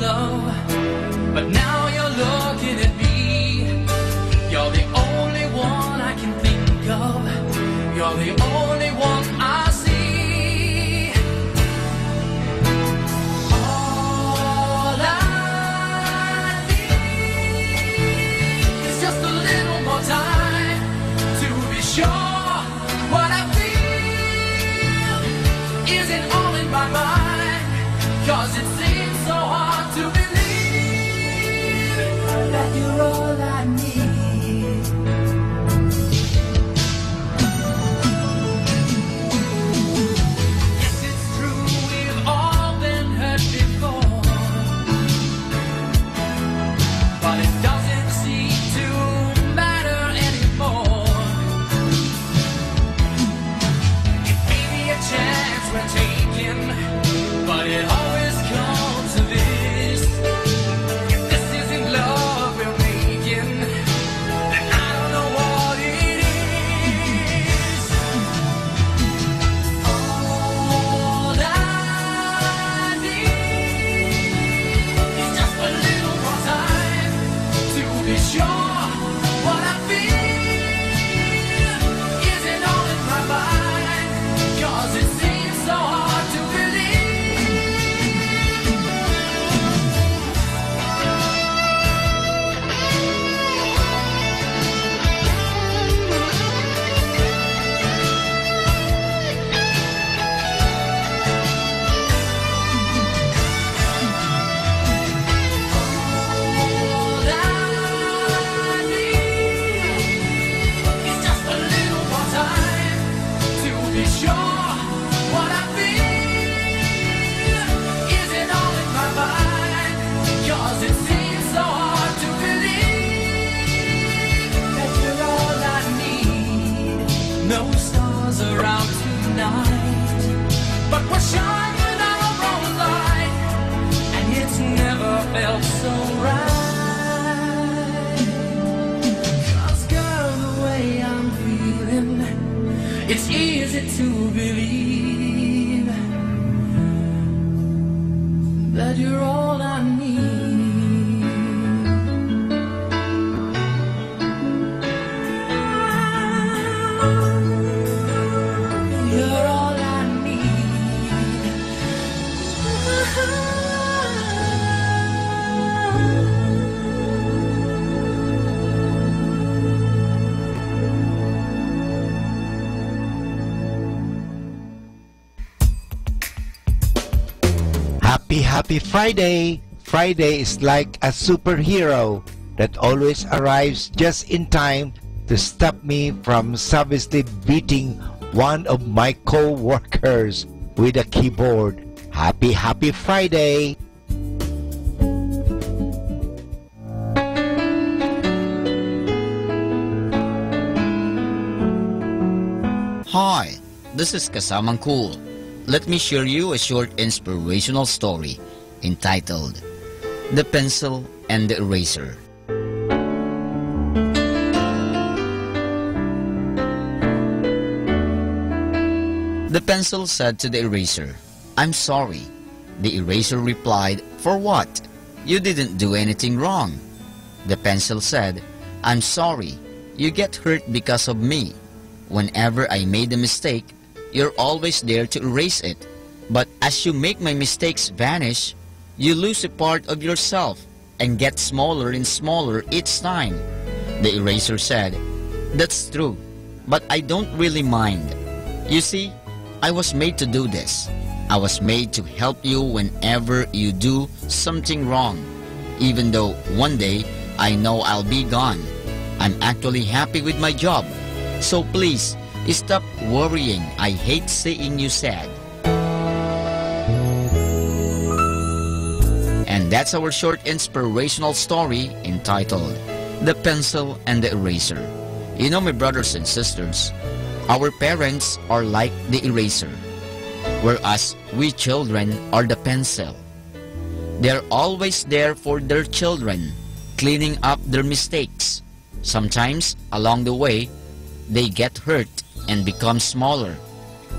love, but now you're looking at me. You're the only one I can think of. You're the only one I see. All I need is just a little more time to be sure what I feel isn't all in my mind. 'Cause it seems so hard to believe that you're all I need. Yes, it's true, we've all been hurt before, but it doesn't seem to matter anymore. It may be a chance we're taking, but it always comes to this. If this isn't love we're making, then I don't know what it is. All I need is just a little more time to be sure what I feel isn't all in my mind. 'Cause it seems so hard to around tonight, but we're shining our own light, and it's never felt so right. 'Cause girl, the way I'm feeling, it's easy to believe that you're all I need. You're all I need. Happy Friday! Friday is like a superhero that always arrives just in time to stop me from savagely beating one of my co-workers with a keyboard. Happy Friday! Hi, this is Kasamang Cool. Let me share you a short inspirational story entitled The Pencil and the Eraser. The pencil said to the eraser, "I'm sorry." The eraser replied, "For what? You didn't do anything wrong." The pencil said, "I'm sorry. You get hurt because of me. Whenever I made a mistake, you're always there to erase it. But as you make my mistakes vanish, you lose a part of yourself and get smaller and smaller each time." The eraser said, "That's true, but I don't really mind. You see, I was made to do this. I was made to help you whenever you do something wrong. Even though one day I know I'll be gone, I'm actually happy with my job. So please, stop worrying. I hate seeing you sad." And that's our short inspirational story entitled The Pencil and the Eraser. You know, my brothers and sisters, our parents are like the eraser, whereas we children are the pencil. They're always there for their children, cleaning up their mistakes. Sometimes, along the way, they get hurt and become smaller,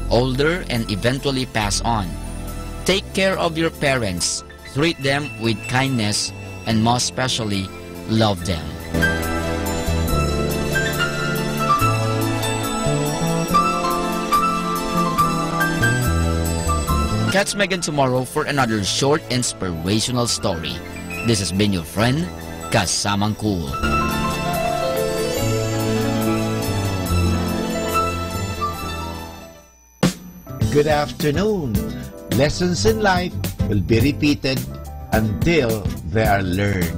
older, and eventually pass on. Take care of your parents treat them with kindness, and most especially, love them. Catch Megan tomorrow for another short inspirational story. This has been your friend, Kasamang Cool. Good afternoon. Lessons in life will be repeated until they are learned.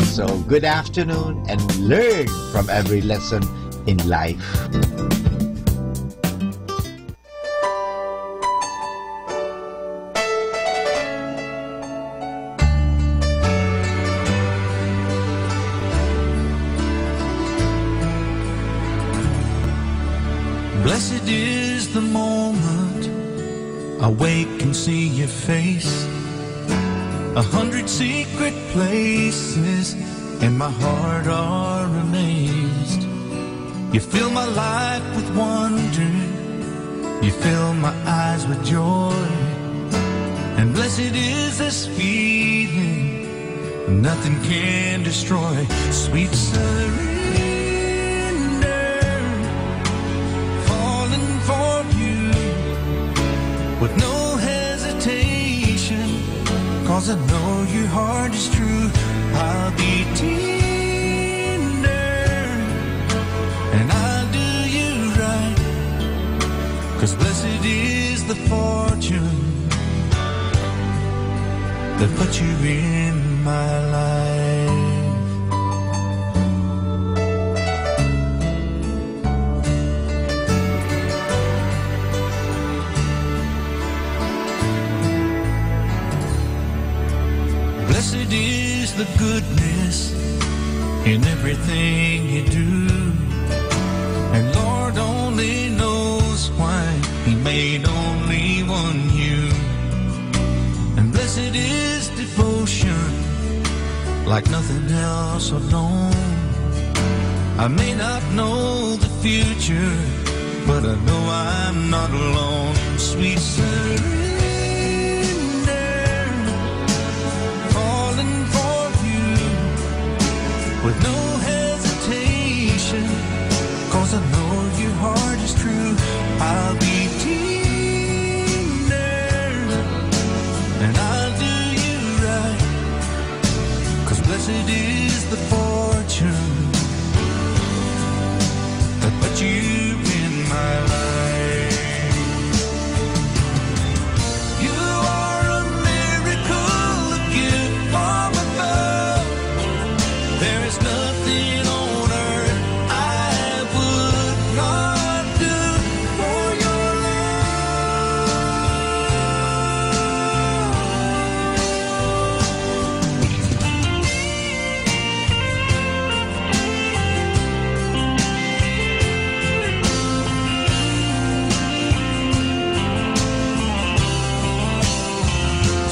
So good afternoon and learn from every lesson in life. Blessed is the moment I wake and see your face. 100 secret places and my heart are amazed. You fill my life with wonder, you fill my eyes with joy. And blessed is this feeling nothing can destroy. Sweet surrender, falling for you with no hesitation, 'cause I know your heart is true. I'll be tender and I'll do you right, 'cause blessed is the fortune that put you in my life. Blessed is the goodness in everything you do, and Lord only knows why He made only one you. And blessed is devotion like nothing else alone. I may not know the future, but I know I'm not alone. Sweet surrender, falling for you with no hesitation, 'cause I know your heart is true. I'll be tender and I'll do you right, 'cause blessed is the fortune that put you in my life. You are a miracle, a gift from above. There is nothing on earth I would not do for your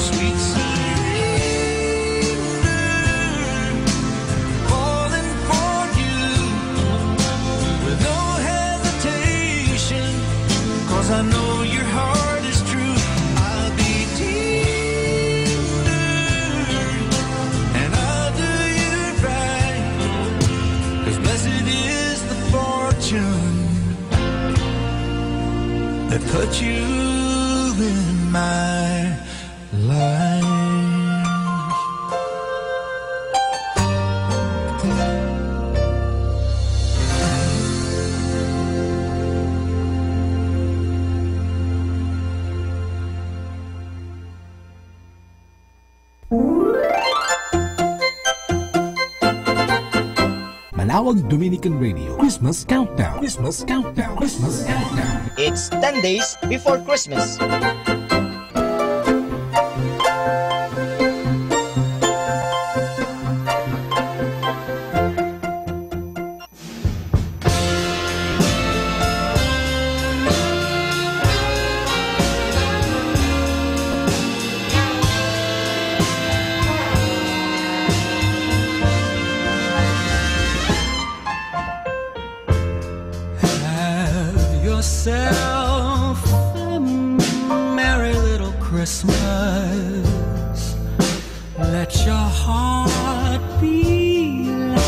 sweet surrender, falling for you with no hesitation, 'cause I know your heart is true. I'll be tender and I'll do you right, 'cause blessed is the fortune that put you in my life. Manawag Dominican Radio Christmas Countdown. Christmas Countdown. Christmas Countdown. It's 10 days before Christmas. Have yourself a merry your heart be like?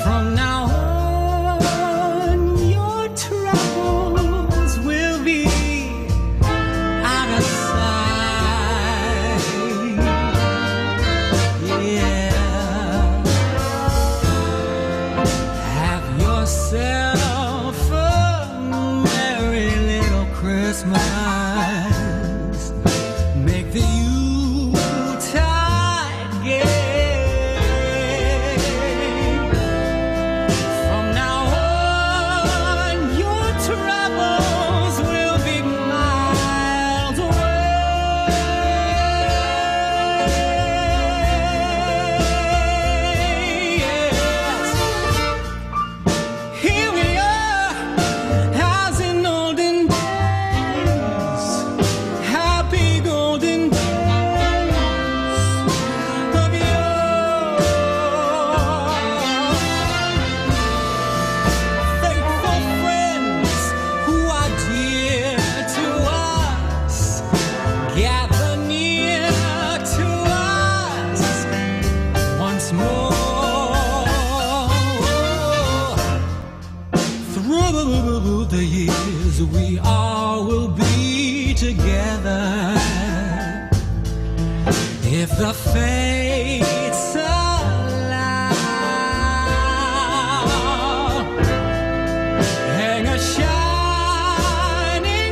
From now on, your troubles will be out of sight. Yeah. Have yourself a merry little Christmas. Make the Yuletide gay. From now on, your troubles will be miles away. Yes. Here we are, as in olden days, happy golden days of yore. Faithful friends who are dear to us, gather near to us once more. Through the years, we all will be together. If the fates allow, hang a shining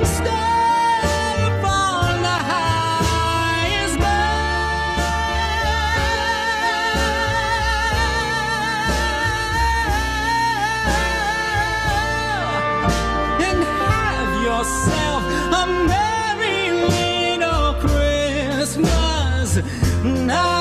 star upon the highest bough, and have yourself a merry little Christmas now.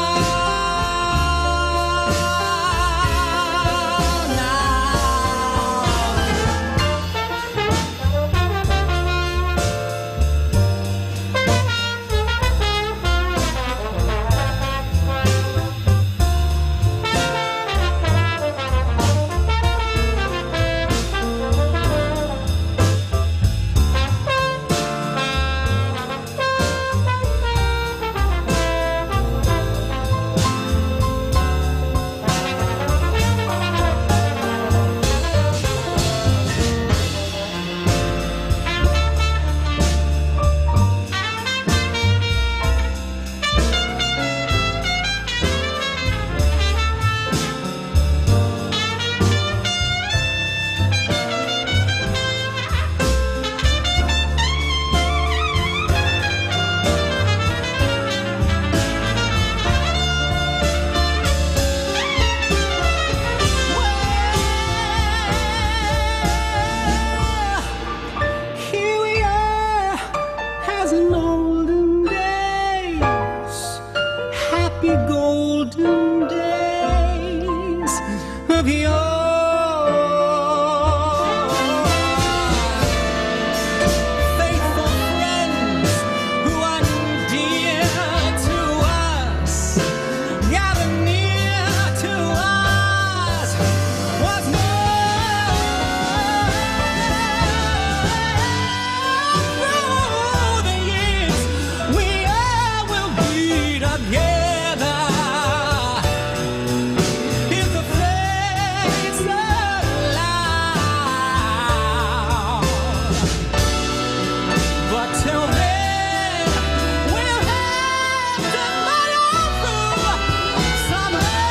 Here we are, as in olden days, happy golden days of yore. Faithful friends who are dear to us, gather near to us once more. Through the years, we all will be together. If the fates allow, but till then, we'll have to muddle through somehow.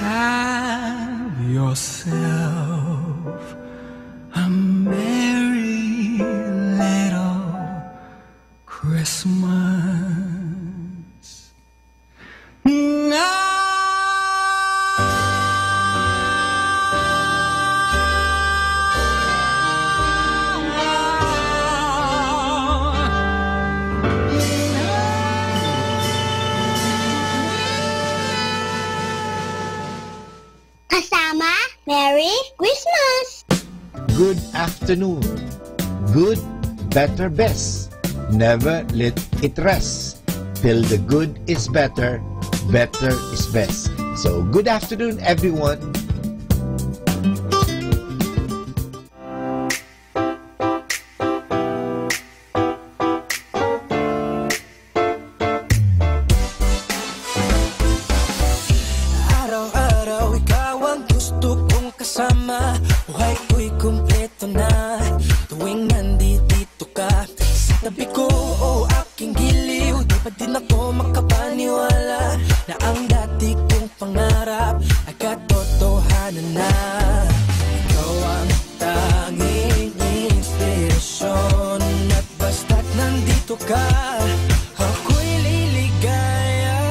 Have yourself a merry little Christmas now. Kasama, Merry Christmas! Good afternoon. Good, better, best. Never let it rest. Till the good is better, better is best. So good afternoon everyone. sana na ikaw ang tanging inspirasyon. At basta't nandito ka, ako'y liligaya.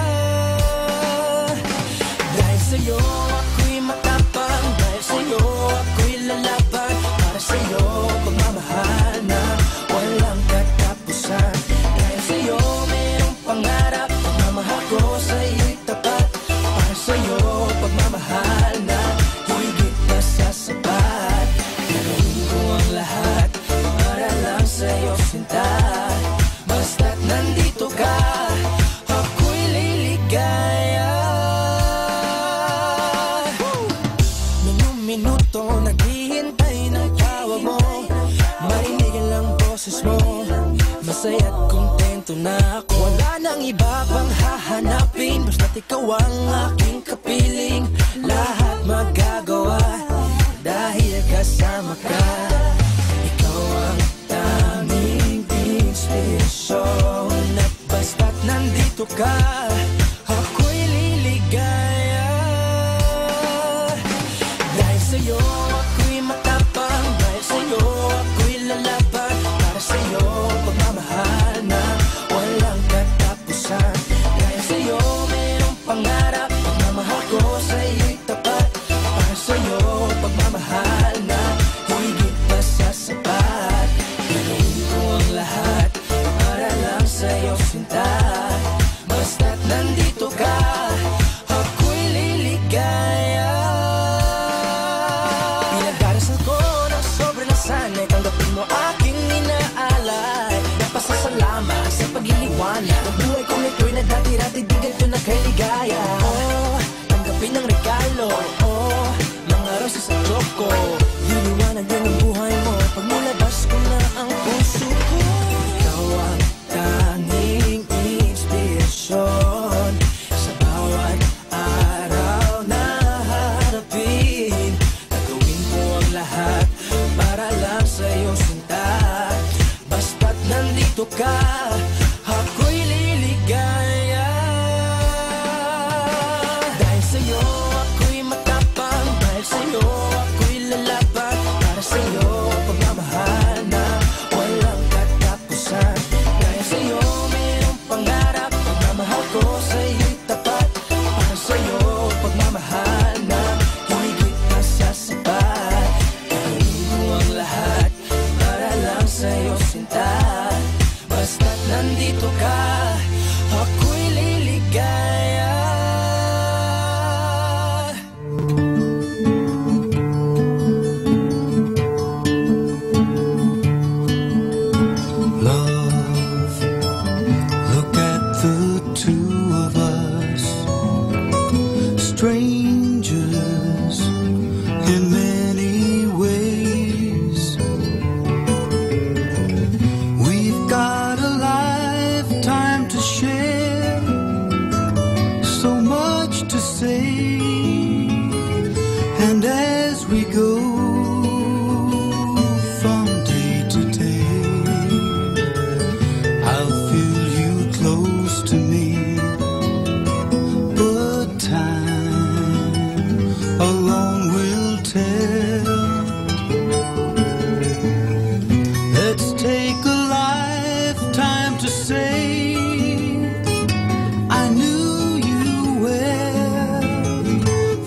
Dahil sa'yo ako'y matapang, dahil sa'yo ako'y lalaban. Para sa'yo pagmamahal na walang katapusan. Dahil sa'yo mayroong pangarap, pagmamahal ko sa'yo'y tapat. Para sa'yo pagmamahal na higit pa sa sapat. Gagawin ko ang lahat para lang sa'yo sinta. Basta't nandito ka, ako'y liligaya. Minuto naghihintay ng tawag mo, marinig lang boses mo. Masaya't kontento na ako. Wala nang iba pang hahanapin, basta't ikaw ang aking kapiling. Lahat magagawa dahil kasama ka. Ikaw ang tanging inspirasyon. At basta't nandito ka, ako'y liligaya. Dahil sa'yo ako'y matapang, dahil sa'yo ako'y lalaban. Para sa'yo pagmamahal na walang katapusan. Dahil sa'yo mayroong pangarap, pagmamahal ko sa'yo'y tapat. Para sa'yo pagmamahal na higit pa sa sapat. Gagawin ko ang lahat para lang sa'yo sinta. Basta't nandito ka, ako'y liligaya. Pinagdarasal ko ng sobrang nasanay, tanggapin mo aking inaalay. Napasasalamat sa pagliliwanag ng buhay kong ito'y nadati-rati, di ganito na kay ligaya. Oh, tanggapin ang regalo, oh, mga roses sa loko. Liliwanag din ang buhay mo pag mulabas ko na ang puso ko. Ikaw ang tanging inspirasyon sa bawat araw na harapin. Gagawin ko ang lahat para lang sa'yo sinta. Basta't nandito ka, ako'y liligaya. Dahil sa'yo ako'y matapang, dahil sa'yo ako'y lalaban. Para sa'yo pagmamahal na walang katapusan. Dahil sa'yo mayroong pangarap, pagmamahal ko sa'yo'y tapat. Para sa'yo pagmamahal na higit pa sa sapat. Gagawin ko ang lahat para lang sa'yo sinta. Basta't nandito ka, ako'y liligaya. Love, look at the two of us, strangers in many ways. We've got a lifetime to share, so much to say. And as we go from day to day, I'll feel you close to me. But time alone will tell. Let's take a lifetime to say I knew you well,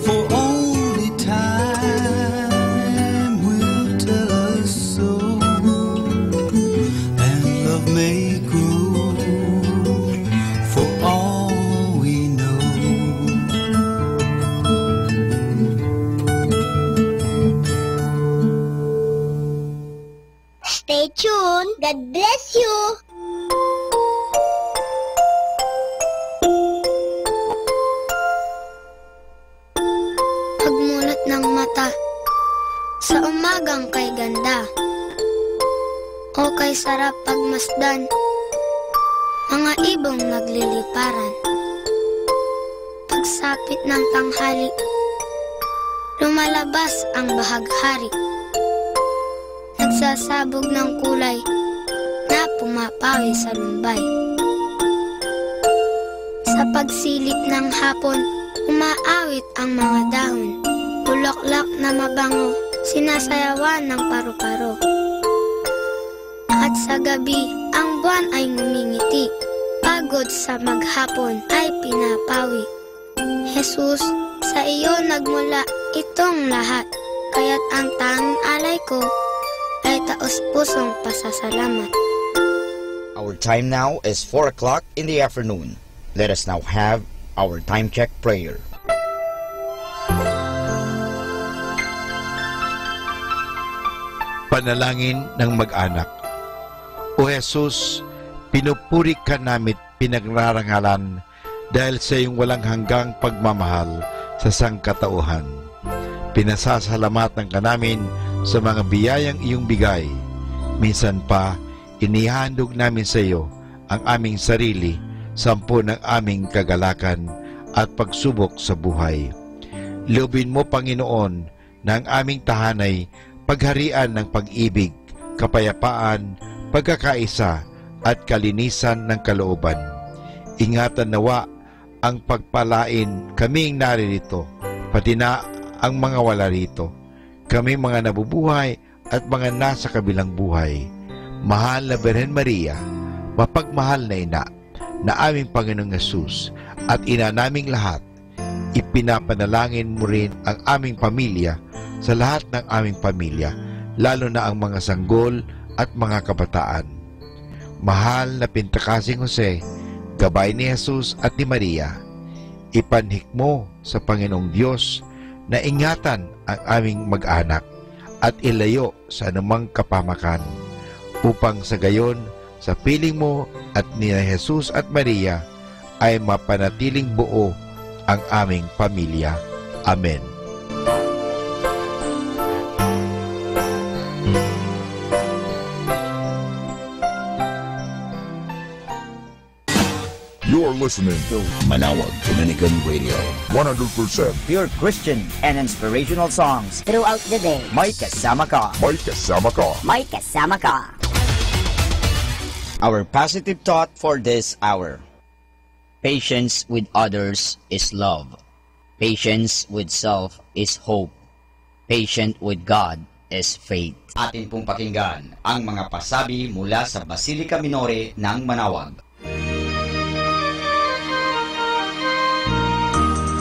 for only time will tell us so. And love may grow for all we know. Stay tuned. God bless you. Pagmulat ng mata sa umagang kay ganda, o kay sarap pagmasdan, mga ibong nagliliparan. Pagsapit ng tanghali, lumalabas ang bahaghari. Nagsasabog ng kulay na pumapawi sa lumbay. Sa pagsilip ng hapon, umaawit ang mga dahon, bulaklak na mabango, sinasayawan ng paru-paro. At sa gabi, ang buwan ay ngumingiti, pagod sa maghapon ay pinapawi. Jesus, sa iyo nagmula itong lahat, kaya't ang tanging alay ko ay taos-pusong pasasalamat. Our time now is 4 o'clock in the afternoon. Let us now have our time check prayer. Panalangin ng mag-anak. O Jesus, pinupuri ka namit pinagrarangalan dahil sa iyong walang hanggang pagmamahal sa sangkatauhan. Pinasasalamatan ka namin sa mga biyayang iyong bigay. Minsan pa, inihandog namin sa iyo ang aming sarili, sampu ng aming kagalakan at pagsubok sa buhay. Loobin mo, Panginoon, na ang aming tahanay pagharian ng pag-ibig, kapayapaan, pagkakaisa at kalinisan ng kalooban. Ingatan nawa ang pagpalain kaming naririto, pati na ang mga wala rito, kami mga nabubuhay at mga nasa kabilang buhay. Mahal na Birhen Maria, mapagmahal na ina, na aming Panginoong Yesus at ina naming lahat, ipinapanalangin mo rin ang aming pamilya sa lahat ng aming pamilya, lalo na ang mga sanggol at mga kabataan. Mahal na Pintakasing Jose, gabay ni Jesus at ni Maria, ipanhik mo sa Panginoong Diyos na ingatan ang aming mag-anak at ilayo sa anumang kapamakan, upang sa gayon, sa piling mo at ni Jesus at Maria, ay mapanatiling buo ang aming pamilya. Amen. You're listening to Manawag Dominican Radio. 100% Pure Christian and inspirational songs throughout the day. May kasama ka. May kasama ka. May kasama ka. Our positive thought for this hour. Patience with others is love. Patience with self is hope. Patient with God is faith. Atin pong pakinggan ang mga pasabi mula sa Basilica Minore ng Manawag.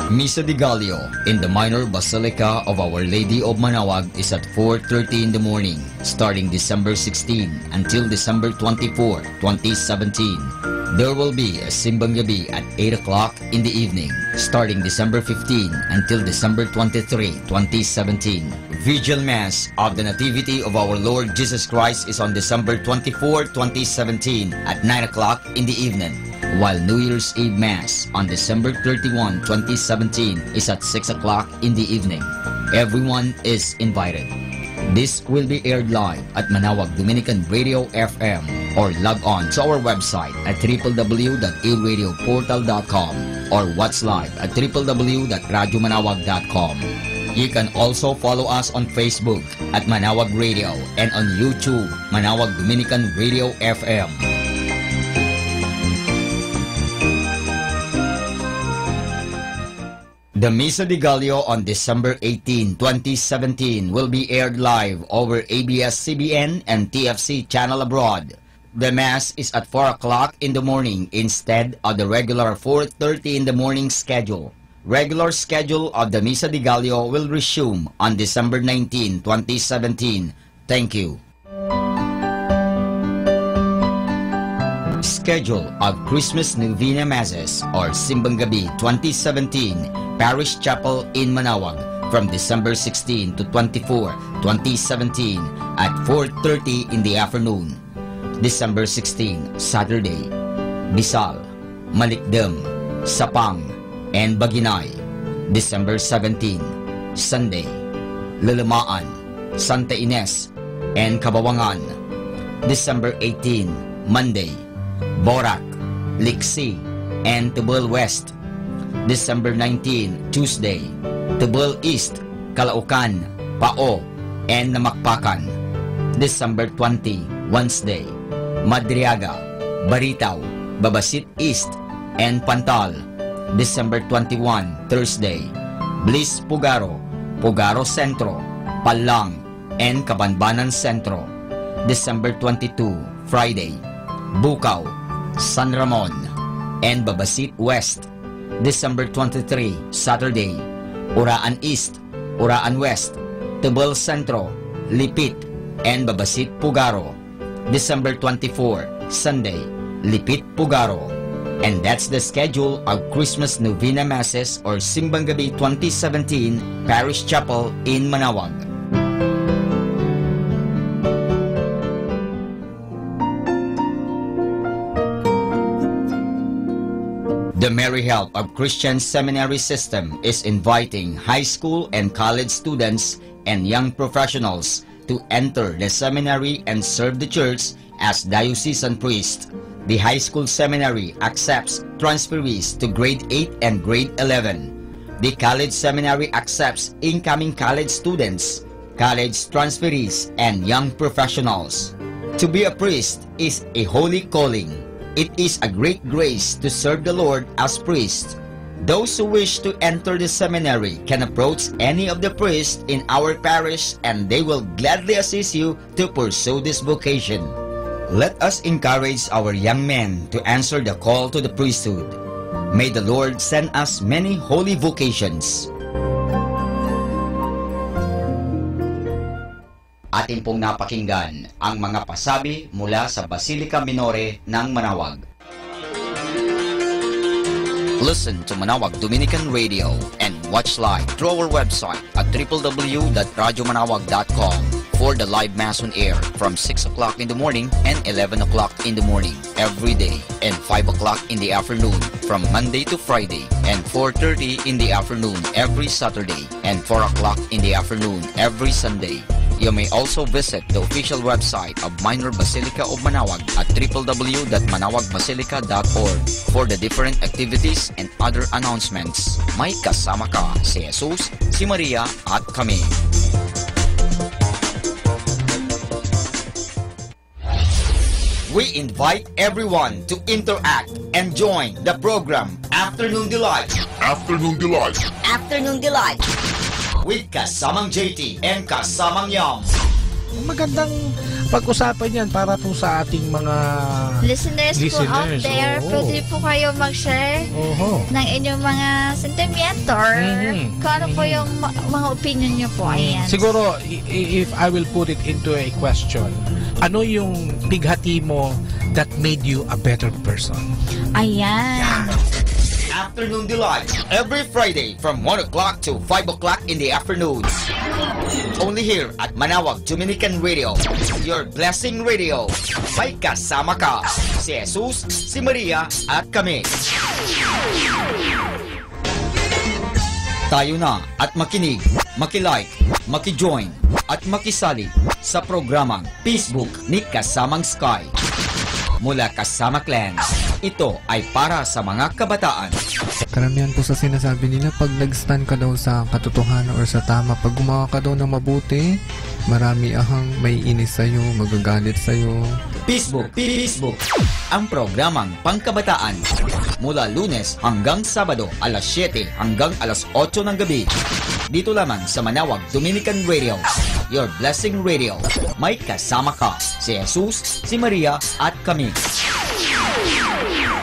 Misa de Gallo in the Minor Basilica of Our Lady of Manawag is at 4:30 in the morning, starting December 16 until December 24, 2017. There will be a Simbang Gabi at 8 o'clock in the evening, starting December 15 until December 23, 2017. Vigil Mass of the Nativity of Our Lord Jesus Christ is on December 24, 2017 at 9 o'clock in the evening, while New Year's Eve Mass on December 31, 2017 is at 6 o'clock in the evening. Everyone is invited. This will be aired live at Manawag Dominican Radio FM or log on to our website at www.ilradioportal.com or watch live at www.radyomanawag.com. You can also follow us on Facebook at Manawag Radio and on YouTube, Manawag Dominican Radio FM. The Misa de Gallo on December 18, 2017 will be aired live over ABS-CBN and TFC Channel Abroad. The Mass is at 4 o'clock in the morning instead of the regular 4:30 in the morning schedule. Regular schedule of the Misa de Gallo will resume on December 19, 2017. Thank you. Schedule of Christmas Novena Masses or Simbang Gabi 2017 Parish Chapel in Manawag from December 16 to 24, 2017 at 4:30 in the afternoon. December 16, Saturday, Bisal, Malikdem, Sapang, and Baginay. December 17, Sunday, Lalamaan, Santa Ines, and Kabawangan. December 18, Monday, Borac, Liksi, and Tubal West. December 19, Tuesday, Tubal East, Calaucan, Pao, and Namakpakan. December 20, Wednesday, Madriaga, Baritaw, Babasit East, and Pantal. December 21, Thursday, Bliss Pugaro, Pugaro Centro, Palang, and Cabanbanan Centro. December 22, Friday, Bukaw, San Ramon, and Babasit West. December 23, Saturday, Uraan East, Uraan West, Tubal Centro, Lipit, and Babasit Pugaro. December 24, Sunday, Lipit Pugaro. And that's the schedule of Christmas Novena Masses or Simbang Gabi 2017 Parish Chapel in Manaoag. The Merry Help of Christian Seminary System is inviting high school and college students and young professionals to enter the seminary and serve the church as diocesan priest. The high school seminary accepts transferees to grade 8 and grade 11. The college seminary accepts incoming college students, college transferees, and young professionals. To be a priest is a holy calling. It is a great grace to serve the Lord as priest. Those who wish to enter the seminary can approach any of the priests in our parish and they will gladly assist you to pursue this vocation. Let us encourage our young men to answer the call to the priesthood. May the Lord send us many holy vocations. Atin pong napakinggan ang mga pasabi mula sa Basilica Minore ng Manaoag. Listen to Manaoag Dominican Radio and watch live through our website at www.radyomanawag.com for the live Mass on air from 6 o'clock in the morning and 11 o'clock in the morning every day and 5 o'clock in the afternoon from Monday to Friday and 4:30 in the afternoon every Saturday and 4 o'clock in the afternoon every Sunday. You may also visit the official website of Minor Basilica of Manaoag at www.manawagbasilica.org for the different activities and other announcements. May kasama ka si Jesus, si Maria at kami. We invite everyone to interact and join the program Afternoon Delight. Afternoon Delight. Afternoon Delight. With Kasamang JT and Kasamang Yam. Magandang pag-usapan yan para po sa ating mga listeners po out there. Pwede po kayo mag-share ng inyong mga sentimento or kung ano po yung mga opinion nyo po. Ayan. Siguro, if I will put it into a question, ano yung bighati mo that made you a better person? Ayan. Yeah. Afternoon Delight every Friday from 1 o'clock to 5 o'clock in the afternoon. Only here at Manaoag Dominican Radio, your blessing radio. May kasama ka si Jesus, si Maria at kami. Tayo na at makinig, makilike, makijoin at makisali sa programang Facebook ni Kasamang Sky. Mula Kasama Clan, ito ay para sa mga kabataan. Karamihan po sa sinasabi nila, pag nag-stand ka daw sa katotohanan or sa tama, pag gumawa ka daw ng mabuti, marami ahang may inis sa'yo, magagalit sa'yo. Facebook, ang programang pangkabataan. Mula Lunes hanggang Sabado, alas 7 hanggang alas 8 ng gabi. Dito lamang sa Manaoag Dominican Radio, your blessing radio. May kasama ka si Jesus, si Maria at kami.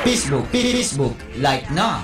Facebook, like na.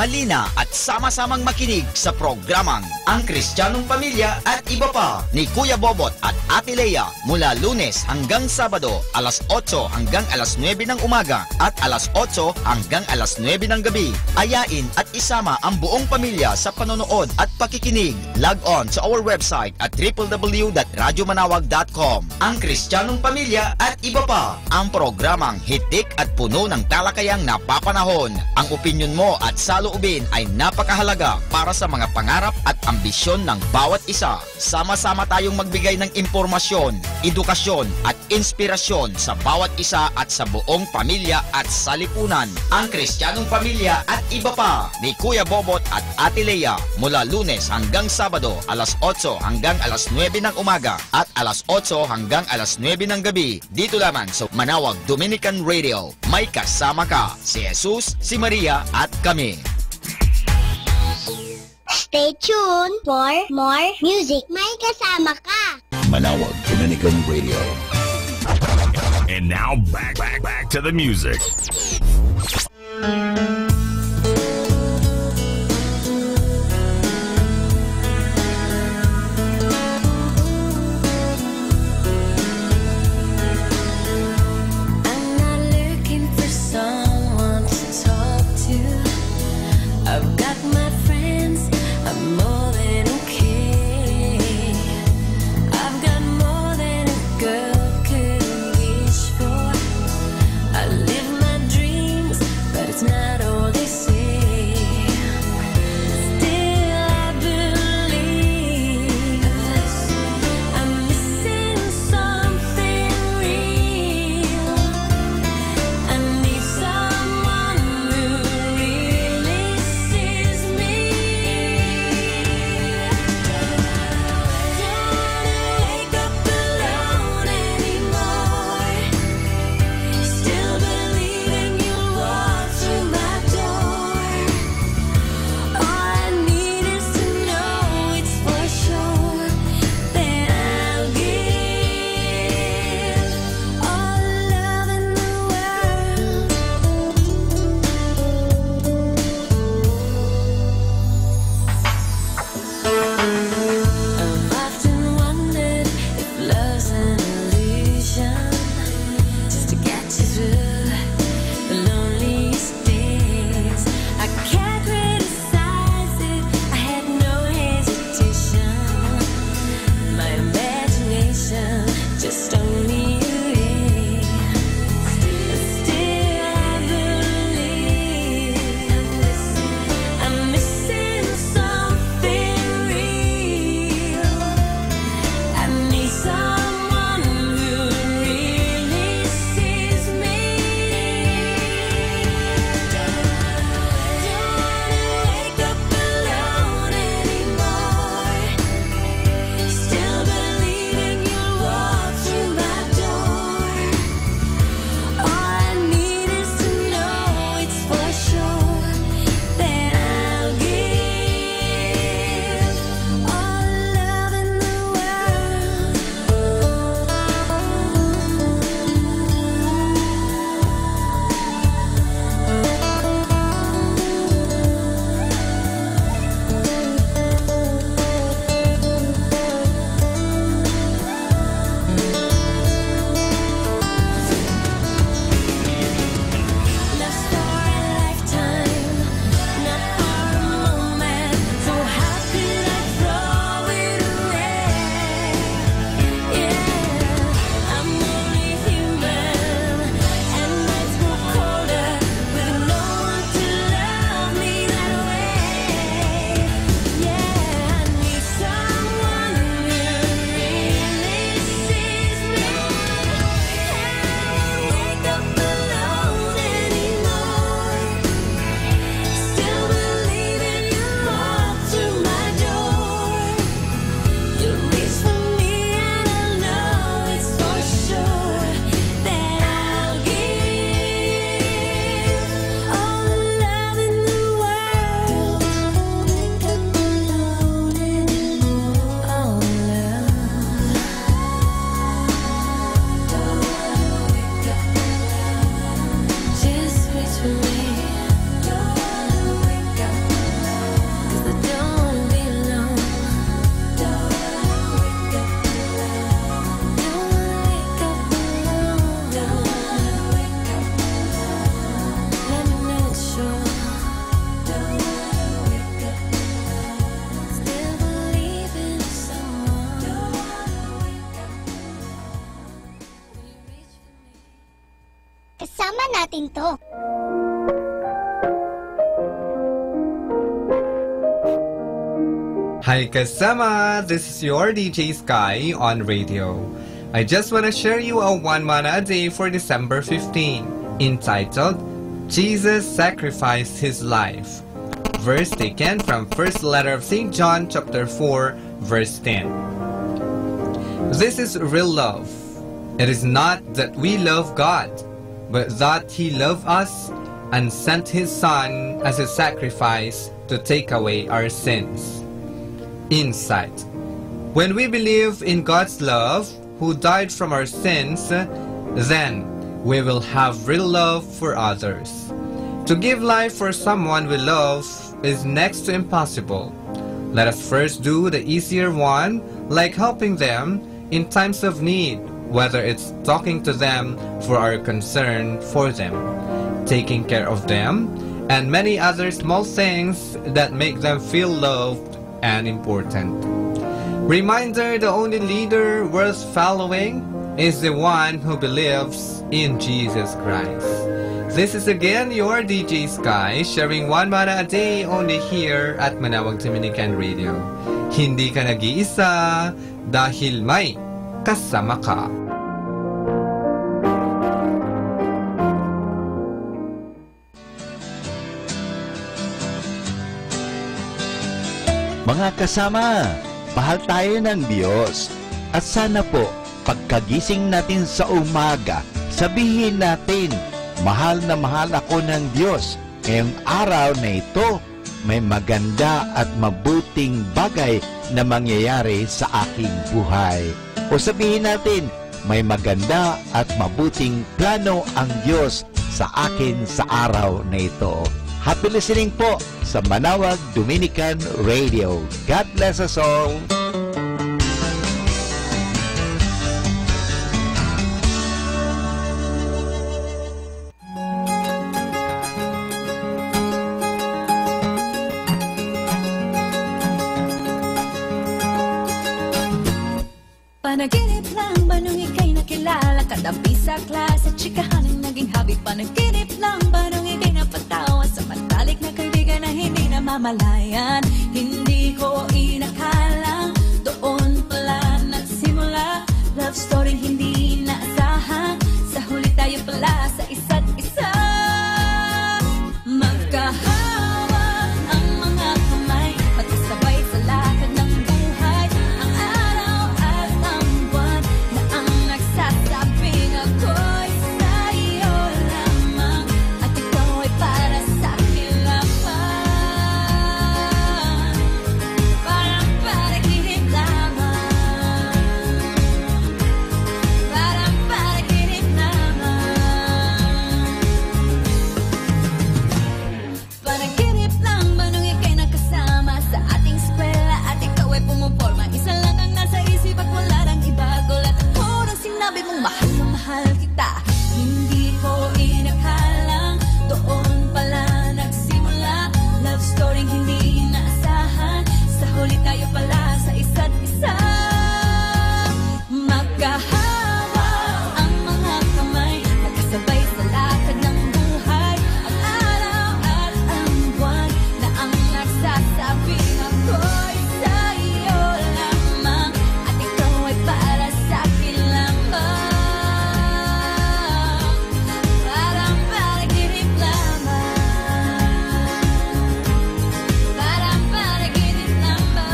Halina at sama-samang makinig sa programang Ang Kristiyanong Pamilya at Iba Pa ni Kuya Bobot at Ate Lea mula Lunes hanggang Sabado alas 8 hanggang alas 9 ng umaga at alas 8 hanggang alas 9 ng gabi. Ayain at isama ang buong pamilya sa panonood at pakikinig. Log on sa our website at www.radyomanawag.com. Ang Kristiyanong Pamilya at Iba Pa, ang programang hitik at puno ng talakayang napapanahon. Ang opinyon mo at saloobin ay napakahalaga para sa mga pangarap at ambisyon ng bawat isa. Sama-sama tayong magbigay ng impormasyon, edukasyon at inspirasyon sa bawat isa at sa buong pamilya at sa lipunan. Ang Kristiyanong Pamilya at Iba Pa ni Kuya Bobot at Ate Lea mula Lunes hanggang Sabado alas 8 hanggang alas 9 ng umaga at alas 8 hanggang alas 9 ng gabi dito lamang sa Manawag Dominican Radio. May kasama ka, si Jesus, si Maria at kami. Stay tuned for more music. May kasama ka. Manawag Dominican Radio. And now back to the music. Kasama natin to. Hi kasama! This is your DJ Sky on radio. I just want to share you a one manna a day for December 15, entitled, Jesus Sacrificed His Life. Verse taken from first letter of St. John chapter 4, verse 10. This is real love. It is not that we love God, but that He loved us and sent His Son as a sacrifice to take away our sins. Insight. When we believe in God's love, who died from our sins, then we will have real love for others. To give life for someone we love is next to impossible. Let us first do the easier one, like helping them in times of need, whether it's talking to them for our concern for them, taking care of them, and many other small things that make them feel loved and important. Reminder, the only leader worth following is the one who believes in Jesus Christ. This is again your DJ Sky, sharing one manna a day only here at Manawag Dominican Radio. Hindi ka nag-iisa dahil may kasama ka. Mga kasama, mahal tayo ng Diyos. At sana po, pagkagising natin sa umaga, sabihin natin, mahal na mahal ako ng Diyos. Ngayong araw na ito, may maganda at mabuting bagay na mangyayari sa aking buhay. O sabihin natin, may maganda at mabuting plano ang Diyos sa akin sa araw na ito. Happy listening po sa Manawag Dominican Radio. God bless us all. Panaginip lang ba nung ika'y nakilala? Katabi sa klase, chikahan ang naging hobby. Panaginip lang ba nung ika'y napatawa sa matalik na kaibigan na hindi namamalayan? Hindi ko inakalang doon pala nagsimula. Love story hindi naasahan, sa huli tayo pala sa isa't isa. Magkahawak ang mga kamay, magkasabay sa lakad ng buhay. Ang araw at ang buwan na ang nagsasabing ako'y sa iyo lamang, at ikaw ay para sa akin lamang. Parang panaginip lamang, parang panaginip lamang. Panaginip lang ba nung ika'y nakasama sa ating eskwela at ikaw ay pumuporma? Isa lang ang nasa isip at wala nang iba. Gulat ako nang sinabi mong mahal na mahal kita. Hindi ko inakalang doon pala nagsimula. Love story hindi inaasahan, sa huli tayo pala sa isa't isa. Magkahawak ang mga kamay, magkasabay sa lakad ng buhay. Ang araw at ang buwan na ang nagsasabing ako'y sa iyo lamang, at ikaw ay para sa akin lamang. Parang panaginip lamang, parang panaginip lamang.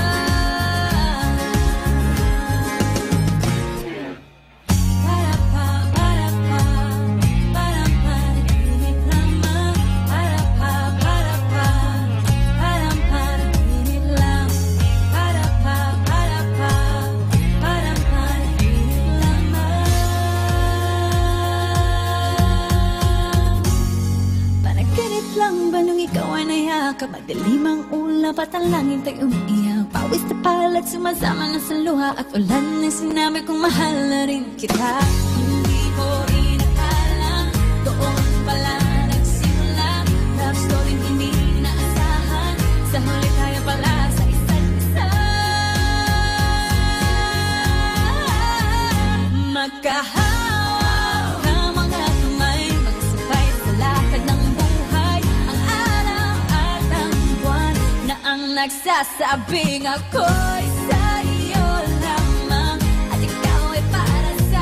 Parapa, parapa, parang panaginip lamang. Parapa, parapa, parang panaginip lang. Parapa, parapa, parang panaginip lamang. Panaginip lang ba nung ikaw ay nayakap? Madilim ang ulap at ang langit ay umiiyak. Pawis na palat sumasama na sa luha, at ulan na sinabi kong mahal na rin kita. Hindi ko inakalang doon pala nagsimula. Love story hindi naasahan, sa huli tayo pala sa isa't isa. Magkahawak ang mga kamay, magkasabay sa lakad ng buhay. Ang araw at ang buwan na ang nagsasabing ako'y sa iyo lamang, at ikaw ay para sa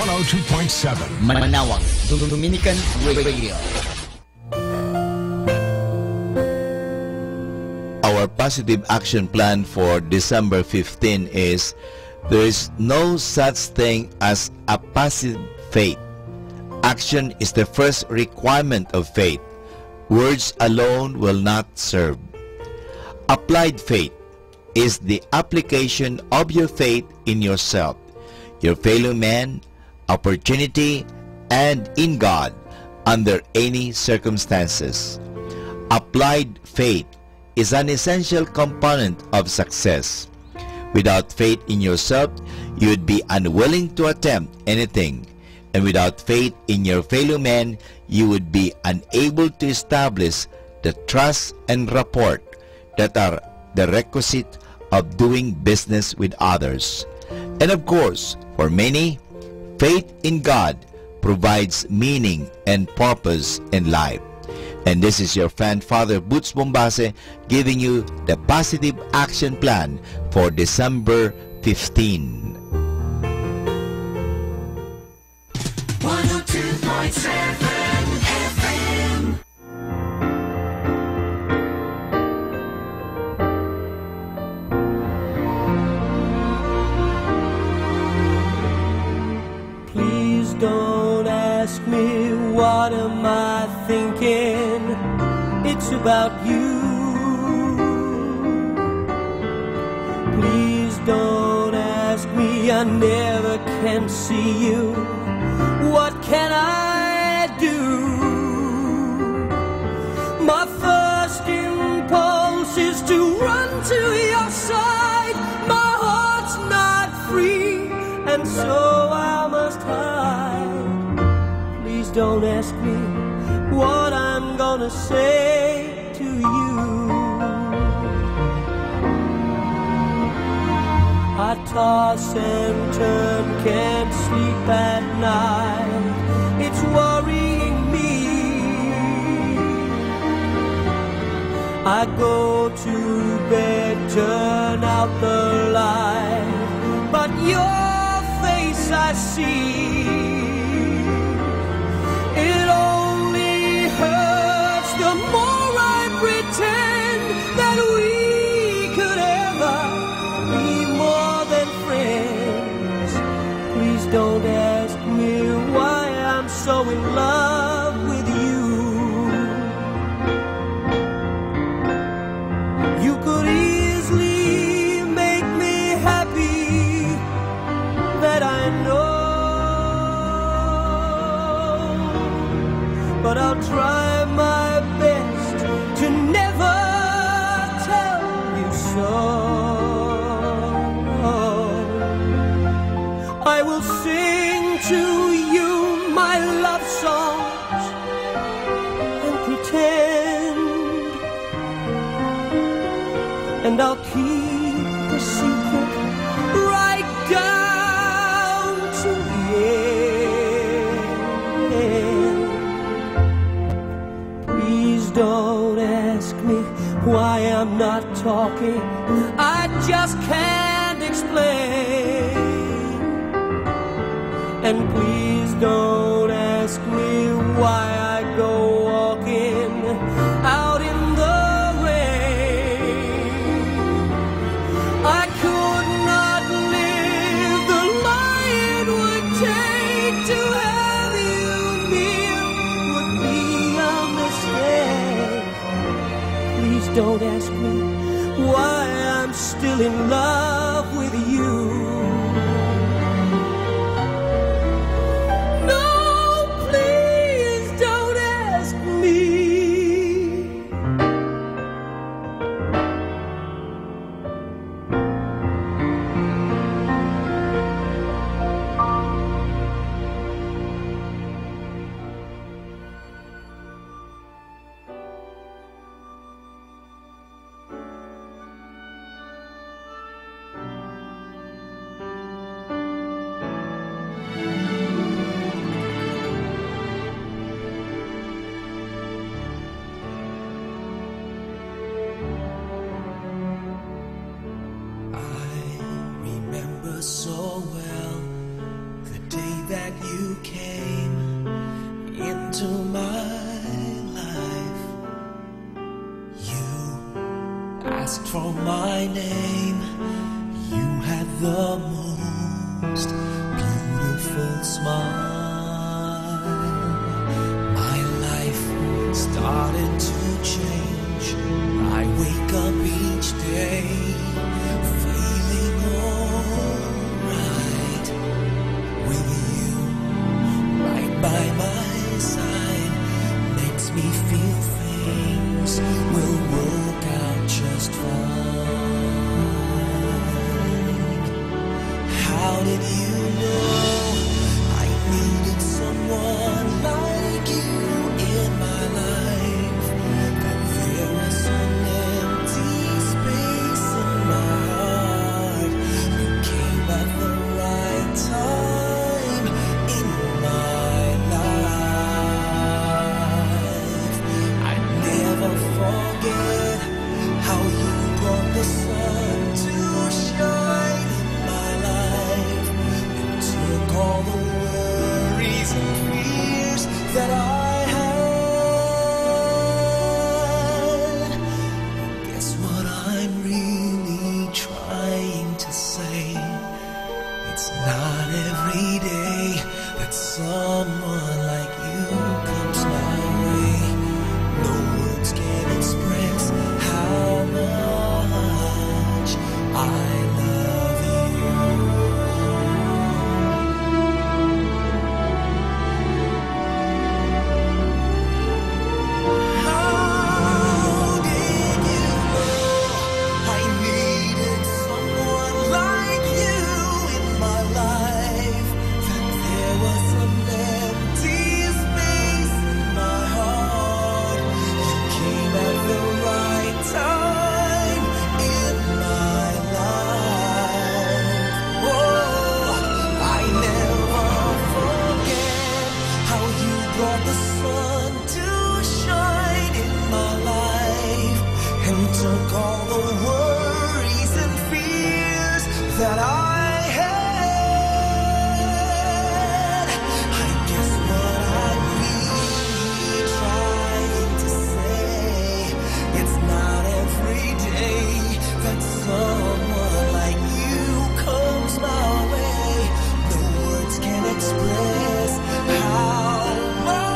102.7 Manawag, Dominican Radio. Our positive action plan for December 15 is there is no such thing as a passive faith. Action is the first requirement of faith. Words alone will not serve. Applied faith is the application of your faith in yourself, your fellow man, opportunity, and in God under any circumstances. Applied faith is an essential component of success. Without faith in yourself, you would be unwilling to attempt anything. And without faith in your fellow man, you would be unable to establish the trust and rapport that are the requisite of doing business with others. And of course, for many, faith in God provides meaning and purpose in life. And this is your friend Father Boots Bombase giving you the positive action plan for December 15. 102.7 FM. Please don't ask me what am I thinking. It's about you. Please don't ask me, I never can see you. What can I do? My first impulse is to run to your side. My heart's not free, and so I must hide. Please don't ask me what I'm gonna say to you. I toss and turn, can't sleep at night. It's worrying me. I go to bed, turn out the light, but your face I see. It only hurts the more I pretend that we could ever be more than friends. Please don't ask me why I'm so in love with you. You could easily make me happy, that I know, but I'll try my best to never tell you so. I will sing to you my love songs and pretend, and I'll keep the secret right down to the end. Please don't ask me why I'm not talking. I just can't explain. And please don't ask me why I go walking out in the rain. I could not live the life it would take to have you near. Would be a mistake. Please don't ask me why I'm still in love with you. No, please. for my name. You had the most beautiful smile. My life started to change. I wake up each day feeling alright. With you right by my side makes me feel things will work out just fine. How did you know I needed someone like you in my life? That there was an empty space in my heart. You came at the right time in my life. I never forget how you brought the sun to shine in my life. You took all the worries and fears that I had. Guess what I'm really trying to say? It's not every day that someone like you comes my way. No words can express how much I love you. How did you know I needed someone like you in my life? That there was an empty space in my heart. You came at the right time in my life. Oh, I never forget how you brought the sun to shine in my life and took all the worries and fears that I had. I guess what I'm really trying to say, it's not every day that someone like you comes my way. No words can express how much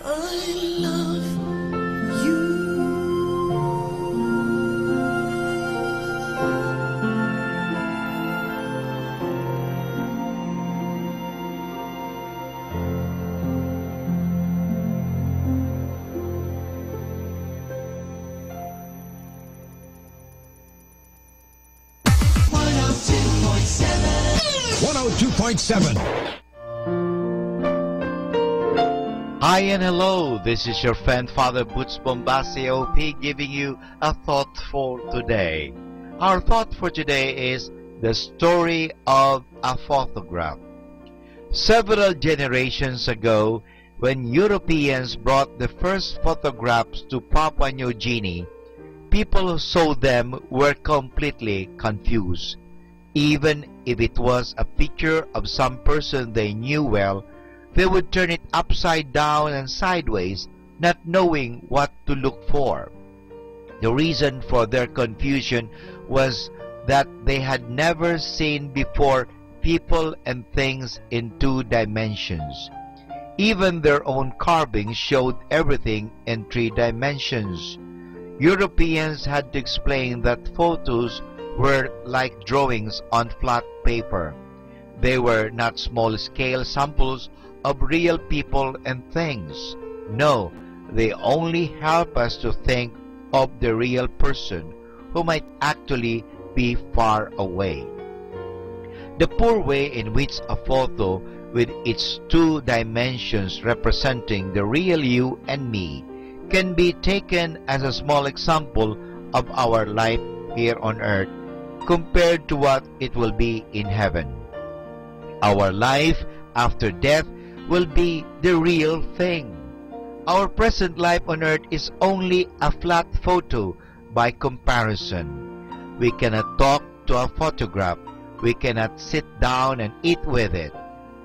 I love you. 102.7. Hi and hello, this is your friend Father Boots Bombasi OP giving you a thought for today. Our thought for today is the story of a photograph. Several generations ago, when Europeans brought the first photographs to Papua New Guinea, people who saw them were completely confused. Even if it was a picture of some person they knew well, they would turn it upside down and sideways, not knowing what to look for. The reason for their confusion was that they had never seen before people and things in 2 dimensions. Even their own carvings showed everything in 3 dimensions. Europeans had to explain that photos were like drawings on flat paper. They were not small-scale samples of real people and things. No, they only help us to think of the real person who might actually be far away. The poor way in which a photo with its 2 dimensions representing the real you and me can be taken as a small example of our life here on earth compared to what it will be in heaven. Our life after death will be the real thing. Our present life on earth is only a flat photo by comparison. We cannot talk to a photograph. we cannot sit down and eat with it.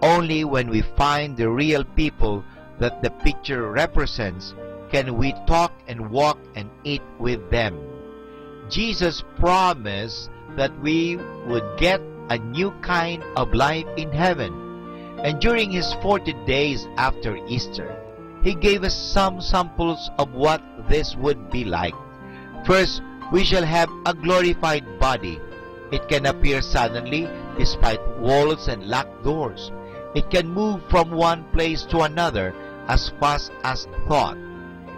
Only when we find the real people that the picture represents can we talk and walk and eat with them. Jesus promised that we would get a new kind of life in heaven. And during his 40 days after Easter, he gave us some samples of what this would be like. First, we shall have a glorified body. It can appear suddenly despite walls and locked doors. It can move from one place to another as fast as thought.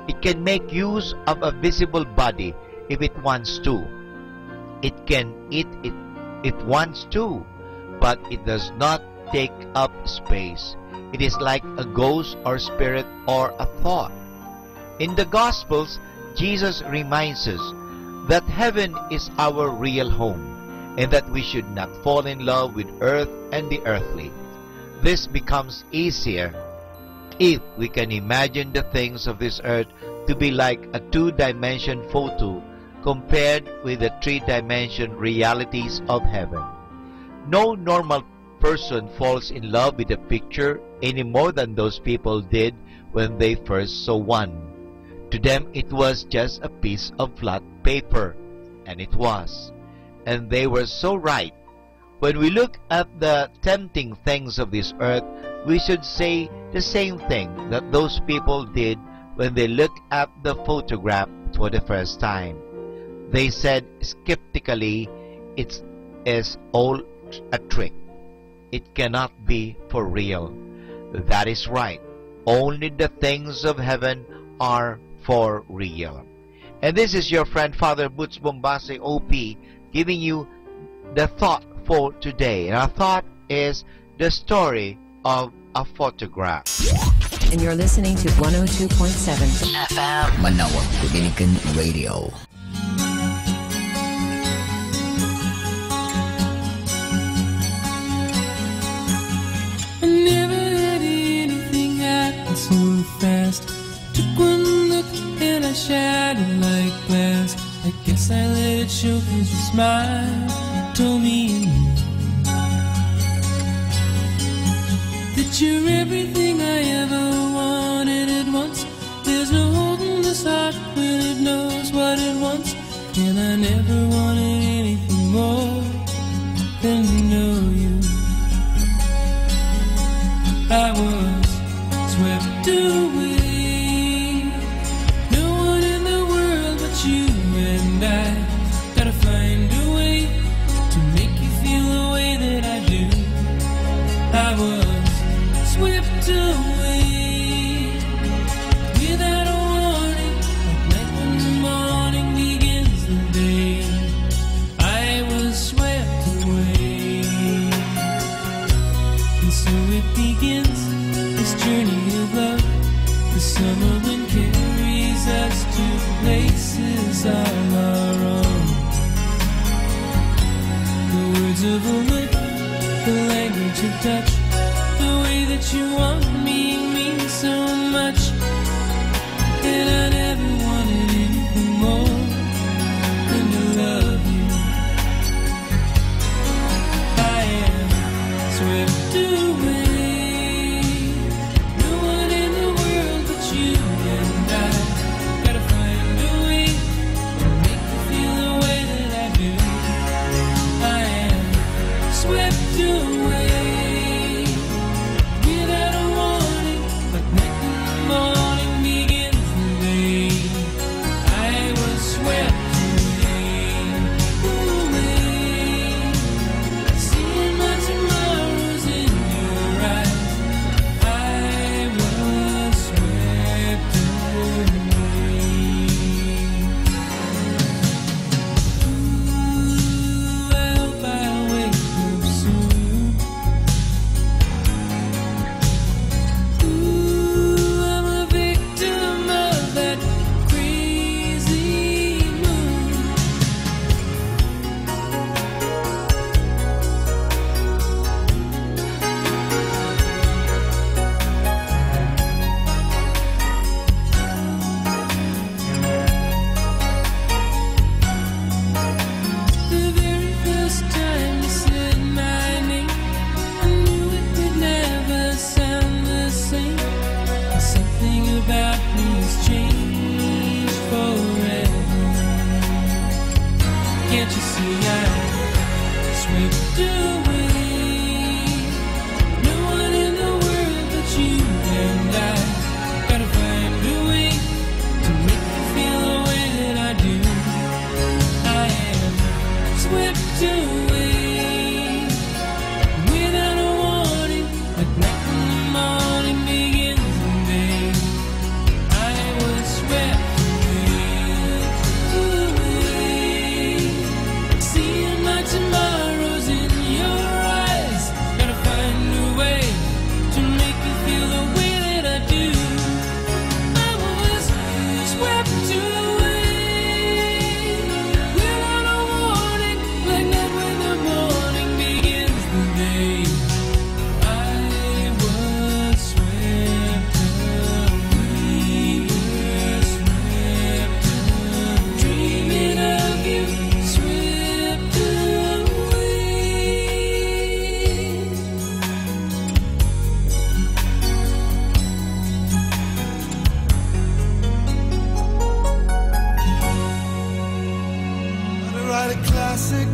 It can make use of a visible body if it wants to. It can eat if it wants to, but it does not take up space. It is like a ghost or spirit or a thought. In the Gospels, Jesus reminds us that heaven is our real home and that we should not fall in love with earth and the earthly. This becomes easier if we can imagine the things of this earth to be like a two-dimension photo compared with the three-dimension realities of heaven. No normal person falls in love with a picture any more than those people did when they first saw one. To them it was just a piece of flat paper, and it was. And they were so right. When we look at the tempting things of this earth, we should say the same thing that those people did when they looked at the photograph for the first time. They said skeptically, it is all a trick. It cannot be for real. That is right. Only the things of heaven are for real. And this is your friend Father Butz Bombase OP giving you the thought for today. And our thought is the story of a photograph. And you're listening to 102.7 FM Manaoag Dominican Radio. I never had anything happen so fast. Took one look and I shattered like glass. I guess I let it show 'cause your smile told me that you're everything I ever wanted at once. There's no holding this heart when it knows what it wants. And I never wanted anything more than to know you. I was swept away. No one in the world but you and I. Gotta find a way to make you feel the way that I do. I was swept away without a warning, like when the morning begins the day. I was swept away, and so it begins, this journey of love. The summer wind carries us to places all our own. The words of a look, the language of touch, the way that you want me means so much. And I never wanted anything more than to love you. I am swept away. No one in the world but you and I. Gotta find a way to make you feel the way that I do. I am swept away. Without a warning, like when the morning begins the day. has changed forever. Can't you see I swept away? No one in the world but you and I. Gotta find a way to make you feel the way that I do. I am swept away without a warning, like night when the morning begins in day. I was swept away, seeing my tomorrows in your eyes. Gotta find a way to make you feel the way that I do. I was swept away without a warning, like night when the morning begins the day. I was swept away, dreaming of you, swept away. Gotta write a classic.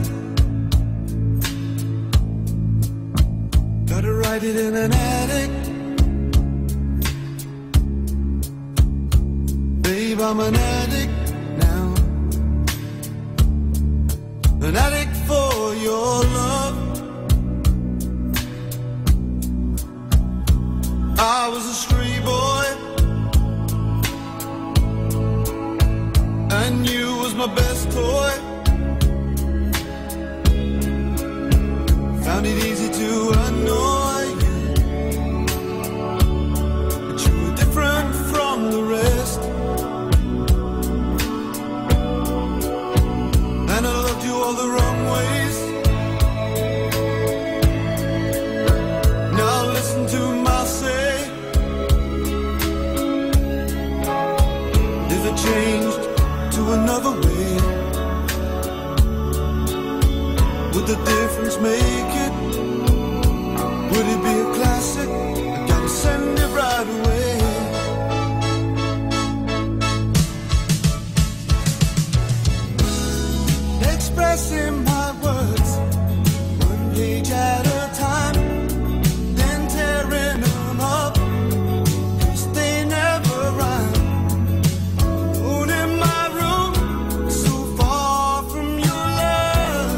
Gotta write it in an attic. Babe, I'm an addict now. An addict for your love. I was a stray boy, and you was my best toy. Found it easy to annoy you, but you were different from the rest. And I loved you all the wrong ways. Now listen to my say. If it changed to another way, would the difference make it? Would it be a classic? I gotta send it right away. Expressing my words, one page at a time, then tearing them up, 'cause they never rhyme. Alone in my room, so far from your love.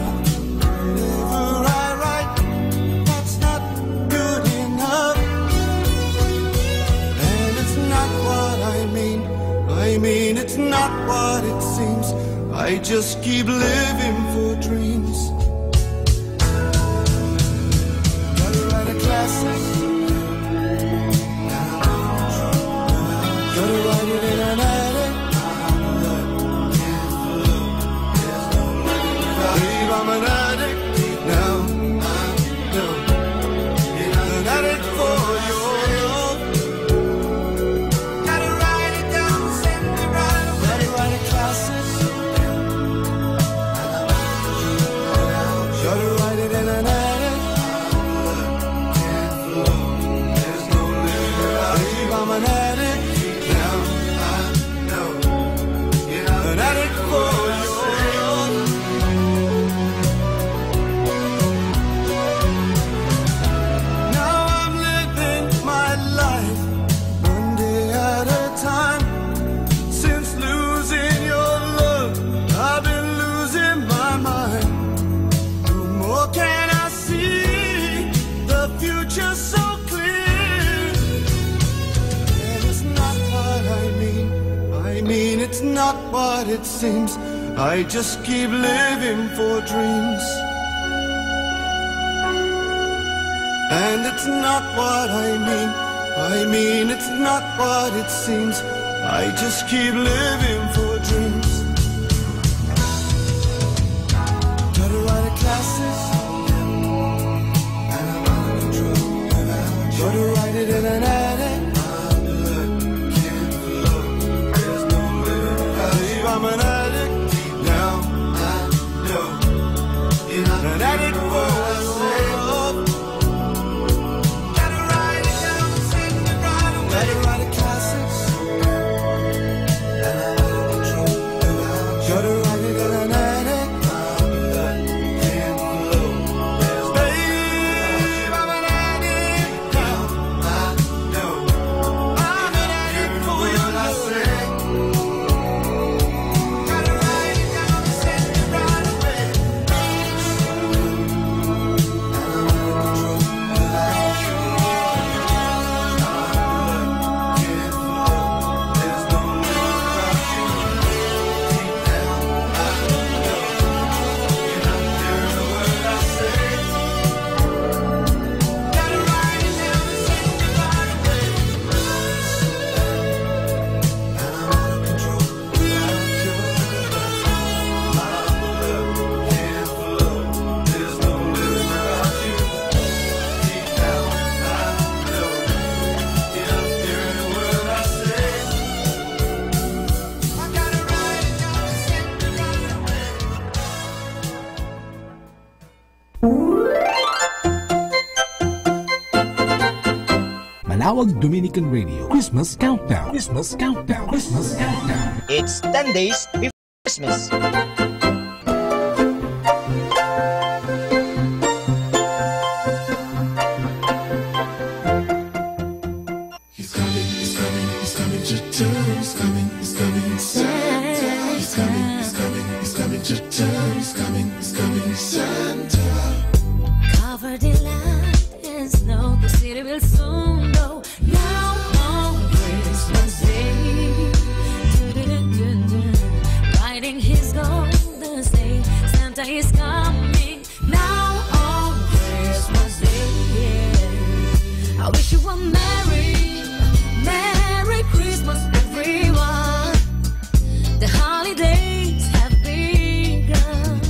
Whenever I write, that's not good enough. And it's not what I mean. I mean, it's not what it seems. I just keep living for dreams. Gotta write a classic. Gotta write it in an attic. Babe, I'm an addict now. An addict for your love. Gotta write it down, send it right away. Gotta write a classic. Gotta write it in an attic. Babe, I'm an addict now. An addict for your love. Now I'm living my life one day at a time. Since losing your love, I've been losing my mind. No more can I see the future so clear. And it's not what I mean. I mean, it's not what it seems. I just keep living for dreams. And it's not what I mean. I mean, it's not what it seems. I just keep living for dreams. Gotta write a classic. Gotta write it in an attic. Babe, I'm an addict now. An addict for love. Gotta write it down, send it right away. Gotta write a classic. Manawag Dominican Radio Christmas Countdown. Christmas Countdown. Christmas Countdown. It's 10 days before Christmas. He's coming, he's coming, he's coming to town. He's coming, he's coming, Santa. He's coming, he's coming, he's coming to town. He's coming, Santa. Covered in light and snow, the city will soon know. Now on Christmas Day, riding his golden sleigh, Santa is coming. Now on Christmas Day, I wish you a Merry Christmas, everyone. The holidays have begun.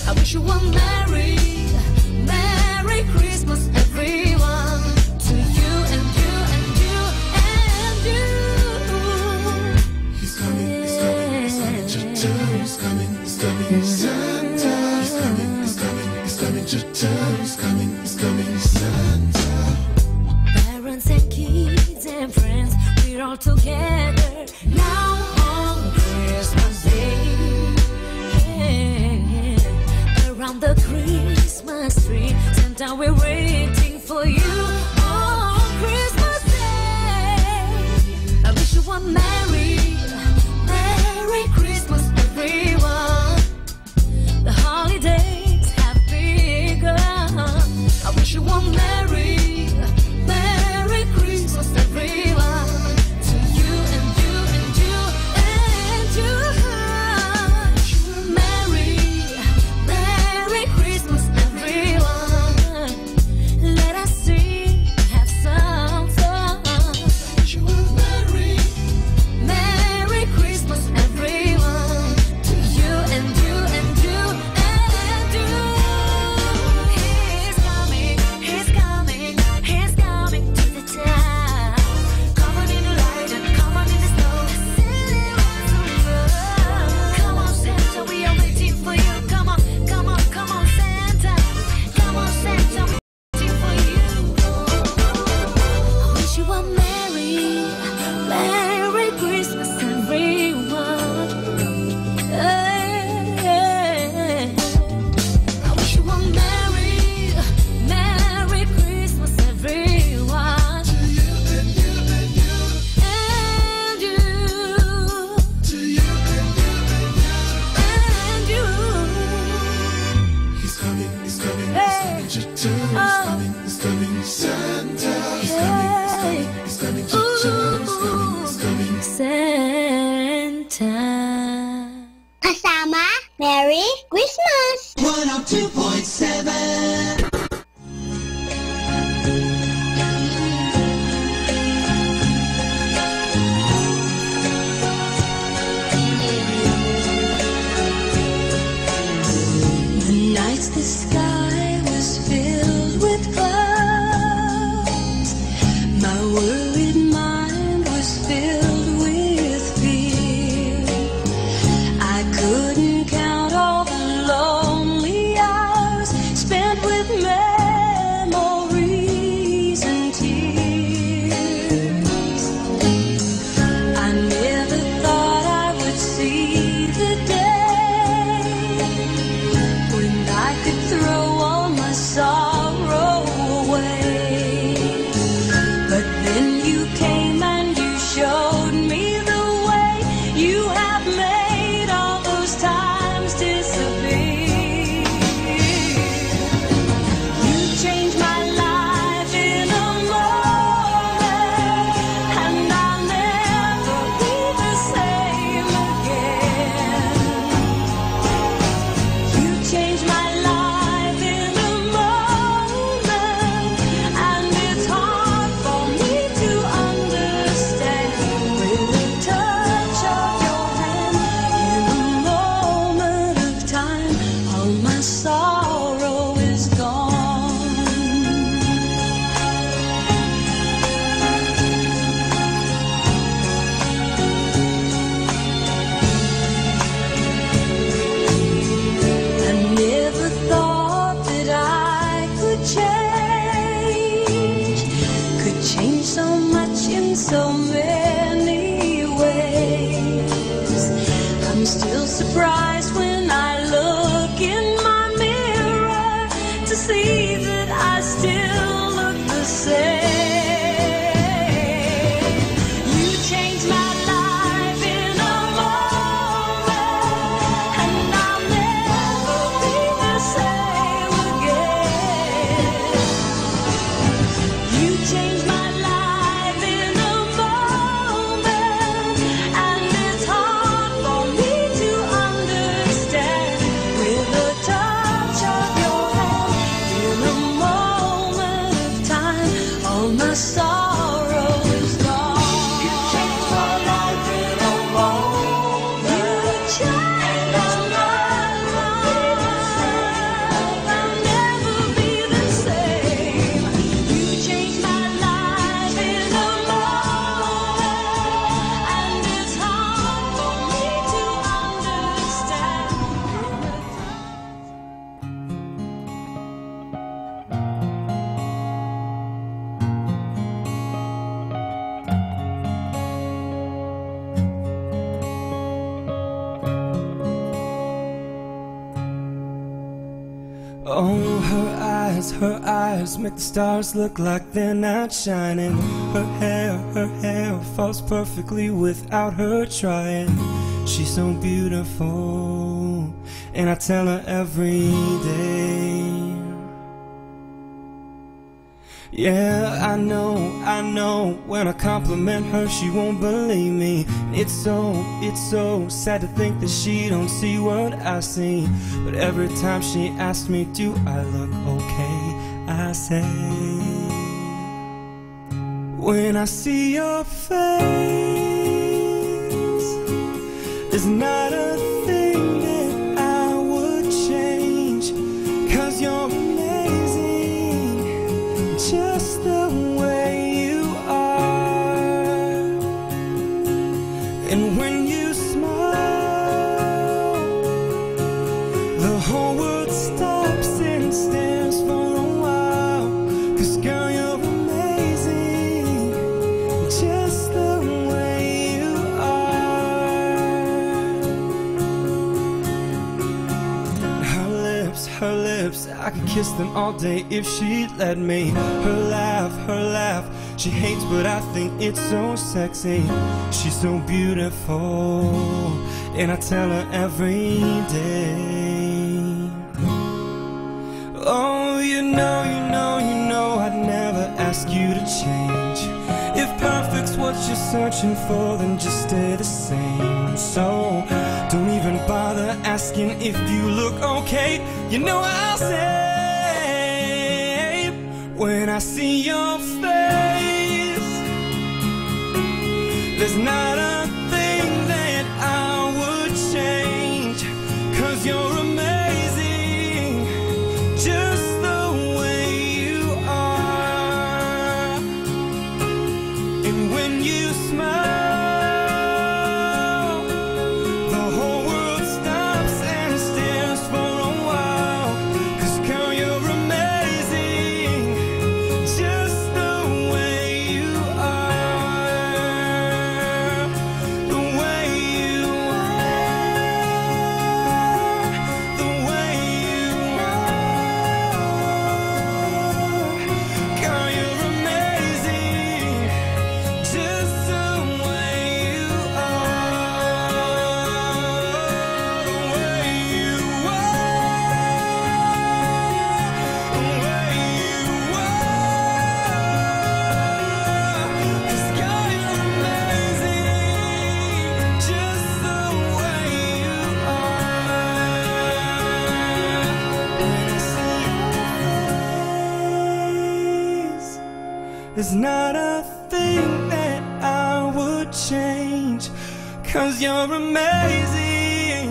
I wish you a Merry Christmas, everyone. To you and you and you and you. He's coming, he's coming, he's coming to town. He's coming, Santa. He's coming, he's coming, he's coming to town. He's coming, Santa. Parents and kids and friends, we're all together now on Christmas Day. Around the Christmas tree, Santa, we're waiting for you on Christmas Day. I wish you a Merry Christmas, everyone. The holidays have begun. I wish you a Merry Christmas, everyone. To you and you and you and you. Merry Christmas, everyone. Let us sing, have some fun. Merry Christmas, everyone. To you and you and you and you. He's coming, he's coming, he's coming to the town. Covered in the light and covered in the snow. Come on, Santa, we are waiting for you. Come on, come on, come on, Santa. Come on, Santa, we're waiting for you. I wish you a Merry Christmas, everyone. I wish you a Merry Christmas, everyone. To you and you and you and you. To you and you and you. He's coming, he's coming, he's coming to town. He's coming, Santa. He's coming to town. He's coming. Santa. Kasama, Merry Christmas! 102.7. The nights the sky was filled with clouds. My worried mind was filled with fear. I couldn't count all the lonely hours spent with surprised when I look in my mirror to see that I still look the same. You changed my life in a moment, and I'll never be the same again. You changed my life in a moment, and it's hard for me to understand. With a touch of your hand, in a moment of time, all my sorrow is gone. You changed my life in a moment. You changed my life. I'll never be the same. You changed my life in a moment, and it's hard for me to understand. Oh, her eyes make the stars look like they're not shining. Her hair falls perfectly without her trying. She's so beautiful, and I tell her every day. Yeah, I know, when I compliment her, she won't believe me. It's so sad to think that she don't see what I see. But every time she asks me, do I look okay, I say, when I see your face, there's not a thing that I would change. 'Cause you're amazing, just the way you are. And when you smile, the whole world stops and stares for a while. 'Cause girl, you're amazing, just the way you are. Her lips, I could kiss them all day if she'd let me. Her laugh, she hates but I think it's so sexy. She's so beautiful, and I tell her every day. Oh, you know I'd never ask you to change. If perfect's what you're searching for, then just stay the same. So don't even bother asking if you look okay. You know I'll say, when I see your face, there's not a thing that I would change. 'Cause you're amazing, just the way you are. And when you smile, the whole world stops and stares for a while. 'Cause girl, you're amazing, just the way you are. The way you are. The way you are. Girl, you're amazing, just the way you are. The way you are. The way you are. 'Cause girl, you're amazing, just the way you are. When I see your face, there's not a thing that I would change. 'Cause you're amazing,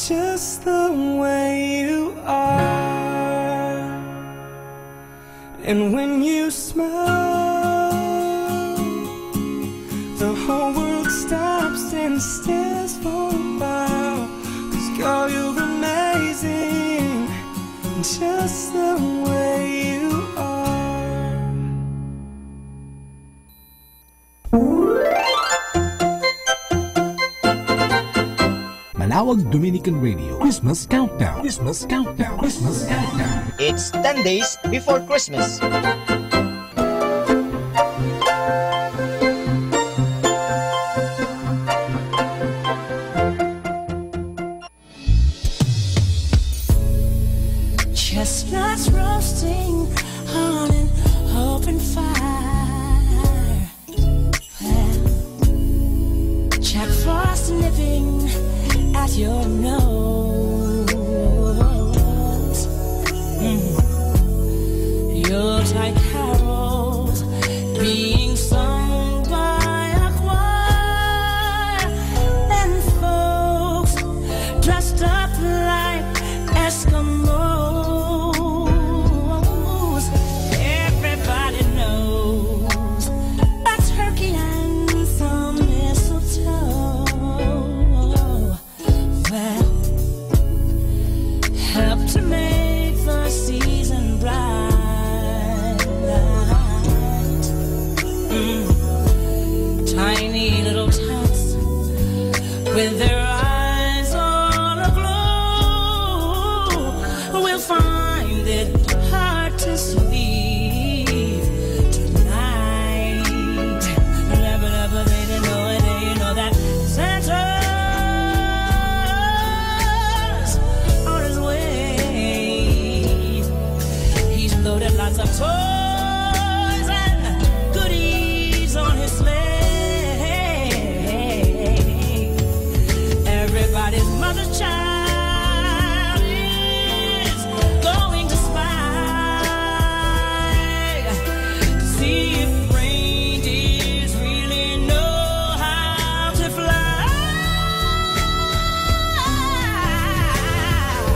just the way you are. And when you smile, the whole world stops and stares for a while. 'Cause girl, you're amazing, just the way you are. Manawag Dominican Radio Christmas Countdown. Christmas Countdown. Christmas Countdown. It's 10 days before Christmas. Chestnuts roasting on an open fire. Jack Frost nipping at your nose. Yuletide carols being sung by a choir, and folks dressed up like Eskimos. Everybody knows a turkey and some mistletoe will help to make the season bright. Tiny little tots with their eyes all aglow will find it hard to sleep tonight. Never they know it, they know that Santa's on his way. He's loaded lots of toys and goodies on his sleigh. Everybody's mother's child is going to spy to see if reindeers really know how to fly.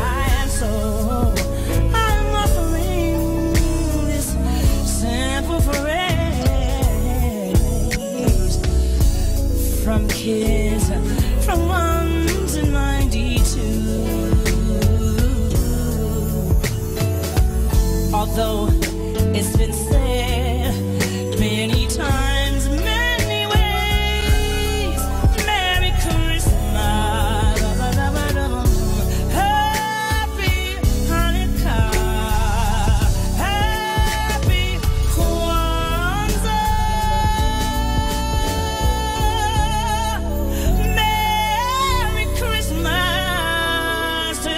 And so I'm offering this simple phrase from kids from 1 to 92. Although it's been said many times, many ways, Merry Christmas, Happy Hanukkah, Happy Kwanzaa, Merry Christmas to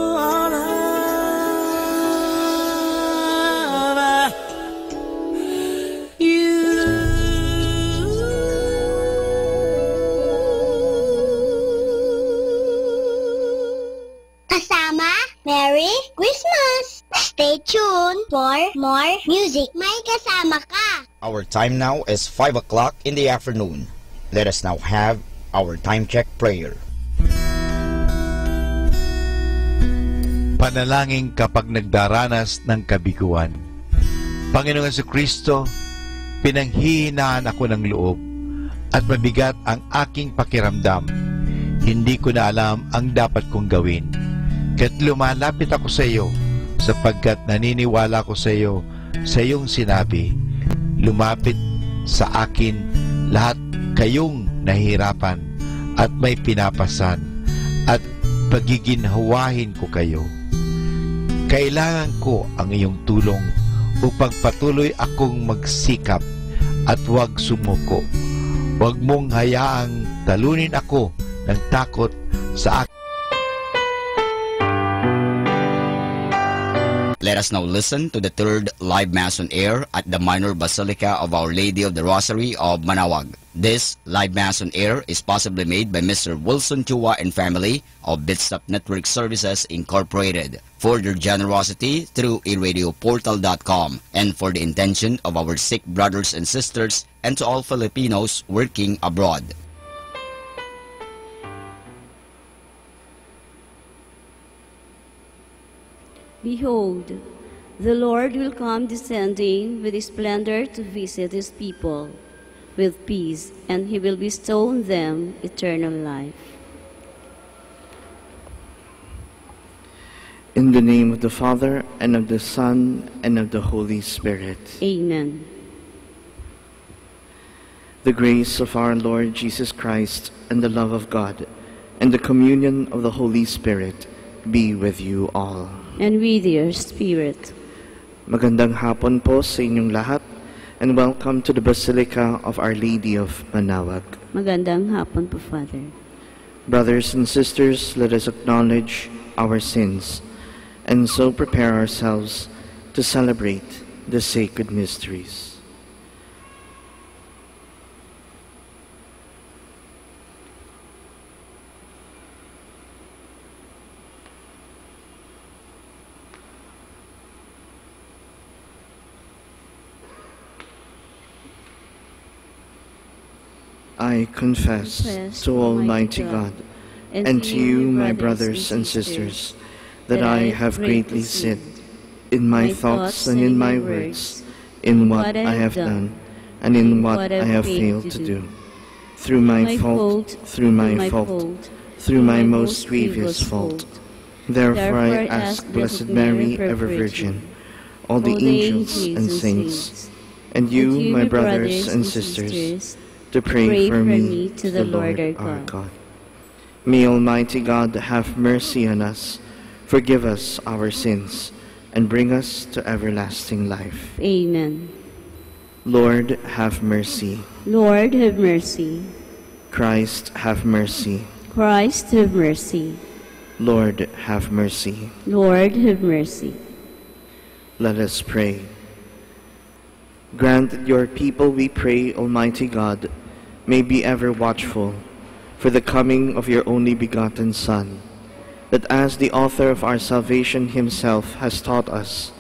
all of you. Kasama, Merry Christmas! Stay tuned for more music. May kasama ka! Our time now is 5 o'clock in the afternoon. Let us now have our time check prayer. Panalangin kapag nagdaranas ng kabiguan. Panginoong Jesucristo, pinanghihinaan ako ng loob at mabigat ang aking pakiramdam. Hindi ko na alam ang dapat kong gawin. Kaya't lumalapit ako sa iyo sapagkat naniniwala ko sa iyo sa iyong sinabi. Lumapit sa akin lahat kayong nahihirapan at may pinapasan at pagiginhawahin ko kayo. Kailangan ko ang iyong tulong upang patuloy akong magsikap at huwag sumuko. Huwag mong hayaang talunin ako ng takot sa akin. Let us now listen to the third live Mass on air at the Minor Basilica of Our Lady of the Rosary of Manawag. This live Mass on air is possibly made by Mr. Wilson Chua and family of Bitstop Network Services Incorporated for their generosity through eradioportal.com and for the intention of our sick brothers and sisters and to all Filipinos working abroad. Behold, the Lord will come descending with splendor to visit his people with peace, and he will bestow on them eternal life. In the name of the Father, and of the Son, and of the Holy Spirit. Amen. The grace of our Lord Jesus Christ and the love of God and the communion of the Holy Spirit be with you all. And with your spirit. Magandang hapon po sa inyong lahat and welcome to the Basilica of Our Lady of Manaoag. Magandang hapon po, Father. Brothers and sisters, let us acknowledge our sins and so prepare ourselves to celebrate the sacred mysteries. I confess to Almighty God and to you, my brothers and sisters, that I have greatly sinned in my thoughts and in my words, in what I have done and in what I have failed to do. Through my fault, through my fault, through my most grievous fault. Therefore I ask Blessed Mary, ever Virgin, all the angels and saints, and you, my brothers and sisters, to pray for me to the Lord our God. May Almighty God have mercy on us, forgive us our sins, and bring us to everlasting life. Amen. Lord, have mercy. Lord, have mercy. Christ, have mercy. Christ, have mercy. Lord, have mercy. Lord, have mercy. Let us pray. Grant that your people, we pray, Almighty God, may be ever watchful for the coming of your only begotten Son, that as the author of our salvation himself has taught us,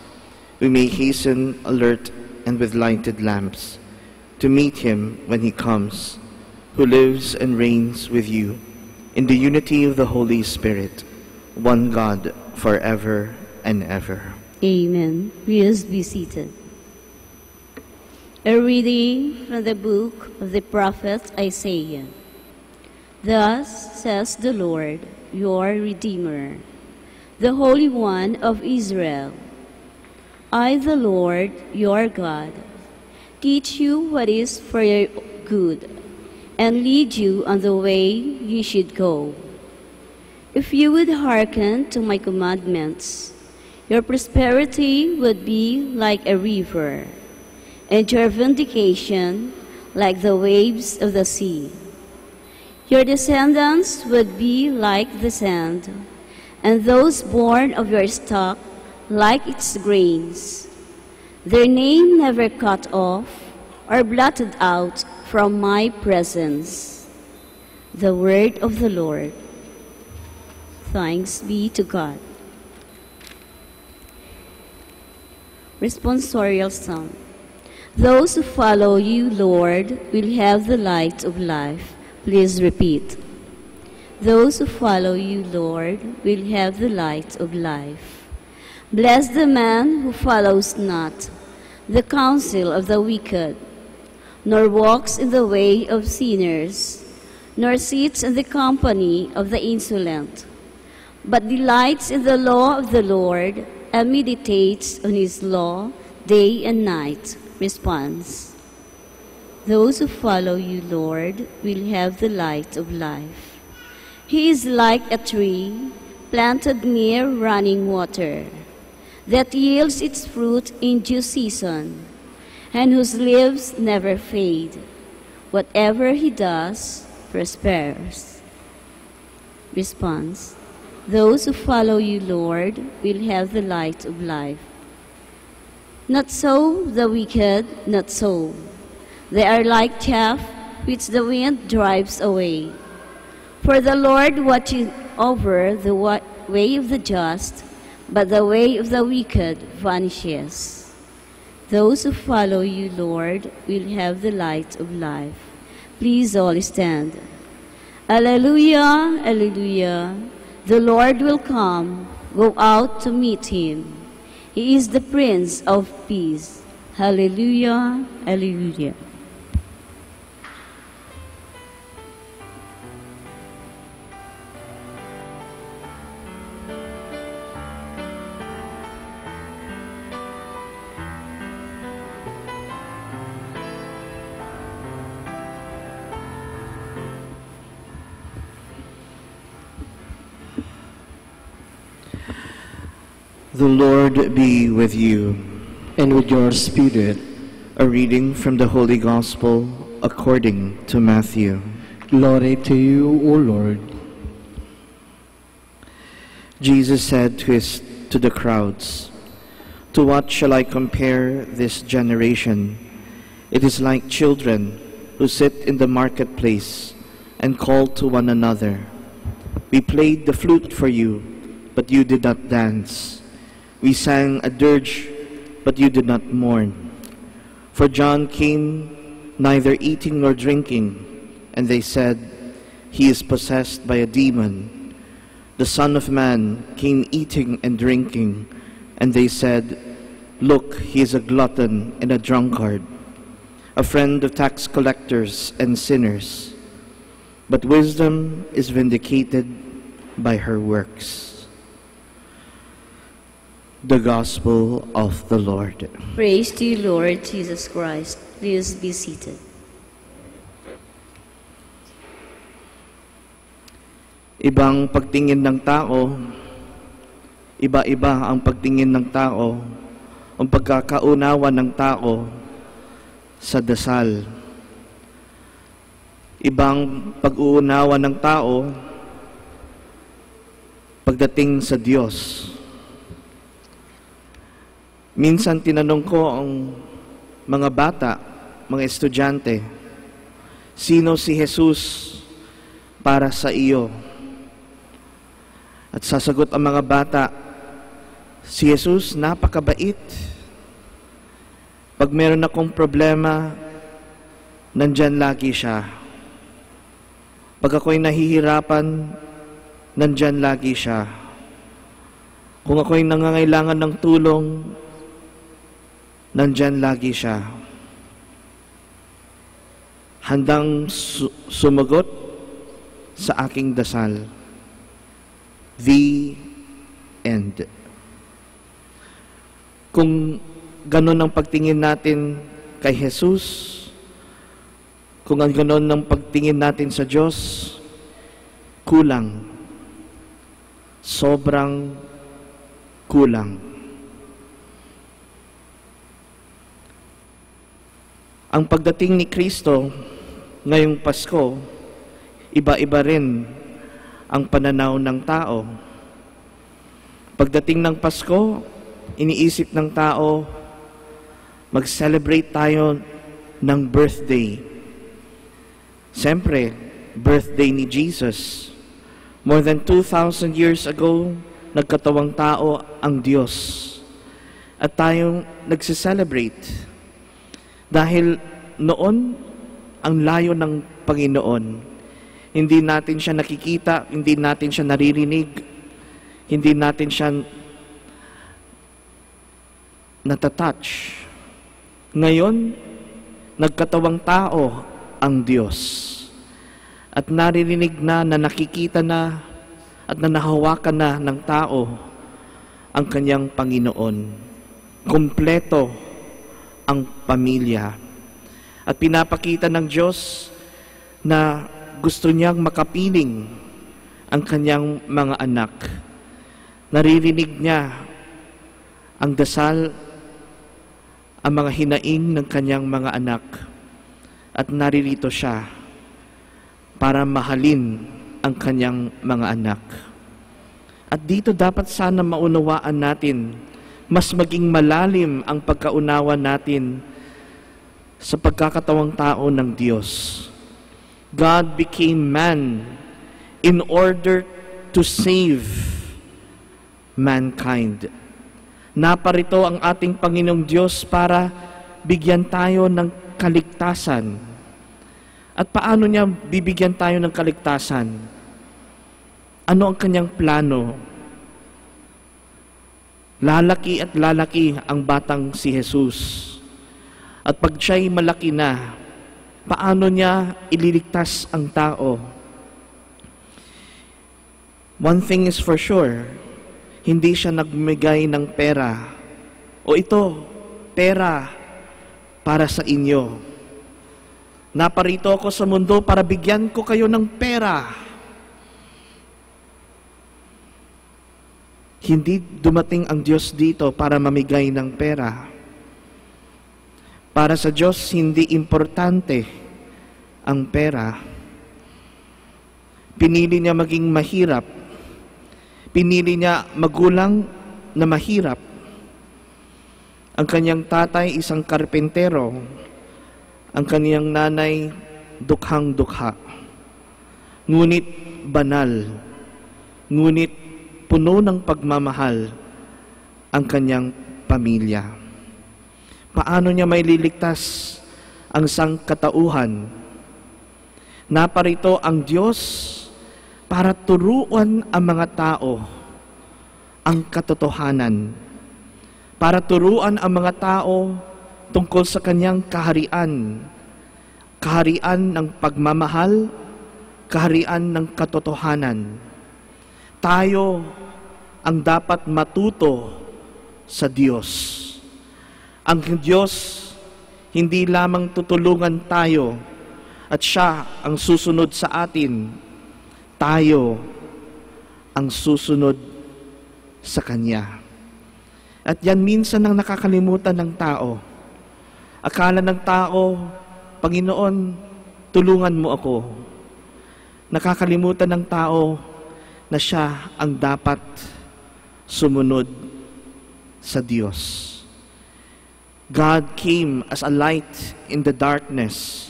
we may hasten, alert, and with lighted lamps, to meet him when he comes, who lives and reigns with you, in the unity of the Holy Spirit, one God, forever and ever. Amen. Please be seated. A reading from the book of the prophet Isaiah. Thus says the Lord, your Redeemer, the Holy One of Israel. I, the Lord, your God, teach you what is for your good, and lead you on the way you should go. If you would hearken to my commandments, your prosperity would be like a river, and your vindication like the waves of the sea. Your descendants would be like the sand, and those born of your stock like its grains. Their name never cut off or blotted out from my presence. The word of the Lord. Thanks be to God. Responsorial Psalm. Those who follow you, Lord, will have the light of life. Please repeat. Those who follow you, Lord, will have the light of life. Bless the man who follows not the counsel of the wicked, nor walks in the way of sinners, nor sits in the company of the insolent, but delights in the law of the Lord and meditates on his law day and night. Response. Those who follow you, Lord, will have the light of life. He is like a tree planted near running water, that yields its fruit in due season, and whose leaves never fade. Whatever he does prospers. Response. Those who follow you, Lord, will have the light of life. Not so the wicked, not so. They are like chaff which the wind drives away. For the Lord watches over the way of the just, but the way of the wicked vanishes. Those who follow you, Lord, will have the light of life. Please all stand. Alleluia, alleluia. The Lord will come. Go out to meet him. He is the Prince of Peace. Hallelujah, hallelujah. The Lord be with you. And with your spirit. A reading from the Holy Gospel according to Matthew. Glory to you, O Lord. Jesus said to the crowds, "To what shall I compare this generation? It is like children who sit in the marketplace and call to one another. We played the flute for you, but you did not dance. We sang a dirge, but you did not mourn. For John came neither eating nor drinking, and they said, 'He is possessed by a demon.' The Son of Man came eating and drinking, and they said, 'Look, he is a glutton and a drunkard, a friend of tax collectors and sinners.' But wisdom is vindicated by her works." The Gospel of the Lord. Praise to you, Lord Jesus Christ. Please be seated. Ibang pagtingin ng tao, iba-iba ang pagtingin ng tao, ang pagkakaunawa ng tao sa dasal. Ibang pag-uunawa ng tao pagdating sa Diyos. Minsan tinanong ko ang mga bata, mga estudyante, sino si Jesus para sa iyo? At sasagot ang mga bata, si Jesus napakabait. Pag meron akong problema, nandyan lagi siya. Pag ako'y nahihirapan, nandyan lagi siya. Kung ako'y nangangailangan ng tulong, nandyan lagi siya. Handang sumagot sa aking dasal. The end. Kung ganon ang pagtingin natin kay Jesus, kung ang ganon ang pagtingin natin sa Diyos, kulang. Sobrang kulang. Ang pagdating ni Kristo ngayong Pasko, iba-iba rin ang pananaw ng tao. Pagdating ng Pasko, iniisip ng tao, mag-celebrate tayo ng birthday. Siyempre, birthday ni Jesus. More than 2,000 years ago, nagkatawang tao ang Diyos. At tayong nagse-celebrate. Dahil noon, ang layo ng Panginoon. Hindi natin siya nakikita, hindi natin siya naririnig, hindi natin siya natatouch. Ngayon, nagkatawang tao ang Diyos. At naririnig na nakikita na at nahahawakan na ng tao ang kanyang Panginoon. Kompleto ang pamilya. At pinapakita ng Diyos na gusto niyang makapiling ang kanyang mga anak. Naririnig niya ang dasal, ang mga hinaing ng kanyang mga anak. At naririto siya para mahalin ang kanyang mga anak. At dito dapat sana maunawaan natin, mas maging malalim ang pagkaunawa natin sa pagkakatawang tao ng Diyos. God became man in order to save mankind. Naparito ang ating Panginoong Diyos para bigyan tayo ng kaligtasan. At paano niya bibigyan tayo ng kaligtasan? Ano ang kanyang plano? Lalaki at lalaki ang batang si Jesus. At pag siya'y malaki na, paano niya ililigtas ang tao? One thing is for sure, hindi siya nagmigay ng pera. O ito, pera para sa inyo. Naparito ako sa mundo para bigyan ko kayo ng pera. Hindi dumating ang Diyos dito para mamigay ng pera. Para sa Diyos, hindi importante ang pera. Pinili niya maging mahirap. Pinili niya magulang na mahirap. Ang kanyang tatay, isang karpentero. Ang kanyang nanay, dukhang-dukha. Ngunit banal. Ngunit puno ng pagmamahal ang kanyang pamilya. Paano niya may liligtas ang sangkatauhan? Naparito ang Diyos para turuan ang mga tao ang katotohanan. Para turuan ang mga tao tungkol sa kanyang kaharian. Kaharian ng pagmamahal, kaharian ng katotohanan. Tayo ang dapat matuto sa Diyos. Ang Diyos hindi lamang tutulungan tayo at siya ang susunod sa atin. Tayo ang susunod sa Kanya. At yan minsan ang nakakalimutan ng tao. Akala ng tao, Panginoon, tulungan mo ako. Nakakalimutan ng tao na siya ang dapat sumunod sa Diyos. God came as a light in the darkness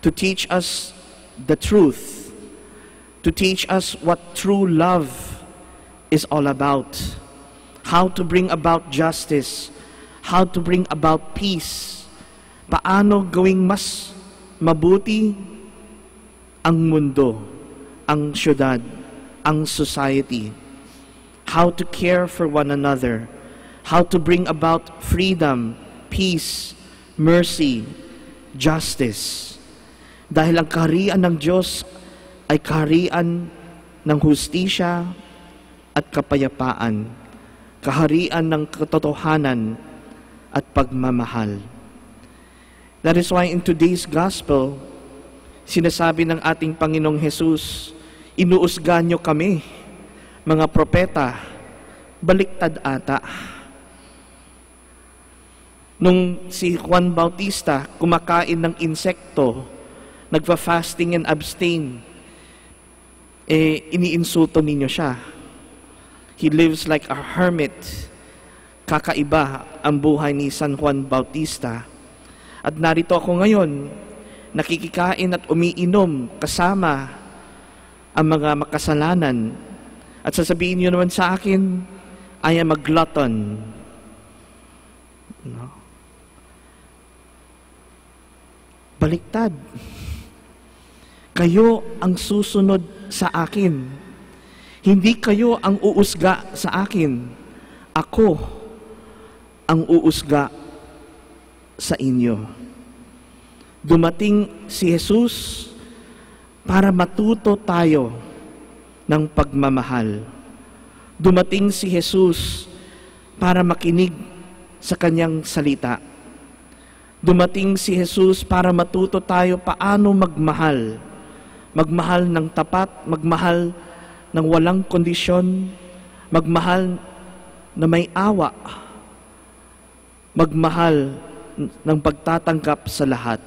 to teach us the truth, to teach us what true love is all about, how to bring about justice, how to bring about peace, paano gawing mas mabuti ang mundo, ang syudad, ang society, how to care for one another, how to bring about freedom, peace, mercy, justice. Dahil ang kaharian ng Diyos ay kaharian ng hustisya at kapayapaan, kaharian ng katotohanan at pagmamahal. That is why in today's gospel, sinasabi ng ating Panginoong Jesus, inuusga nyo kami, mga propeta, baliktad ata. Nung si Juan Bautista kumakain ng insekto, nagfa-fasting and abstain, iniinsulto ninyo siya. He lives like a hermit. Kakaiba ang buhay ni San Juan Bautista. At narito ako ngayon, nakikikain at umiinom kasama ang mga makasalanan. At sasabihin niyo naman sa akin, I am a glutton. No? Baliktad. Kayo ang susunod sa akin. Hindi kayo ang uusga sa akin. Ako ang uusga sa inyo. Dumating si Jesus para matuto tayo ng pagmamahal. Dumating si Jesus para makinig sa kanyang salita. Dumating si Jesus para matuto tayo paano magmahal. Magmahal ng tapat, magmahal ng walang kondisyon, magmahal na may awa, magmahal ng pagtatanggap sa lahat.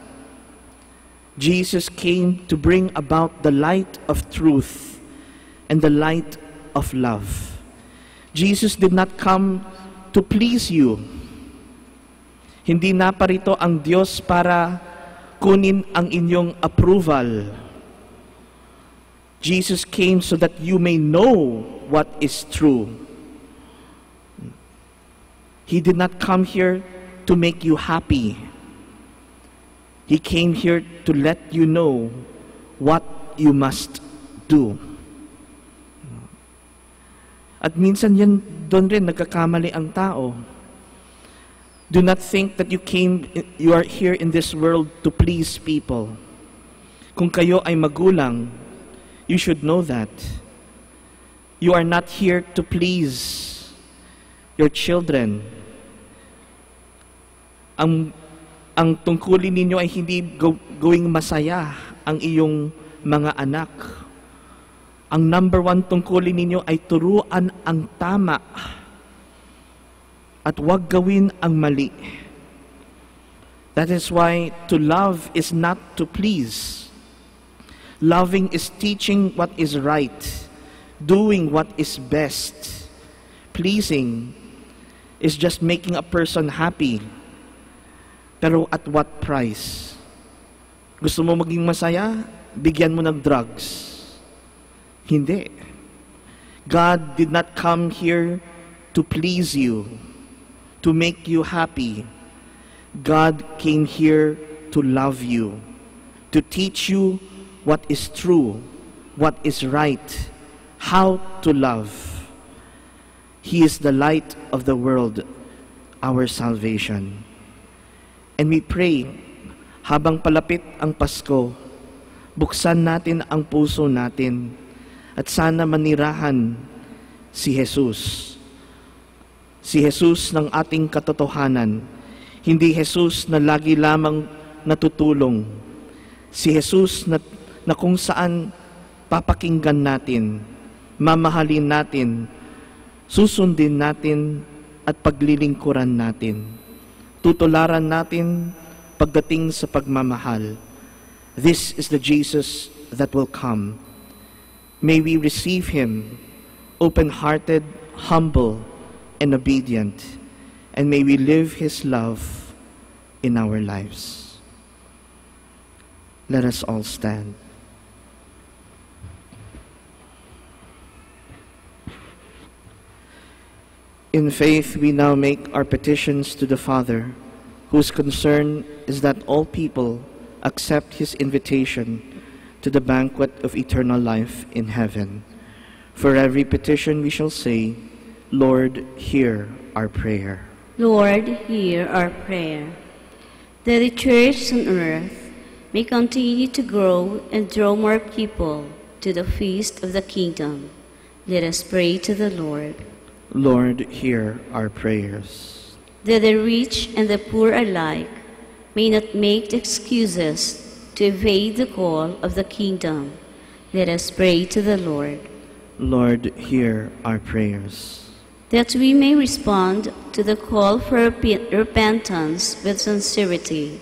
Jesus came to bring about the light of truth and the light of love. Jesus did not come to please you. Hindi naparito ang Diyos para kunin ang inyong approval. Jesus came so that you may know what is true. He did not come here to make you happy. He came here to let you know what you must do. At minsan yan, doon rin nagkakamali ang tao. Do not think that you are here in this world to please people. Kung kayo ay magulang, you should know that. You are not here to please your children. Ang tungkulin ninyo ay hindi gawing masaya ang iyong mga anak. Ang number one tungkulin ninyo ay turuan ang tama at huwag gawin ang mali. That is why to love is not to please. Loving is teaching what is right, doing what is best. Pleasing is just making a person happy. Pero at what price? Gusto mo maging masaya? Bigyan mo ng drugs. Hindi. God did not come here to please you, to make you happy. God came here to love you, to teach you what is true, what is right, how to love. He is the light of the world, our salvation. And we pray, habang palapit ang Pasko, buksan natin ang puso natin at sana manirahan si Jesus. Si Jesus ng ating katotohanan, hindi Jesus na lagi lamang natutulong. Si Jesus na kung saan papakinggan natin, mamahalin natin, susundin natin at paglilingkuran natin. Tutularan natin pagdating sa pagmamahal. This is the Jesus that will come. May we receive Him, open-hearted, humble, and obedient, and may we live His love in our lives. Let us all stand. In faith, we now make our petitions to the Father, whose concern is that all people accept His invitation to the banquet of eternal life in heaven. For every petition we shall say, Lord, hear our prayer. Lord, hear our prayer. That the church on earth may continue to grow and draw more people to the feast of the kingdom. Let us pray to the Lord. Lord, hear our prayers. That the rich and the poor alike may not make excuses to evade the call of the kingdom. Let us pray to the Lord. Lord, hear our prayers. That we may respond to the call for repentance with sincerity,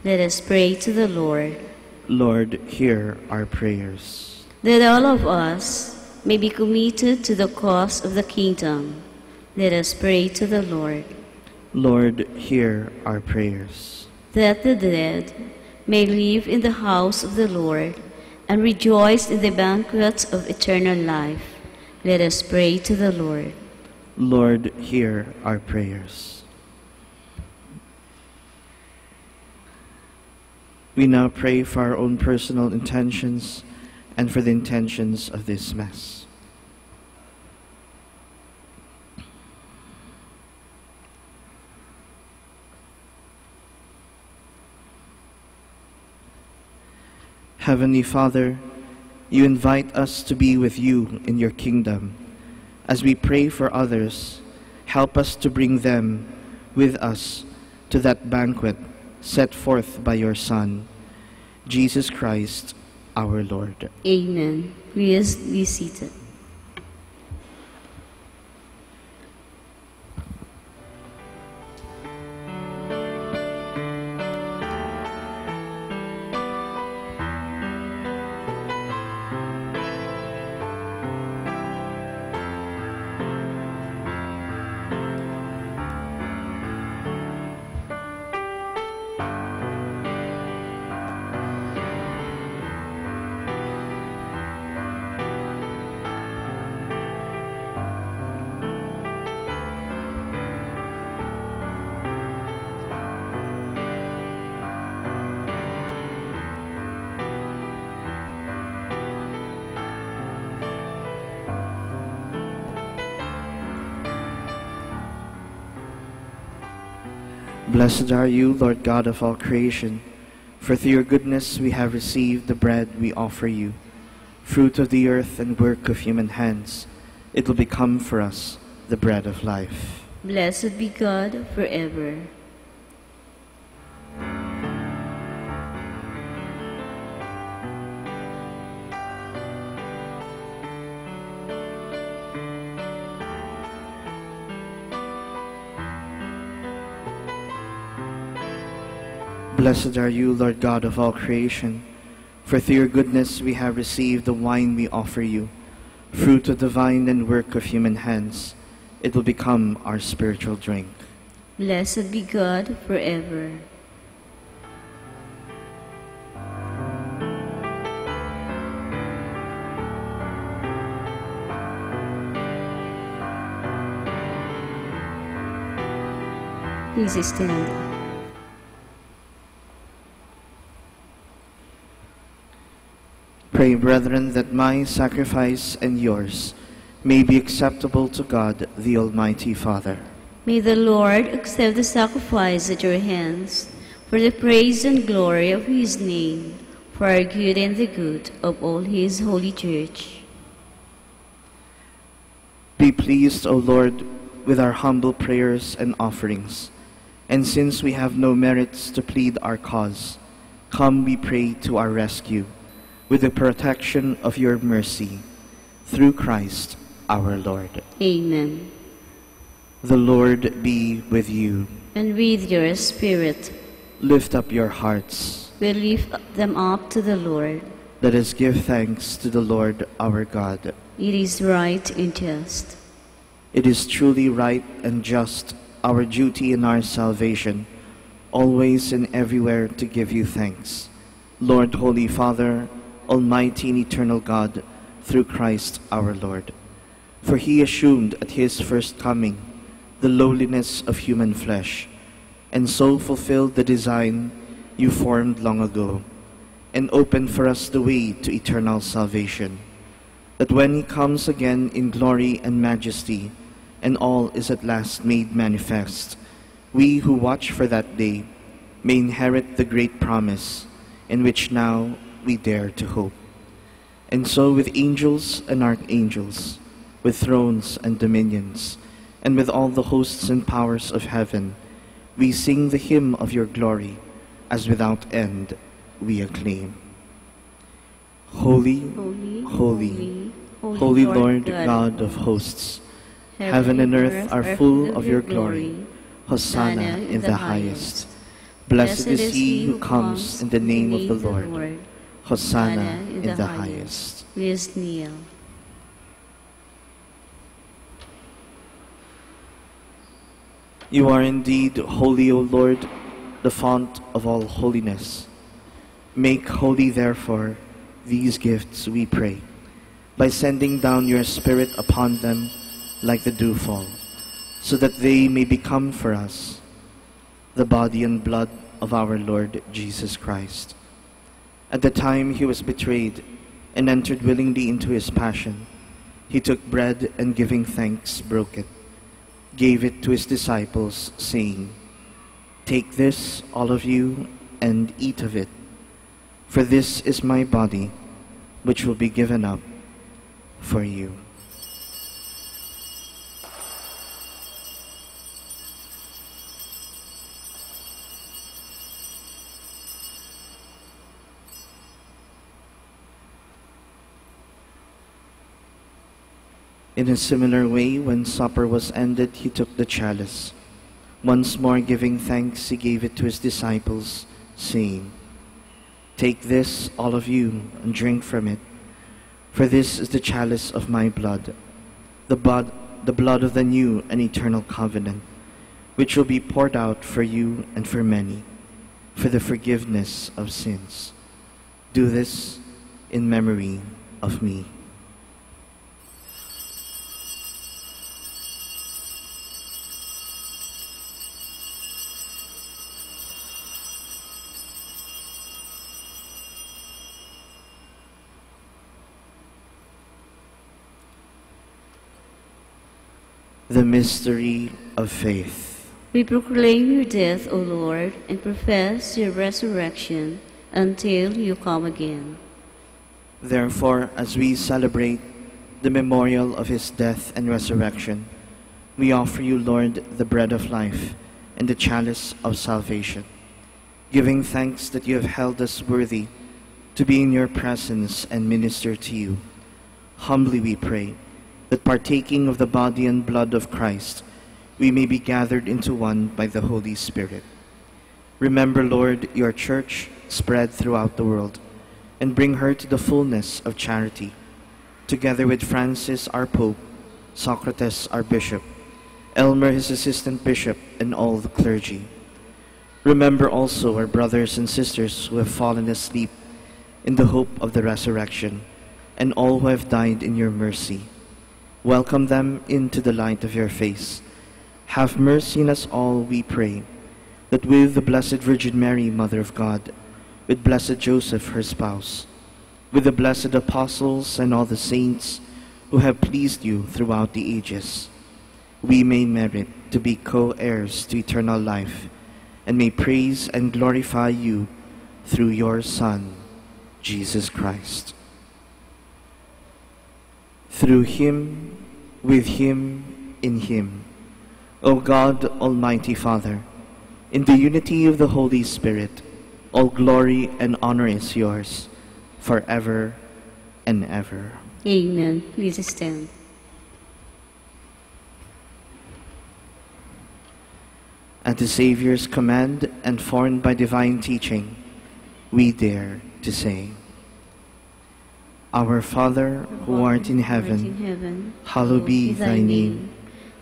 let us pray to the Lord. Lord, hear our prayers. That all of us may be committed to the cause of the kingdom, let us pray to the Lord. Lord, hear our prayers. That the dead may live in the house of the Lord and rejoice in the banquets of eternal life, let us pray to the Lord. Lord, hear our prayers. We now pray for our own personal intentions and for the intentions of this Mass. Heavenly Father, you invite us to be with you in your kingdom. As we pray for others, help us to bring them with us to that banquet set forth by your Son, Jesus Christ, our Lord. Amen. Please be seated. Blessed are you, Lord God of all creation, for through your goodness we have received the bread we offer you, fruit of the earth and work of human hands. It will become for us the bread of life. Blessed be God forever. Blessed are you, Lord God of all creation, for through your goodness we have received the wine we offer you, fruit of the vine and work of human hands. It will become our spiritual drink. Blessed be God forever. Please stand. Pray, brethren, that my sacrifice and yours may be acceptable to God, the Almighty Father. May the Lord accept the sacrifice at your hands for the praise and glory of his name, for our good and the good of all his holy church. Be pleased, O Lord, with our humble prayers and offerings. And since we have no merits to plead our cause, come, we pray, to our rescue, with the protection of your mercy, through Christ our Lord. Amen. The Lord be with you. And with your spirit. Lift up your hearts. We lift them up to the Lord. Let us give thanks to the Lord our God. It is right and just. It is truly right and just, our duty and our salvation, always and everywhere to give you thanks, Lord, Holy Father, Almighty and eternal God, through Christ our Lord. For he assumed at his first coming the lowliness of human flesh, and so fulfilled the design you formed long ago, and opened for us the way to eternal salvation, that when he comes again in glory and majesty, and all is at last made manifest, we who watch for that day may inherit the great promise in which now we dare to hope. And so with angels and archangels, with thrones and dominions, and with all the hosts and powers of heaven, we sing the hymn of your glory, as without end we acclaim. Holy, holy, holy, holy Lord God of hosts, heaven and earth are full of your glory. Hosanna in the highest. Blessed is he who comes in the name of the Lord. Hosanna in the highest. Please kneel. You are indeed holy, O Lord, the fount of all holiness. Make holy, therefore, these gifts, we pray, by sending down your Spirit upon them like the dewfall, so that they may become for us the body and blood of our Lord Jesus Christ. At the time he was betrayed and entered willingly into his passion, he took bread and giving thanks, broke it, gave it to his disciples, saying, "Take this, all of you, and eat of it, for this is my body, which will be given up for you." In a similar way, when supper was ended, he took the chalice. Once more giving thanks, he gave it to his disciples, saying, "Take this, all of you, and drink from it, for this is the chalice of my blood, the blood of the new and eternal covenant, which will be poured out for you and for many, for the forgiveness of sins. Do this in memory of me." The mystery of faith. We proclaim your death, O Lord, and profess your resurrection until you come again. Therefore, as we celebrate the memorial of his death and resurrection, we offer you, Lord, the bread of life and the chalice of salvation, giving thanks that you have held us worthy to be in your presence and minister to you. Humbly we pray that partaking of the body and blood of Christ, we may be gathered into one by the Holy Spirit. Remember, Lord, your church spread throughout the world, and bring her to the fullness of charity, together with Francis, our Pope, Socrates, our Bishop, Elmer, his assistant bishop, and all the clergy. Remember also our brothers and sisters who have fallen asleep in the hope of the resurrection, and all who have died in your mercy. Welcome them into the light of your face. Have mercy on us all, we pray, that with the Blessed Virgin Mary, Mother of God, with blessed Joseph, her spouse, with the blessed apostles and all the saints who have pleased you throughout the ages, we may merit to be co-heirs to eternal life, and may praise and glorify you through your Son, Jesus Christ. Through him, with him, in him, O God, Almighty Father, in the unity of the Holy Spirit, all glory and honor is yours, forever and ever. Amen. Please stand. At the Savior's command and formed by divine teaching, we dare to say, Our Father, who art in heaven, hallowed be thy name.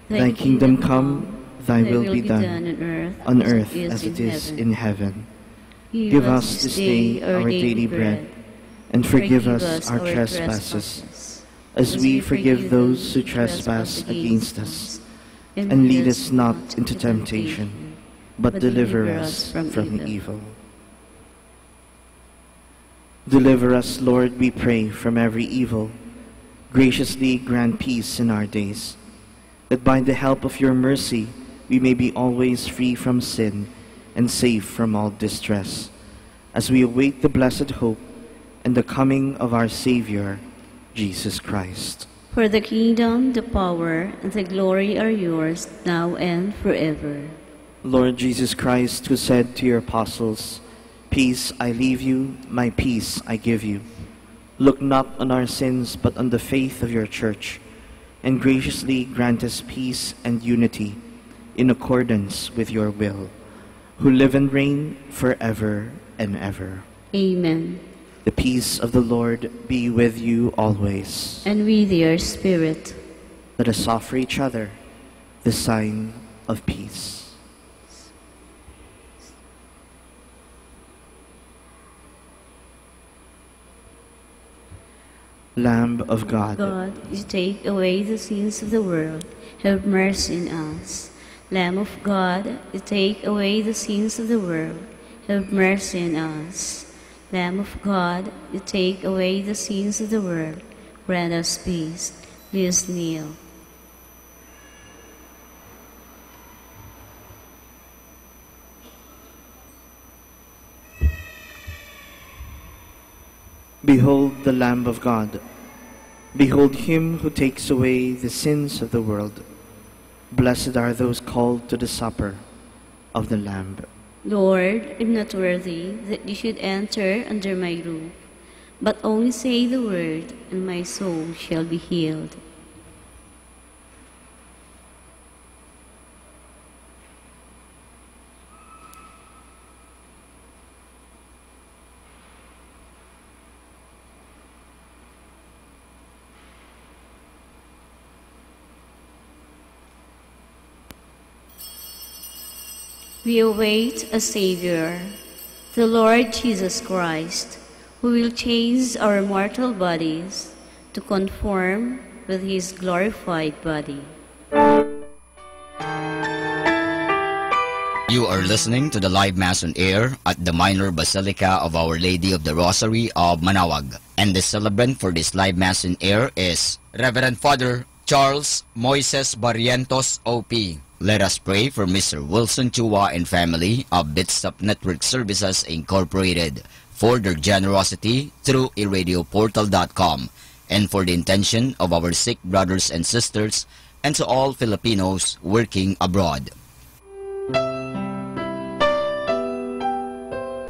Thy kingdom come, thy will be done, on earth as it is in heaven. Give us this day our daily bread, and forgive us our trespasses, as we forgive those who trespass against us. And lead us not into temptation, but deliver us from evil. Deliver us, Lord, we pray, from every evil. Graciously grant peace in our days, that by the help of your mercy we may be always free from sin and safe from all distress, as we await the blessed hope and the coming of our Savior, Jesus Christ. For the kingdom, the power, and the glory are yours, now and forever. Lord Jesus Christ, who said to your apostles, Peace I leave you, my peace I give you, look not on our sins, but on the faith of your church, and graciously grant us peace and unity in accordance with your will, who live and reign forever and ever. Amen. The peace of the Lord be with you always. And with your spirit. Let us offer each other the sign of peace. Lamb of God, you take away the sins of the world, have mercy on us. Lamb of God, you take away the sins of the world, have mercy on us. Lamb of God, you take away the sins of the world, grant us peace. Please kneel. Behold the Lamb of God. Behold him who takes away the sins of the world. Blessed are those called to the supper of the Lamb. Lord, I am not worthy that you should enter under my roof, but only say the word, and my soul shall be healed. We await a Savior, the Lord Jesus Christ, who will change our mortal bodies to conform with his glorified body. You are listening to the live Mass on air at the Minor Basilica of Our Lady of the Rosary of Manaoag. And the celebrant for this live Mass on air is Reverend Father Charles Moises Barrientos, OP. Let us pray for Mr. Wilson Chua and family of Bitstop Network Services Incorporated for their generosity through iradioportal.com and for the intention of our sick brothers and sisters and to all Filipinos working abroad.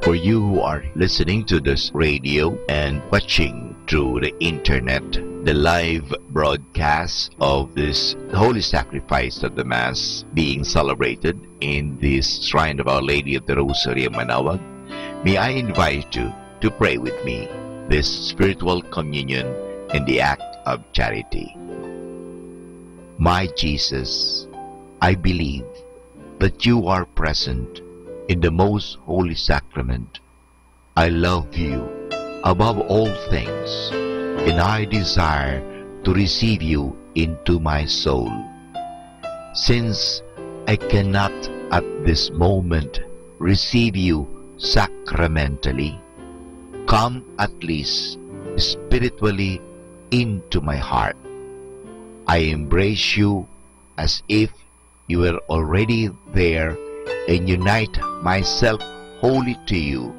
For you who are listening to this radio and watching through the internet, the live broadcast of this holy sacrifice of the Mass being celebrated in this Shrine of Our Lady of the Rosary of Manaoag, may I invite you to pray with me this spiritual communion in the act of charity. My Jesus, I believe that you are present in the most holy sacrament. I love you above all things, and I desire to receive you into my soul. Since I cannot at this moment receive you sacramentally, come at least spiritually into my heart. I embrace you as if you were already there and unite myself wholly to you.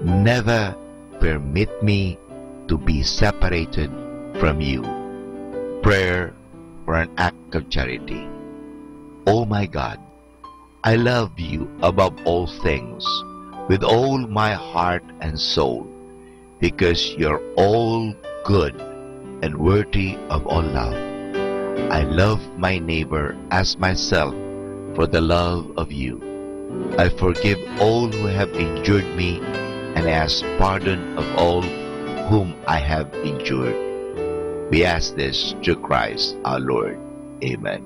Never permit me to be separated from you. Prayer for an act of charity. Oh my God, I love you above all things with all my heart and soul, because you're all good and worthy of all love. I love my neighbor as myself for the love of you. I forgive all who have injured me and ask pardon of all whom I have injured. We ask this through Christ our Lord. Amen.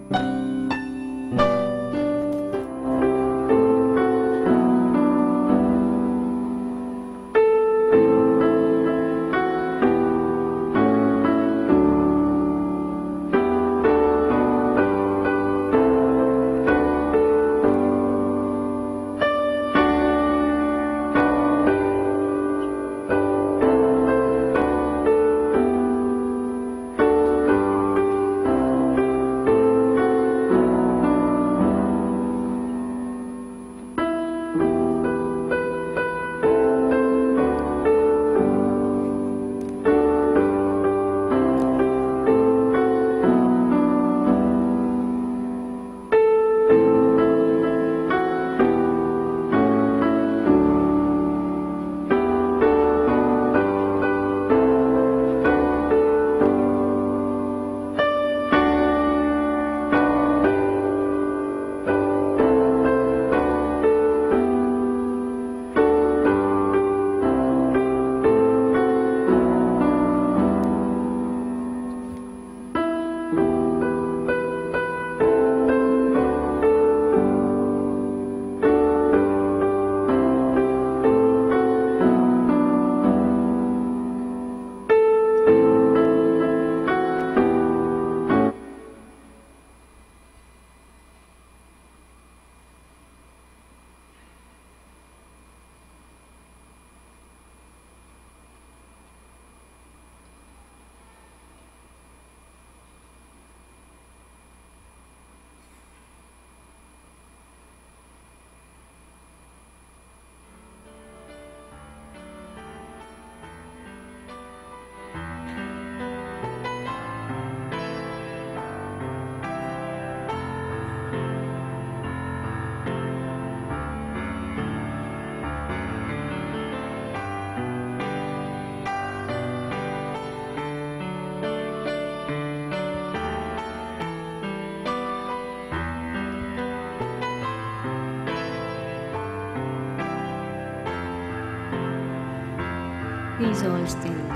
Please all stand.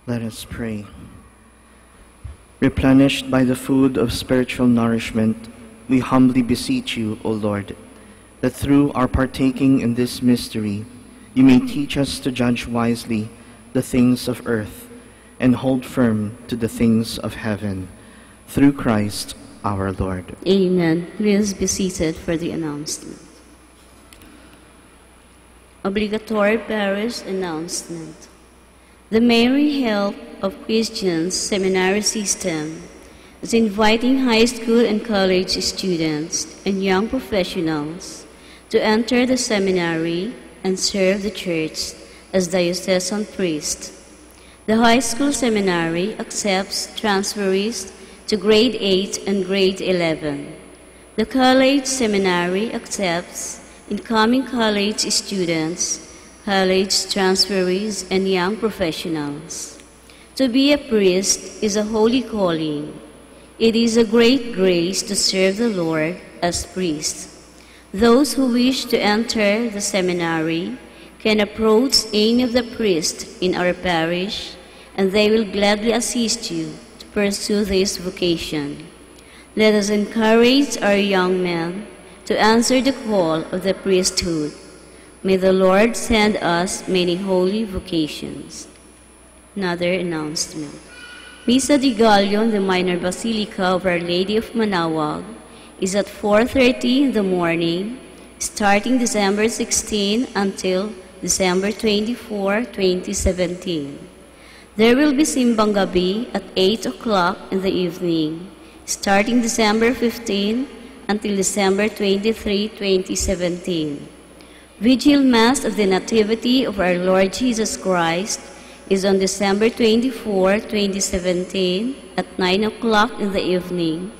Let us pray. Replenished by the food of spiritual nourishment, we humbly beseech you, O Lord, that through our partaking in this mystery, you may teach us to judge wisely the things of earth and hold firm to the things of heaven. Through Christ our Lord. Amen. Please be seated for the announcement. Obligatory parish announcement. The Mary Help of Christians Seminary System is inviting high school and college students and young professionals to enter the seminary and serve the church as diocesan priest. The high school seminary accepts transferees to grade 8 and grade 11. The college seminary accepts incoming college students, college transferees, and young professionals. To be a priest is a holy calling. It is a great grace to serve the Lord as priests. Those who wish to enter the seminary can approach any of the priests in our parish, and they will gladly assist you to pursue this vocation. Let us encourage our young men to answer the call of the priesthood. May the Lord send us many holy vocations. Another announcement. Misa di Gallo in the Minor Basilica of Our Lady of Manaoag is at 4:30 in the morning, starting December 16 until December 24, 2017. There will be Simbang Gabi at 8 o'clock in the evening, starting December 15 until December 23, 2017. Vigil Mass of the Nativity of our Lord Jesus Christ is on December 24, 2017 at 9 o'clock in the evening,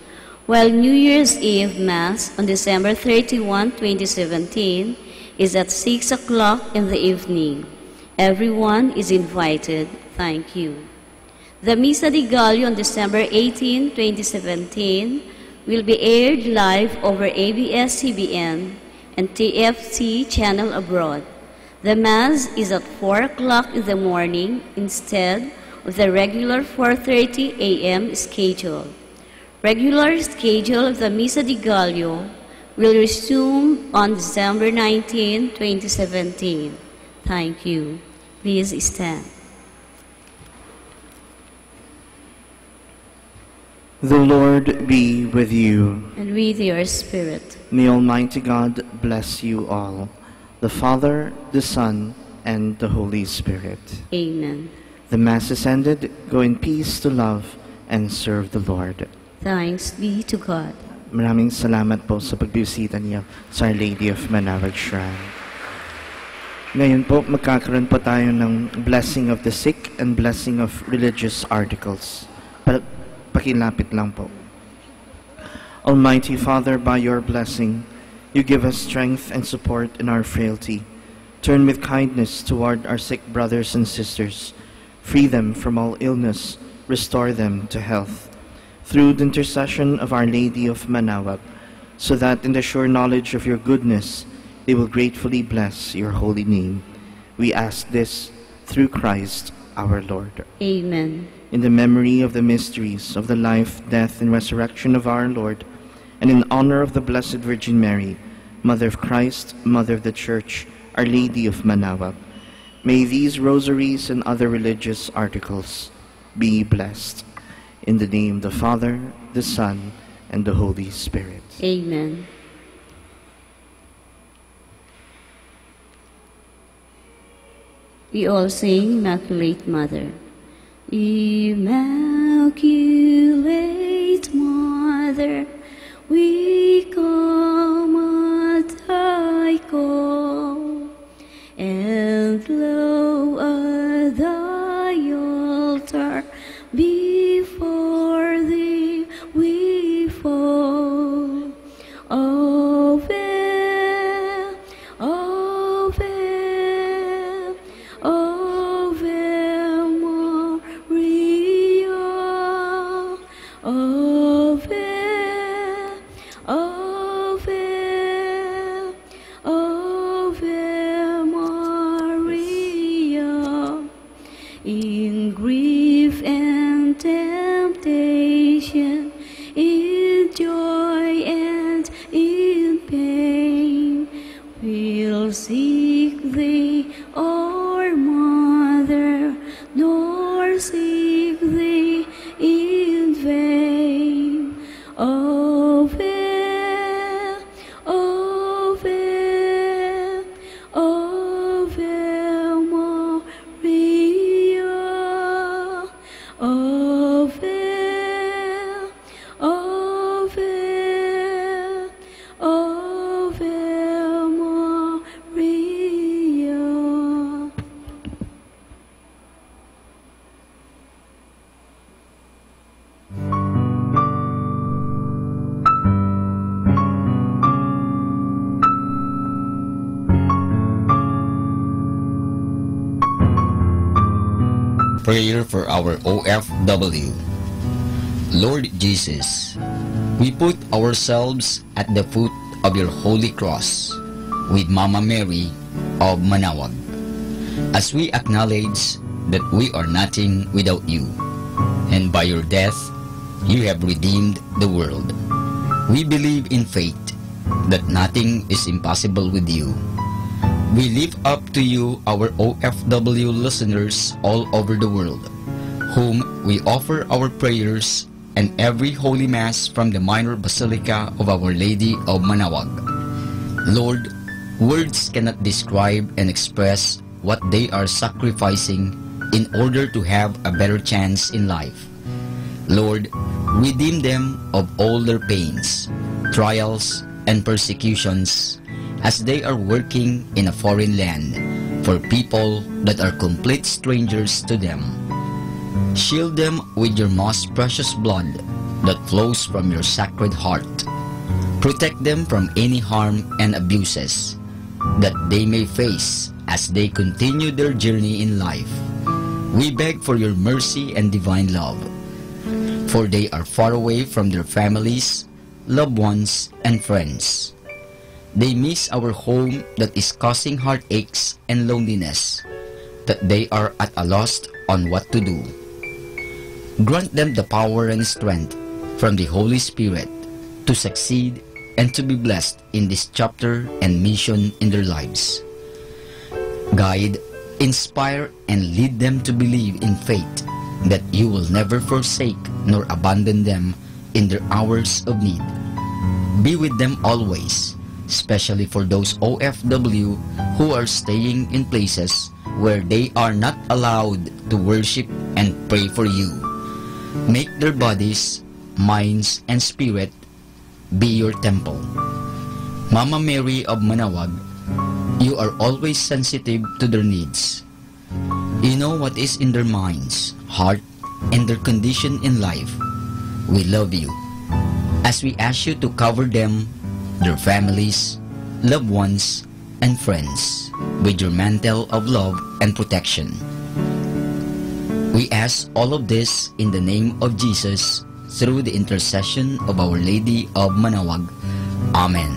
while New Year's Eve Mass on December 31, 2017 is at 6 o'clock in the evening. Everyone is invited. Thank you. The Misa di Gallo on December 18, 2017 will be aired live over ABS-CBN and TFC channel abroad. The Mass is at 4 o'clock in the morning instead of the regular 4:30 a.m. schedule. Regular schedule of the Misa di Gallo will resume on December 19, 2017. Thank you. Please stand. The Lord be with you. And with your spirit. May Almighty God bless you all, the Father, the Son, and the Holy Spirit. Amen. The Mass is ended. Go in peace to love and serve the Lord. Thanks be to God. Maraming salamat po sa pagbisita niyo sa Our Lady of Manaoag Shrine. Ngayon po, magkakaroon po tayo ng blessing of the sick and blessing of religious articles. Pakilapit lang po. Almighty Father, by your blessing, you give us strength and support in our frailty. Turn with kindness toward our sick brothers and sisters. Free them from all illness. Restore them to health. Through the intercession of Our Lady of Manaoag, so that in the sure knowledge of your goodness, they will gratefully bless your holy name. We ask this through Christ our Lord. Amen. In the memory of the mysteries of the life, death, and resurrection of our Lord, and in honor of the Blessed Virgin Mary, Mother of Christ, Mother of the Church, Our Lady of Manaoag, may these rosaries and other religious articles be blessed. In the name of the Father, the Son, and the Holy Spirit. Amen. We all sing Immaculate Mother. Immaculate Mother, we come at thy call, and lo, at thy altar before thee we fall. Ave, Ave, Ave Maria, Ave, Ave, Ave Maria. In grief and temptation, in joy and in pain, we'll seek thee, our Mother, nor seek thee in vain. Prayer for our OFW. Lord Jesus, we put ourselves at the foot of your holy cross with Mama Mary of Manaoag, as we acknowledge that we are nothing without you, and by your death, you have redeemed the world. We believe in faith that nothing is impossible with you. We lift up to you our OFW listeners all over the world, whom we offer our prayers and every Holy Mass from the Minor Basilica of Our Lady of Manaoag. Lord, words cannot describe and express what they are sacrificing in order to have a better chance in life. Lord, redeem them of all their pains, trials, and persecutions as they are working in a foreign land for people that are complete strangers to them. Shield them with your most precious blood that flows from your sacred heart. Protect them from any harm and abuses that they may face as they continue their journey in life. We beg for your mercy and divine love, for they are far away from their families, loved ones, and friends. They miss our home that is causing heartaches and loneliness, that they are at a loss on what to do. Grant them the power and strength from the Holy Spirit to succeed and to be blessed in this chapter and mission in their lives. Guide, inspire, and lead them to believe in faith that you will never forsake nor abandon them in their hours of need. Be with them always, especially for those OFW who are staying in places where they are not allowed to worship and pray for you. Make their bodies, minds, and spirit be your temple. Mama Mary of Manaoag, you are always sensitive to their needs. You know what is in their minds, heart, and their condition in life. We love you. As we ask you to cover them, their families, loved ones, and friends with your mantle of love and protection. We ask all of this in the name of Jesus through the intercession of Our Lady of Manaoag. Amen.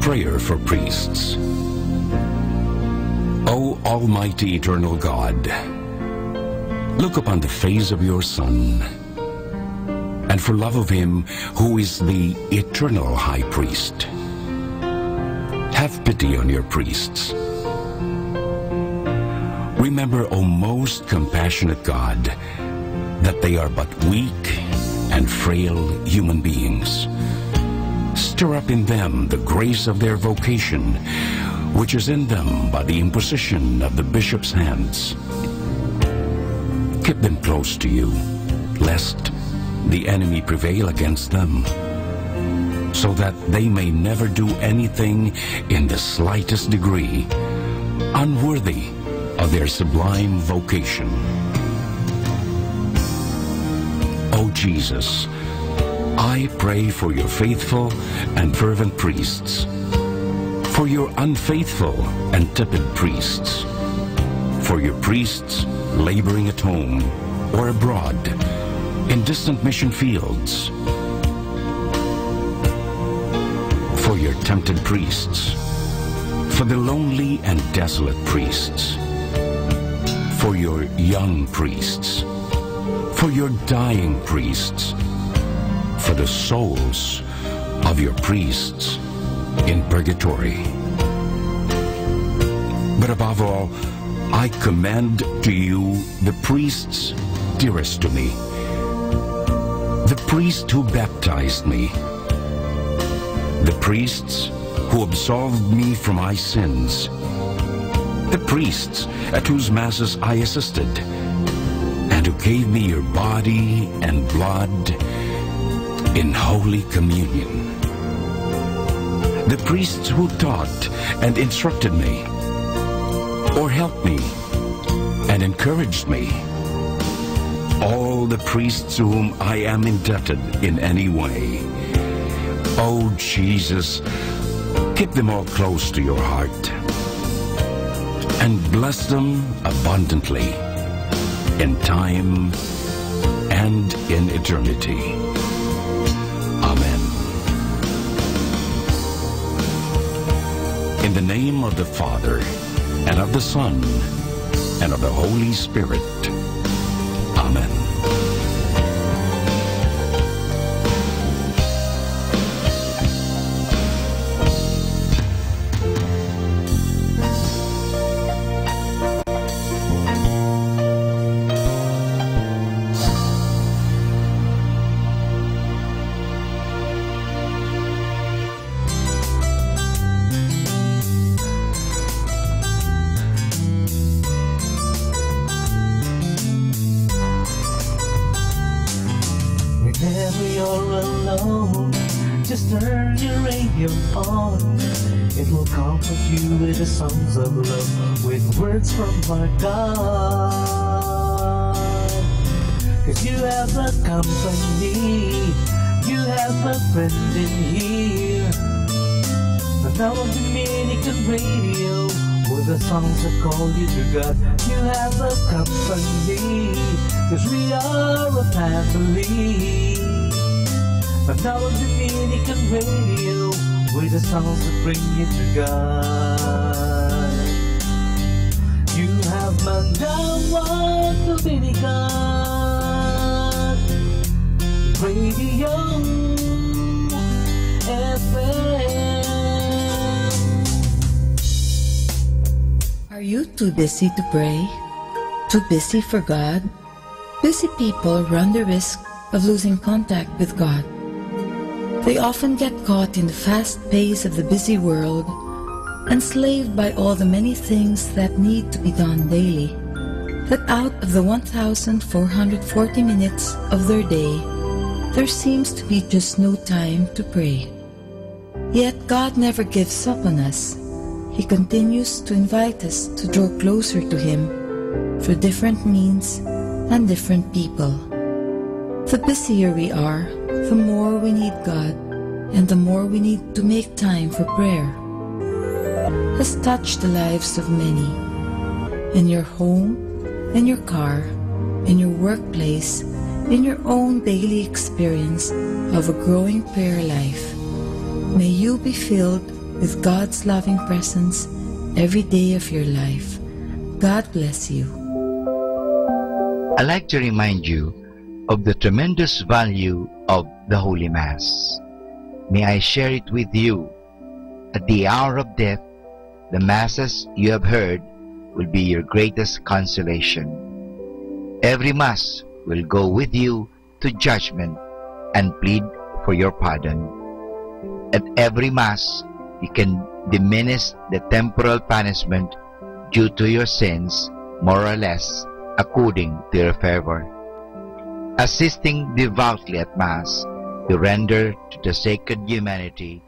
Prayer for priests. O Almighty Eternal God, look upon the face of your Son, and for love of him who is the eternal High Priest, have pity on your priests. Remember, O most compassionate God, that they are but weak and frail human beings. Stir up in them the grace of their vocation, which is in them by the imposition of the bishop's hands. Keep them close to you, lest the enemy prevail against them, so that they may never do anything in the slightest degree unworthy of their sublime vocation. O Jesus, I pray for your faithful and fervent priests, for your unfaithful and tepid priests, for your priests laboring at home or abroad in distant mission fields, for your tempted priests, for the lonely and desolate priests, for your young priests, for your dying priests, for the souls of your priests in purgatory. But above all, I commend to you the priests dearest to me, the priest who baptized me, the priests who absolved me from my sins, the priests at whose masses I assisted, and who gave me your body and blood in Holy Communion. The priests who taught and instructed me, or helped me and encouraged me, all the priests to whom I am indebted in any way. Oh Jesus, keep them all close to your heart and bless them abundantly in time and in eternity. Amen. In the name of the Father, and of the Son, and of the Holy Spirit. Amen. Whenever you're alone, just turn your radio on. It will comfort you with the songs of love, with words from our God. 'Cause you have a company, you have a friend in here. The now of Dominican radio, with the songs that call you to God. You have a company, 'cause we are a family. The now of Dominican radio, with the songs that bring you to God. You have Manawag Dominican Radio FM. Are you too busy to pray? Too busy for God? Busy people run the risk of losing contact with God. They often get caught in the fast pace of the busy world, enslaved by all the many things that need to be done daily, that out of the 1,440 minutes of their day, there seems to be just no time to pray. Yet God never gives up on us. He continues to invite us to draw closer to Him through different means and different people. The busier we are, the more we need God, and the more we need to make time for prayer. Has touched the lives of many. In your home, in your car, in your workplace, in your own daily experience of a growing prayer life. May you be filled with God's loving presence every day of your life. God bless you. I'd like to remind you of the tremendous value of the Holy Mass. May I share it with you. At the hour of death, the Masses you have heard will be your greatest consolation. Every Mass will go with you to judgment and plead for your pardon. At every Mass, you can diminish the temporal punishment due to your sins, more or less, according to your fervor. Assisting devoutly at Mass, you render to the sacred humanity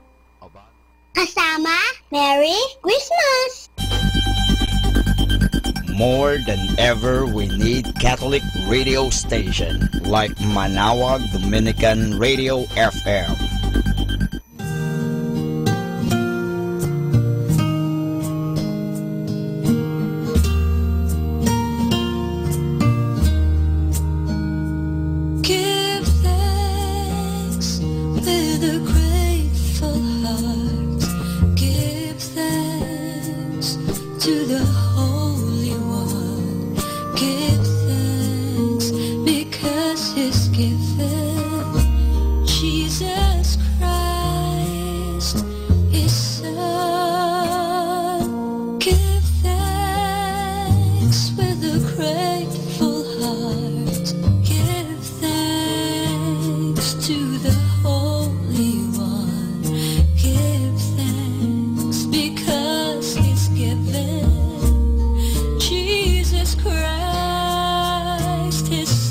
Kasama, Merry Christmas! More than ever, we need Catholic radio station like Manawag Dominican Radio FM. Give thanks with a grateful heart. Give thanks to the Holy One. Give thanks because He's given Jesus Christ, His Son. Give thanks with a grateful heart. Give thanks to the Holy One. Give thanks because He's given Jesus Christ, His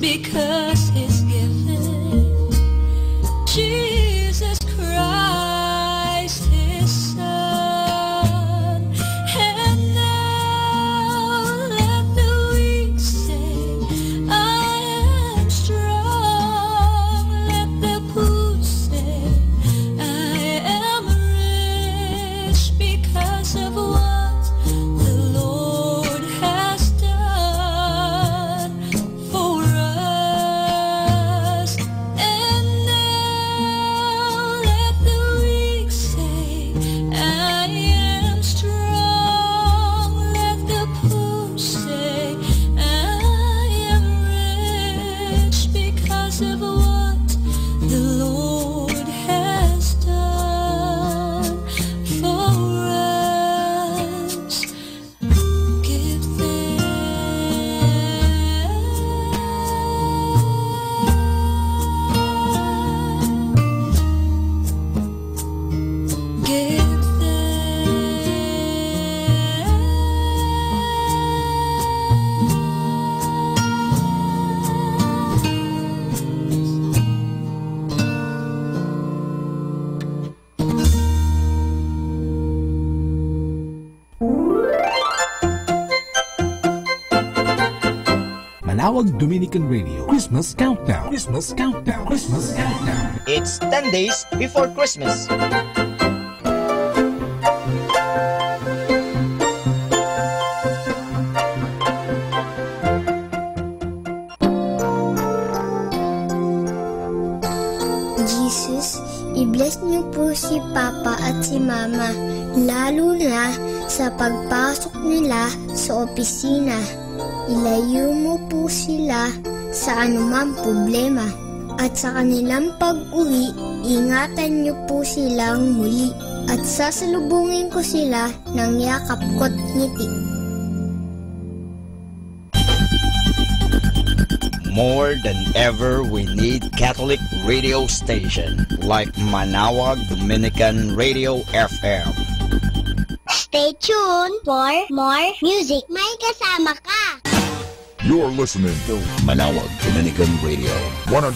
because He's given Jesus Christ His Son. And now let the weak say, I am strong. Let the poor say, I am rich because of what the Lord has done for us. And now let the weak say, I am strong. Let the poor say, I am rich because of what the Lord has done for us. Give thanks. Give Manawag Dominican Radio Christmas Countdown. Christmas Countdown. Christmas Countdown. It's 10 days before Christmas. Jesus, i-bless niyo po si Papa at si Mama, lalo na sa pagpasok nila sa opisina. Ilayo mo po sila sa anumang problema. At sa kanilang pag-uwi, ingatan niyo po silang muli. At sasalubungin ko sila ng yakap ko't ngiti. More than ever, we need Catholic radio station like Manawag Dominican Radio FM. Stay tuned for more music. May kasama ka! You're listening to Manawag Dominican Radio. 100%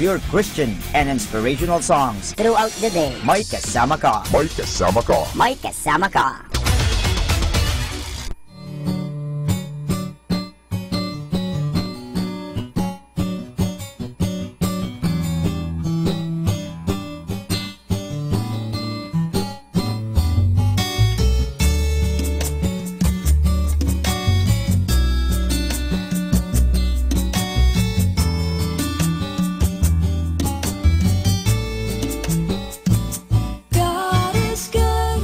Pure Christian and inspirational songs throughout the day. May kasama ka. May kasama ka. May kasama ka. God is good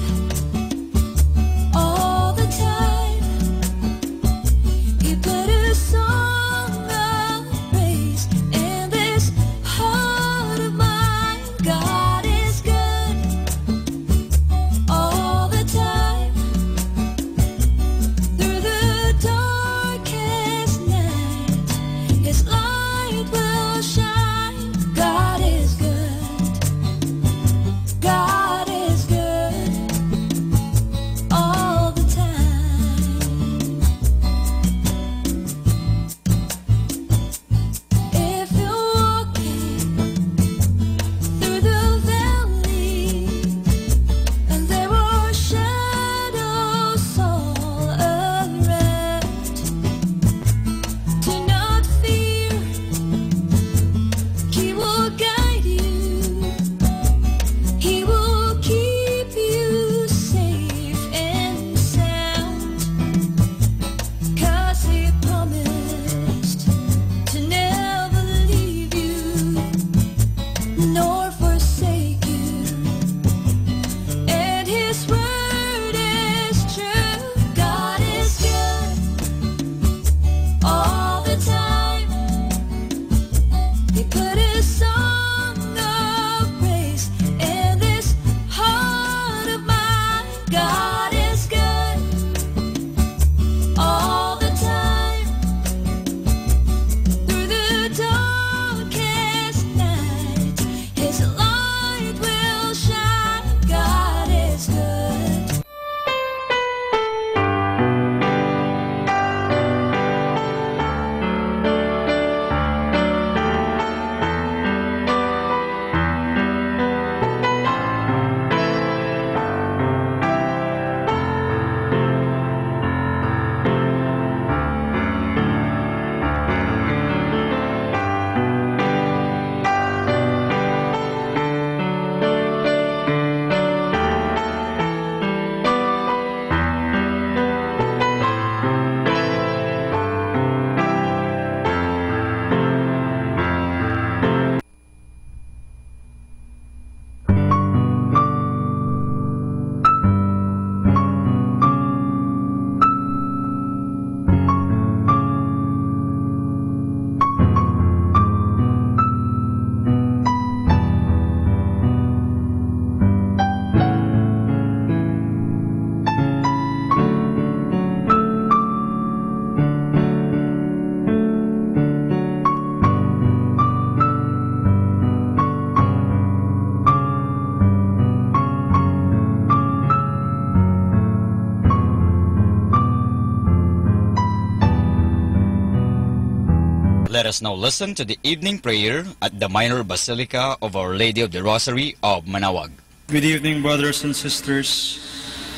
Let us now listen to the evening prayer at the Minor Basilica of Our Lady of the Rosary of Manaoag. Good evening, brothers and sisters.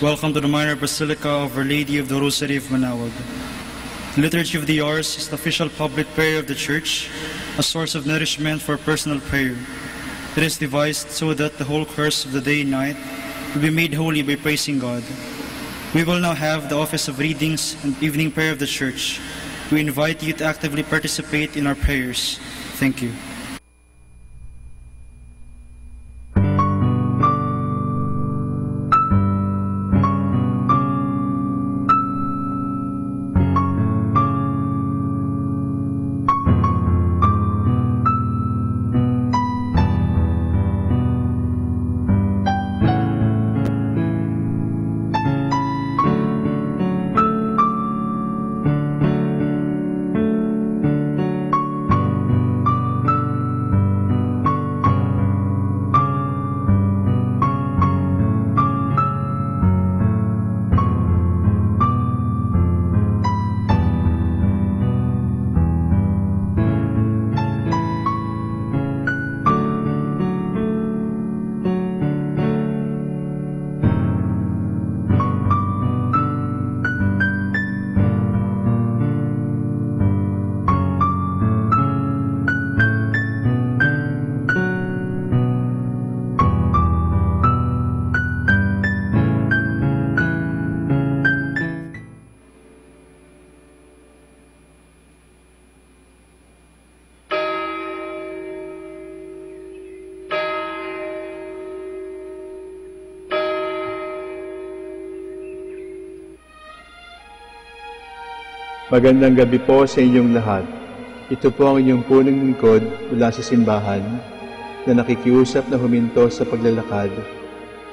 Welcome to the Minor Basilica of Our Lady of the Rosary of Manaoag. The Liturgy of the Hours is the official public prayer of the Church, a source of nourishment for personal prayer. It is devised so that the whole course of the day and night will be made holy by praising God. We will now have the office of readings and evening prayer of the Church. We invite you to actively participate in our prayers. Thank you. Magandang gabi po sa inyong lahat. Ito po ang inyong punong lingkod mula sa simbahan na nakikiusap na huminto sa paglalakad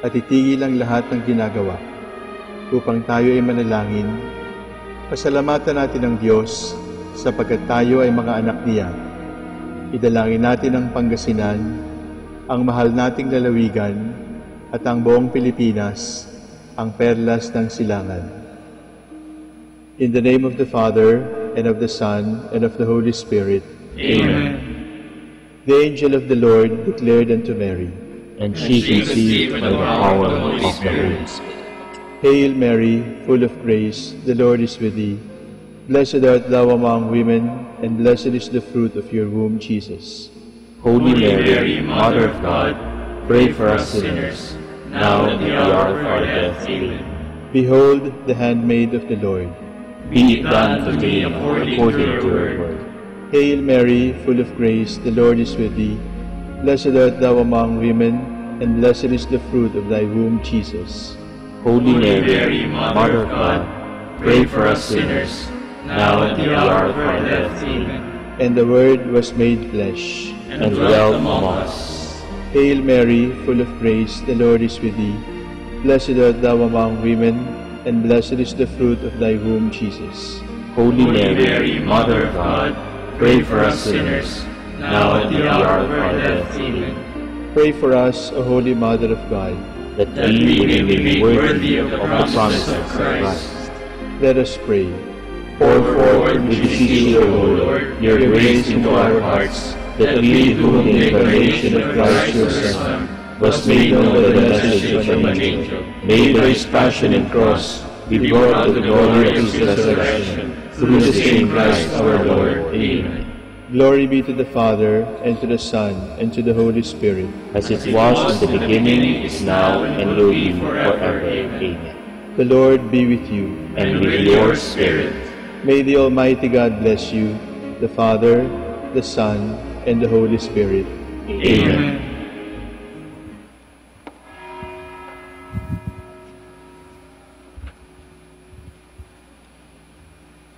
at itigil ang lahat ng ginagawa upang tayo ay manalangin. Pasalamatan natin ang Diyos sapagkat tayo ay mga anak niya. Idalangin natin ang Pangasinan, ang mahal nating lalawigan at ang buong Pilipinas, ang perlas ng silangan. In the name of the Father, and of the Son, and of the Holy Spirit. Amen. The angel of the Lord declared unto Mary, and she conceived by the power of the Holy Spirit. Hail Mary, full of grace, the Lord is with thee. Blessed art thou among women, and blessed is the fruit of your womb, Jesus. Holy Mary, Mother of God, pray for us sinners, now and at the hour of our death. Amen. Behold the handmaid of the Lord. Be it done to me according to your word. Hail Mary, full of grace, the Lord is with thee. Blessed art thou among women, and blessed is the fruit of thy womb, Jesus. Holy Mary, Mother of God, pray for us sinners, now and at the hour of our death. Amen. And the Word was made flesh, and dwelt among us. Hail Mary, full of grace, the Lord is with thee. Blessed art thou among women, and blessed is the fruit of thy womb, Jesus. Holy Mary, Mother of God, pray for us sinners, now and at the hour of our death. Amen. Pray for us, O Holy Mother of God, that we may be made worthy of the promises of Christ. Let us pray. Pour forth, we beseech you, O Lord, your grace into our hearts, that we, whom the incarnation of Christ your Son was made known by the message of an angel, may by his passion and cross be brought to the glory of his resurrection, through the same Christ our Lord. Amen. Glory be to the Father, and to the Son, and to the Holy Spirit, as it was in the beginning, is now, and will be forever. Amen. The Lord be with you, and with your spirit. May the Almighty God bless you, the Father, the Son, and the Holy Spirit. Amen.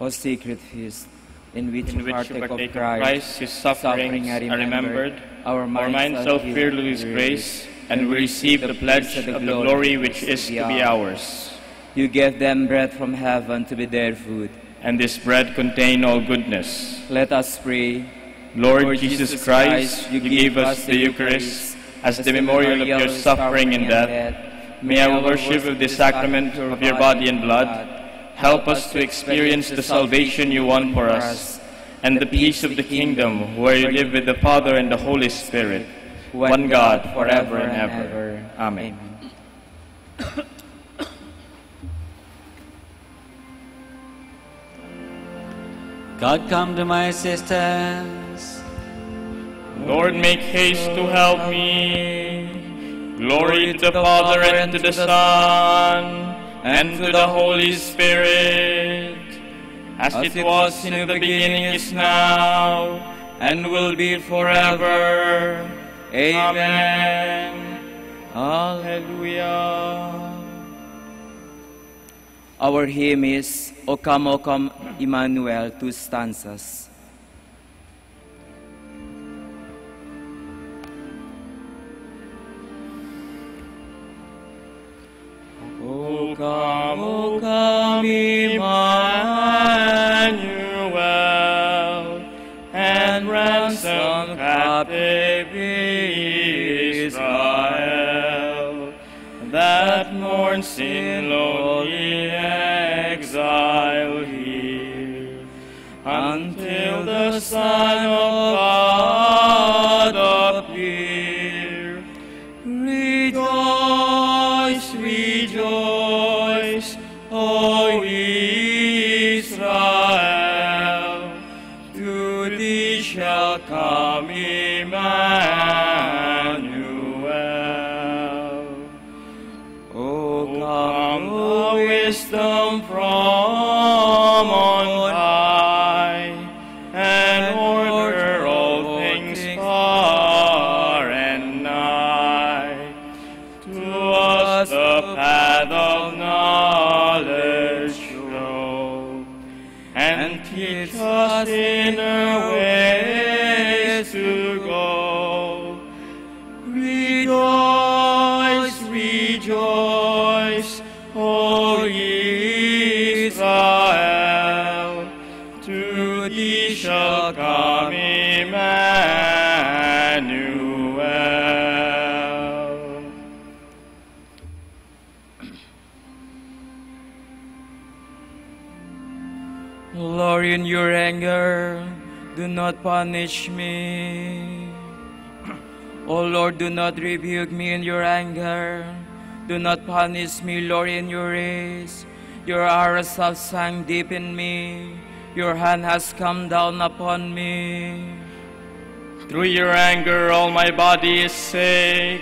O sacred feast, in which you partake of Christ, his sufferings are remembered, our minds so filled with his grace, and we receive the pledge of the glory which is to be ours. You gave them bread from heaven to be their food, and this bread contained all goodness. Let us pray. Lord Jesus Christ, you gave us the Eucharist as the memorial of your suffering and death. May our worship of the sacrament of your body and blood help us to experience the salvation you won for us, and the peace of the kingdom, where you live with the Father and the Holy Spirit, one God, forever and ever. Amen. God, come to my assistance. Lord, make haste to help me. Glory to the Father, and to the Son, and to the Holy Spirit, as it was in the beginning, is now, and will be forever. Amen. Hallelujah. Our hymn is O Come, Emmanuel, 2 stanzas. O come, Emmanuel, and ransom captive Israel, that mourns in lowly exile here, until the Son of God appear. Rejoice, rejoice, O Israel, to thee shall come Emmanuel. O come, O wisdom from on high, and order all things far and nigh. To us the path of knowledge show, and teach us inner ways to go. Rejoice, rejoice, O Israel, to thee shall come Emmanuel. Lord, in your anger, do not punish me. O Lord, do not rebuke me in your anger. Do not punish me, Lord, in your wrath. Your arrows have sunk deep in me. Your hand has come down upon me. Through your anger all my body is sick.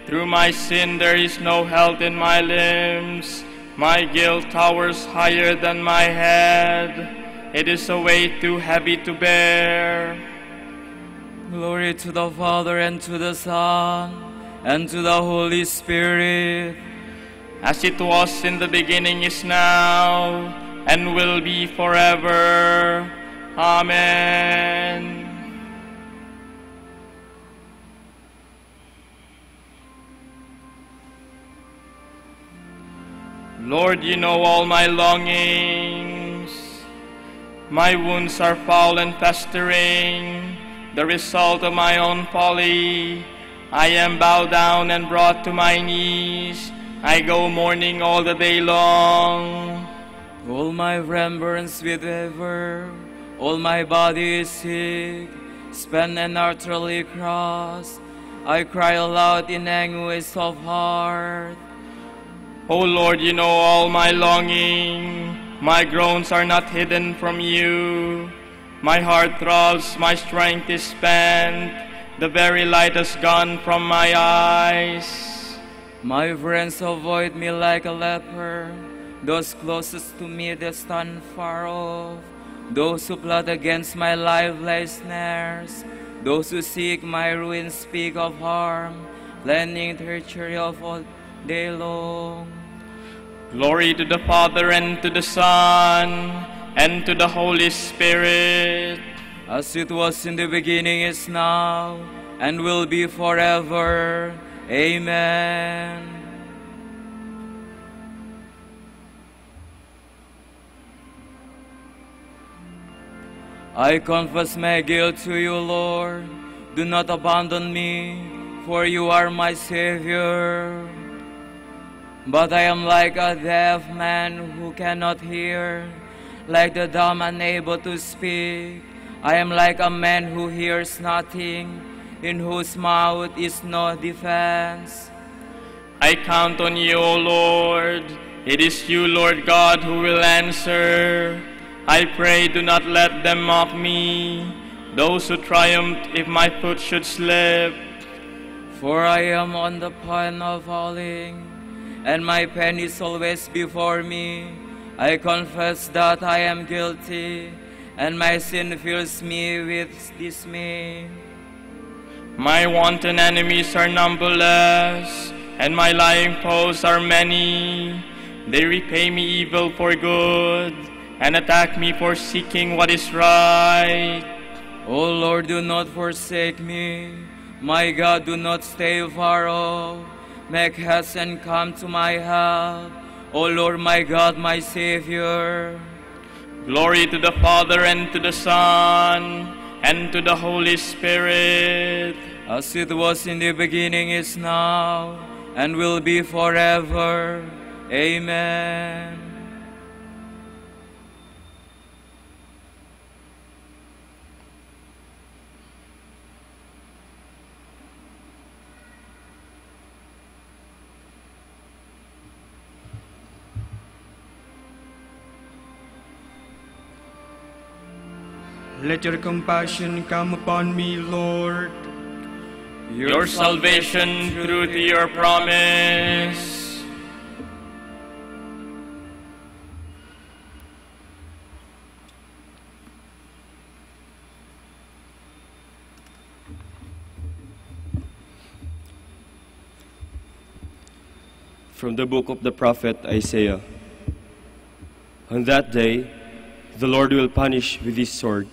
Through my sin there is no health in my limbs. My guilt towers higher than my head. It is a weight too heavy to bear. Glory to the Father, and to the Son, and to the Holy Spirit, as it was in the beginning, is now, and will be forever. Amen. Lord, you know all my longings. My wounds are foul and festering, the result of my own folly. I am bowed down and brought to my knees. I go mourning all the day long. All my remembrance with ever, all my body is sick, spent and utterly crossed. I cry aloud in anguish of heart. O Lord, you know all my longing. My groans are not hidden from you. My heart throbs, my strength is spent. The very light has gone from my eyes. My friends avoid me like a leper. Those closest to me, they stand far off. Those who plot against my life lay snares. Those who seek my ruin speak of harm, planning treachery of all day long. Glory to the Father, and to the Son, and to the Holy Spirit, as it was in the beginning, is now, and will be forever. Amen. I confess my guilt to you, Lord. Do not abandon me, for you are my Savior. But I am like a deaf man who cannot hear, like the dumb unable to speak. I am like a man who hears nothing, in whose mouth is no defense. I count on you, O Lord. It is you, Lord God, who will answer. I pray, do not let them mock me, those who triumphed if my foot should slip. For I am on the point of falling, and my pen is always before me. I confess that I am guilty, and my sin fills me with dismay. My wanton enemies are numberless, and my lying foes are many. They repay me evil for good, and attack me for seeking what is right. O Lord, do not forsake me. My God, do not stay far off. Make haste and come to my help. O Lord, my God, my Savior. Glory to the Father, and to the Son, and to the Holy Spirit. As it was in the beginning, is now, and will be forever. Amen. Let your compassion come upon me, Lord. Your salvation true to your promise. From the book of the prophet Isaiah. On that day, the Lord will punish with his sword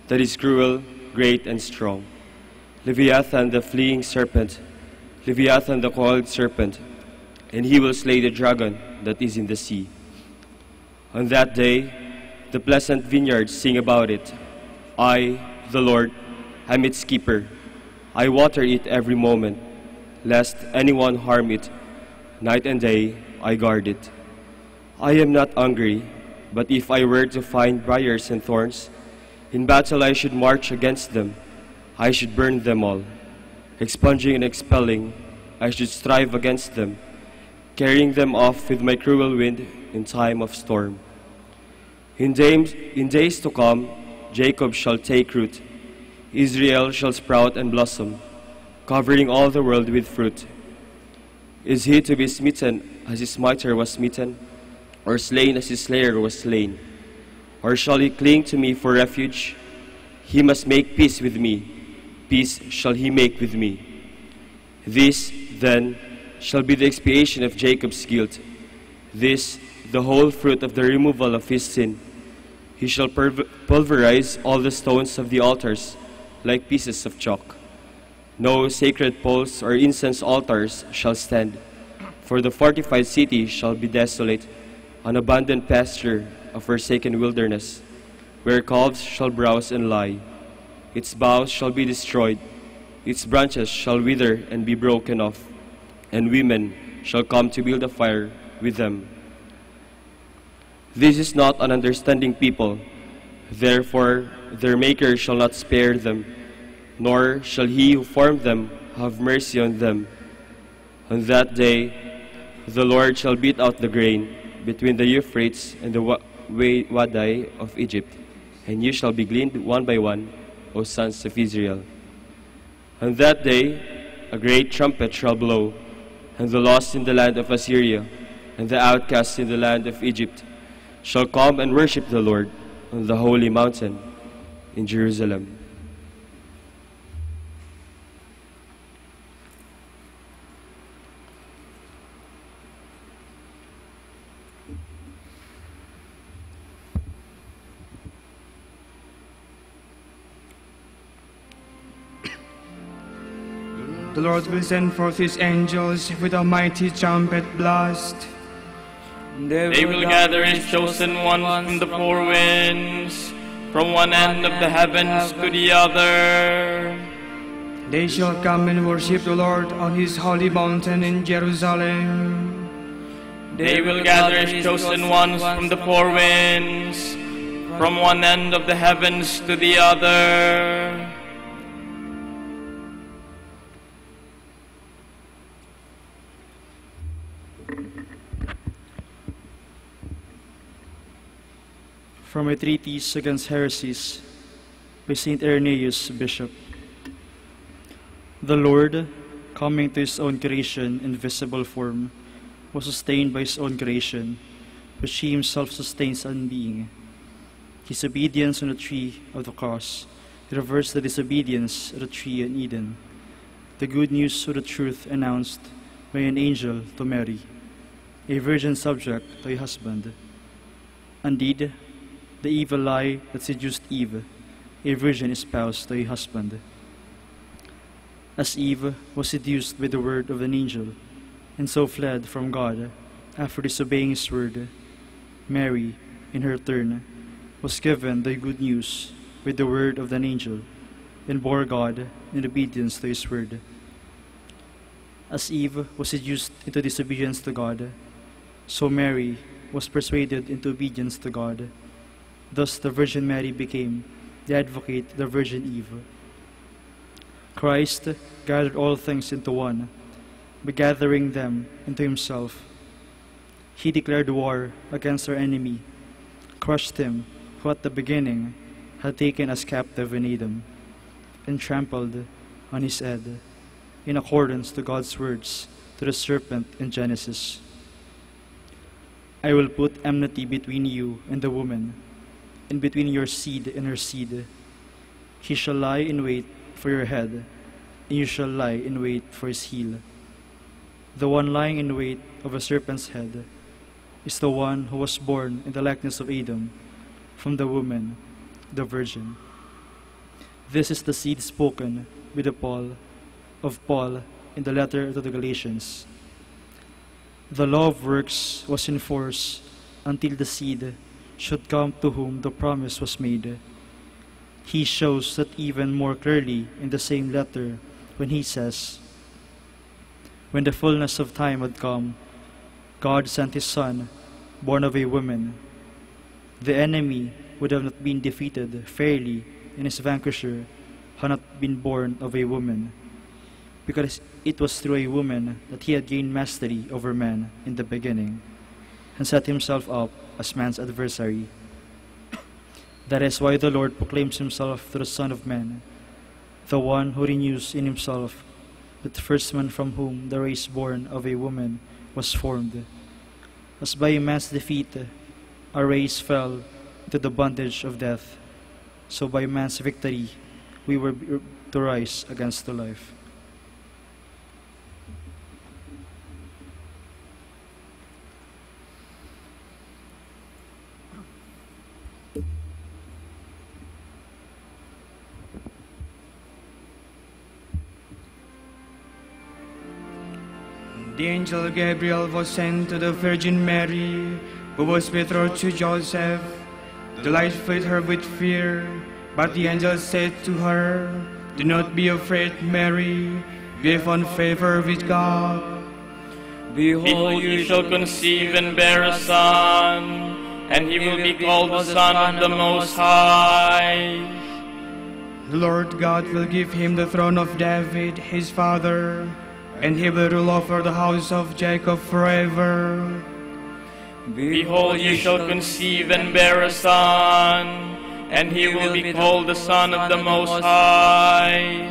that is cruel, great, and strong. Leviathan the fleeing serpent, Leviathan the coiled serpent, and he will slay the dragon that is in the sea. On that day, the pleasant vineyards sing about it. I, the Lord, am its keeper. I water it every moment, lest anyone harm it. Night and day I guard it. I am not hungry, but if I were to find briars and thorns, in battle I should march against them. I should burn them all. Expunging and expelling, I should strive against them, carrying them off with my cruel wind in time of storm. In days to come, Jacob shall take root. Israel shall sprout and blossom, covering all the world with fruit. Is he to be smitten as his smiter was smitten, or slain as his slayer was slain? Or shall he cling to me for refuge? He must make peace with me. Peace shall he make with me. This, then, shall be the expiation of Jacob's guilt. This, the whole fruit of the removal of his sin. He shall pulverize all the stones of the altars like pieces of chalk. No sacred poles or incense altars shall stand, for the fortified city shall be desolate, an abandoned pasture, a forsaken wilderness, where calves shall browse and lie. Its boughs shall be destroyed, its branches shall wither and be broken off, and women shall come to build a fire with them. This is not an understanding people, therefore their Maker shall not spare them, nor shall he who formed them have mercy on them. On that day the Lord shall beat out the grain between the Euphrates and the Wadi of Egypt, and you shall be gleaned one by one, O sons of Israel. On that day a great trumpet shall blow, and the lost in the land of Assyria and the outcasts in the land of Egypt shall come and worship the Lord on the holy mountain in Jerusalem. The Lord will send forth his angels with a mighty trumpet blast. They will gather his chosen ones from the four winds, from one end of the heavens to the other. They shall come and worship the Lord on his holy mountain in Jerusalem. They will gather his chosen ones from the four winds, from one end of the heavens to the other. From a treatise against heresies by St. Irenaeus, Bishop. The Lord, coming to his own creation in visible form, was sustained by his own creation, which he himself sustains unbeing. His obedience on the tree of the cross reversed the disobedience of the tree in Eden. The good news of the truth announced by an angel to Mary, a virgin subject to a husband. Indeed, the evil lie that seduced Eve, a virgin espoused to a husband. As Eve was seduced by the word of an angel, and so fled from God after disobeying his word, Mary, in her turn, was given the good news by the word of an angel, and bore God in obedience to his word. As Eve was seduced into disobedience to God, so Mary was persuaded into obedience to God. Thus the Virgin Mary became the advocate of the Virgin Eve. Christ gathered all things into one, by gathering them into himself. He declared war against our enemy, crushed him who at the beginning had taken us captive in Edom, and trampled on his head, in accordance to God's words to the serpent in Genesis. I will put enmity between you and the woman, and between your seed and her seed. He shall lie in wait for your head, and you shall lie in wait for his heel. The one lying in wait of a serpent's head is the one who was born in the likeness of Adam, from the woman, the virgin. This is the seed spoken with of Paul in the letter to the Galatians. The law of works was in force until the seed should come to whom the promise was made. He shows that even more clearly in the same letter when he says, when the fullness of time had come, God sent his Son, born of a woman. The enemy would have not been defeated fairly, and his vanquisher had not been born of a woman, because it was through a woman that he had gained mastery over man in the beginning, and set himself up as man's adversary. That is why the Lord proclaims himself to the Son of Man, the one who renews in himself the first man from whom the race born of a woman was formed. As by a man's defeat, our race fell into the bondage of death, so by man's victory we were to rise against the life. The angel Gabriel was sent to the Virgin Mary, who was betrothed to Joseph. The light filled her with fear, but the angel said to her, "Do not be afraid, Mary. You have found favor with God. Behold, you shall conceive and bear a son, and he will be called the Son of the Most High. The Lord God will give him the throne of David, his father, and he will rule over the house of Jacob forever. Behold, you shall conceive and bear a son, and he will be called the Son of the Most High.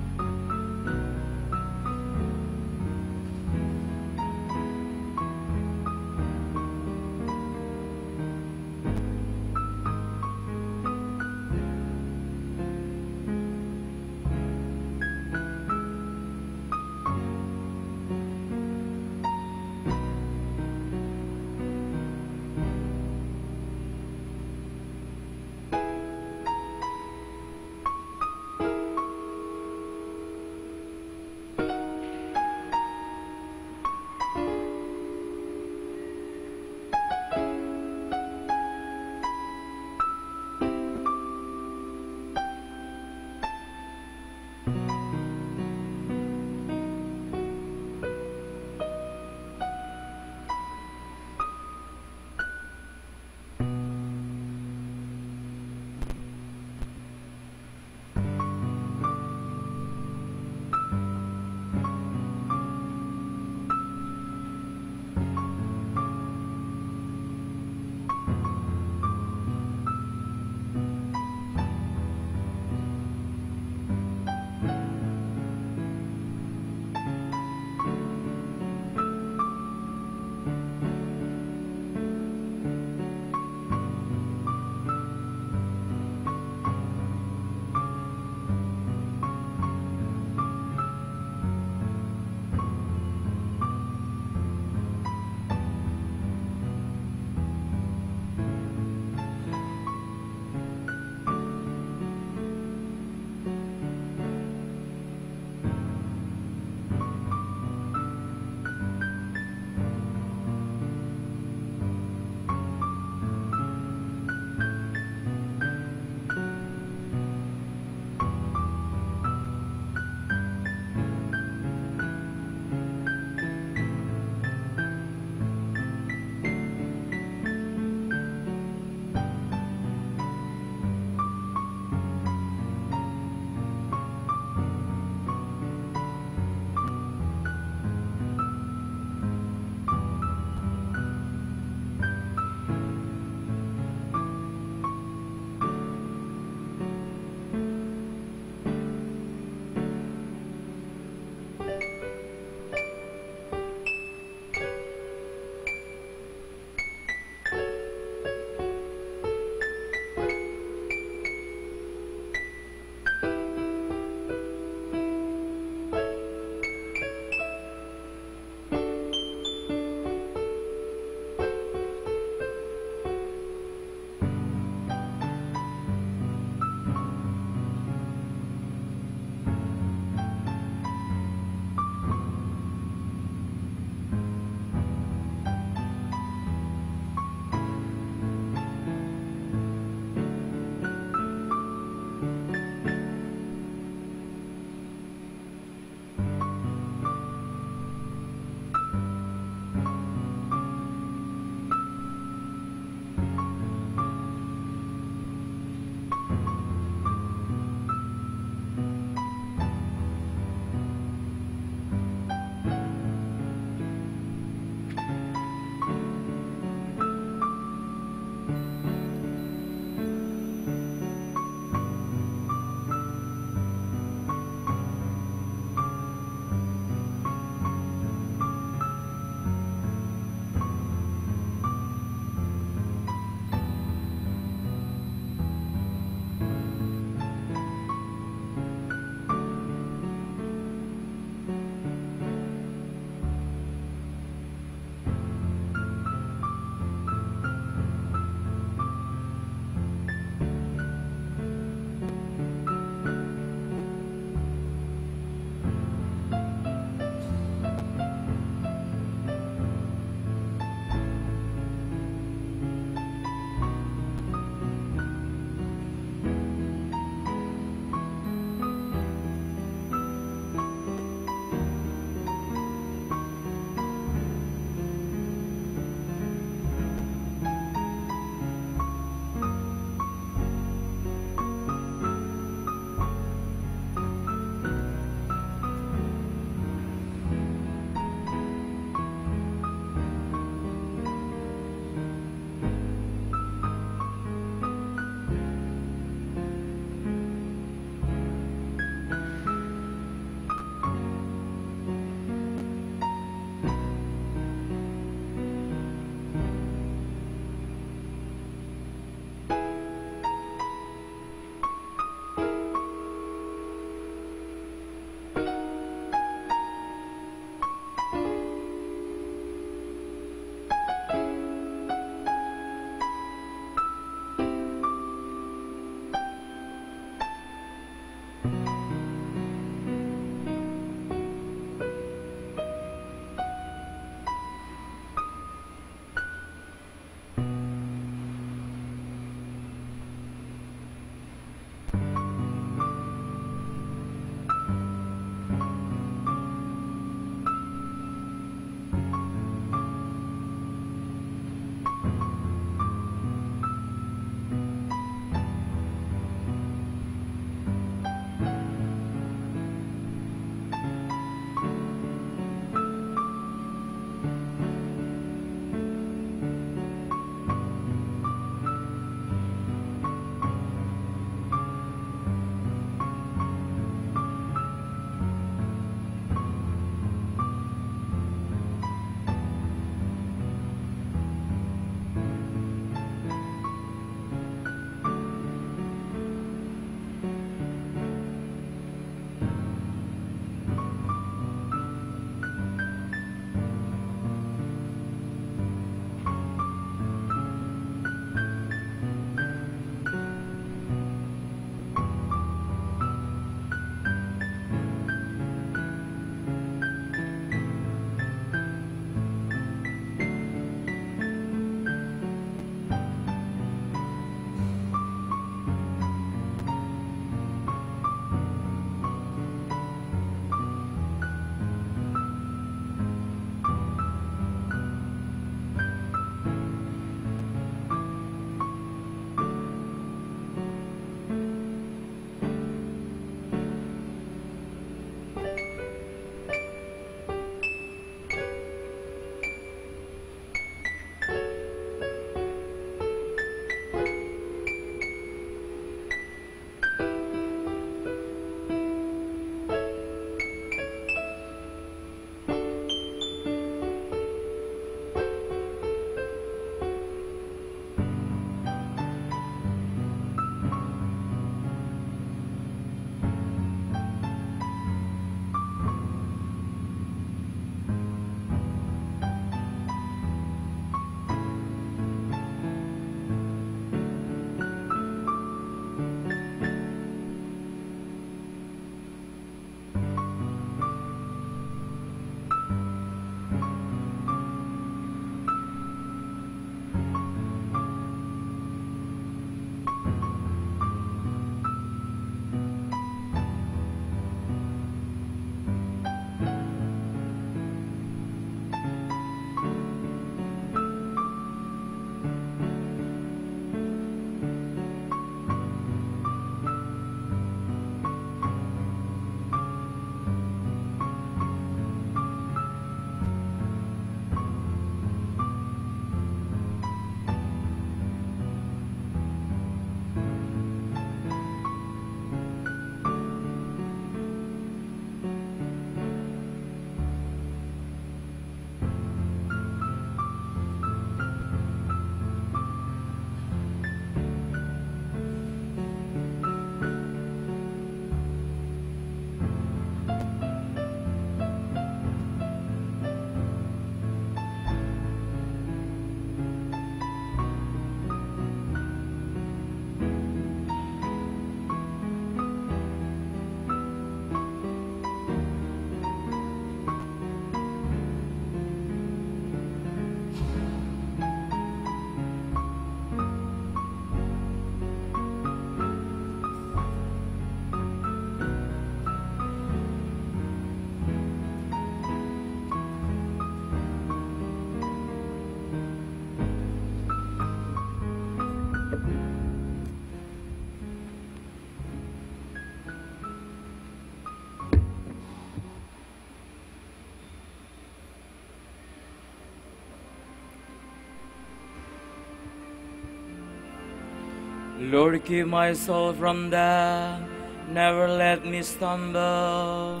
Lord, keep my soul from death, never let me stumble.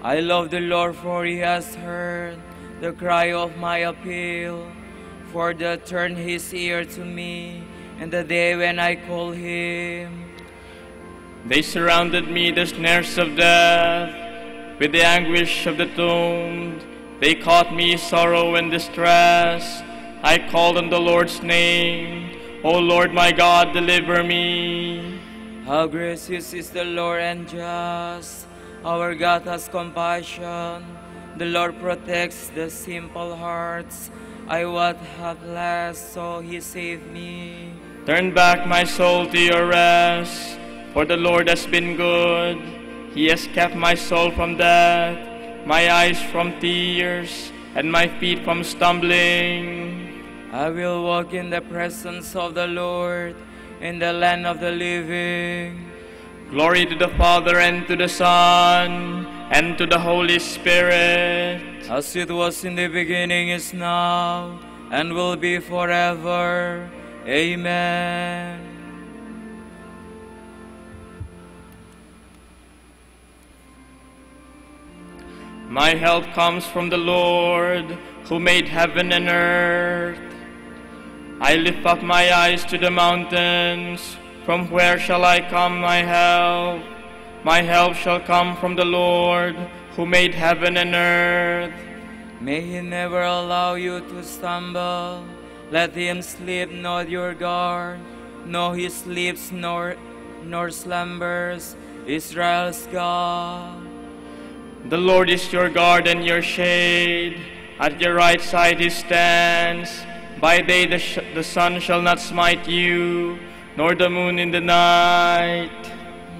I love the Lord, for he has heard the cry of my appeal, for that turned his ear to me in the day when I call him. They surrounded me, the snares of death, with the anguish of the tomb. They caught me sorrow and distress. I called on the Lord's name. O Lord my God, deliver me. How gracious is the Lord and just. Our God has compassion. The Lord protects the simple hearts. I was helpless, so he saved me. Turn back my soul to your rest, for the Lord has been good. He has kept my soul from death, my eyes from tears, and my feet from stumbling. I will walk in the presence of the Lord, in the land of the living. Glory to the Father, and to the Son, and to the Holy Spirit. As it was in the beginning, is now, and will be forever. Amen. My help comes from the Lord, who made heaven and earth. I lift up my eyes to the mountains. From where shall I come my help? My help shall come from the Lord, who made heaven and earth. May he never allow you to stumble. Let him sleep not your guard. No, he sleeps nor slumbers, Israel's God. The Lord is your guard and your shade. At your right side he stands. By day the sun shall not smite you, nor the moon in the night.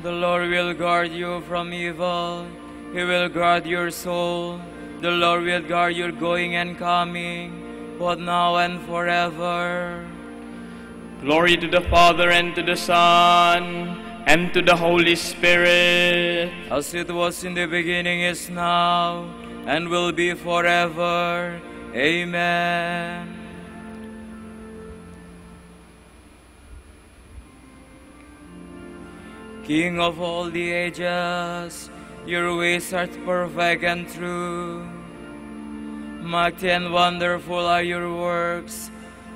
The Lord will guard you from evil. He will guard your soul. The Lord will guard your going and coming, both now and forever. Glory to the Father, and to the Son, and to the Holy Spirit. As it was in the beginning, is now, and will be forever. Amen. King of all the ages, your ways are perfect and true. Mighty and wonderful are your works,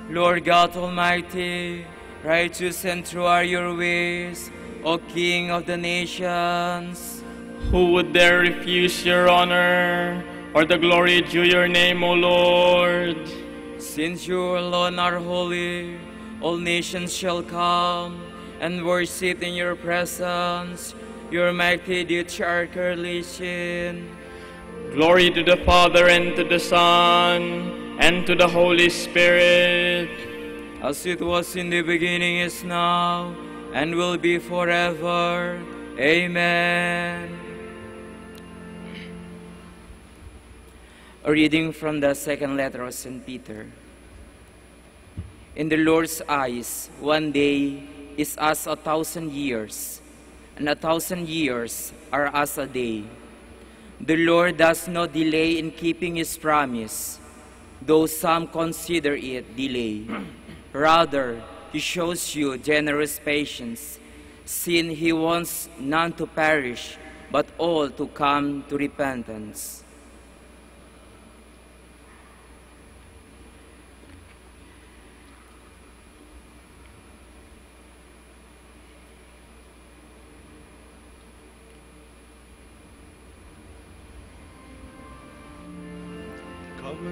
Lord God Almighty. Righteous and true are your ways, O King of the nations. Who would dare refuse your honor, or the glory due your name, O Lord? Since you alone are holy, all nations shall come and worship in your presence. Your mighty deeds are clearly seen. Glory to the Father, and to the Son, and to the Holy Spirit. As it was in the beginning, is now, and will be forever. Amen. A reading from the second letter of St. Peter. In the Lord's eyes, one day is as 1,000 years, and 1,000 years are as a day. The Lord does not delay in keeping his promise, though some consider it delay. Rather, he shows you generous patience, since he wants none to perish, but all to come to repentance.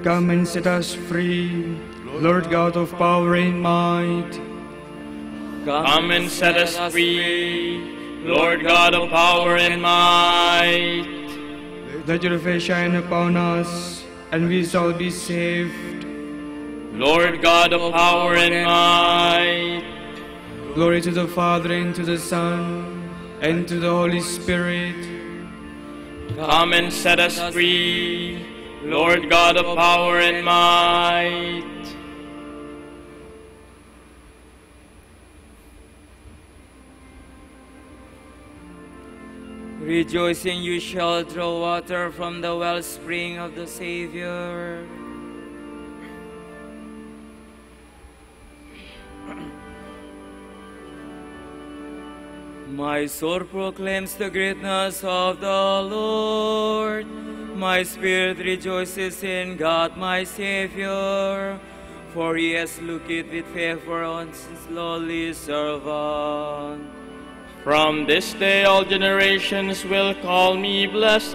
Come and set us free, Lord God of power and might. Come and set us free, Lord God of power and might. Let your face shine upon us, and we shall be saved. Lord God of power and might. Glory to the Father, and to the Son, and to the Holy Spirit. Come and set us free, Lord God of power and might. Rejoicing, you shall draw water from the wellspring of the Savior. My soul proclaims the greatness of the Lord. My spirit rejoices in God my Savior, for he has looked with favor on his lowly servant. From this day all generations will call me blessed.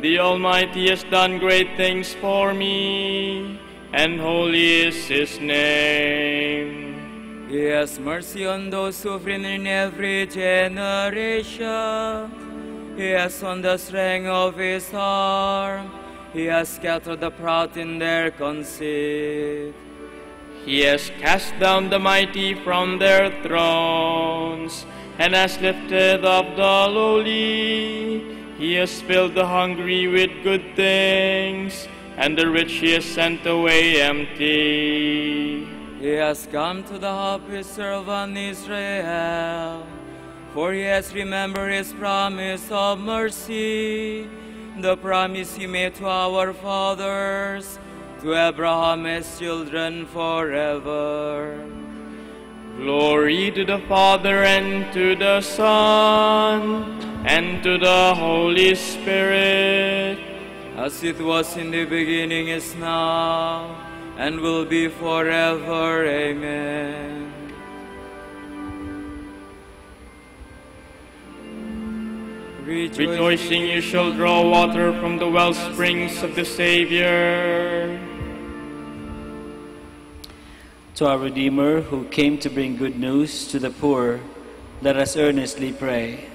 The Almighty has done great things for me, and holy is his name. He has mercy on those suffering in every generation. He has on the strength of his arm. He has scattered the proud in their conceit. He has cast down the mighty from their thrones, and has lifted up the lowly. He has filled the hungry with good things, and the rich he has sent away empty. He has come to the help of his servant Israel, for he has remembered his promise of mercy, the promise he made to our fathers, to Abraham his children forever. Glory to the Father, and to the Son, and to the Holy Spirit, as it was in the beginning, is now, and will be forever. Amen. Rejoicing, you shall draw water from the well springs of the Savior. To our Redeemer, who came to bring good news to the poor, let us earnestly pray.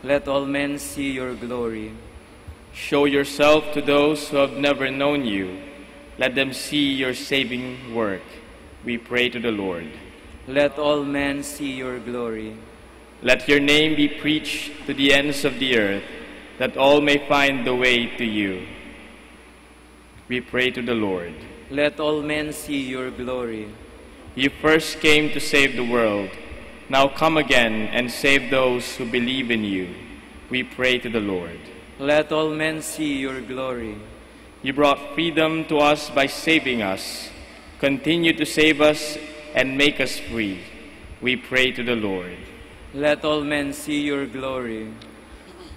Let all men see your glory. Show yourself to those who have never known you. Let them see your saving work. We pray to the Lord. Let all men see your glory. Let your name be preached to the ends of the earth, that all may find the way to you. We pray to the Lord. Let all men see your glory. You first came to save the world. Now come again and save those who believe in you. We pray to the Lord. Let all men see your glory. You brought freedom to us by saving us. Continue to save us and make us free. We pray to the Lord. Let all men see your glory.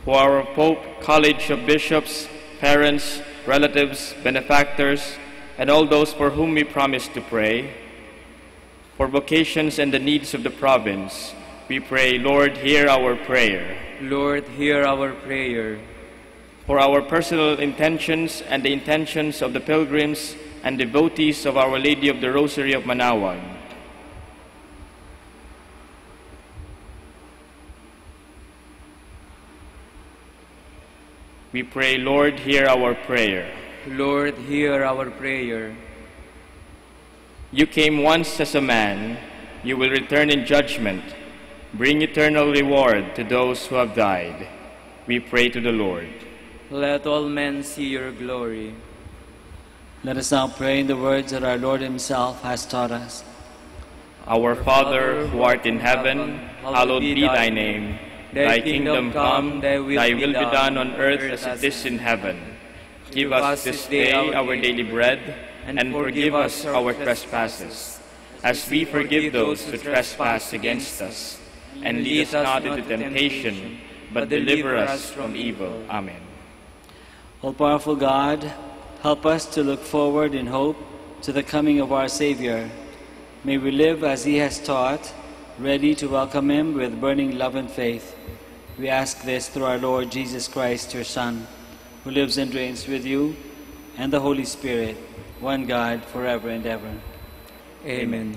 For our Pope, College of Bishops, parents, relatives, benefactors, and all those for whom we promise to pray, for vocations and the needs of the province, we pray, Lord, hear our prayer. Lord, hear our prayer. For our personal intentions and the intentions of the pilgrims and devotees of Our Lady of the Rosary of Manaoag, we pray, Lord, hear our prayer. Lord, hear our prayer. You came once as a man, you will return in judgment. Bring eternal reward to those who have died. We pray to the Lord. Let all men see your glory. Let us now pray in the words that our Lord himself has taught us. Our Father, who art in heaven, hallowed be thy name. Thy kingdom come, thy will be done on earth as it is in heaven. Give us this day our daily bread, and forgive us our trespasses, as we forgive those who trespass against us. And lead us not into temptation, but deliver us from evil. Amen. All-powerful God, help us to look forward in hope to the coming of our Savior. May we live as he has taught, ready to welcome him with burning love and faith. We ask this through our Lord Jesus Christ, your Son, who lives and reigns with you and the Holy Spirit, one God, forever and ever. Amen.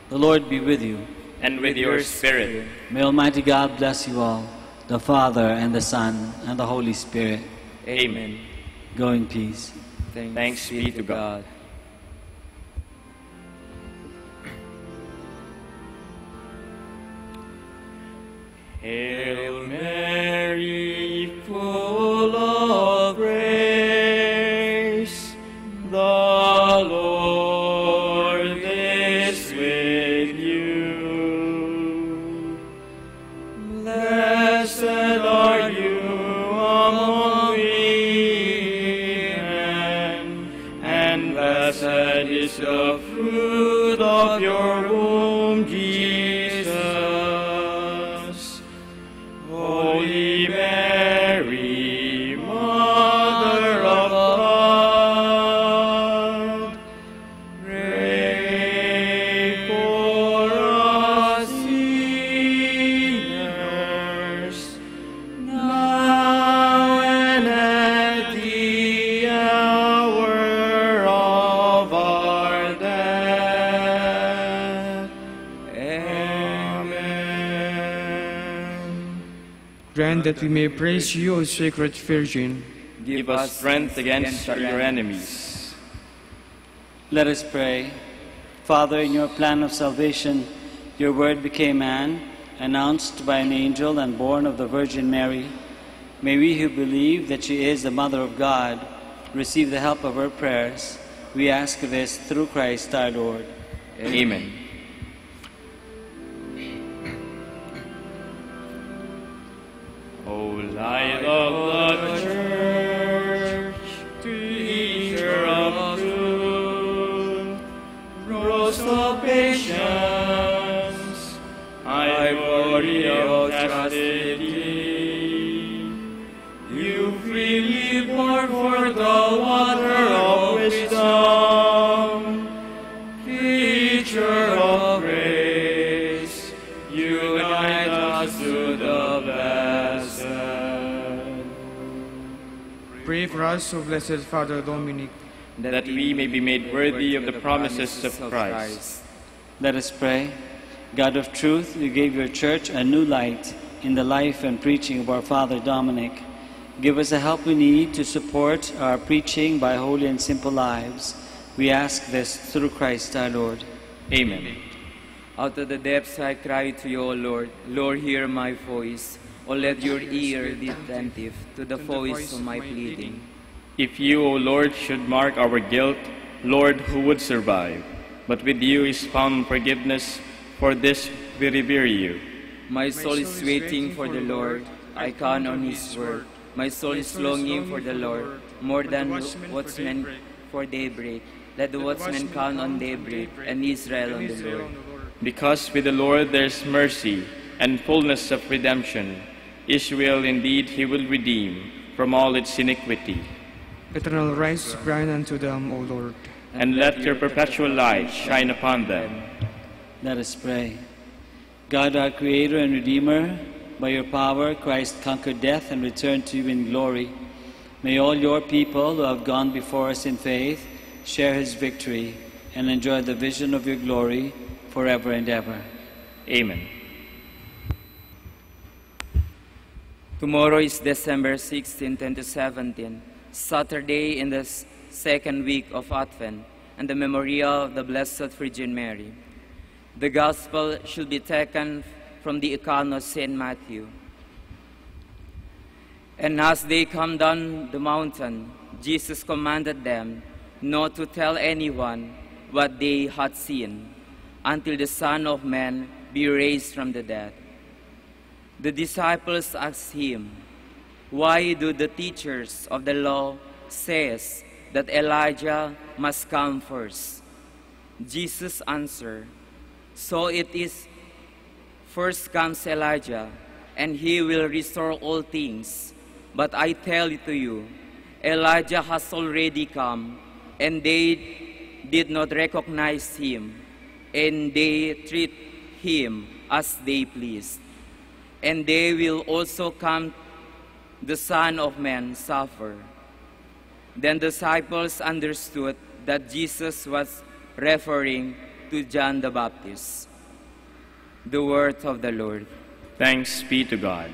The Lord be with you. And with your spirit. May Almighty God bless you all, the Father and the Son and the Holy Spirit. Amen. Go in peace. Thanks be to God. Hail Mary, full of grace, the Lord is with you. Blessed are Blessed is the fruit of your womb, Jesus. Holy Mary, Mother of God, pray for us sinners, now and at the hour of our death. Amen. Grant that we may praise you, O Sacred Virgin. Give us strength against your enemies. Let us pray. Father, in your plan of salvation, your word became man, announced by an angel and born of the Virgin Mary. May we who believe that she is the Mother of God receive the help of her prayers. We ask this through Christ our Lord. Amen. O Light of the Church, Teacher of truth, Rose of patience, Ivory of chastity, you freely pour forth the water of wisdom, Teacher of grace, unite us to the blessed. Pray for us, O Blessed Father Dominic, that we may be made worthy of the promises of Christ. Let us pray. God of truth, you gave your church a new light in the life and preaching of our Father Dominic. Give us the help we need to support our preaching by holy and simple lives. We ask this through Christ our Lord. Amen. Out of the depths I cry to you, O Lord. Lord, hear my voice. O let your ear be attentive to the voice of my pleading. If you, O Lord, should mark our guilt, Lord, who would survive? But with you is found forgiveness. For this we revere you. My soul is waiting for the Lord. I count on his word. My soul is longing for the Lord, more than watchmen for daybreak. Let the watchmen count on daybreak, and Israel on the Lord. Because with the Lord there is mercy and fullness of redemption. Israel indeed he will redeem from all its iniquity. Eternal rise grant unto them, O Lord. And let your perpetual light shine upon them. Let us pray. God, our Creator and Redeemer, by your power Christ conquered death and returned to you in glory. May all your people who have gone before us in faith share his victory and enjoy the vision of your glory forever and ever. Amen. Tomorrow is December 16, 2017, Saturday in the second week of Advent, and the memorial of the Blessed Virgin Mary. The Gospel should be taken from the account of St. Matthew. And as they come down the mountain, Jesus commanded them not to tell anyone what they had seen until the Son of Man be raised from the dead. The disciples asked him, "Why do the teachers of the law say that Elijah must come first?" Jesus answered, "So it is, first comes Elijah, and he will restore all things. But I tell it to you, Elijah has already come, and they did not recognize him, and they treat him as they pleased. And they will also come, the Son of Man suffer." Then the disciples understood that Jesus was referring to John the Baptist. The word of the Lord. Thanks be to God.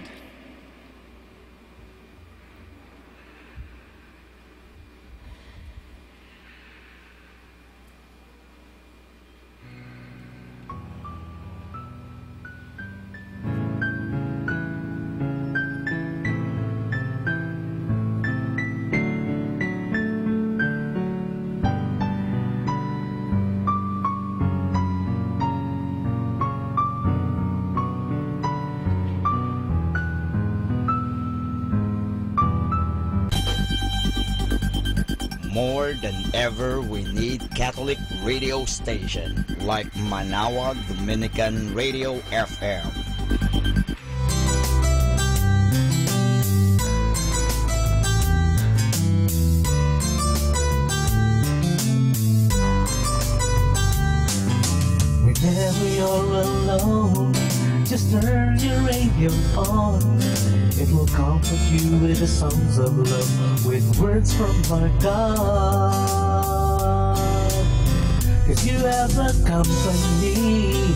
More than ever, we need Catholic radio station like Manawag Dominican Radio FM. Whenever you're alone, just turn your radio on. It will comfort you with the songs of love, with words from our God. If you have a company,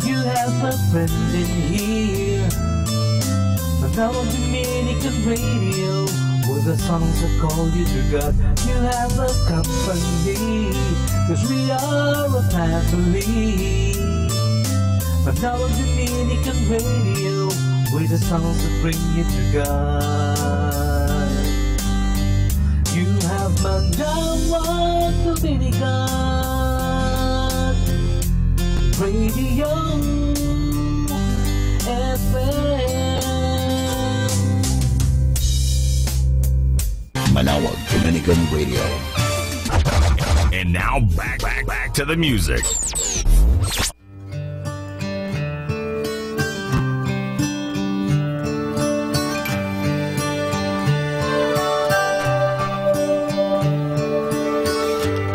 you have a friend in here. Manawag Dominican Radio, with the songs that call you to God. You have a company, 'cause we are a family. Manawag Dominican Radio, with the songs that bring you to God. You have Manawag Dominican Radio FM. Manawag Dominican Radio. And now back to the music.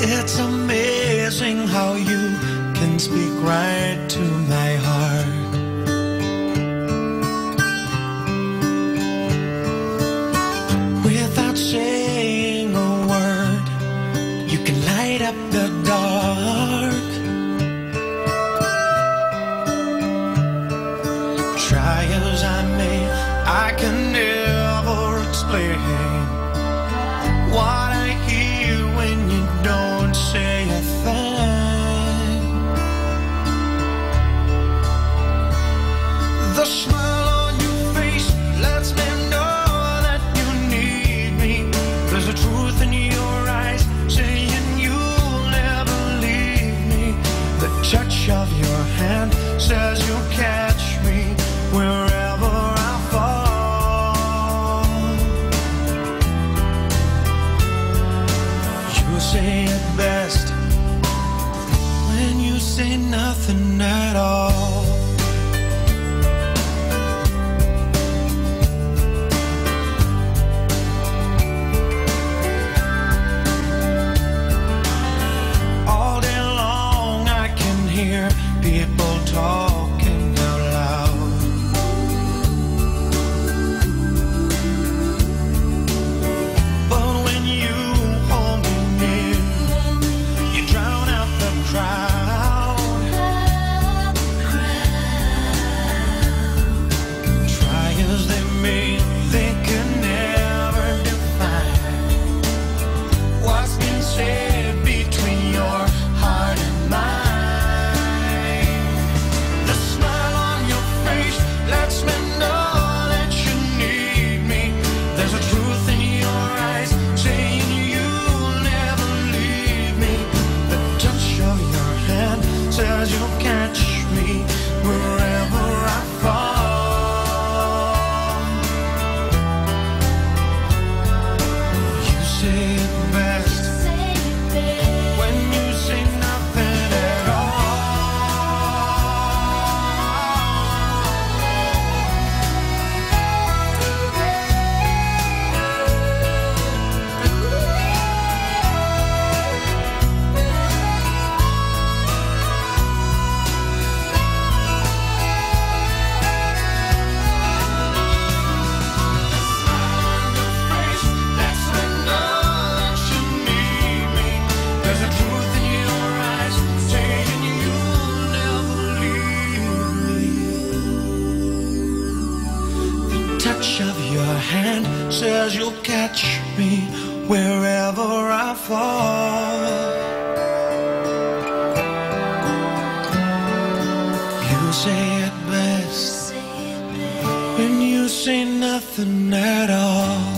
It's amazing how you can speak right to my heart. Without saying a word, you can light up the dark. Try as I may, I can never explain what I hear when you don't say a thing. The smile on your face lets me know that you need me. There's a truth in your eyes saying you'll never leave me. The touch of your hand says you'll catch me wherever I fall. You say it best when you say nothing at all. All day long I can hear people talking out loud. But when you hold me near, you drown out the crowd. Try as they may, they can never define what's been said between your heart and mine. The smile on your face lets me know that you need me. There's a truth in your eyes saying you'll never leave me. The touch of your hand says you'll catch me wherever I fall. You say it best when you say nothing at There's a truth in your eyes saying you'll never leave me. The touch of your hand says you'll catch me wherever I fall. You say it best when you say nothing at all.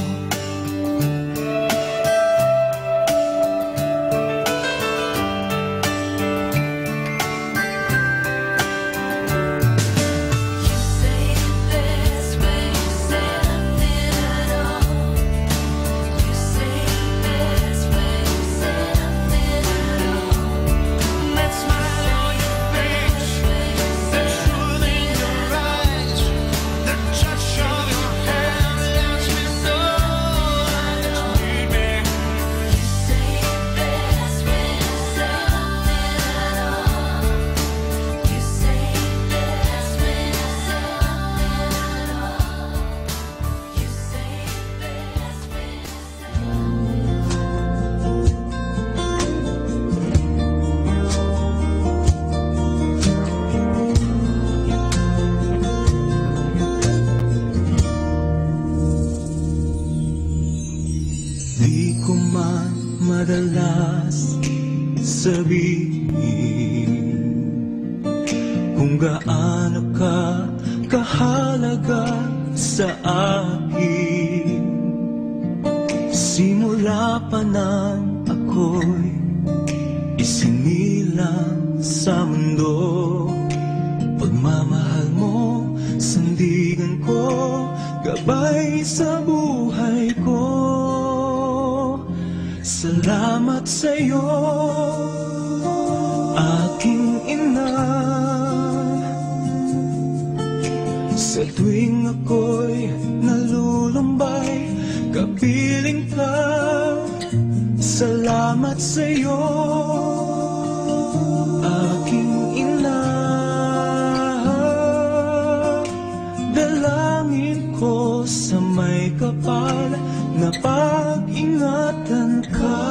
When kung gaano ka kahalaga sa akin. Simula pa nang ako'y isinilang sa mundo, pagmamahal mo, sandigan ko, gabay sa buhay ko. Salamat sa'yo, aking ina. Sa tuwing ako'y nalulumbay, kapiling ka. Salamat sa'yo, aking ina. Dalangin ko sa may kapal na pag-ingatan ka.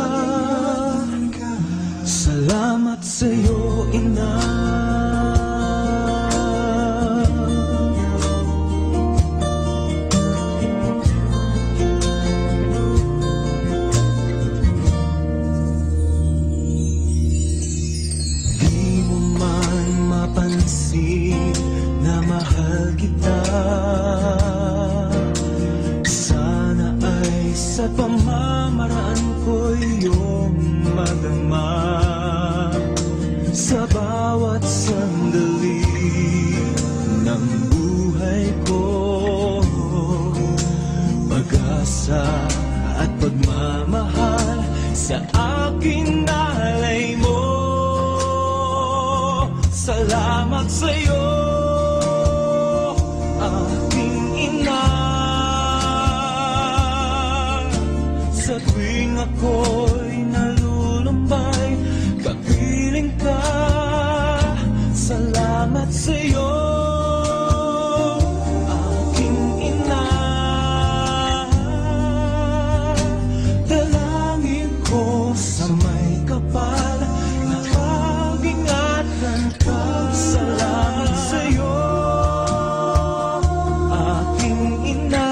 Salamat sa'yo, ina. Di mo man mapansin na mahal kita. Sana ay sa pamamaraan ko iyong madama. Sa bawat sandali ng buhay ko, pag-asa at pagmamahal sa aking nalay mo. Salamat sa'yo, aking ina. Sa tuwing ako'y nalulumbay, kapiling ka. Salamat sa'yo, aking ina. Dalangin ko sa may kapal na pag-ingatan ka. Salamat sa'yo, aking ina.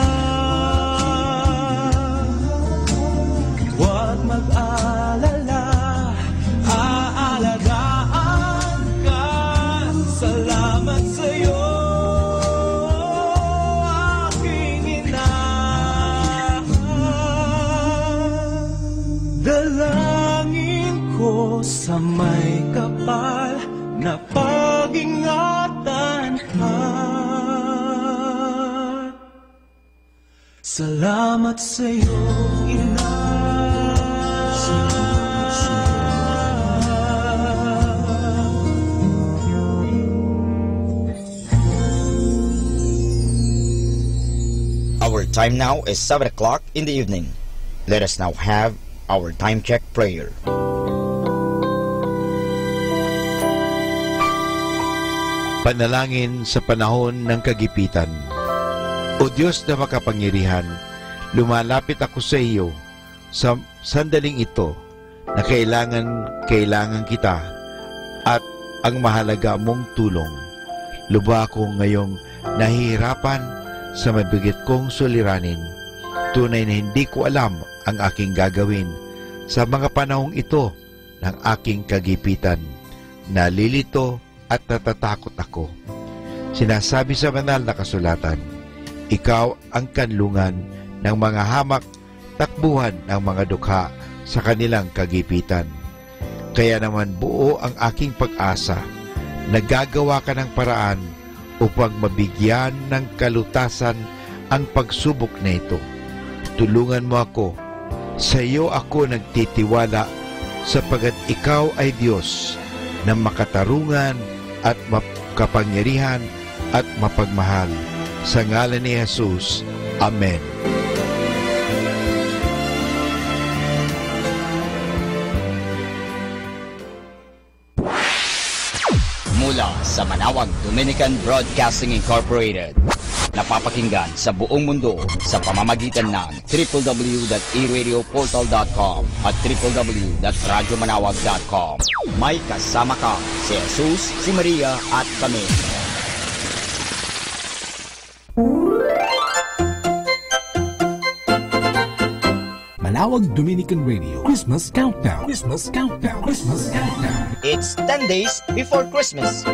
Huwag mag-alala, aalagaan ka. Salamat sa'yo, aking ina. Dalangin ko sa may kapal na pag-ingatan ka. Salamat sa'yo, ina. Our time now is 7 o'clock in the evening. Let us now have our time check prayer. Panalangin sa panahon ng kagipitan. O Diyos na makapangyarihan, lumalapit ako sa iyo sa sandaling ito na kailangan kita at ang mahalaga mong tulong. Lubha ako ngayong nahihirapan sa mabigat kong suliranin. Tunay na hindi ko alam ang aking gagawin sa mga panahong ito ng aking kagipitan. Nalilito at natatakot ako. Sinasabi sa banal na kasulatan, ikaw ang kanlungan ng mga hamak, takbuhan ng mga dukha sa kanilang kagipitan. Kaya naman buo ang aking pag-asa. Nagagawa ka ng paraan upang mabigyan ng kalutasan ang pagsubok na ito. Tulungan mo ako. Sa iyo ako nagtitiwala sapagat ikaw ay Diyos na makatarungan at makapangyarihan at mapagmahal. Sa ngalan ni Jesus. Amen. Mula sa Manawag Dominican Broadcasting Incorporated, napapakinggan sa buong mundo sa pamamagitan ng www.eradioportal.com at www.radyomanawag.com. May kasama ka si Jesus, si Maria at kami. Manawag Dominican Radio Christmas Countdown. Christmas Countdown. Christmas Countdown. It's 10 days before Christmas.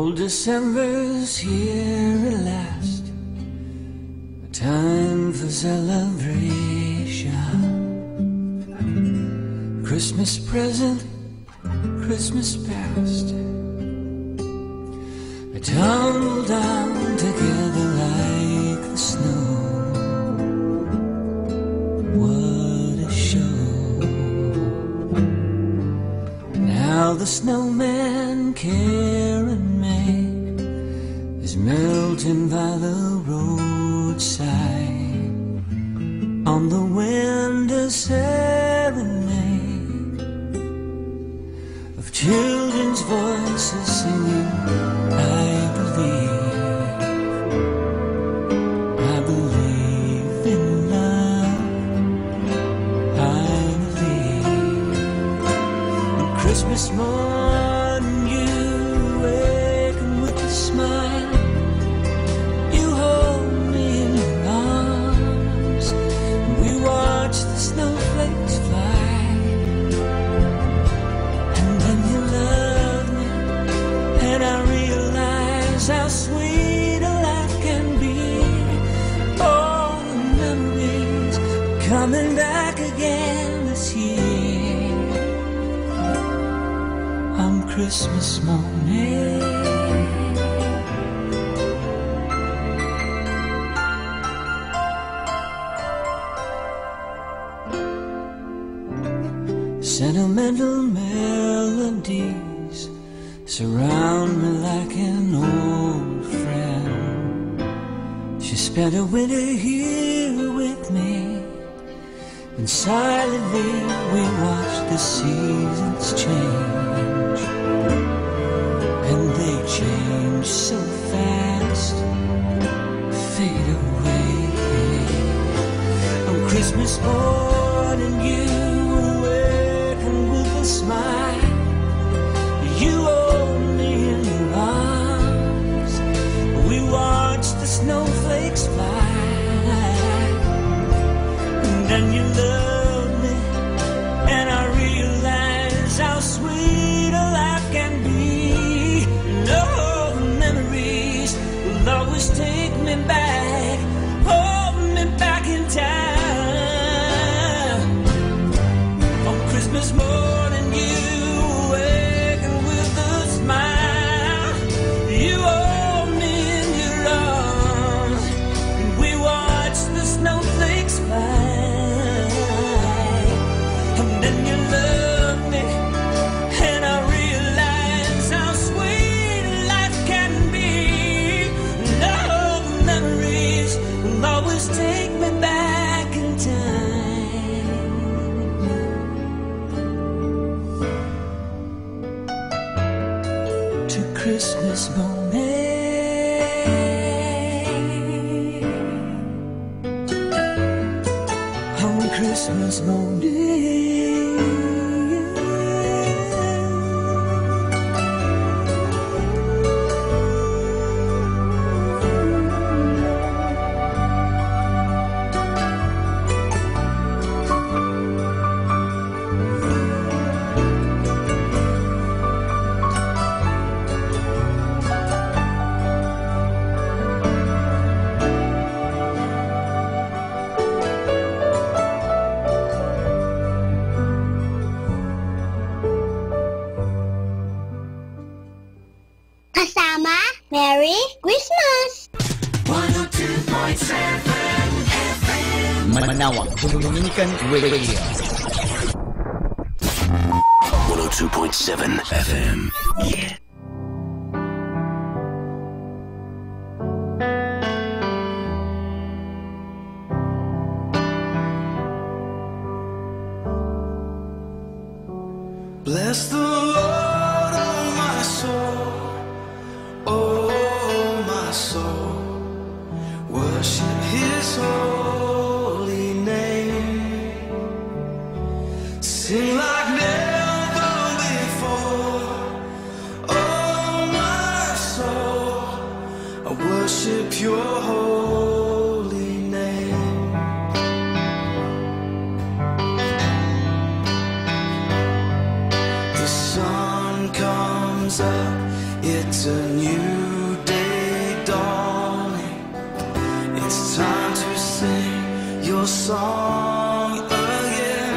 Old December's here at last, a time for celebration. Christmas present, Christmas past, we tumble down together like the snow. What a show. Now the snowman Karen May is melting by the roadside on the window serenade of children's voices singing, I believe in love, I believe. On Christmas morning you awaken with a smile, you hold me in your arms, and we watch the snowflakes fly, and then you love me, and I realize how sweet a life can be. All the memories coming back again this year on Christmas morning. Sentimental melodies surround me like an old friend. She spent a winter here with me, and silently we watched the seasons change. And they change so fast, fade away. On Christmas morning you awaken with a smile, you hold me in your arms, we watch the snowflakes fly, and then you love me, and I realize how sweet a life can be. And all the memories will always take me back, hold me back in time. On Christmas morning you awaken with a smile, you hold me in your arms, and we watch the snowflakes fly, and then you love me, and I realize how sweet life can be. And all the memories will always take me back in time to Christmas morning, on Christmas morning. Kasama, Merry Christmas! 102.7 FM Manawa, Dominican Radio. 102.7 FM. Yeah. Bless the Lord, oh my soul, oh my soul, worship His holy name, sing like never before, oh my soul, I worship Your holy name. The sun comes up It's a new day dawning. It's time to sing your song again.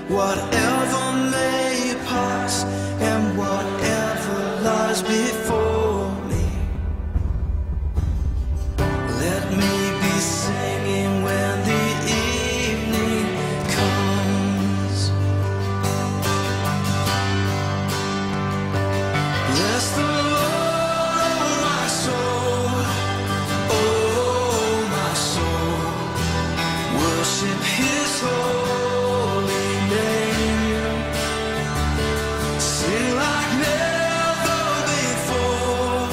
Whatever may pass and whatever lies before me, let me be singing when the evening comes. Bless the Lord, oh my soul, oh my soul. Worship His holy name. Sing like never before,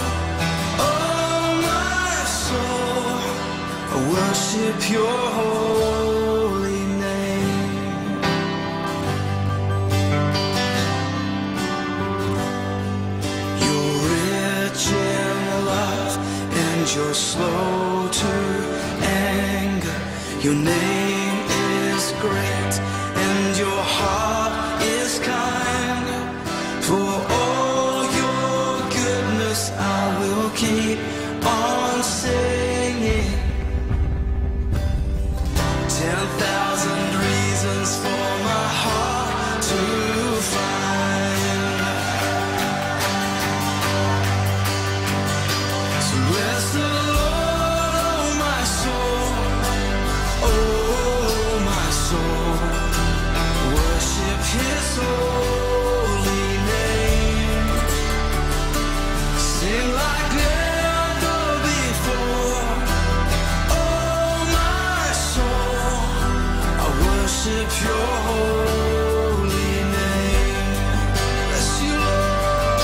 oh my soul. Worship Your holy name. You're rich in love and you're slow to anger. Your name is great and your heart is kind. For all your goodness I will keep on singing. 10,000 reasons for my heart to find. So bless the Lord, oh my soul, oh my soul. Worship His holy name. Sing like never before, oh my soul. I worship Your holy name. Bless You, Lord.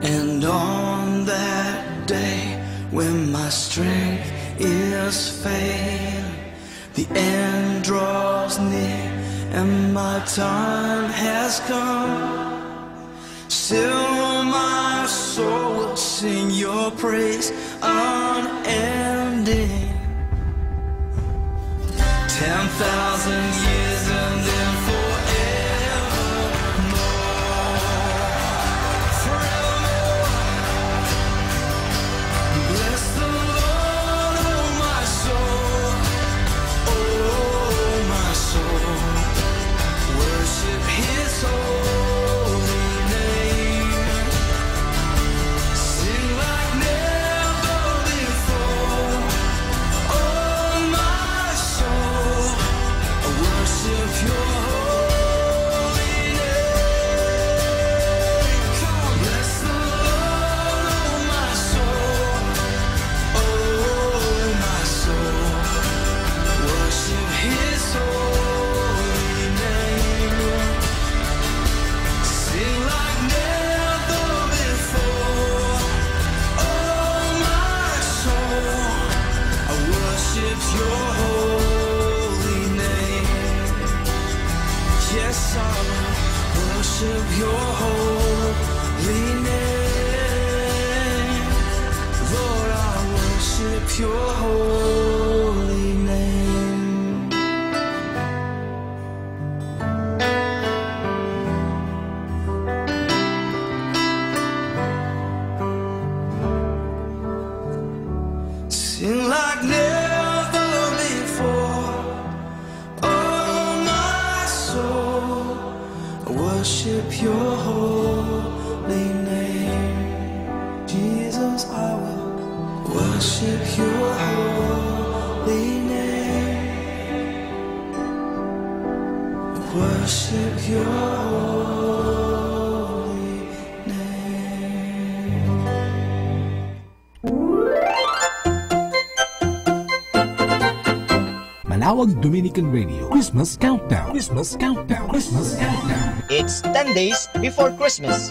And on that day when my strength is failing, the end draws near and my time has come, still my soul will sing Your praise unending. 10,000 years and then bless the Lord, oh my soul, oh my soul. Worship His holy name. Sing like never before, oh my soul. Worship Your holy name. Come on, bless the Lord, oh my soul, oh my soul. Worship His holy name. Sing like never before, oh my soul. I worship Your holy name. Yes, I will worship Your holy name. Lord, I worship Your holy name. Sing like never before, oh my soul. I worship Your holy name. Jesus, I will worship Your holy name. Worship Your holy name. Manawag Dominican Radio Christmas Countdown. Christmas Countdown. Christmas Countdown. It's 10 days before Christmas.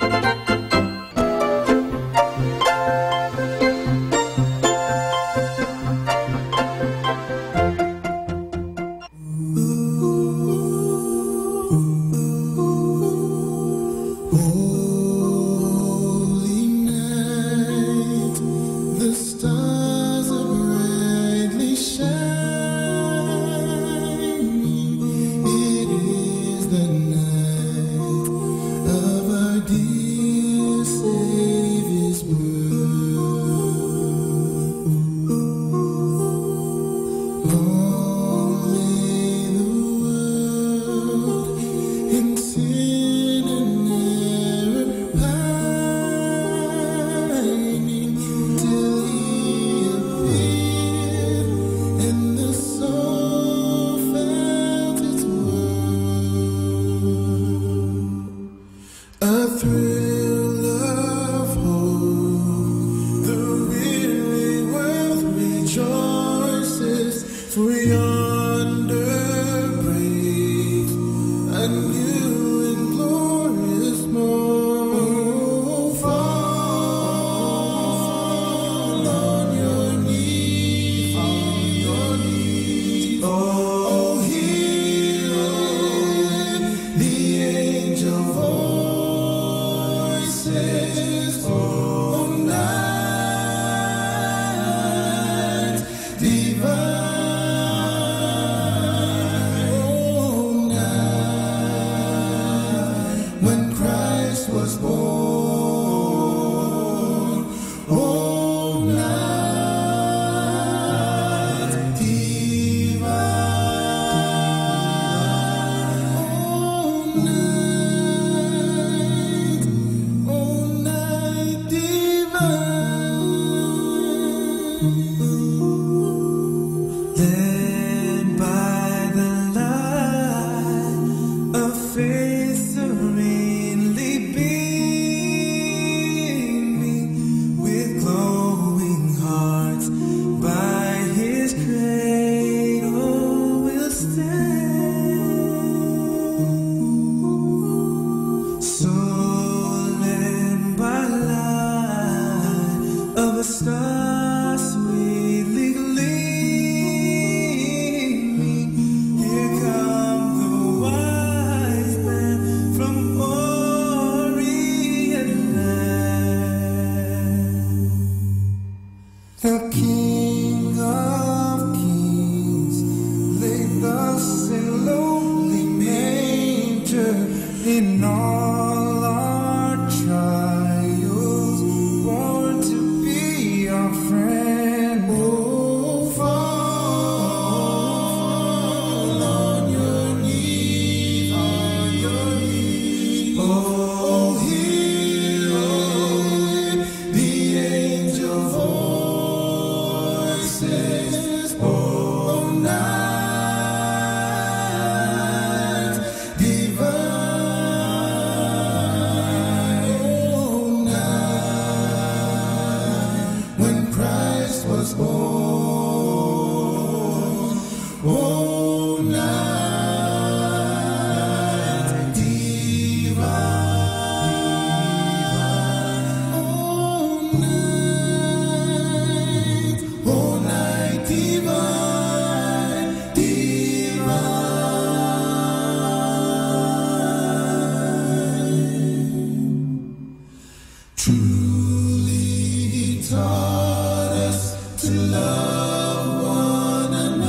truly taught us to love one another.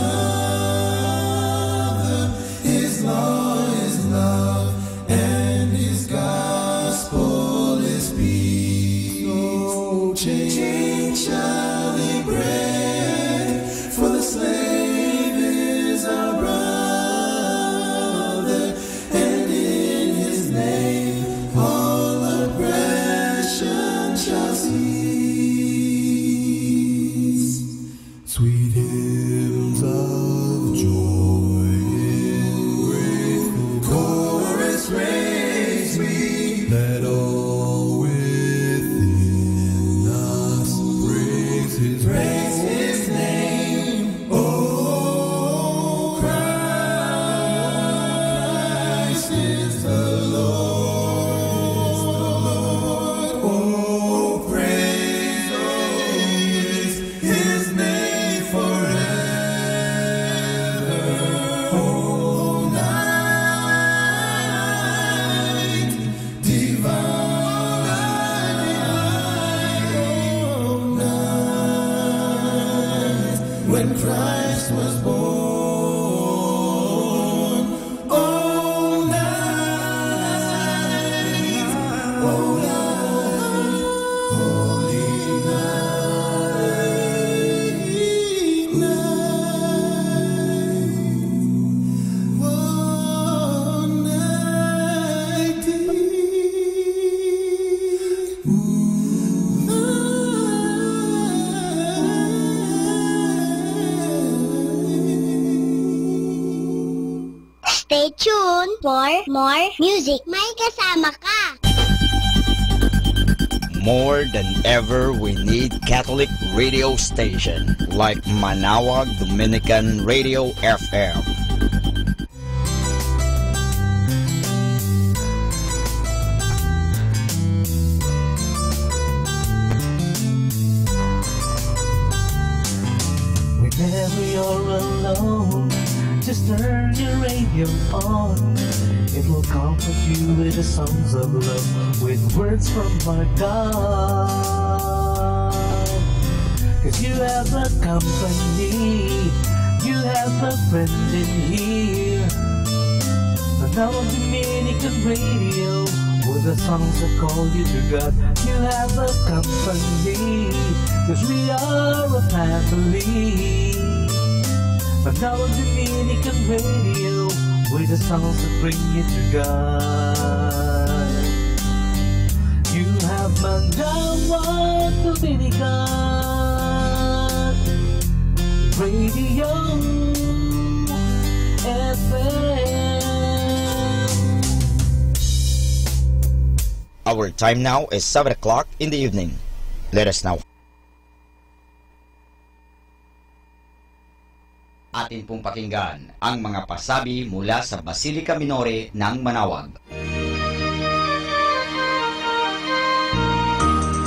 His law is love and His gospel is peace. No change shall be bread, for the slave is our brother, and in His name all oppression shall cease. Sweet hymns of joy in grateful chorus raise we. Let all within us praise His name. Oh, Christ is the Lord. Oh, praise His name forever. Oh, night divine. Oh, night when Christ was born. Oh, night. Oh, night. Holy night. One night. Stay tuned for more music. May kasama ka. More than ever, we need Catholic radio station like Manawag Dominican Radio FM. Whenever you're alone, just turn your radio on. It will comfort you with the songs of love, with words from our God. 'Cause you have a company, you have a friend in here. Manawag Dominican Radio, with the songs that call you to God. You have a company, 'cause we are a family. Manawag Dominican Radio, with the songs that bring you to God. You have Manawag Dominican Radio FM. Our time now is 7 o'clock in the evening. Let us now. Atin pong pakinggan ang mga pasabi mula sa Basilica Minore ng Manawag.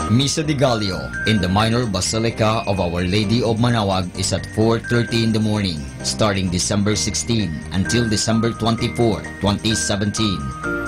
Misa de Gallio in the Minor Basilica of Our Lady of Manawag is at 4:30 in the morning, starting December 16 until December 24, 2017.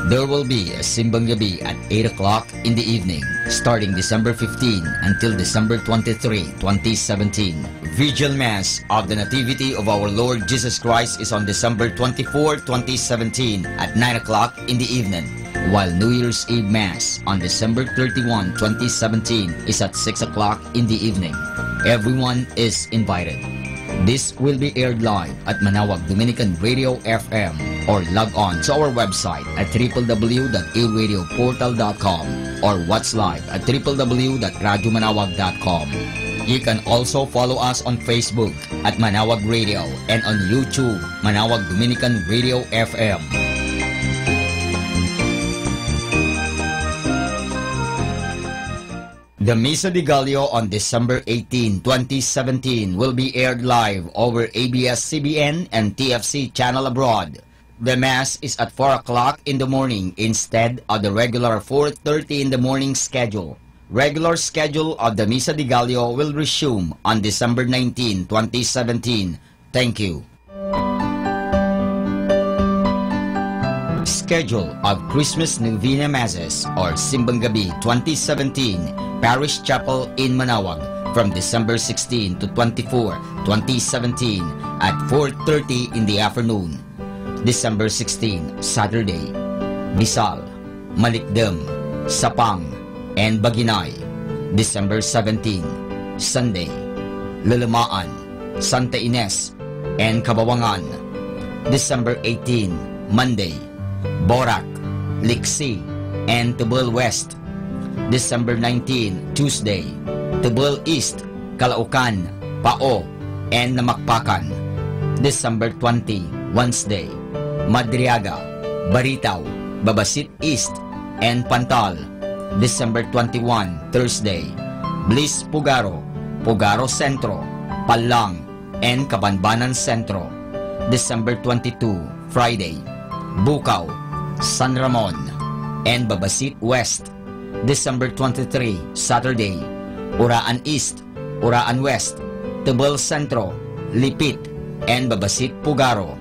There will be a Simbang Gabi at 8 o'clock in the evening, starting December 15 until December 23, 2017. Vigil Mass of the Nativity of Our Lord Jesus Christ is on December 24, 2017 at 9 o'clock in the evening, while New Year's Eve Mass on December 31, 2017 is at 6 o'clock in the evening. Everyone is invited. This will be aired live at Manawag Dominican Radio FM or log on to our website at www.aradioportal.com or watch live at www.radyomanawag.com. You can also follow us on Facebook at Manawag Radio and on YouTube, Manawag Dominican Radio FM. The Misa de Gallio on December 18, 2017 will be aired live over ABS-CBN and TFC Channel Abroad. The Mass is at 4 o'clock in the morning instead of the regular 4:30 in the morning schedule. Regular schedule of the Misa de Gallio will resume on December 19, 2017. Thank you. schedule of Christmas Novena Masses or Simbang Gabi 2017 Parish Chapel in Manaoag from December 16 to 24, 2017 at 4:30 in the afternoon. December 16, Saturday, Bisal, Malikdem, Sapang, and Baginay. December 17, Sunday, Lalamaan, Santa Ines, and Kabawangan. December 18, Monday, Borac, Liksi, and Tubal West. December 19, Tuesday, Tubal East, Calaucan, Pao, and Namakpakan. December 20, Wednesday, Madriaga, Baritaw, Babasit East, and Pantal. December 21, Thursday, Bliss Pugaro, Pugaro Centro, Palang, and Kabanbanan Centro. December 22, Friday, Bukaw, San Ramon, and Babasit West. December 23, Saturday, Uraan East, Uraan West, Tubal Centro, Lipit, and Babasit Pugaro.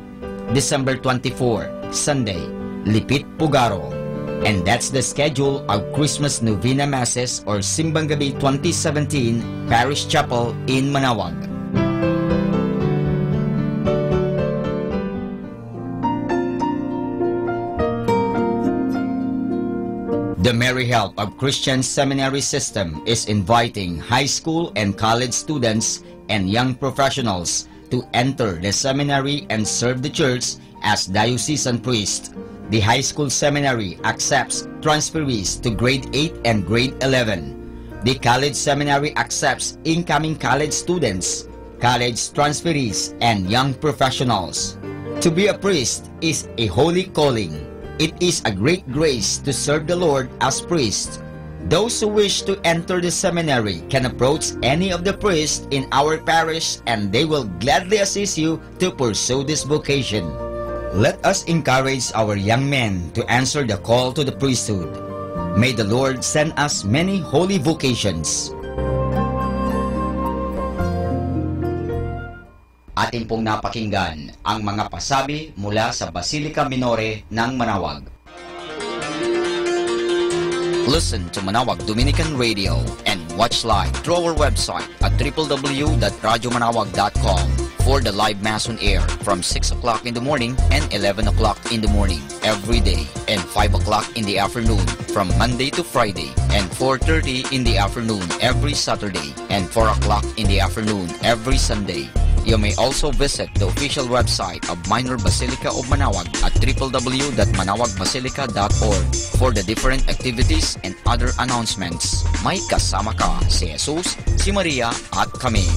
December 24, Sunday, Lipit Pugaro. And that's the schedule of Christmas Novena Masses or Simbang Gabi 2017 Parish Chapel in Manaoag. The Merry Help of Christian Seminary System is inviting high school and college students and young professionals to enter the seminary and serve the church as diocesan priest. The high school seminary accepts transferees to grade 8 and grade 11. The college seminary accepts incoming college students, college transferees, and young professionals. To be a priest is a holy calling. It is a great grace to serve the Lord as priest. Those who wish to enter the seminary can approach any of the priests in our parish and they will gladly assist you to pursue this vocation. Let us encourage our young men to answer the call to the priesthood. May the Lord send us many holy vocations. Atin pong napakinggan ang mga pasabi mula sa Basilica Minore ng Manaoag. Listen to Manaoag Dominican Radio and watch live through our website at www.radyomanawag.com for the live Mass on air from 6 o'clock in the morning and 11 o'clock in the morning every day and 5 o'clock in the afternoon from Monday to Friday and 4:30 in the afternoon every Saturday and 4 o'clock in the afternoon every Sunday. You may also visit the official website of Minor Basilica of Manaoag at www.manawagbasilica.org for the different activities and other announcements. May kasama ka si Jesus, si Maria at kami.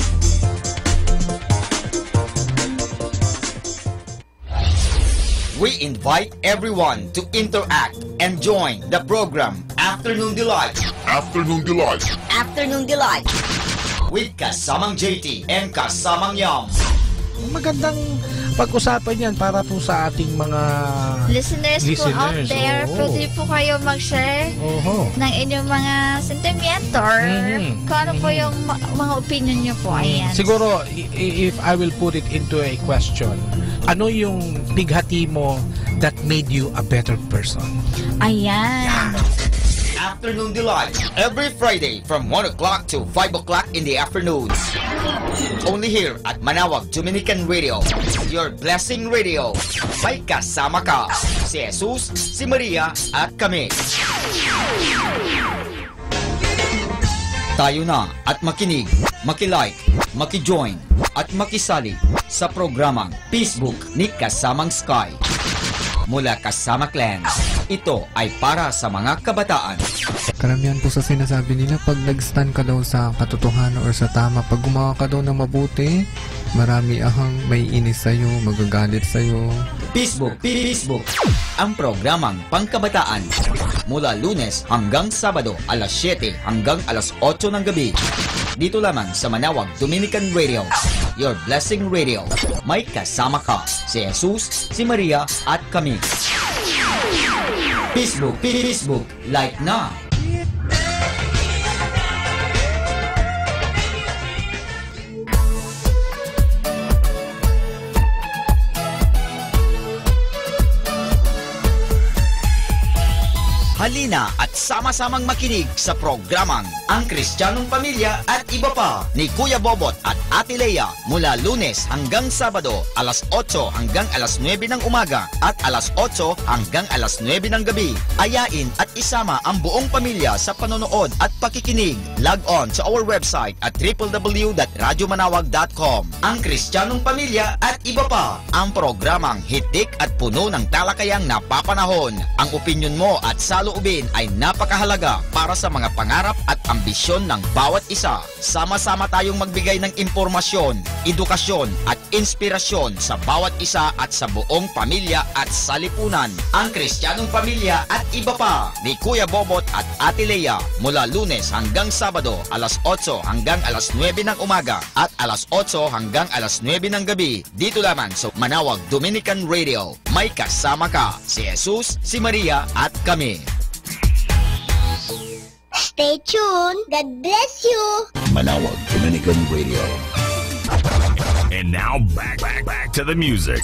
We invite everyone to interact and join the program Afternoon Delight. Afternoon Delight. Afternoon Delight. With kasamang JT and kasamang Yam. Magandang pag-usapan yan para po sa ating mga listeners po out there. Pwede po kayo mag-share ng inyong mga sentimiento or kung ano po yung mga opinion nyo po. Ayan. Siguro, if I will put it into a question, ano yung bighati mo that made you a better person? Ayan. Yeah. Afternoon Delight every Friday from 1 o'clock to 5 o'clock in the afternoons. Only here at Manaoag Dominican Radio, your blessing radio. May kasama ka si Jesus, si Maria at kami. Tayo na at makinig, makilike, makijoin at makisali sa programang Facebook ni Kasamang Sky. Mula Kasama Clan, ito ay para sa mga kabataan. Karamihan po sa sinasabi nila, pag nag-stand ka daw sa katotohanan or sa tama, pag gumawa ka daw ng mabuti, marami ahang may inis sa'yo, magagalit sa'yo. Facebook, ang programang pangkabataan. Mula Lunes hanggang Sabado, alas 7 hanggang alas 8 ng gabi. Dito lamang sa Manaoag Dominican Radio, your blessing radio. May kasama ka si Jesus, si Maria at kami. Facebook, like na. Halina at sama-samang makinig sa programang Ang Kristiyanong Pamilya at Iba Pa ni Kuya Bobot at Ate Lea mula Lunes hanggang Sabado, alas 8 hanggang alas 9 ng umaga at alas 8 hanggang alas 9 ng gabi. Ayain at isama ang buong pamilya sa panonood at pakikinig. Log on sa our website at www.radyomanawag.com. Ang Kristiyanong Pamilya at Iba Pa, ang programang hitik at puno ng talakayang napapanahon. Ang opinyon mo at saloobin ay napakahalaga para sa mga pangarap at ambisyon ng bawat isa. Sama-sama tayong magbigay ng impormasyon, edukasyon at inspirasyon sa bawat isa at sa buong pamilya at salipunan. Ang Kristiyanong Pamilya at Iba Pa ni Kuya Bobot at Ate Lea mula Lunes hanggang Sabado, alas 8 hanggang alas 9 ng umaga at alas 8 hanggang alas 9 ng gabi. Dito lamang sa Manawag Dominican Radio. May kasama ka, si Jesus, si Maria at kami. Stay tuned. God bless you. Manawag Dominican Radio. And now back to the music.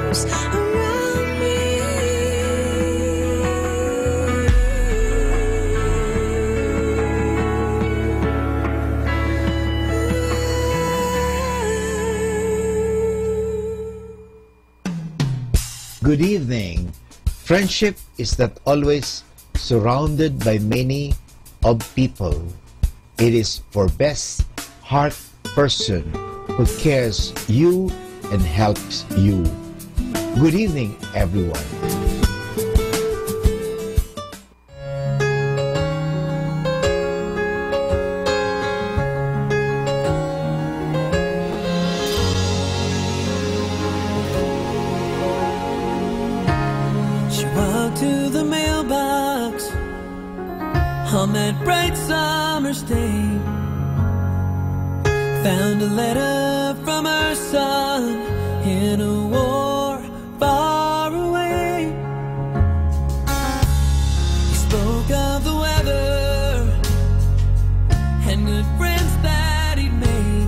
arms around me. Good evening. Friendship is not always surrounded by many of people. It is for best heart person who cares you and helps you. Good evening, everyone. She walked to the mailbox on that bright summer's day, found a letter from her son in a war far away. He spoke of the weather and good friends that he'd made.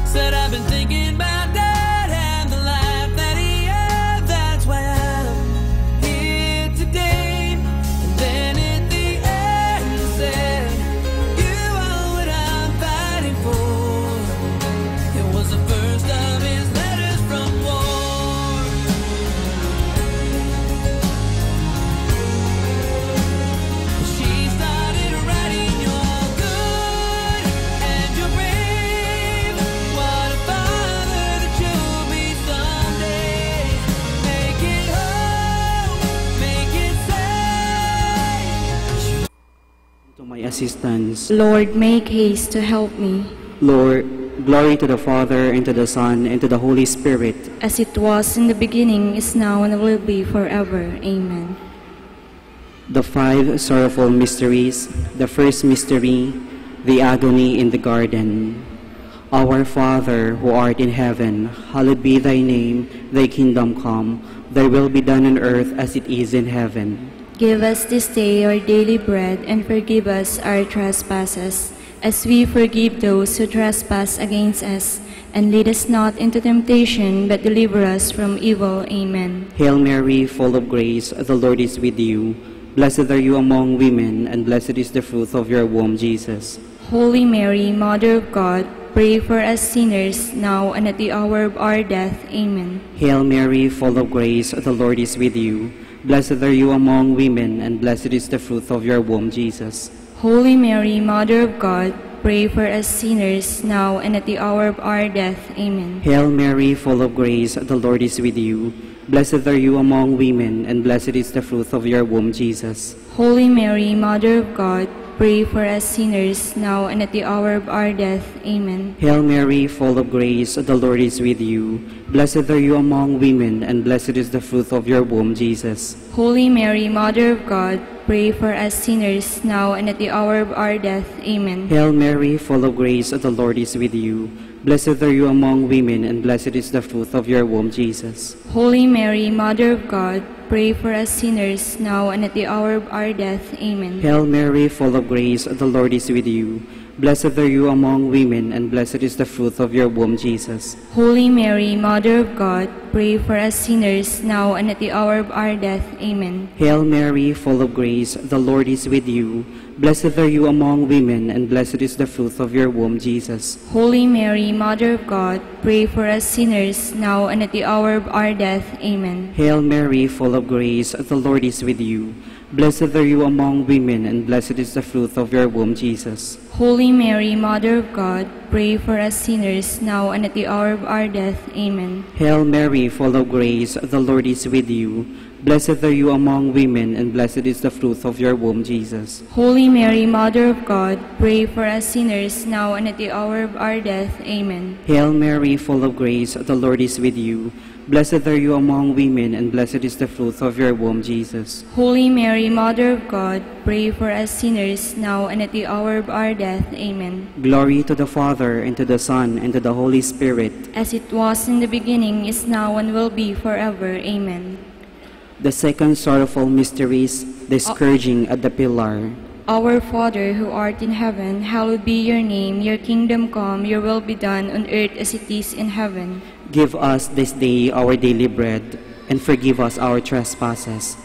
Said, I've been thinking about Dad and the life that he had. That's why I'm here today. And then at the end he said, you are what I'm fighting for. It was the first of his letters from war. She started writing, you're good and you're brave. What a father that you'll be someday. Make it home, make it safe. To my assistance, Lord, make haste to help me, Lord, glory to the Father, and to the Son, and to the Holy Spirit. as it was in the beginning, is now, and will be forever. Amen. The five sorrowful mysteries. The first mystery, the agony in the garden. Our Father, who art in heaven, hallowed be thy name. Thy kingdom come, thy will be done on earth as it is in heaven. Give us this day our daily bread, and forgive us our trespasses, as we forgive those who trespass against us. And lead us not into temptation, but deliver us from evil. Amen. Hail Mary, full of grace, the Lord is with you. Blessed are you among women, and blessed is the fruit of your womb, Jesus. Holy Mary, Mother of God, pray for us sinners, now and at the hour of our death. Amen. Hail Mary, full of grace, the Lord is with you. Blessed are you among women, and blessed is the fruit of your womb, Jesus. Holy Mary, Mother of God, pray for us sinners, now and at the hour of our death. Amen. Hail Mary, full of grace, the Lord is with you. Blessed are you among women, and blessed is the fruit of your womb, Jesus. Holy Mary, Mother of God, pray for us sinners, now and at the hour of our death. Amen. Hail Mary, full of grace, the Lord is with you. Blessed are you among women, and blessed is the fruit of your womb, Jesus. Holy Mary, Mother of God, pray for us sinners, now and at the hour of our death. Amen. Hail Mary, full of grace, the Lord is with you. Blessed are you among women, and blessed is the fruit of your womb, Jesus. Holy Mary, Mother of God, pray for us sinners, now and at the hour of our death. Amen. Hail Mary, full of grace, the Lord is with you. Blessed are you among women, and blessed is the fruit of your womb, Jesus. Holy Mary, Mother of God, pray for us sinners, now and at the hour of our death. Amen. Hail Mary, full of grace, the Lord is with you. Blessed are you among women, and blessed is the fruit of your womb, Jesus. Holy Mary, Mother of God, pray for us sinners, now and at the hour of our death. Amen. Hail Mary, full of grace, the Lord is with you. Blessed are you among women, and blessed is the fruit of your womb, Jesus. Holy Mary, Mother of God, pray for us sinners, now and at the hour of our death. Amen. Hail Mary, full of grace, the Lord is with you. Blessed are you among women, and blessed is the fruit of your womb, Jesus. Holy Mary, Mother of God, pray for us sinners, now and at the hour of our death. Amen. Hail Mary, full of grace, the Lord is with you. Blessed are you among women, and blessed is the fruit of your womb, Jesus. Holy Mary, Mother of God, pray for us sinners, now and at the hour of our death. Amen. Glory to the Father, and to the Son, and to the Holy Spirit. As it was in the beginning, is now, and will be forever. Amen. The second sorrowful mystery is the scourging at the pillar. Our Father, who art in heaven, hallowed be your name. Your kingdom come, your will be done on earth as it is in heaven. Give us this day our daily bread, and forgive us our trespasses,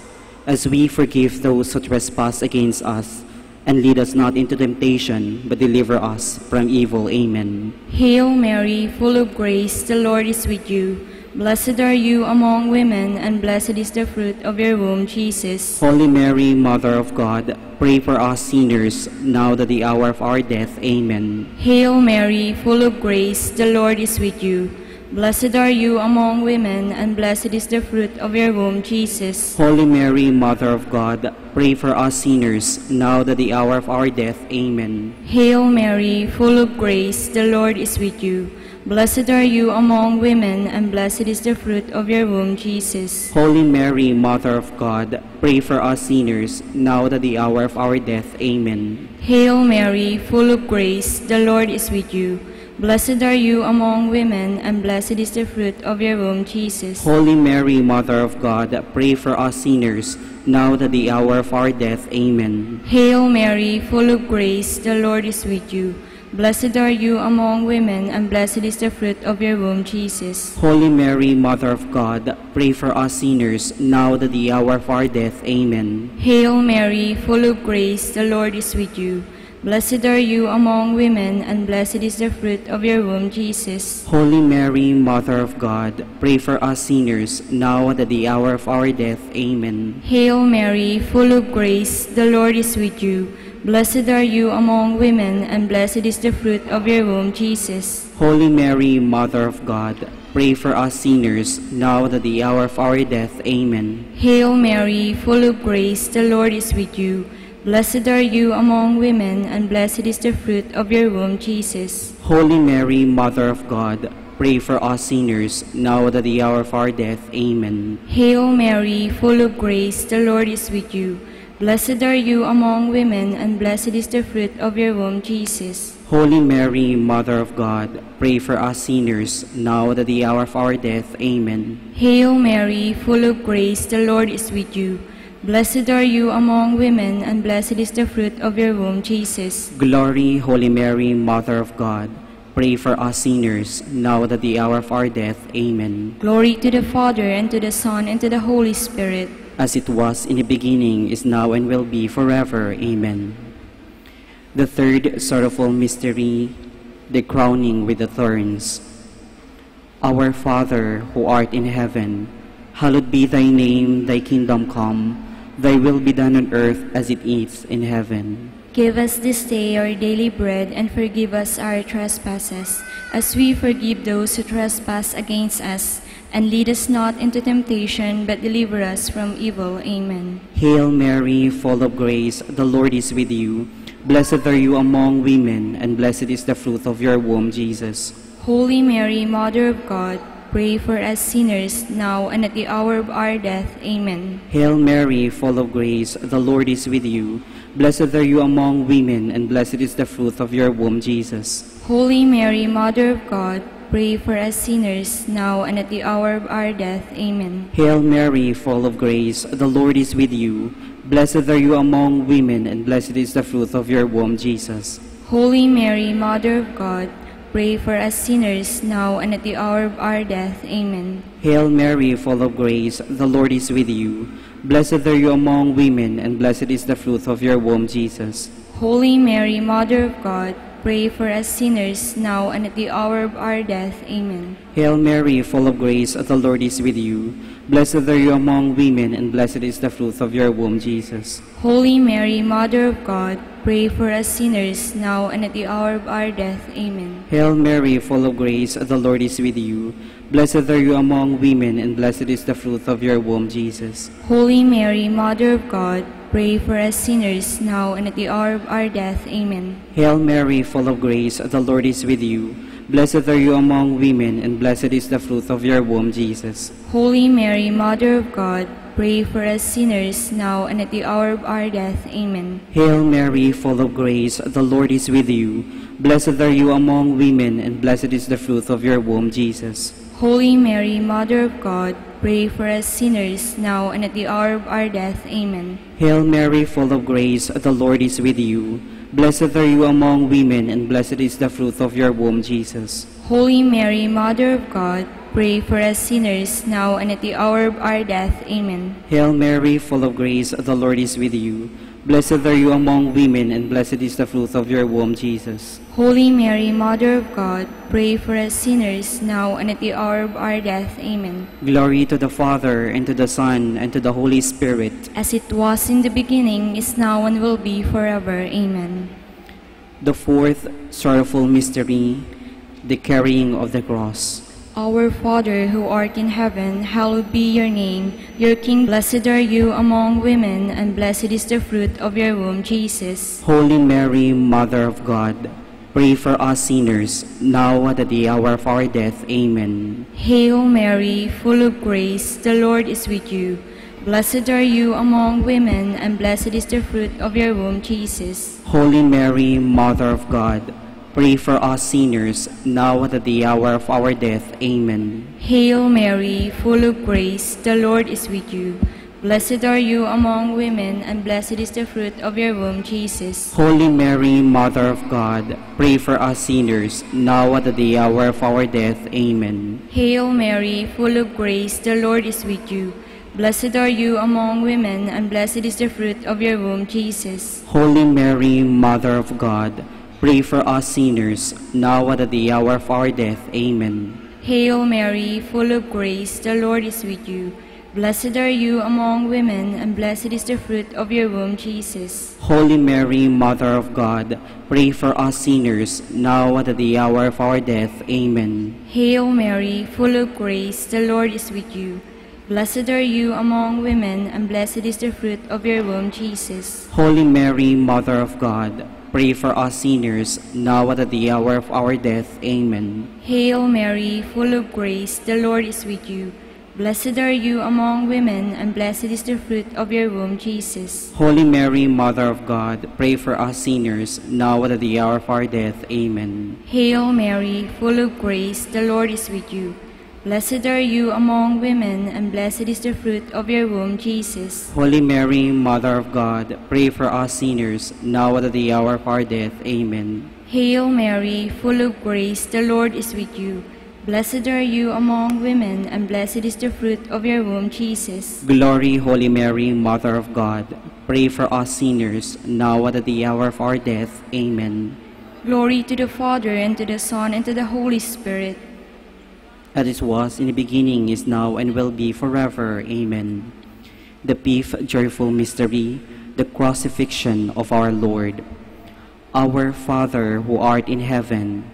as we forgive those who trespass against us. And lead us not into temptation, but deliver us from evil. Amen. Hail Mary, full of grace, the Lord is with you. Blessed are you among women, and blessed is the fruit of your womb, Jesus. Holy Mary, Mother of God, pray for us sinners, now at the hour of our death. Amen. Hail Mary, full of grace, the Lord is with you. Blessed are you among women, and blessed is the fruit of your womb, Jesus. Holy Mary, Mother of God, pray for us sinners, now at the hour of our death. Amen. Hail Mary, full of grace, the Lord is with you. Blessed are you among women, and blessed is the fruit of your womb, Jesus. Holy Mary, Mother of God, pray for us sinners, now at the hour of our death. Amen. Hail Mary, full of grace, the Lord is with you. Blessed are you among women, and blessed is the fruit of your womb, Jesus. Holy Mary, Mother of God, pray for us sinners, now at the hour of our death. Amen. Hail Mary, full of grace, the Lord is with you. Blessed are you among women, and blessed is the fruit of your womb, Jesus. Holy Mary, Mother of God, pray for us sinners, now at the hour of our death. Amen. Hail Mary, full of grace, the Lord is with you. Blessed are you among women, and blessed is the fruit of your womb, Jesus. Holy Mary, Mother of God, pray for us sinners, now at the hour of our death. Amen. Hail Mary, full of grace, the Lord is with you. Blessed are you among women, and blessed is the fruit of your womb, Jesus. Holy Mary, Mother of God, pray for us sinners, now at the hour of our death. Amen. Hail Mary, full of grace, the Lord is with you. Blessed are you among women, and blessed is the fruit of your womb, Jesus. Holy Mary, Mother of God, pray for us sinners, now at the hour of our death. Amen. Hail Mary, full of grace, the Lord is with you. Blessed are you among women, and blessed is the fruit of your womb, Jesus. Holy Mary, Mother of God, pray for us sinners, now at the hour of our death. Amen. Hail Mary, full of grace, the Lord is with you. Blessed are you among women, and blessed is the fruit of your womb, Jesus. Glory, Holy Mary, Mother of God, pray for us sinners, now at the hour of our death. Amen. Glory to the Father, and to the Son, and to the Holy Spirit. As it was in the beginning, is now, and will be forever. Amen. The third sorrowful mystery, the crowning with the thorns. Our Father, who art in heaven, hallowed be thy name, thy kingdom come. Thy will be done on earth as it is in heaven. Give us this day our daily bread, and forgive us our trespasses, as we forgive those who trespass against us. And lead us not into temptation, but deliver us from evil. Amen. Hail Mary, full of grace, the Lord is with you. Blessed are you among women, and blessed is the fruit of your womb, Jesus. Holy Mary, Mother of God, pray for us sinners, now and at the hour of our death. Amen. Hail Mary, full of grace, the Lord is with you. Blessed are you among women, and blessed is the fruit of your womb, Jesus. Holy Mary, Mother of God, pray for us sinners, now and at the hour of our death. Amen. Hail Mary, full of grace, the Lord is with you. Blessed are you among women, and blessed is the fruit of your womb, Jesus. Holy Mary, Mother of God, pray for us sinners, now and at the hour of our death. Amen. Hail Mary, full of grace, the Lord is with you. Blessed are you among women, and blessed is the fruit of your womb, Jesus. Holy Mary, Mother of God, pray for us sinners, now and at the hour of our death. Amen. Hail Mary, full of grace, the Lord is with you. Blessed are you among women, and blessed is the fruit of your womb, Jesus. Holy Mary, Mother of God, pray for us sinners, now and at the hour of our death. Amen. Hail Mary, full of grace, the Lord is with you. Blessed are you among women, and blessed is the fruit of your womb, Jesus. Holy Mary, Mother of God, pray for us sinners, now and at the hour of our death. Amen. Hail Mary, full of grace, the Lord is with you. Blessed are you among women, and blessed is the fruit of your womb, Jesus. Holy Mary, Mother of God, pray for us sinners, now and at the hour of our death. Amen. Hail Mary, full of grace, the Lord is with you. Blessed are you among women, and blessed is the fruit of your womb, Jesus. Holy Mary, Mother of God, pray for us sinners, now and at the hour of our death. Amen. Hail Mary, full of grace, the Lord is with you. Blessed are you among women, and blessed is the fruit of your womb, Jesus. Holy Mary, Mother of God, pray for us sinners, now and at the hour of our death. Amen. Hail Mary, full of grace, the Lord is with you. Blessed are you among women, and blessed is the fruit of your womb, Jesus. Holy Mary, Mother of God, pray for us sinners, now and at the hour of our death. Amen. Glory to the Father, and to the Son, and to the Holy Spirit. As it was in the beginning, is now, and will be forever. Amen. The fourth sorrowful mystery, the carrying of the cross. Our Father, who art in heaven, hallowed be your name. Your King, blessed are you among women, and blessed is the fruit of your womb, Jesus. Holy Mary, Mother of God, pray for us sinners, now and at the hour of our death. Amen. Hail Mary, full of grace, the Lord is with you. Blessed are you among women, and blessed is the fruit of your womb, Jesus. Holy Mary, Mother of God, pray for us sinners, now and at the hour of our death. Amen. Hail Mary, full of grace, the Lord is with you. Blessed are you among women, and blessed is the fruit of your womb, Jesus. Holy Mary, Mother of God, pray for us sinners, now and at the hour of our death. Amen. Hail Mary, full of grace, the Lord is with you. Blessed are you among women, and blessed is the fruit of your womb, Jesus. Holy Mary, Mother of God, pray for us sinners, now and at the hour of our death. Amen. Hail Mary, full of grace, the Lord is with you. Blessed are you among women, and blessed is the fruit of your womb, Jesus. Holy Mary, Mother of God, pray for us sinners, now and at the hour of our death. Amen. Hail Mary, full of grace, the Lord is with you. Blessed are you among women, and blessed is the fruit of your womb, Jesus. Holy Mary, Mother of God, pray for us sinners, now and at the hour of our death. Amen. Hail Mary, full of grace, the Lord is with you. Blessed are you among women, and blessed is the fruit of your womb, Jesus. Holy Mary, Mother of God, pray for us sinners, now and at the hour of our death. Amen. Hail Mary, full of grace, the Lord is with you. Blessed are you among women, and blessed is the fruit of your womb, Jesus. Holy Mary, Mother of God, pray for us sinners, now and at the hour of our death. Amen. Hail Mary, full of grace, the Lord is with you. Blessed are you among women, and blessed is the fruit of your womb, Jesus. Glory, Holy Mary, Mother of God, pray for us sinners, now and at the hour of our death. Amen. Glory to the Father, and to the Son, and to the Holy Spirit. As it was in the beginning, is now, and will be forever. Amen. The fifth joyful mystery, the crucifixion of our Lord. Our Father, who art in heaven,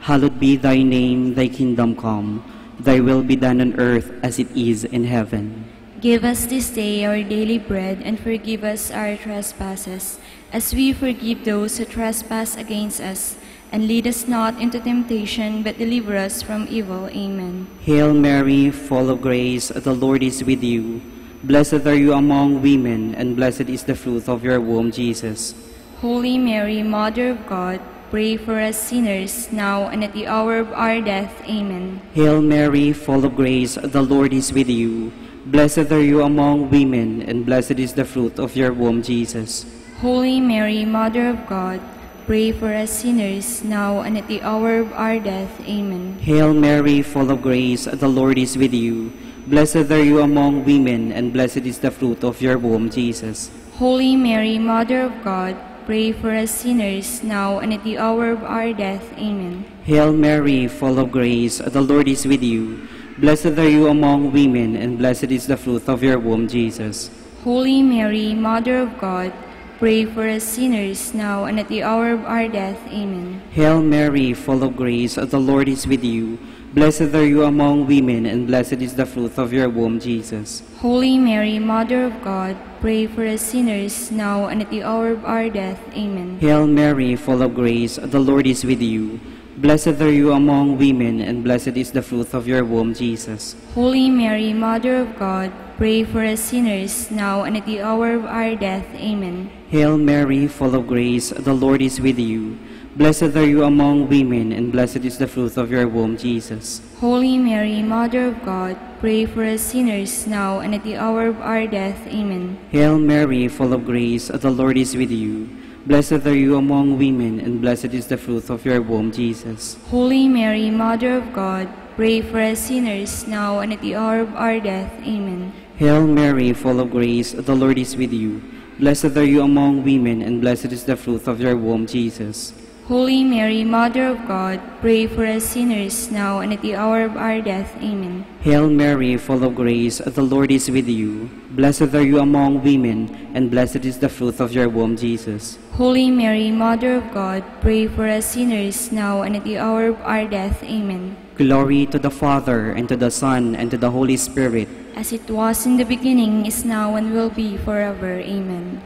hallowed be thy name, thy kingdom come, thy will be done on earth as it is in heaven. Give us this day our daily bread, and forgive us our trespasses, as we forgive those who trespass against us. And lead us not into temptation, but deliver us from evil. Amen. Hail Mary, full of grace, the Lord is with you. Blessed are you among women, and blessed is the fruit of your womb, Jesus. Holy Mary, Mother of God, pray for us sinners, now and at the hour of our death. Amen. Hail Mary, full of grace, the Lord is with you. Blessed are you among women, and blessed is the fruit of your womb, Jesus. Holy Mary, Mother of God, pray for us sinners, now and at the hour of our death. Amen. Hail Mary, full of grace, the Lord is with you. Blessed are you among women, and blessed is the fruit of your womb, Jesus. Holy Mary, Mother of God, pray for us sinners, now and at the hour of our death. Amen. Hail Mary, full of grace, the Lord is with you. Blessed are you among women, and blessed is the fruit of your womb, Jesus. Holy Mary, Mother of God, pray for us sinners, now and at the hour of our death. Amen. Hail Mary, full of grace, the Lord is with you. Blessed are you among women, and blessed is the fruit of your womb, Jesus. Holy Mary, Mother of God, pray for us sinners, now and at the hour of our death. Amen. Hail Mary, full of grace, the Lord is with you. Blessed are you among women, and blessed is the fruit of your womb, Jesus. Holy Mary, Mother of God, pray for us sinners, now and at the hour of our death. Amen. Hail Mary, full of grace, the Lord is with you. Blessed are you among women, and blessed is the fruit of your womb, Jesus. Holy Mary, Mother of God, pray for us sinners, now and at the hour of our death. Amen. Hail Mary, full of grace, the Lord is with you. Blessed are you among women, and blessed is the fruit of your womb, Jesus. Holy Mary, Mother of God, pray for us sinners, now and at the hour of our death. Amen. Hail Mary, full of grace, the Lord is with you. Blessed are you among women, and blessed is the fruit of your womb, Jesus. Holy Mary, Mother of God, pray for us sinners, now and at the hour of our death. Amen. Hail Mary, full of grace, the Lord is with you. Blessed are you among women, and blessed is the fruit of your womb, Jesus. Holy Mary, Mother of God, pray for us sinners, now and at the hour of our death. Amen. Glory to the Father, and to the Son, and to the Holy Spirit. As it was in the beginning, is now, and will be forever. Amen.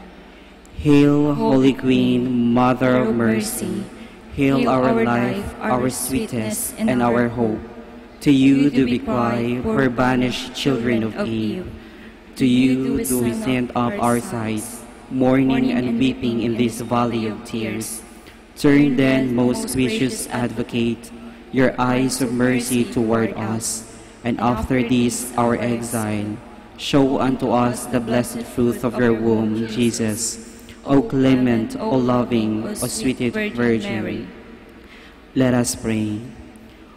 Hail, Holy Queen, Mother of Mercy. Hail our life, our sweetness, and our hope. To you do we cry, poor banished children of Eve. To you do we send up our sighs, mourning and weeping in this valley of tears. Turn then, most gracious Advocate, your eyes of mercy toward us, and after this our exile, show unto us the blessed fruit of your womb, Jesus. O clement, O loving, O sweetest Virgin Mary. Let us pray.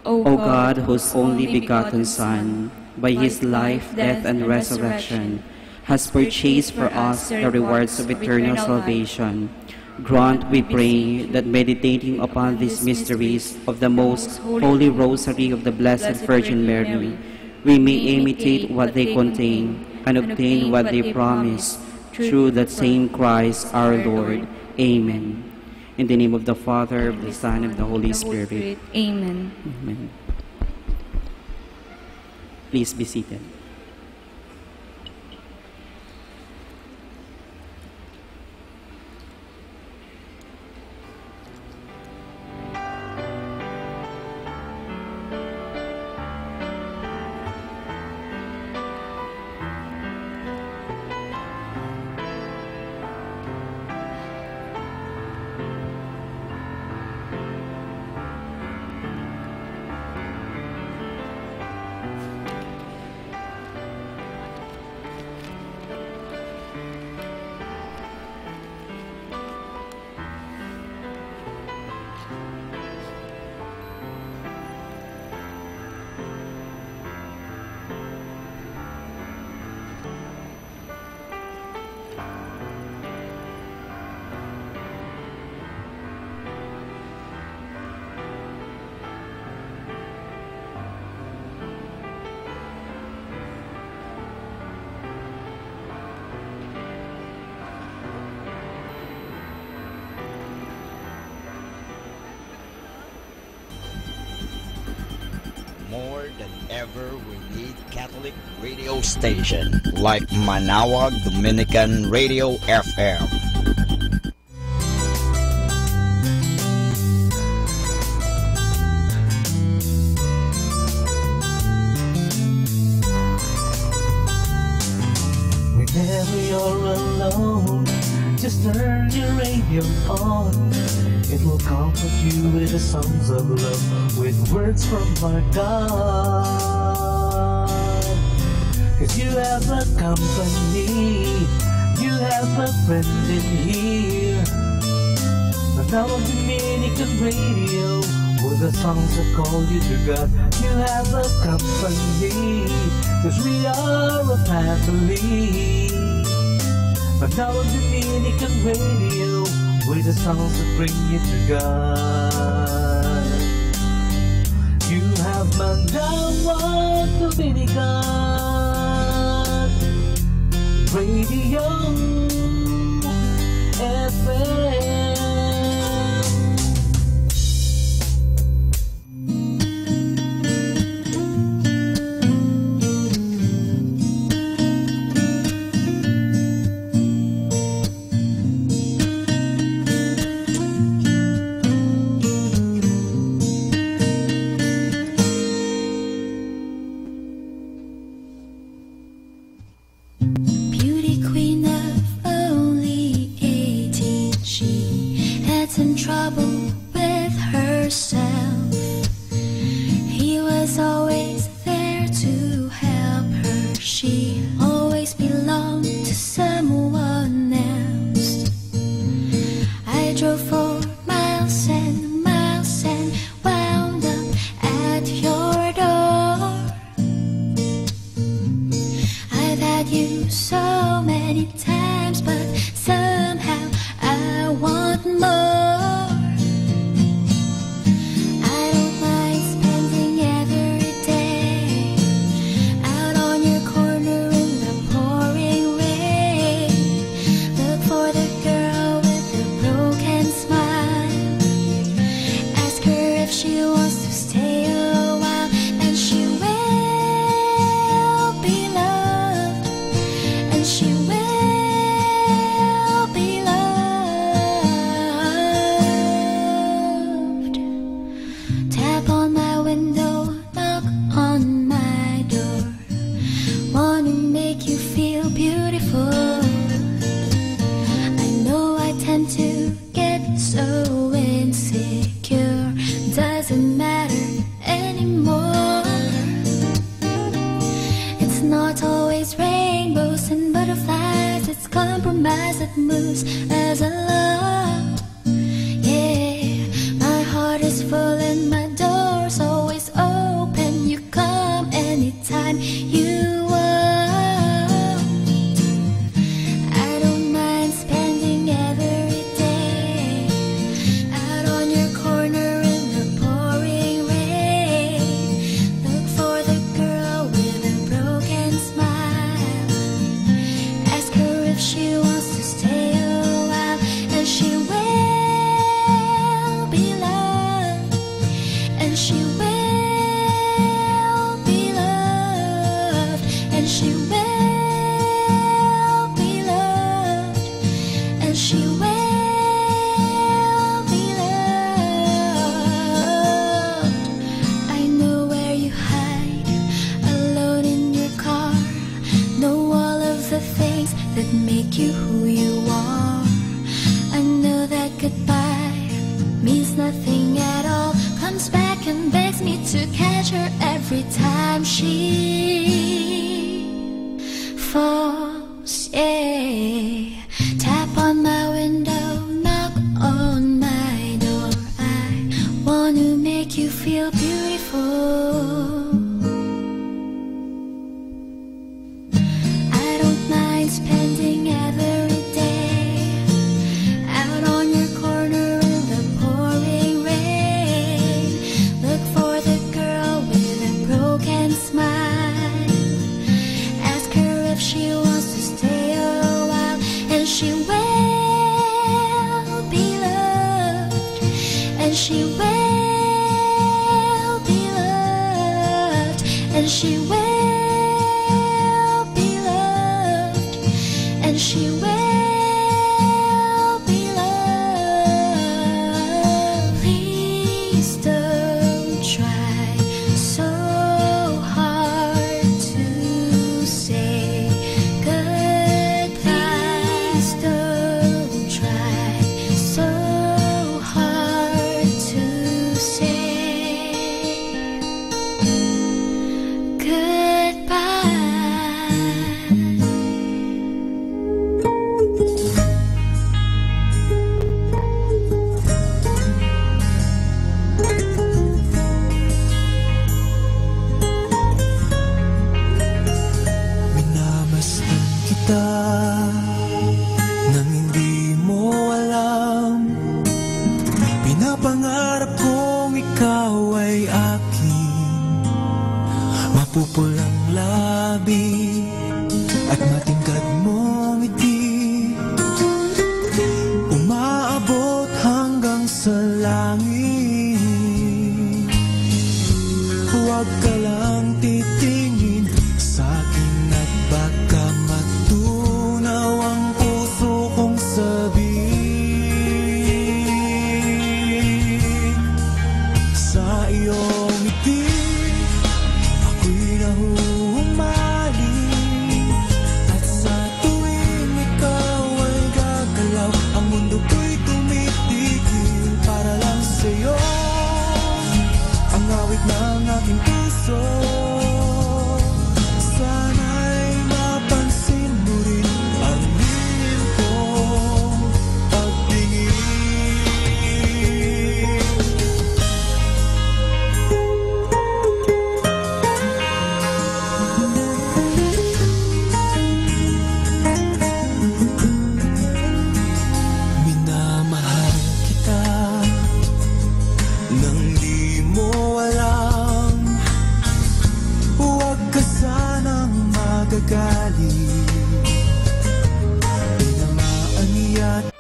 O God, whose only begotten Son, by his life, death, and resurrection, has purchased for us the rewards of eternal salvation, grant, we pray, that meditating upon these mysteries of the most holy rosary of the Blessed Virgin Mary, we may imitate what they contain and obtain what they promise, through that same Christ our Lord. Amen. In the name of the Father, of the Son, and of the Holy Spirit. Amen. Amen. Please be seated. More than ever, we need Catholic radio station like Manawag Dominican Radio FM. Whenever you're alone, just turn your radio on. It will comfort you with the songs of love, with words from our God. 'Cause you have a company, you have a friend in here. But now on Dominican Radio, with the songs that call you to God, you have a company, 'cause we are a family. But now on Dominican Radio, with the songs that bring you to God. You have Manawag Dominican Radio FM. Beauty queen of only 18, she had some trouble with herself. He was always there to help her. She always belonged to someone else. I drove for miles and miles and wound up at your door. had you so many times, but somehow I want more. I don't mind spending every day out on your corner in the pouring rain. Look for the girl with the broken smile. Ask her if she wants to stay a while, and she will be loved, and she will be loved. Tap on my window, knock on my door. Wanna make you feel beautiful. I know I tend to get so insecure. Doesn't matter anymore. It's not always rainbows and butterflies. It's compromise that moves as a love. Yeah, my heart is full and my door's always open. You come anytime you want. I don't mind spending every day out on your corner in the pouring rain. Look for the girl with a broken smile. Ask her if she wants to stay a while, and she will be loved, and she will be loved, and she will be loved, and she will be loved. I know where you hide, alone in your car. Know all of the things that make you who you are. I know that goodbye means nothing at all. Comes back and begs me to catch her every time she falls. Yeah, tap on my window, knock on my door. I want to make you feel beautiful. I don't mind spending every day out on your corner in the pouring rain. Look for the girl with a broken smile. Ask her if she wants to stay a while, and she will be loved, and she will be loved, and she will be loved, and she will be loved. Please don't try so hard to say goodbye. Please don't try so hard to say goodbye. Minamasdan kita nang hindi mo alam. Pinapangarap kong ikaw ay akin. Mapupulang labi at matingkad mong ngiti, umaabot hanggang sa langit. Huwag ka lang titingin sa akin at baka matunaw ang puso kong sabihin. Sa iyong ngiti ako'y nahuhumaling, at sa magagaling. Tinamaan niya.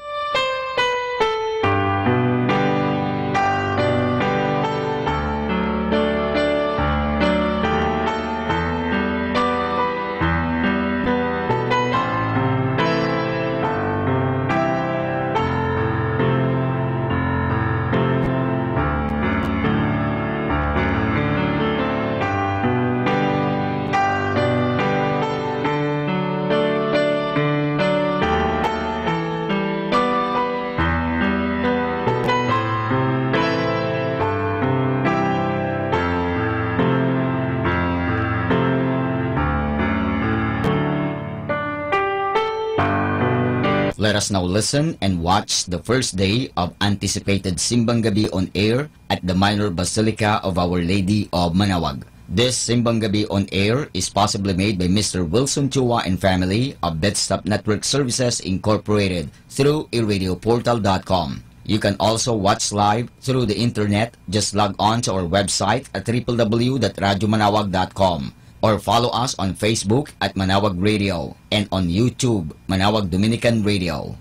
Let us now listen and watch the first day of anticipated Simbang Gabi on air at the Minor Basilica of Our Lady of Manaoag. This Simbang Gabi on air is possibly made by Mr. Wilson Chua and family of Bedstop Network Services Incorporated through iradioportal.com. You can also watch live through the internet. Just log on to our website at www.radyomanawag.com. or follow us on Facebook at Manawag Radio and on YouTube, Manawag Dominican Radio.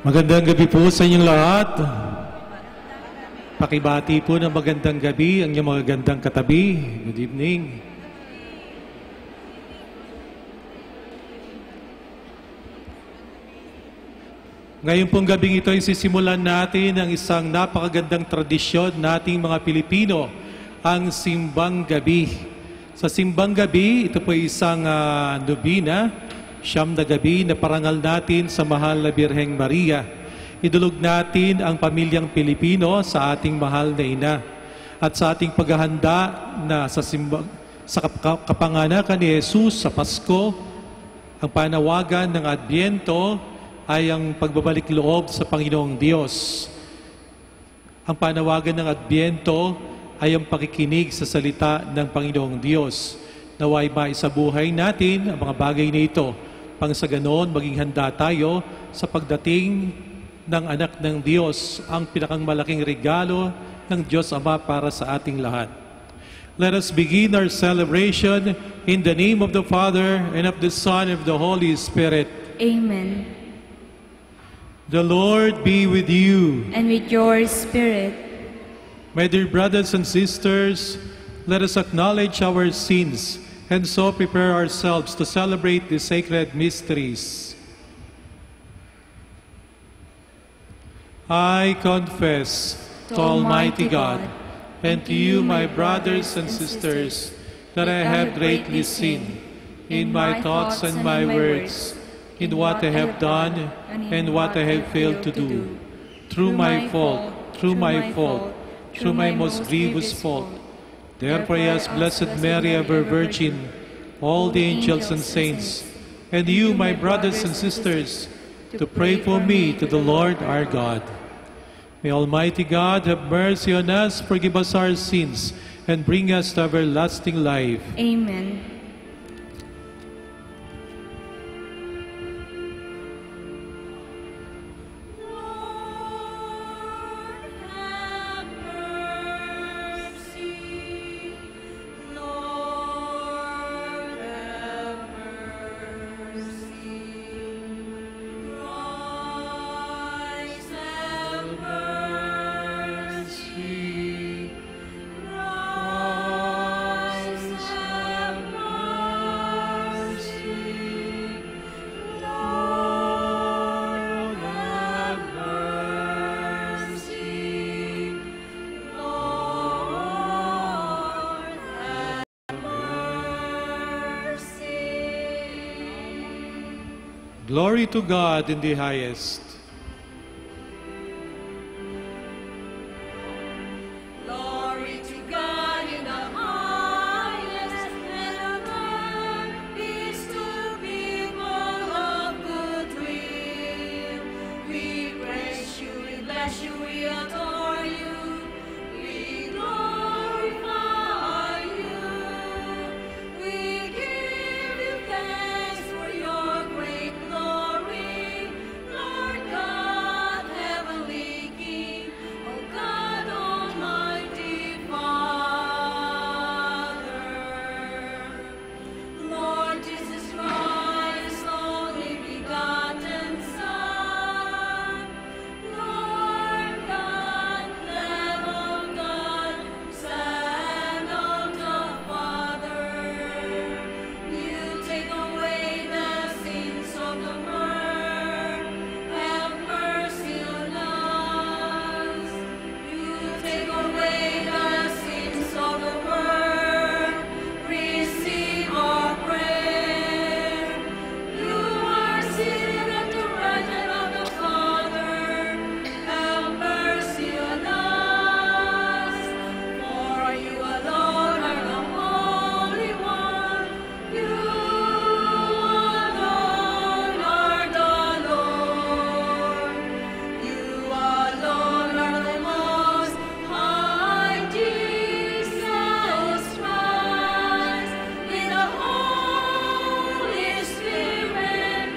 Magandang gabi po sa inyong lahat. Pakibati po ng magandang gabi ang inyong magandang katabi. Good evening. Ngayon pong gabing ito ay sisimulan natin ang isang napakagandang tradisyon nating mga Pilipino, ang Simbang Gabi. Sa Simbang Gabi, ito po ay isang nobina, siyam na gabi na parangal natin sa mahal na Birheng Maria. Idulog natin ang pamilyang Pilipino sa ating mahal na ina. At sa ating paghahanda na sa kapanganakan ni Jesus sa Pasko, ang panawagan ng Adbyento ay ang pagbabalik loob sa Panginoong Diyos. Ang panawagan ng Adbyento ay ang pakikinig sa salita ng Panginoong Diyos. Naway maisabuhay natin ang mga bagay na ito. Pang sa ganon, maging handa tayo sa pagdating ng anak ng Diyos, ang pinakang malaking regalo ng Diyos Ama para sa ating lahat. Let us begin our celebration in the name of the Father, and of the Son, and of the Holy Spirit. Amen. The Lord be with you. And with your spirit. My dear brothers and sisters, let us acknowledge our sins and so prepare ourselves to celebrate the sacred mysteries. I confess to Almighty God and to you, my brothers and sisters, that I have greatly sinned in my thoughts and my words, in what I have done and what I have failed to do, through my fault, through my most grievous fault. Therefore I ask Blessed Mary, ever Virgin, all the angels and saints, and you, my brothers and sisters, to pray for me to the Lord our God. May Almighty God have mercy on us, forgive us our sins, and bring us to everlasting life. Amen. Glory to God in the highest. Glory to God in the highest, and on earth peace to people of good will. We praise you, we bless you, we adore you, we glorify you. We give you thanks for your great glory, Lord God, heavenly King, O God, Almighty Father. Lord Jesus Christ, only begotten Son, Lord God, Lamb of God, Son of the Father, you take away the sins of the world, have mercy on us. You take away the sins of the world, receive our prayer. You are seated at the right hand of the Father, have mercy on us. For you alone are the Holy One, you alone are the Lord. You alone are the Most High, Jesus Christ, with the Holy Spirit,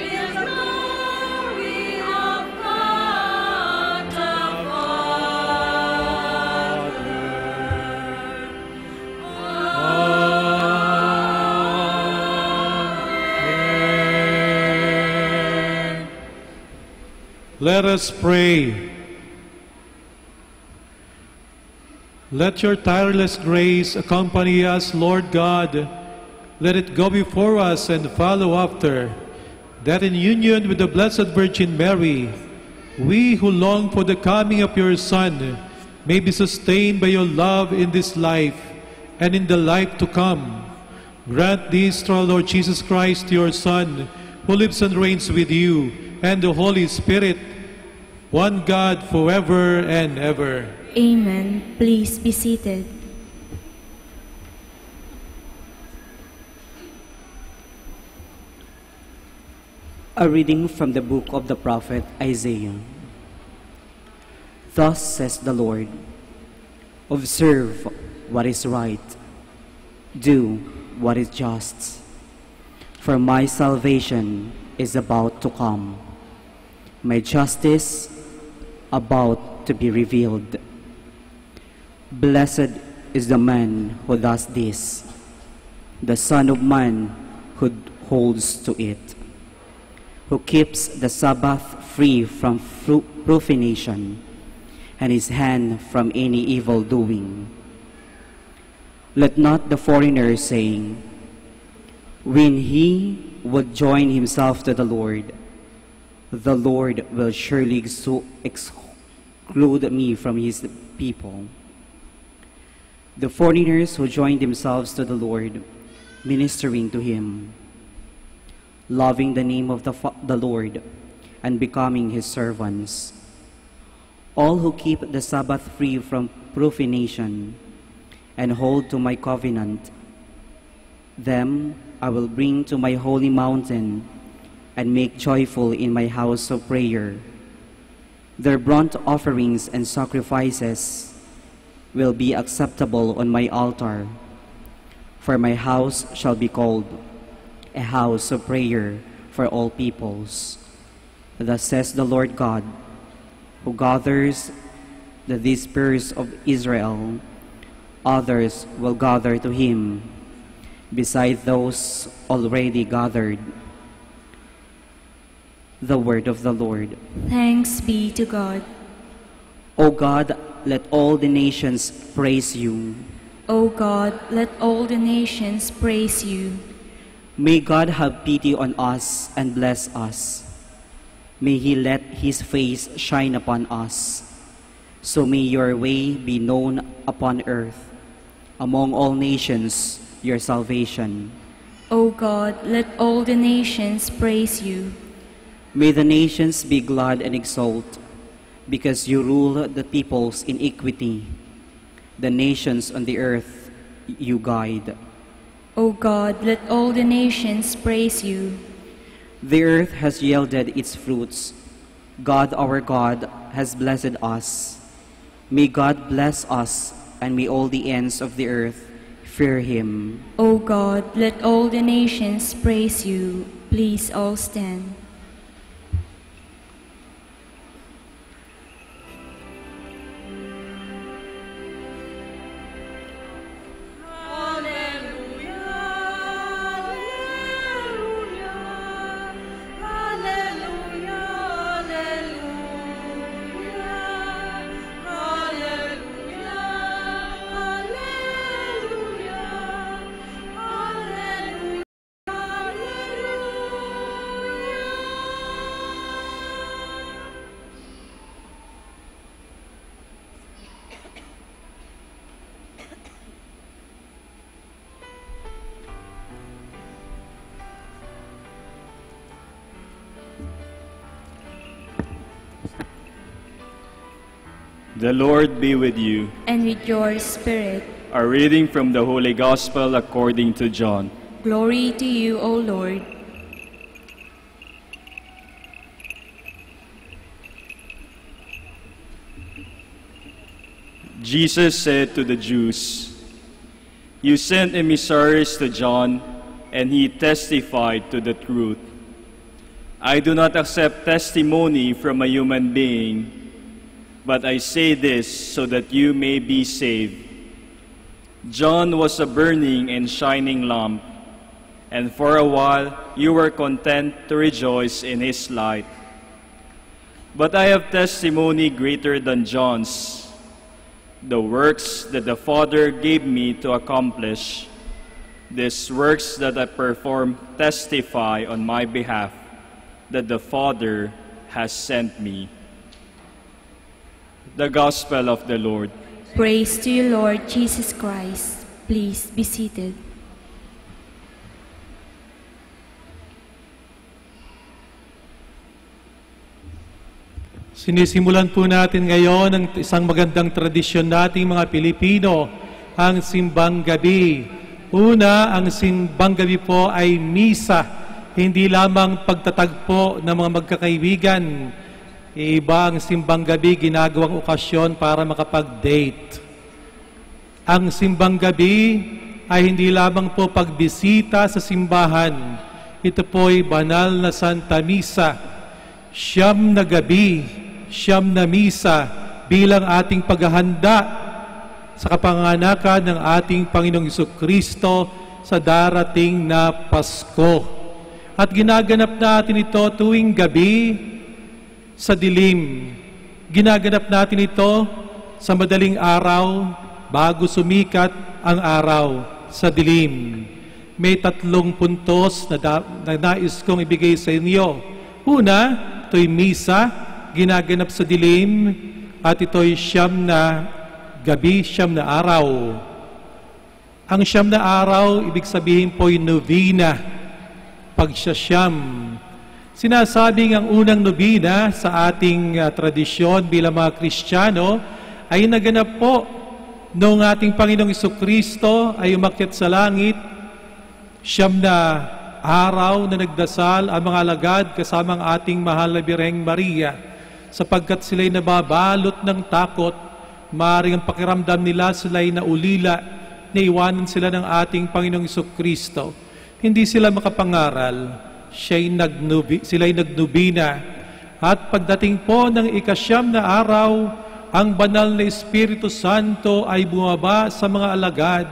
in the glory of God the Amen. Let us pray. Let your tireless grace accompany us, Lord God. Let it go before us and follow after, that in union with the Blessed Virgin Mary, we who long for the coming of your Son may be sustained by your love in this life and in the life to come. Grant this through our Lord Jesus Christ, your Son, who lives and reigns with you and the Holy Spirit, one God forever and ever. Amen. Please be seated. A reading from the book of the prophet Isaiah. Thus says the Lord, observe what is right, do what is just, for my salvation is about to come, my justice about to be revealed. Blessed is the man who does this, the Son of Man who holds to it, who keeps the Sabbath free from profanation, and his hand from any evil doing. Let not the foreigner say, when he would join himself to the Lord will surely exclude me from his people. The foreigners who join themselves to the Lord, ministering to him, loving the name of the Lord, and becoming his servants. All who keep the Sabbath free from profanation and hold to my covenant, them I will bring to my holy mountain and make joyful in my house of prayer. Their burnt offerings and sacrifices will be acceptable on my altar, for my house shall be called a house of prayer for all peoples. Thus says the Lord God, who gathers the dispersed of Israel. Others will gather to him, beside those already gathered. The word of the Lord. Thanks be to God. O God, let all the nations praise you. O God, let all the nations praise you. May God have pity on us and bless us. May he let his face shine upon us. So may your way be known upon earth, among all nations, your salvation. O God, let all the nations praise you. May the nations be glad and exult, because you rule the peoples in equity. The nations on the earth you guide. O God, let all the nations praise you. The earth has yielded its fruits. God, our God, has blessed us. May God bless us, and may all the ends of the earth fear him. O God, let all the nations praise you. Please all stand. The Lord be with you. And with your spirit. A reading from the Holy Gospel according to John. Glory to you, O Lord. Jesus said to the Jews, "You sent emissaries to John, and he testified to the truth. I do not accept testimony from a human being, but I say this so that you may be saved. John was a burning and shining lamp, and for a while you were content to rejoice in his light. But I have testimony greater than John's, the works that the Father gave me to accomplish. These works that I perform testify on my behalf that the Father has sent me." The Gospel of the Lord. Praise to you, Lord Jesus Christ. Please be seated. Sinisimulan po natin ngayon ang isang magandang tradisyon nating mga Pilipino, ang Simbang Gabi. Una, ang Simbang Gabi po ay misa, hindi lamang pagtatagpo ng mga magkakaibigan. Iba ang Simbang Gabi, ginagawang okasyon para makapag-date. Ang Simbang Gabi ay hindi lamang po pagbisita sa simbahan. Ito po ay banal na Santa Misa. Siyam na gabi, siyam na misa bilang ating paghahanda sa kapanganakan ng ating Panginoong Jesucristo sa darating na Pasko. At ginaganap natin ito tuwing gabi sa dilim. Ginaganap natin ito sa madaling araw bago sumikat ang araw sa dilim. May 3 puntos na nais kong ibigay sa inyo. Una, ito'y misa, ginaganap sa dilim, at ito'y 9 na gabi, 9 na araw. Ang 9 na araw, ibig sabihin po'y novena, pagsasyam. Sinasabing ang unang nobina sa ating tradisyon bilang mga Kristiyano ay naganap po noong ating Panginoong Jesucristo ay umakyat sa langit. 9 na araw na nagdasal ang mga alagad kasama ang ating mahal na Birheng Maria, sapagkat sila'y nababalot ng takot, maaaring ang pakiramdam nila sila'y naulila, naiwanan sila ng ating Panginoong Jesucristo. Hindi sila makapangaral. Sila'y nagnubina. At pagdating po ng 9 na araw, ang banal na Espiritu Santo ay bumaba sa mga alagad,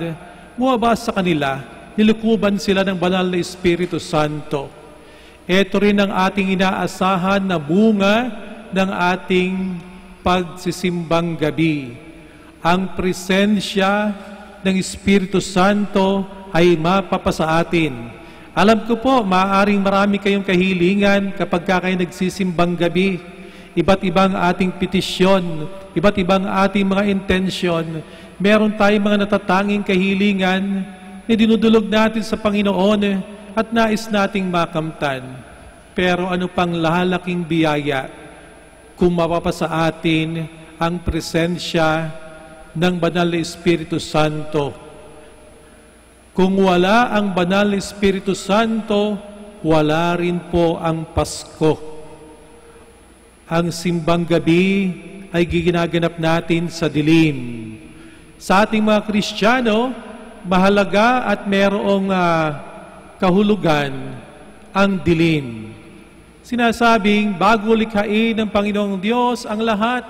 bumaba sa kanila, nilukuban sila ng banal na Espiritu Santo. Ito rin ang ating inaasahan na bunga ng ating pagsisimbang gabi. Ang presensya ng Espiritu Santo ay mapapasa atin. Alam ko po, maaaring marami kayong kahilingan kapag kayo nagsisimbang gabi. Iba't ibang ating petisyon, iba't ibang ating mga intensyon. Meron tayong mga natatanging kahilingan na dinudulog natin sa Panginoon at nais nating makamtan. Pero ano pang lahalaking biyaya kung mapapasa atin ang presensya ng Banal na Espiritu Santo. Kung wala ang Banal na Espiritu Santo, wala rin po ang Pasko. Ang simbang gabi ay ginaganap natin sa dilim. Sa ating mga Kristiyano, mahalaga at merong kahulugan ang dilim. Sinasabing, bago likhain ng Panginoong Diyos ang lahat,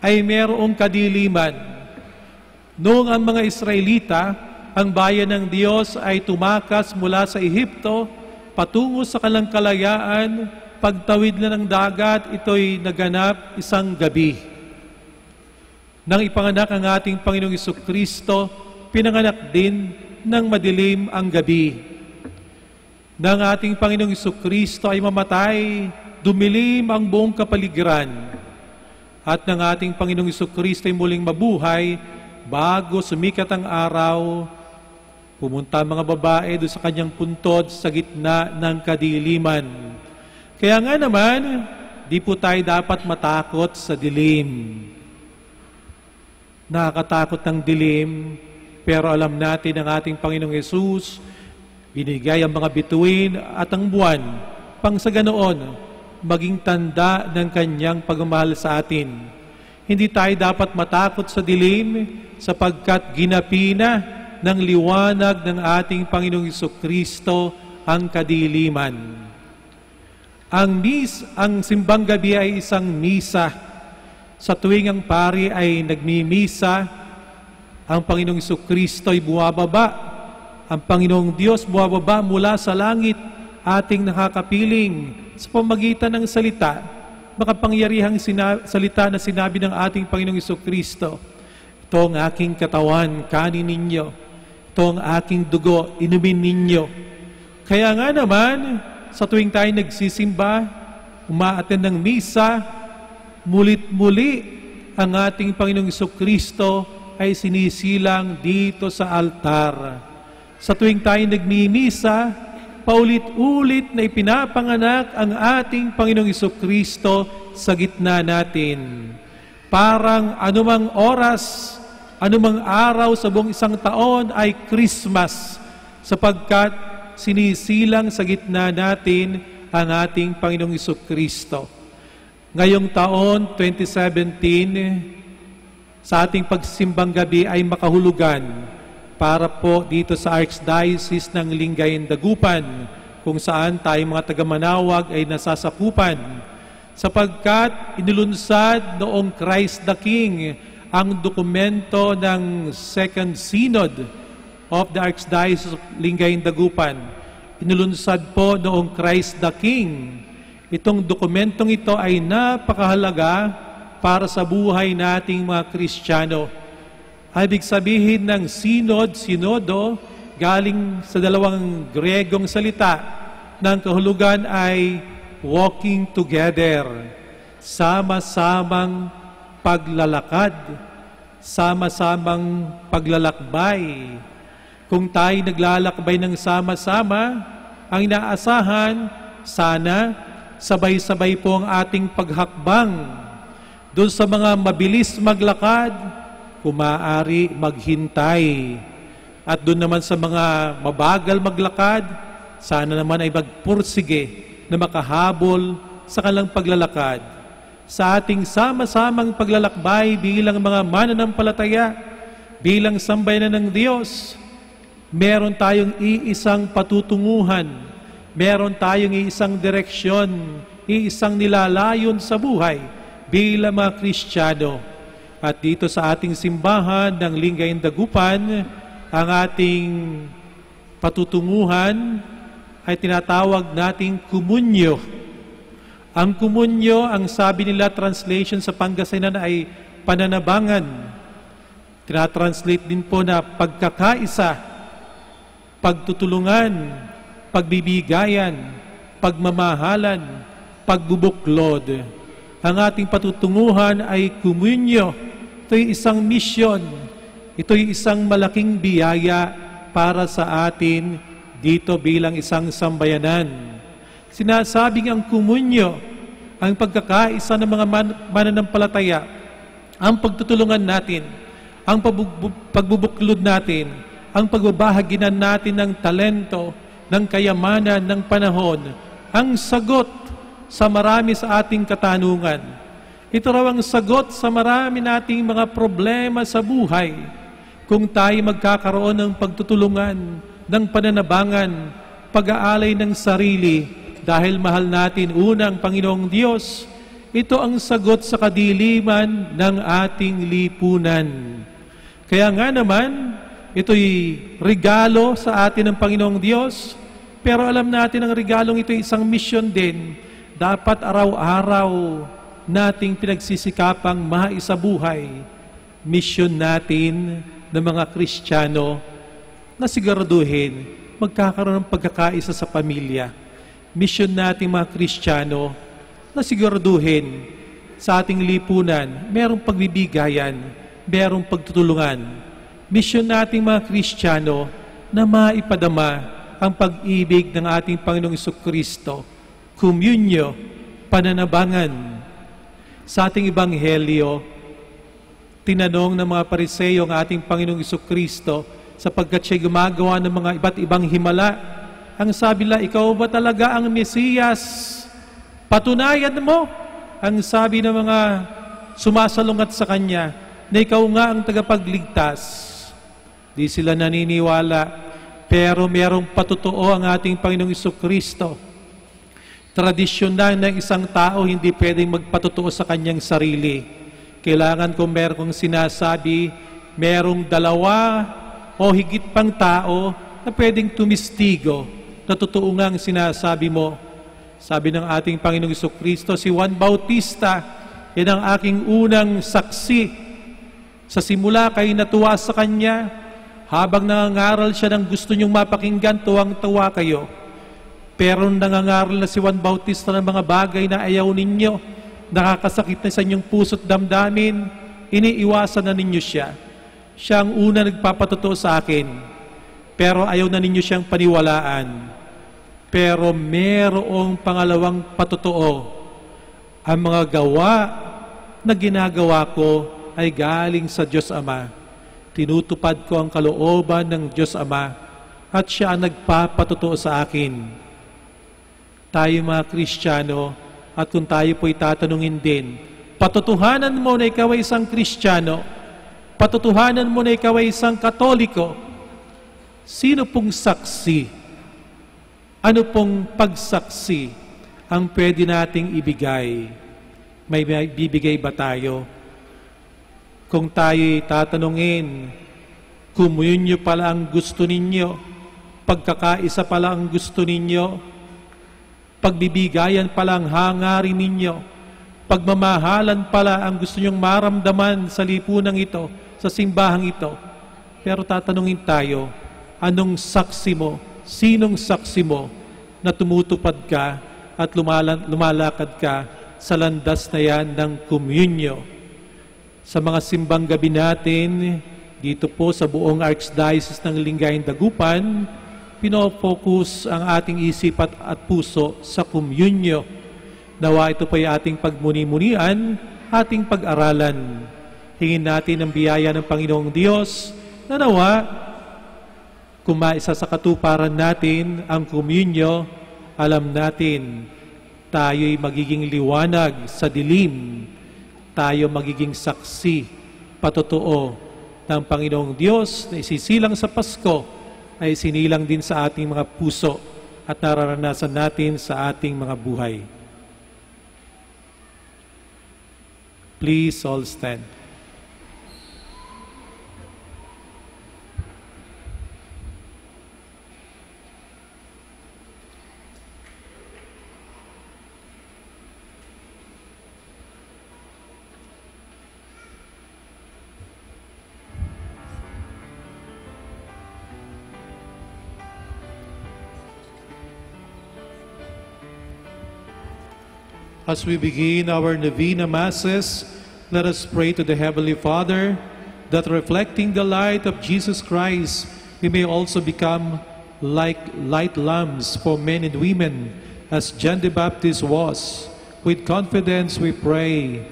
ay merong kadiliman. Noong ang mga Israelita, ang bayan ng Diyos ay tumakas mula sa Ehipto, patungo sa kanilang kalayaan, pagtawid na ng dagat, ito'y naganap isang gabi. Nang ipanganak ang ating Panginoong Jesucristo, pinanganak din ng madilim ang gabi. Nang ating Panginoong Jesucristo ay mamatay, dumilim ang buong kapaligiran. At nang ating Panginoong Jesucristo ay muling mabuhay, bago sumikat ang araw, pumunta ang mga babae doon sa kanyang puntod sa gitna ng kadiliman. Kaya nga naman, di po tayo dapat matakot sa dilim. Nakakatakot ng dilim, pero alam natin ang ating Panginoong Yesus, binigay ang mga bituin at ang buwan, pang sa ganoon, maging tanda ng kanyang pagmamahal sa atin. Hindi tayo dapat matakot sa dilim, sapagkat ginapi na ng liwanag ng ating Panginoong Jesucristo ang kadiliman. Ang simbang gabi ay isang misa. Sa tuwing ang pari ay nagmimisa, ang Panginoong Jesucristo ay buwababa. Ang Panginoong Diyos buwababa mula sa langit, ating nakakapiling sa pamagitan ng salita, makapangyarihang salita na sinabi ng ating Panginoong Jesucristo. Ito ang aking katawan, kanin ninyo. Ito ang aking dugo, inumin ninyo. Kaya nga naman, sa tuwing tayo nagsisimba, umaattend ng misa, mulit-muli ang ating Panginoong Jesucristo ay sinisilang dito sa altar. Sa tuwing tayo nagmimisa, paulit-ulit na ipinapanganak ang ating Panginoong Jesucristo sa gitna natin. Parang anumang oras, anumang araw sa buong isang taon ay Christmas, sapagkat sinisilang sa gitna natin ang ating Panginoong Jesucristo. Ngayong taon, 2017, sa ating pagsimbang gabi ay makahulugan para po dito sa Archdiocese ng Lingayen Dagupan, kung saan tayong mga taga-Manawag ay nasasakupan, sapagkat inilunsad noong Christ the King ang dokumento ng Second Synod of the Archdiocese of Lingayen Dagupan. Inulunsad po noong Christ the King. Itong dokumentong ito ay napakahalaga para sa buhay nating mga Kristiyano. Ibig sabihin ng synod, sinodo, galing sa dalawang Gregong salita ng kahulugan ay walking together, sama-samang paglalakad, sama-samang paglalakbay. Kung tayo naglalakbay ng sama-sama, ang inaasahan, sana sabay-sabay po ang ating paghakbang. Doon sa mga mabilis maglakad, kung maaari maghintay. At doon naman sa mga mabagal maglakad, sana naman ay magpursige na makahabol sa kanilang paglalakad. Sa ating sama-samang paglalakbay bilang mga mananampalataya, bilang sambayanan ng Diyos, meron tayong iisang patutunguhan, meron tayong iisang direksyon, iisang nilalayon sa buhay bilang mga Kristiyano. At dito sa ating simbahan ng Lingayen Dagupan, ang ating patutunguhan ay tinatawag nating komunyo. Ang komunyo, ang sabi nila translation sa Pangasinan ay pananabangan. Tinatranslate din po na pagkakaisa, pagtutulungan, pagbibigayan, pagmamahalan, pagbubuklod. Ang ating patutunguhan ay komunyo. Ito'y isang misyon. Ito'y isang malaking biyaya para sa atin dito bilang isang sambayanan. Sinasabing ang komunyo, ang pagkakaisa ng mga mananampalataya, ang pagtutulungan natin, ang pagbubuklod natin, ang pagbabahaginan natin ng talento, ng kayamanan, ng panahon, ang sagot sa marami sa ating katanungan. Ito raw ang sagot sa marami nating mga problema sa buhay. Kung tayo magkakaroon ng pagtutulungan, ng pananabangan, pag-aalay ng sarili, dahil mahal natin unang Panginoong Diyos, ito ang sagot sa kadiliman ng ating lipunan. Kaya nga naman, ito'y regalo sa atin ng Panginoong Diyos, pero alam natin ang regalong ito ay isang misyon din. Dapat araw-araw nating pinagsisikapang maisabuhay. Misyon natin ng mga Kristiyano na siguraduhin magkakaroon ng pagkakaisa sa pamilya. Misyon nating mga Kristiyano na siguraduhin sa ating lipunan merong pagbibigayan, merong pagtutulungan. Misyon nating mga Kristiyano na maipadama ang pag-ibig ng ating Panginoong Jesucristo, komunyo, pananabangan. Sa ating Ebanghelyo, tinanong ng mga Pariseo ang ating Panginoong Jesucristo sapagkat siya gumagawa ng mga iba't ibang himala. Ang sabi nila, ikaw ba talaga ang Mesiyas? Patunayan mo. Ang sabi ng mga sumasalungat sa Kanya, na ikaw nga ang tagapagligtas. Di sila naniniwala, pero merong patotoo ang ating Panginoong Jesucristo. Tradisyon na ng isang tao, hindi pwedeng magpatotoo sa kanyang sarili. Kailangan kung merong sinasabi, merong dalawa o higit pang tao na pwedeng tumistigo na totoo nga ang sinasabi mo. Sabi ng ating Panginoong Jesucristo, si Juan Bautista, yan ang aking unang saksi. Sa simula kayo natuwa sa Kanya, habang nangangaral siya ng gusto niyong mapakinggan, tuwang-tuwa kayo. Pero nangangaral na si Juan Bautista ng mga bagay na ayaw ninyo, nakakasakit na sa inyong puso't damdamin, iniiwasan na ninyo siya. Siya ang una nagpapatotoo sa akin, pero ayaw na ninyo siyang paniwalaan. Pero merong pangalawang patotoo. Ang mga gawa na ginagawa ko ay galing sa Diyos Ama. Tinutupad ko ang kalooban ng Diyos Ama at siya ang nagpapatotoo sa akin. Tayo mga Kristiyano, at kung tayo po'y tatanungin din, patotohanan mo na ikaw ay isang Kristiyano, patotohanan mo na ikaw ay isang Katoliko, sino pong saksi? Ano pong pagsaksi ang pwede nating ibigay? May bibigay ba tayo? Kung tayo'y tatanungin, komunyo pala ang gusto ninyo, pagkakaisa pala ang gusto ninyo, pagbibigayan pala ang hangarin ninyo, pagmamahalan pala ang gusto nyong maramdaman sa lipunang ito, sa simbahang ito. Pero tatanungin tayo, anong saksi mo, sinong saksi mo na tumutupad ka at lumalakad ka sa landas na yan ng komunyo? Sa mga simbang gabi natin, dito po sa buong Archdiocese ng Lingayen Dagupan, pinofocus ang ating isip at puso sa komunyo. Nawa ito po ay ating pagmuni-munian, ating pag-aralan. Hingin natin ang biyaya ng Panginoong Diyos na nawa kumaisa sa katuparan natin ang komunyo, alam natin tayo'y magiging liwanag sa dilim, tayo magiging saksi, patotoo ng Panginoong Diyos na isisilang sa Pasko ay sinilang din sa ating mga puso at nararanasan natin sa ating mga buhay. Please all stand. As we begin our Novena Masses, let us pray to the Heavenly Father that reflecting the light of Jesus Christ, we may also become like light lamps for men and women, as John the Baptist was. With confidence we pray,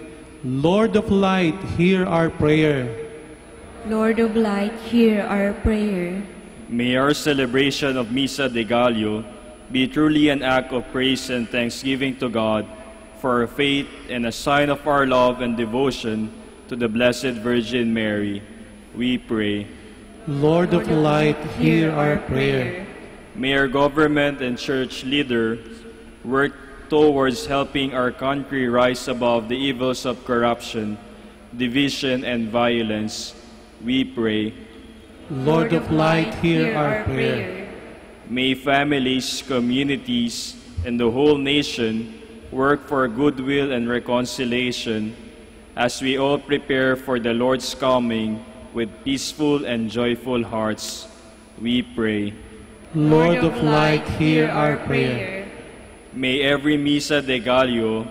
Lord of light, hear our prayer. Lord of light, hear our prayer. May our celebration of Misa de Gallo be truly an act of praise and thanksgiving to God for our faith and a sign of our love and devotion to the Blessed Virgin Mary. We pray. Lord of light, hear our prayer. May our government and church leaders work towards helping our country rise above the evils of corruption, division, and violence. We pray. Lord of light, hear our prayer. May families, communities, and the whole nation work for goodwill and reconciliation as we all prepare for the Lord's coming with peaceful and joyful hearts. We pray. Lord of light, hear our prayer. May every Misa de Gallo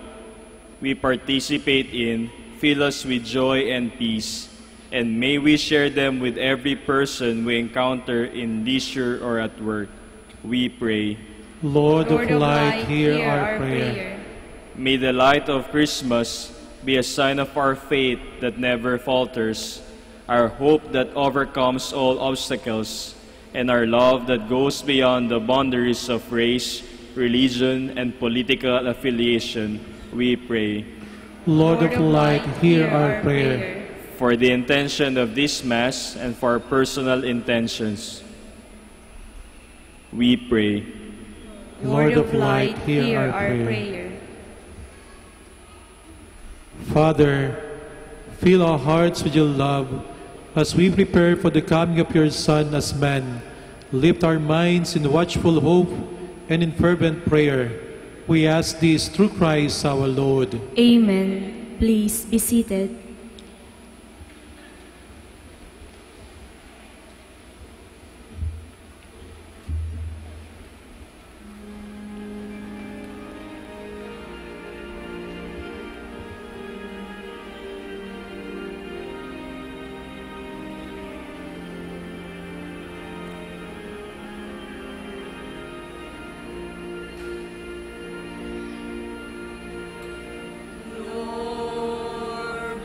we participate in fill us with joy and peace, and may we share them with every person we encounter in leisure or at work. We pray. Lord of light, hear our prayer. May the light of Christmas be a sign of our faith that never falters, our hope that overcomes all obstacles, and our love that goes beyond the boundaries of race, religion, and political affiliation. We pray. Lord of light, hear our prayer. For the intention of this Mass and for our personal intentions, we pray. Lord of light, hear our prayer. Father, fill our hearts with your love as we prepare for the coming of your Son as man. Lift our minds in watchful hope and in fervent prayer. We ask this through Christ our Lord. Amen. Please be seated. Lord,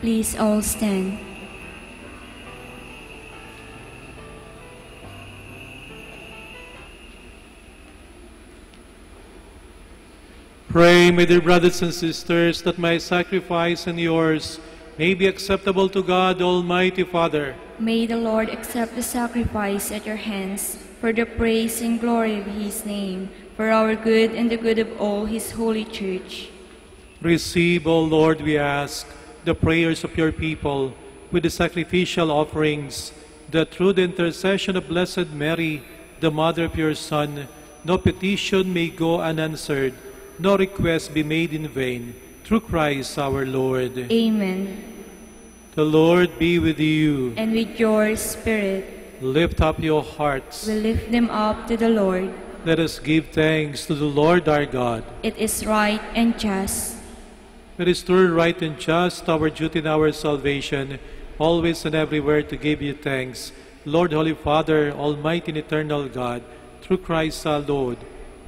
Please all stand. Pray, my dear brothers and sisters, that my sacrifice and yours may be acceptable to God, Almighty Father. May the Lord accept the sacrifice at your hands for the praise and glory of his name, for our good and the good of all his holy church. Receive, O Lord, we ask, the prayers of your people with the sacrificial offerings, that through the intercession of Blessed Mary, the mother of your Son, no petition may go unanswered, no request be made in vain. Through Christ our Lord. Amen. The Lord be with you. And with your spirit. Lift up your hearts. We lift them up to the Lord. Let us give thanks to the Lord our God. It is right and just. It is true, right, and just, our duty and our salvation, always and everywhere to give you thanks, Lord, Holy Father, Almighty and eternal God, through Christ our Lord.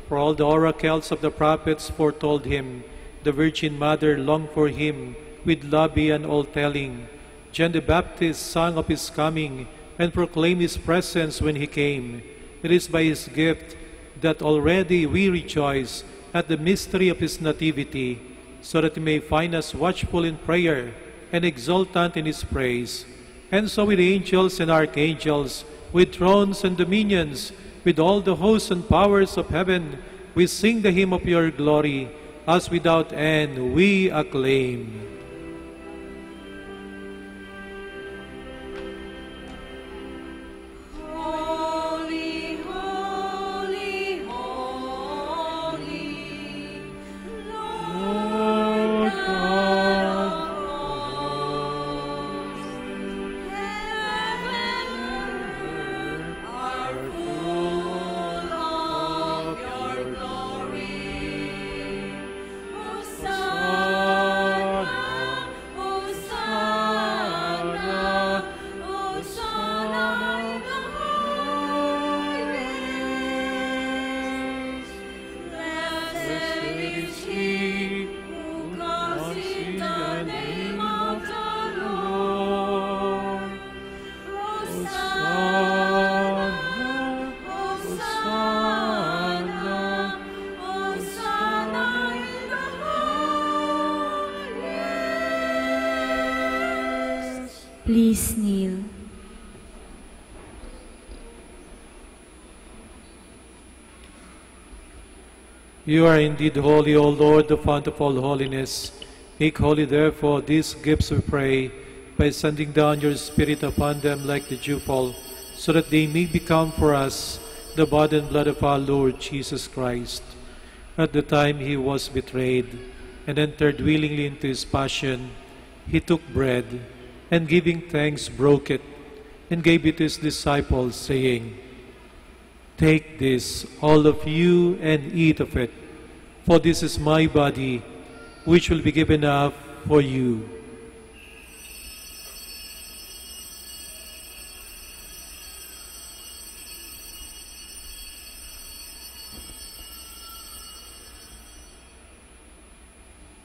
For all the oracles of the prophets foretold him, the Virgin Mother longed for him with love beyond all telling. John the Baptist sang of his coming and proclaimed his presence when he came. It is by his gift that already we rejoice at the mystery of his nativity, so that he may find us watchful in prayer and exultant in his praise. And so with angels and archangels, with thrones and dominions, with all the hosts and powers of heaven, we sing the hymn of your glory, as without end we acclaim. Holy, holy, holy, Lord God of hosts, heaven and earth are full of your glory. Hosanna, Hosanna, Hosanna in the highest. Blessed is he who comes in the name of the Lord. Hosanna, Hosanna, Hosanna in the highest. Please kneel. You are indeed holy, O Lord, the fount of all holiness. Make holy, therefore, these gifts, we pray, by sending down your Spirit upon them like the dewfall, so that they may become for us the body and blood of our Lord Jesus Christ. At the time he was betrayed and entered willingly into his passion, he took bread, and giving thanks, broke it, and gave it to his disciples, saying, "Take this, all of you, and eat of it, for this is my body, which will be given up for you."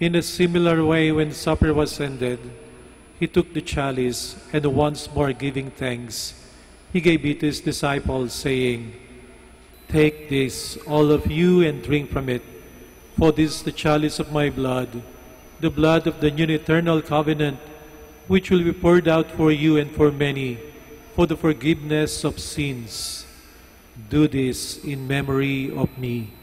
In a similar way, when supper was ended, he took the chalice, and once more giving thanks, he gave it to his disciples, saying, "Take this, all of you, and drink from it, for this is the chalice of my blood, the blood of the new and eternal covenant, which will be poured out for you and for many, for the forgiveness of sins. Do this in memory of me."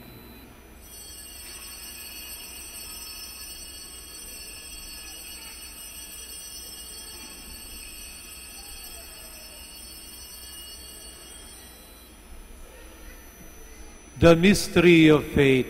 The mystery of faith.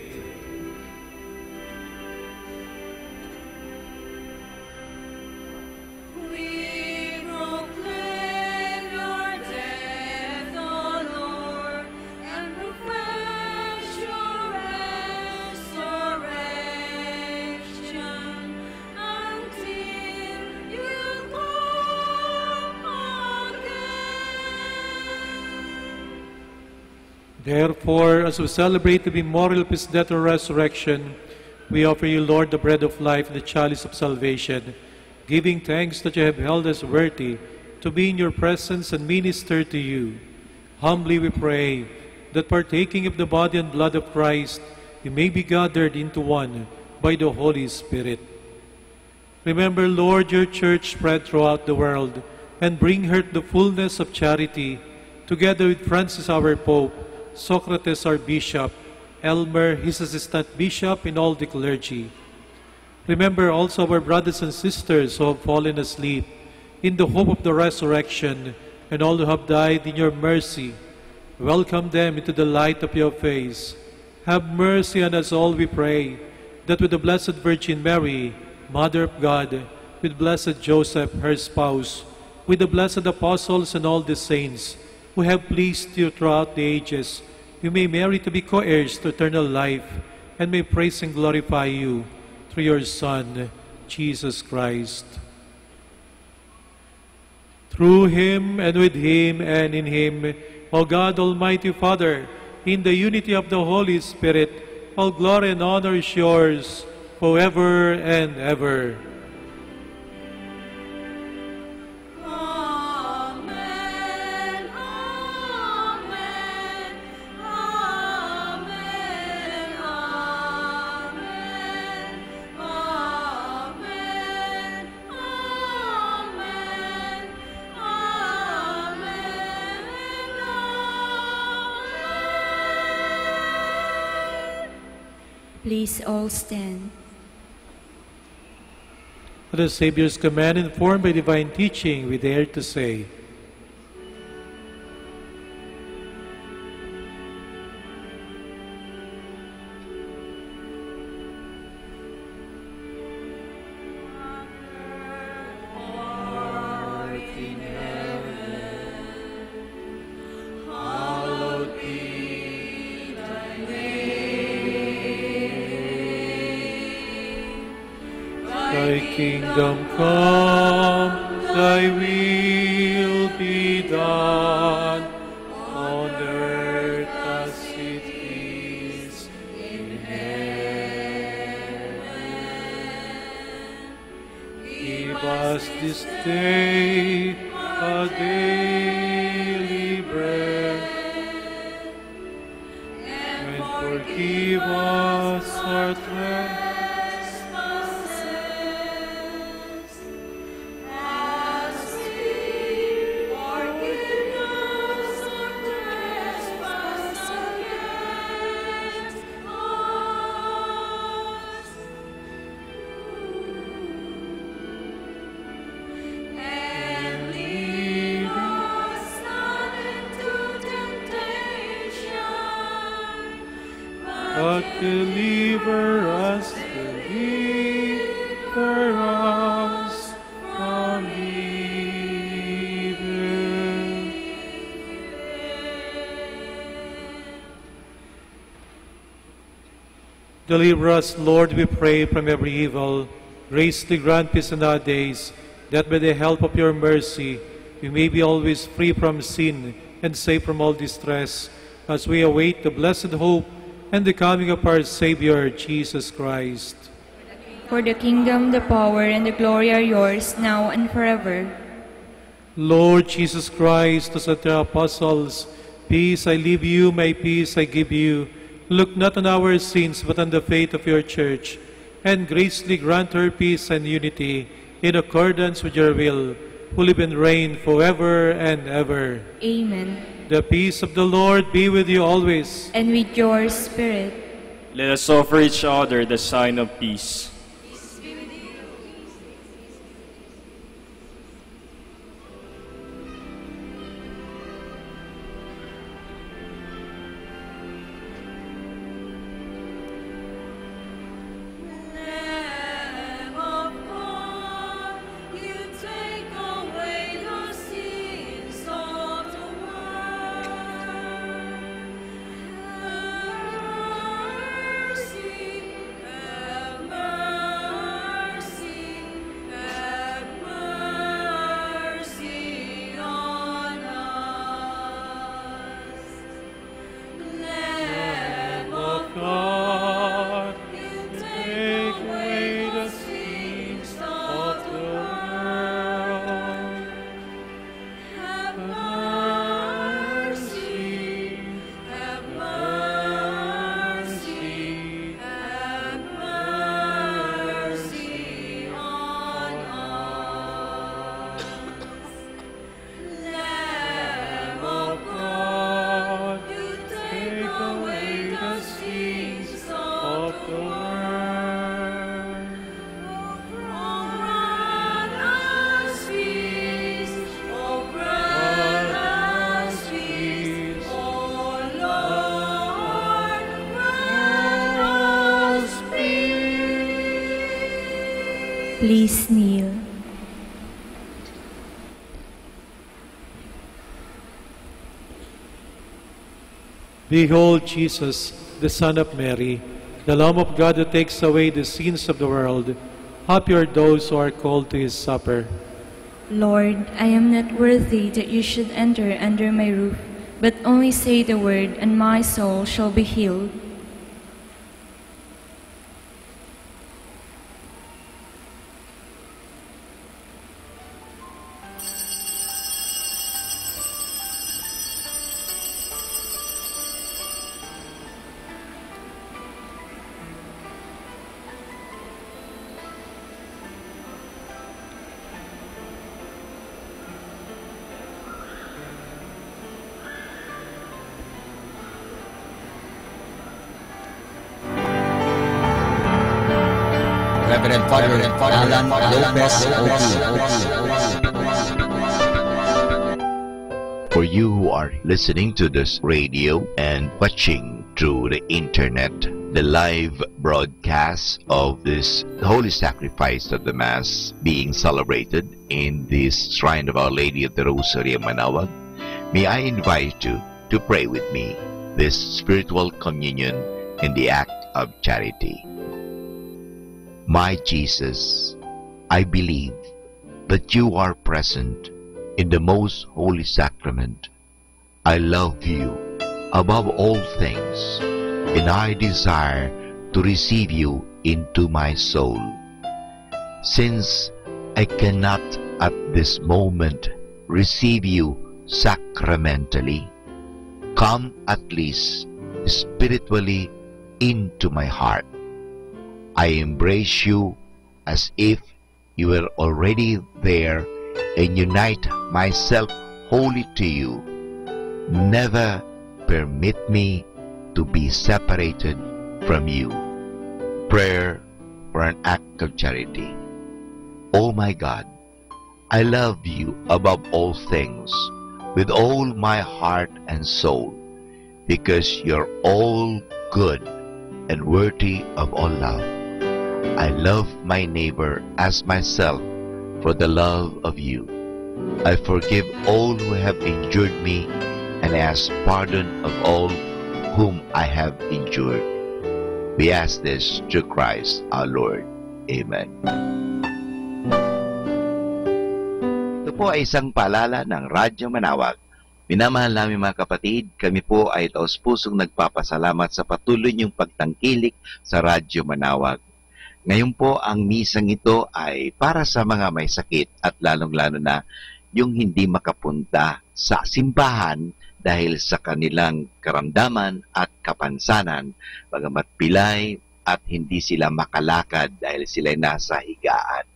We proclaim your death, O Lord, and profess your resurrection until you come again. Therefore, as we celebrate the memorial of his death and resurrection, we offer you, Lord, the bread of life and the chalice of salvation. giving thanks that you have held us worthy to be in your presence and minister to you. Humbly we pray that partaking of the body and blood of Christ, we may be gathered into one by the Holy Spirit. Remember, Lord, your church spread throughout the world, and bring her to the fullness of charity, together with Francis our Pope, Socrates our Bishop, Elmer, his assistant bishop, and all the clergy. Remember also our brothers and sisters who have fallen asleep in the hope of the resurrection, and all who have died in your mercy. Welcome them into the light of your face. Have mercy on us all, we pray, that with the Blessed Virgin Mary, Mother of God, with blessed Joseph, her spouse, with the blessed apostles and all the saints who have pleased you throughout the ages, we may merit to be co-heirs to eternal life, and may praise and glorify you through your Son, Jesus Christ. Through him, and with him, and in him, O God, Almighty Father, in the unity of the Holy Spirit, all glory and honor is yours, forever and ever. Please all stand. At the Savior's command, informed by divine teaching, we dare to say, Thy kingdom come, thy will be done, on earth as it is in heaven. Give us this day our daily bread, and forgive us our trespasses, but deliver us from evil. Deliver us, Lord, we pray, from every evil. Graciously grant peace in our days, that by the help of your mercy we may be always free from sin and safe from all distress, as we await the blessed hope and the coming of our Savior, Jesus Christ. For the kingdom, the power, and the glory are yours, now and forever. Lord Jesus Christ, who said to the apostles, "Peace I leave you, my peace I give you," look not on our sins, but on the faith of your church, and graciously grant her peace and unity, in accordance with your will, who live and reign forever and ever. Amen. The peace of the Lord be with you always. And with your spirit. Let us offer each other the sign of peace. Mercy, have mercy. Please kneel. Behold Jesus, the Son of Mary, the Lamb of God who takes away the sins of the world. Happy are those who are called to his supper. Lord, I am not worthy that you should enter under my roof, but only say the word, and my soul shall be healed. Reverend Father Alan Lopez For you who are listening to this radio and watching through the internet, the live broadcast of this holy sacrifice of the Mass being celebrated in this Shrine of Our Lady of the Rosary of Manaoag, may I invite you to pray with me this spiritual communion in the act of charity. My Jesus, I believe that you are present in the most holy sacrament. I love you above all things, and I desire to receive you into my soul. Since I cannot at this moment receive you sacramentally, come at least spiritually into my heart. I embrace you as if you were already there and unite myself wholly to you. Never permit me to be separated from you. Prayer for an act of charity. Oh my God, I love you above all things with all my heart and soul, because you're all good and worthy of all love. I love my neighbor as myself for the love of you. I forgive all who have injured me and ask pardon of all whom I have injured. We ask this through Christ our Lord. Amen. Ito po ay isang paalala ng Radyo Manaoag. Minamahal namin mga kapatid, kami po ay taos-pusong nagpapasalamat sa patuloy niyong pagtangkilik sa Radyo Manaoag. Ngayon po, ang misang ito ay para sa mga may sakit at lalong-lalo na yung hindi makapunta sa simbahan dahil sa kanilang karamdaman at kapansanan, bagamat pilay at hindi sila makalakad dahil sila nasa higaan.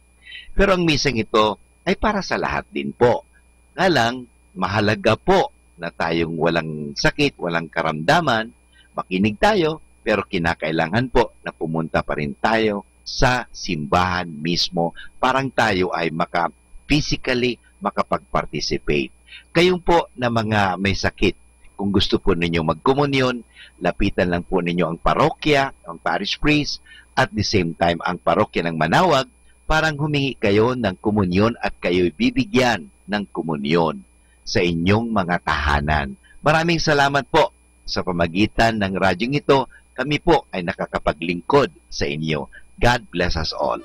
Pero ang misang ito ay para sa lahat din po. Nga lang, mahalaga po na tayong walang sakit, walang karamdaman, makinig tayo, pero kinakailangan po na pumunta pa rin tayo sa simbahan mismo, parang tayo ay physically makapag-participate. Kayong po na mga may sakit, kung gusto po ninyo magkomunyon, lapitan lang po ninyo ang parokya, ang parish priest, at the same time ang parokya ng Manaoag, parang humingi kayo ng komunyon at kayo'y bibigyan ng komunyon sa inyong mga tahanan. Maraming salamat po sa pamagitan ng radyong ito, kami po ay nakakapaglingkod sa inyo. God bless us all.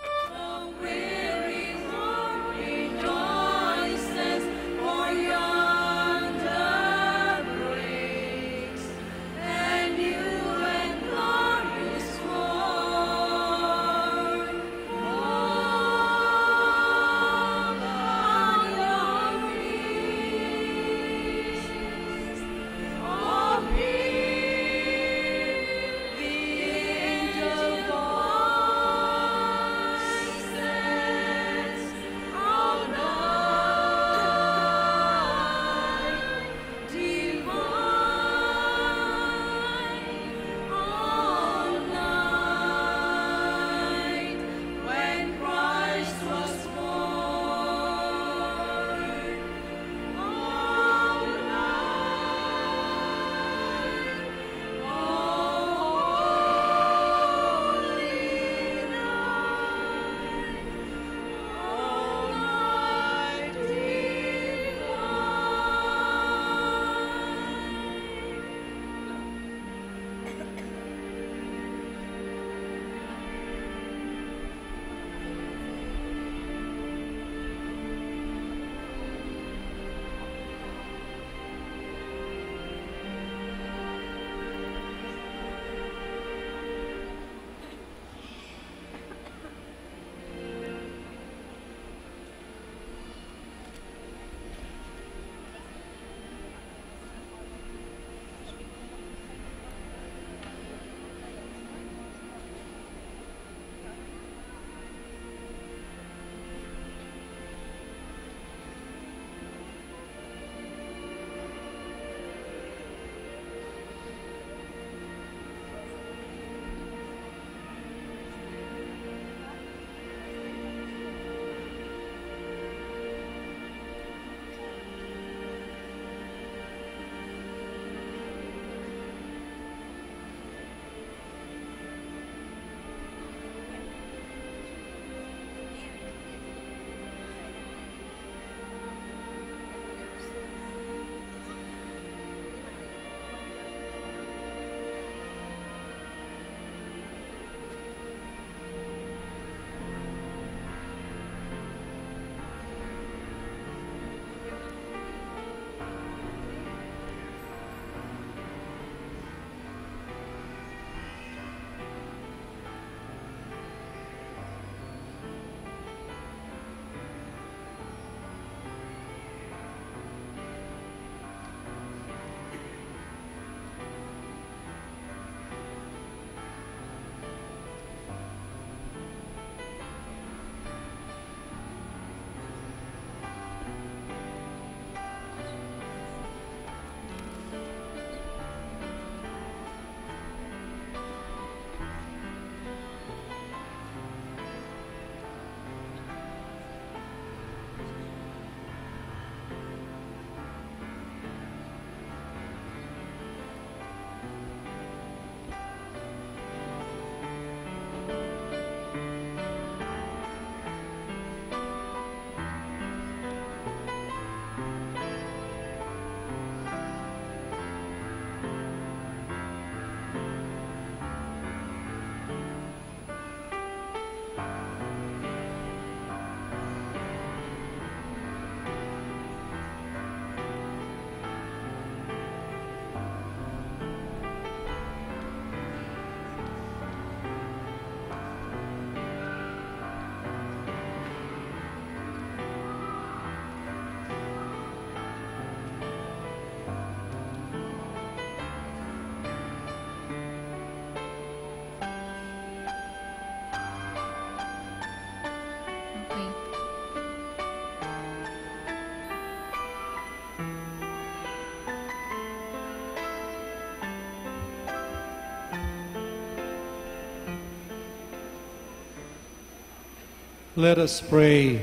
Let us pray.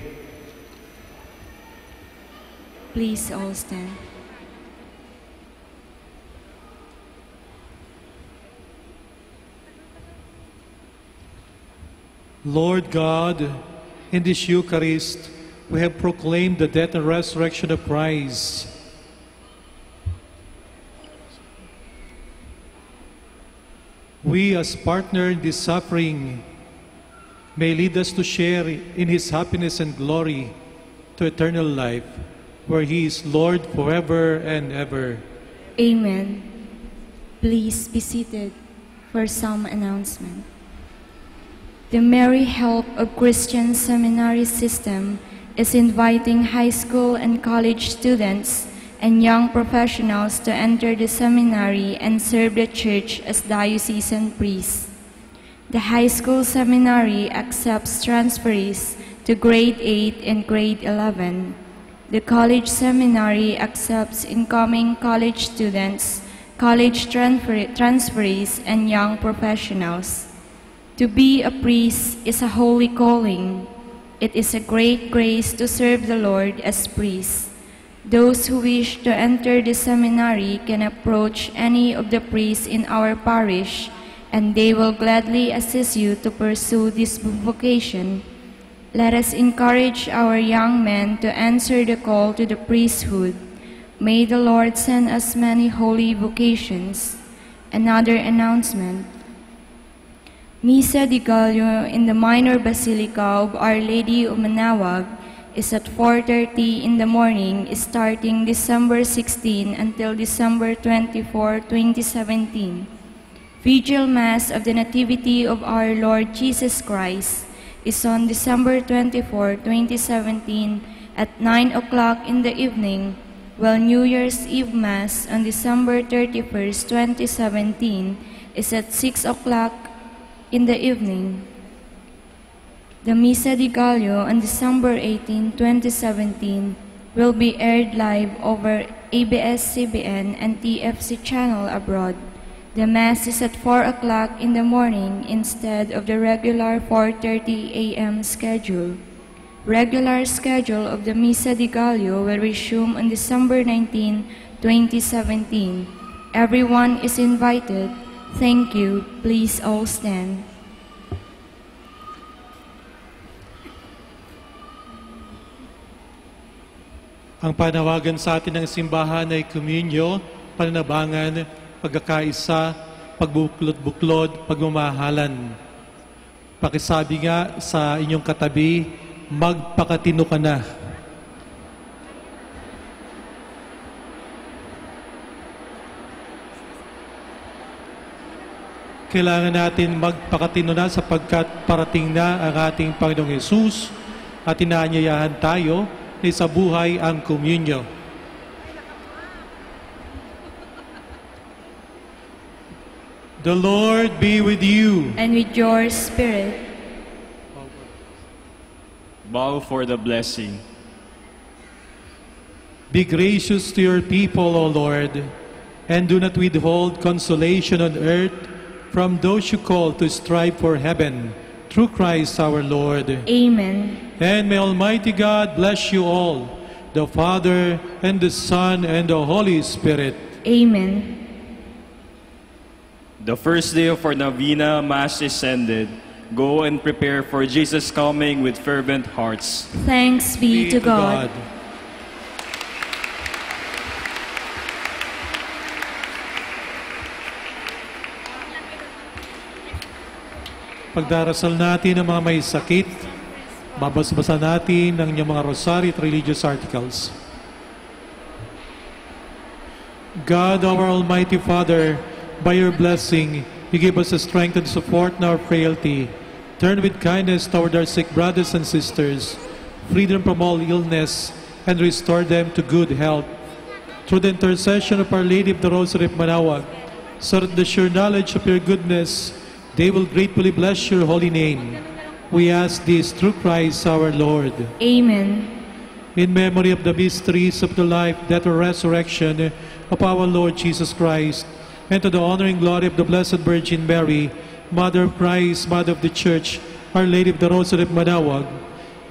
Please all stand. Lord God, in this Eucharist, we have proclaimed the death and resurrection of Christ. We, as partner in this suffering, may lead us to share in His happiness and glory to eternal life, where He is Lord forever and ever. Amen. Please be seated for some announcement. The Merry Help of Christian Seminary System is inviting high school and college students and young professionals to enter the seminary and serve the church as diocesan priests. The high school seminary accepts transferees to grade 8 and grade 11. The college seminary accepts incoming college students, college transferees, and young professionals. To be a priest is a holy calling. It is a great grace to serve the Lord as priests. Those who wish to enter the seminary can approach any of the priests in our parish, and they will gladly assist you to pursue this vocation. Let us encourage our young men to answer the call to the priesthood. May the Lord send us many holy vocations. Another announcement. Misa de Gallo in the Minor Basilica of Our Lady of Manaoag is at 4:30 in the morning, starting December 16 until December 24, 2017. Vigil Mass of the Nativity of our Lord Jesus Christ is on December 24, 2017 at 9 o'clock in the evening, while New Year's Eve Mass on December 31, 2017 is at 6 o'clock in the evening. The Misa de Gallo on December 18, 2017 will be aired live over ABS-CBN and TFC channel abroad. The Mass is at 4 o'clock in the morning instead of the regular 4:30 a.m. schedule. Regular schedule of the Misa de Gallo will resume on December 19, 2017. Everyone is invited. Thank you. Please all stand. Ang panawagan sa atin ng simbahan ay komunyo, pananabangan, pagkakaisa, pagbuklod-buklod, pagmamahalan. Pakisabi nga sa inyong katabi, magpakatino ka na. Kailangan natin magpakatino na sapagkat parating na ang ating Panginoong Hesus at inaanyayahan tayo na sa buhay ang komunyo. The Lord be with you. And with your spirit. Bow for the blessing. Be gracious to your people, O Lord, and do not withhold consolation on earth from those you call to strive for heaven, through Christ our Lord. Amen. And may Almighty God bless you all, the Father, and the Son, and the Holy Spirit. Amen. The first day of our Novena Mass is ended. Go and prepare for Jesus' coming with fervent hearts. Thanks be to God. Pagdarasal natin ang mga may sakit, babas-basa natin ang inyong mga rosary at religious articles. God, our Almighty Father, by your blessing, you give us the strength and support in our frailty. Turn with kindness toward our sick brothers and sisters, free them from all illness, and restore them to good health. Through the intercession of Our Lady of the Rosary of Manaoag, so that the sure knowledge of your goodness, they will gratefully bless your holy name. We ask this through Christ our Lord. Amen. In memory of the mysteries of the life, death, and resurrection of our Lord Jesus Christ, and to the honor and glory of the Blessed Virgin Mary, Mother of Christ, Mother of the Church, Our Lady of the Rosary of Manaoag,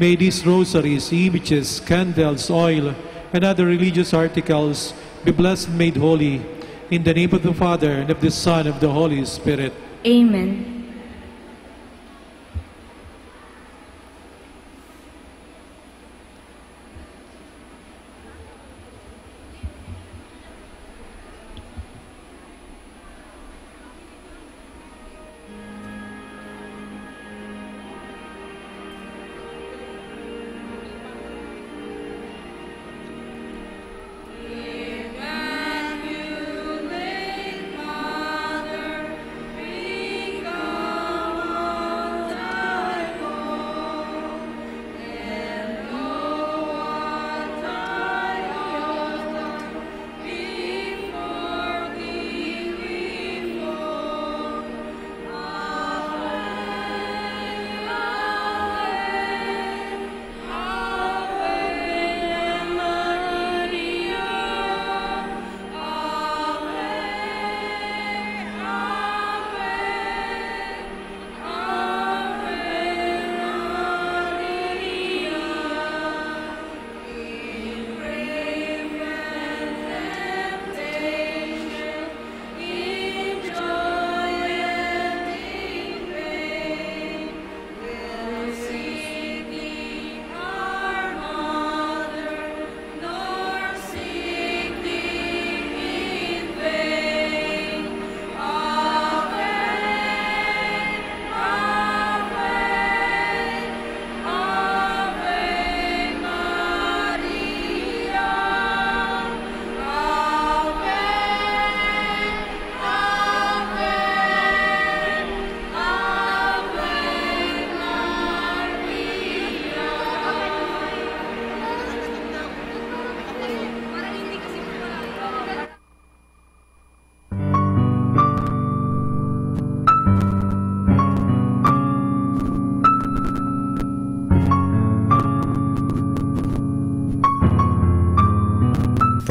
May these rosaries, images, candles, oil, and other religious articles be blessed and made holy. In the name of the Father, and of the Son, and of the Holy Spirit. Amen.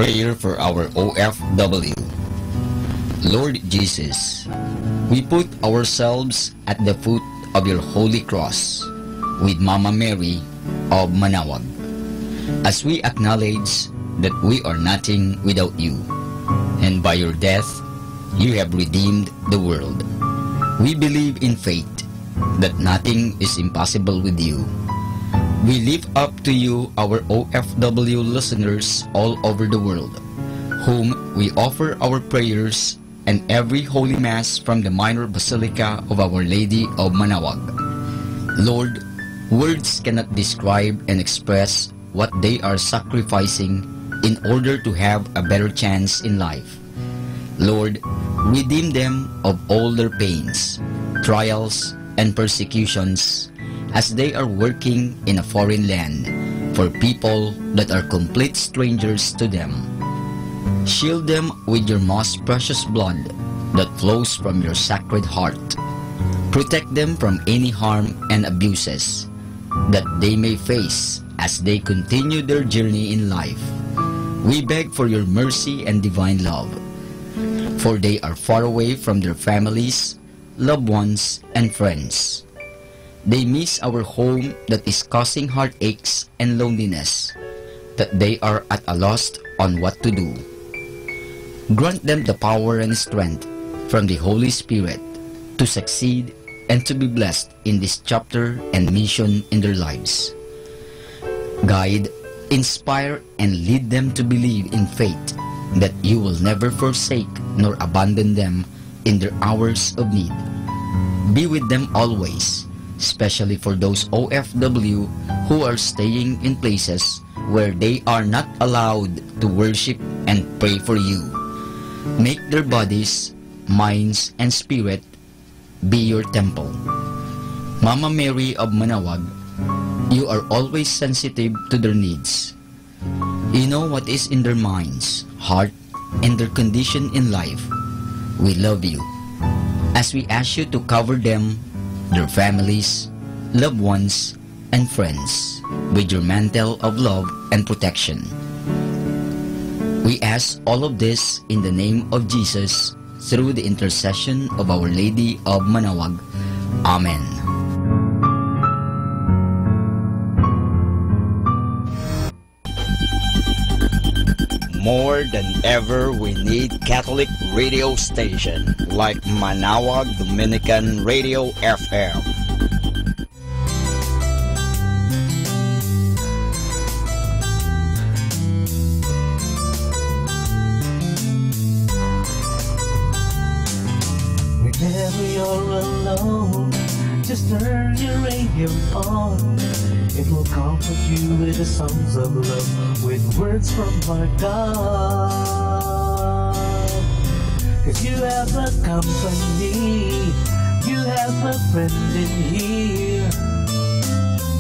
Prayer for our OFW. Lord Jesus, we put ourselves at the foot of your holy cross with Mama Mary of Manaoag, as we acknowledge that we are nothing without you, and by your death, you have redeemed the world. We believe in faith that nothing is impossible with you. We lift up to you our OFW listeners all over the world, whom we offer our prayers and every Holy Mass from the Minor Basilica of Our Lady of Manaoag. Lord, words cannot describe and express what they are sacrificing in order to have a better chance in life. Lord, redeem them of all their pains, trials, and persecutions as they are working in a foreign land for people that are complete strangers to them. Shield them with your most precious blood that flows from your sacred heart. Protect them from any harm and abuses that they may face as they continue their journey in life. We beg for your mercy and divine love, for they are far away from their families, loved ones, and friends. They miss our home that is causing heartaches and loneliness, that they are at a loss on what to do. Grant them the power and strength from the Holy Spirit to succeed and to be blessed in this chapter and mission in their lives. Guide, inspire, and lead them to believe in faith that you will never forsake nor abandon them in their hours of need. Be with them always, especially for those OFW who are staying in places where they are not allowed to worship and pray for you. Make their bodies, minds, and spirit be your temple. Mama Mary of Manaoag, you are always sensitive to their needs. You know what is in their minds, heart, and their condition in life. We love you, as we ask you to cover them, their families, loved ones, and friends with your mantle of love and protection. We ask all of this in the name of Jesus through the intercession of Our Lady of Manaoag. Amen. More than ever, we need Catholic radio station like Manawag Dominican Radio FM. Whenever you're alone, just turn your radio on. It will comfort you with the songs of love, with words from our God. 'Cause you have a company, you have a friend in here.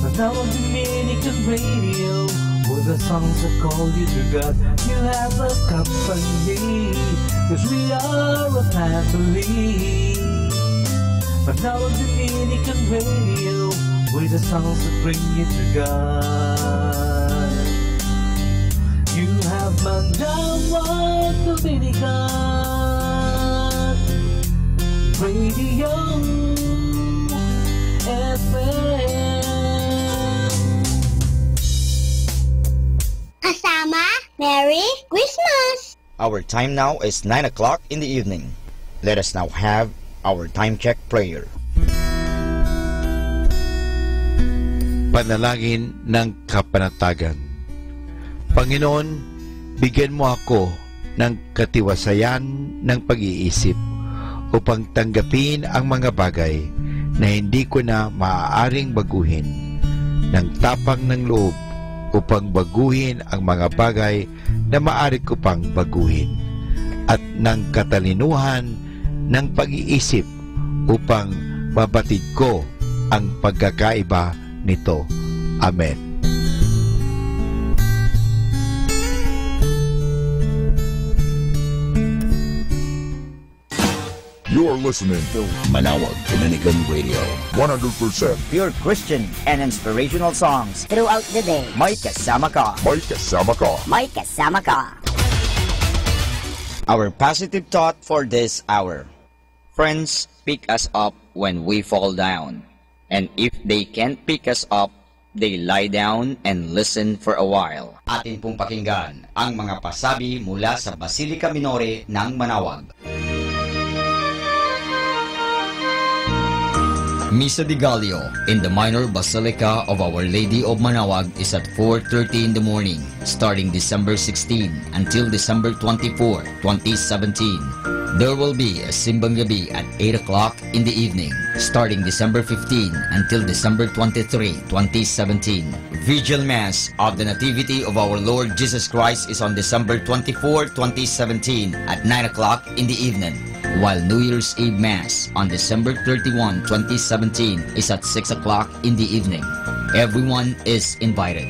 Manawag Dominican Radio, with the songs that call you to God. You have a company, 'cause we are a family. Manawag Dominican Radio, with the songs that bring you to God. You have Manawag Dominican Radio FM. Kasama, Merry Christmas! Our time now is 9 o'clock in the evening. Let us now have our time check prayer. Panalangin ng kapanatagan. Panginoon, bigyan mo ako ng katiwasayan ng pag-iisip upang tanggapin ang mga bagay na hindi ko na maaaring baguhin, ng tapang ng loob upang baguhin ang mga bagay na maaari ko pang baguhin, at ng katalinuhan ng pag-iisip upang mabatid ko ang pagkakaiba nito. Amen. You're listening to Manawag Dominican Radio. 100% pure Christian and inspirational songs throughout the day. May kasama ka. May kasama ka. May kasama ka. Our positive thought for this hour. Friends pick us up when we fall down. And if they can't pick us up, they lie down and listen for a while. Atin pong pakinggan ang mga pasabi mula sa Basilica Minore ng Manawag. Misa de Gallo in the Minor Basilica of Our Lady of Manawag is at 4:30 in the morning, starting December 16 until December 24, 2017. There will be a Simbang Gabi at 8 o'clock in the evening, starting December 15 until December 23, 2017. Vigil Mass of the Nativity of Our Lord Jesus Christ is on December 24, 2017 at 9 o'clock in the evening, while New Year's Eve Mass on December 31, 2017 is at 6 o'clock in the evening. Everyone is invited.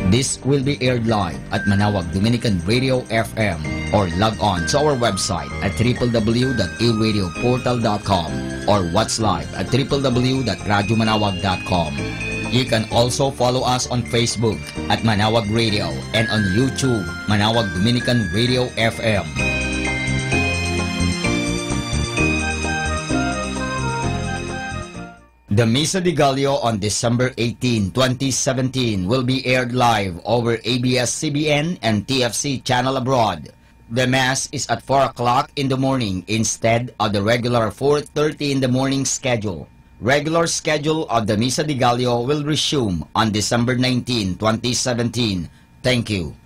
This will be aired live at Manawag Dominican Radio FM or log on to our website at www.aradioportal.com or watch live at www.radyomanawag.com. You can also follow us on Facebook at Manawag Radio and on YouTube, Manawag Dominican Radio FM. The Misa de Gallo on December 18, 2017 will be aired live over ABS-CBN and TFC Channel Abroad. The Mass is at 4 o'clock in the morning instead of the regular 4:30 in the morning schedule. Regular schedule of the Misa de Gallo will resume on December 19, 2017. Thank you.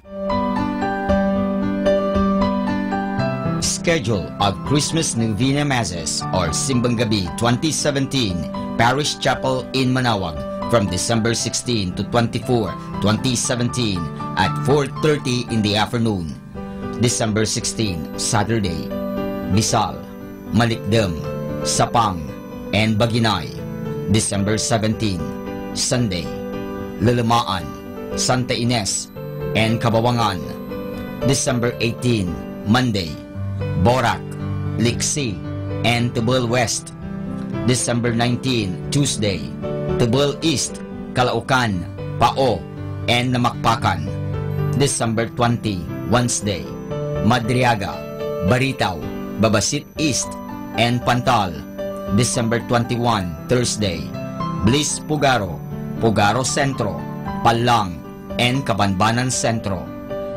Schedule of Christmas Novena Masses or Simbang Gabi 2017 Parish Chapel in Manawag from December 16 to 24, 2017 at 4:30 in the afternoon. December 16, Saturday, Bisal, Malikdem, Sapang, and Baginay. December 17, Sunday, Lalamaan, Santa Ines, and Kabawangan. December 18, Monday, Borac, Liksi, and Tubal West. December 19, Tuesday, Tubal East, Calaucan, Pao, and Namakpakan. December 20, Wednesday, Madriaga, Baritaw, Babasit East, and Pantal. December 21, Thursday, Bliss Pugaro, Pugaro Centro, Palang, and Kabanbanan Centro.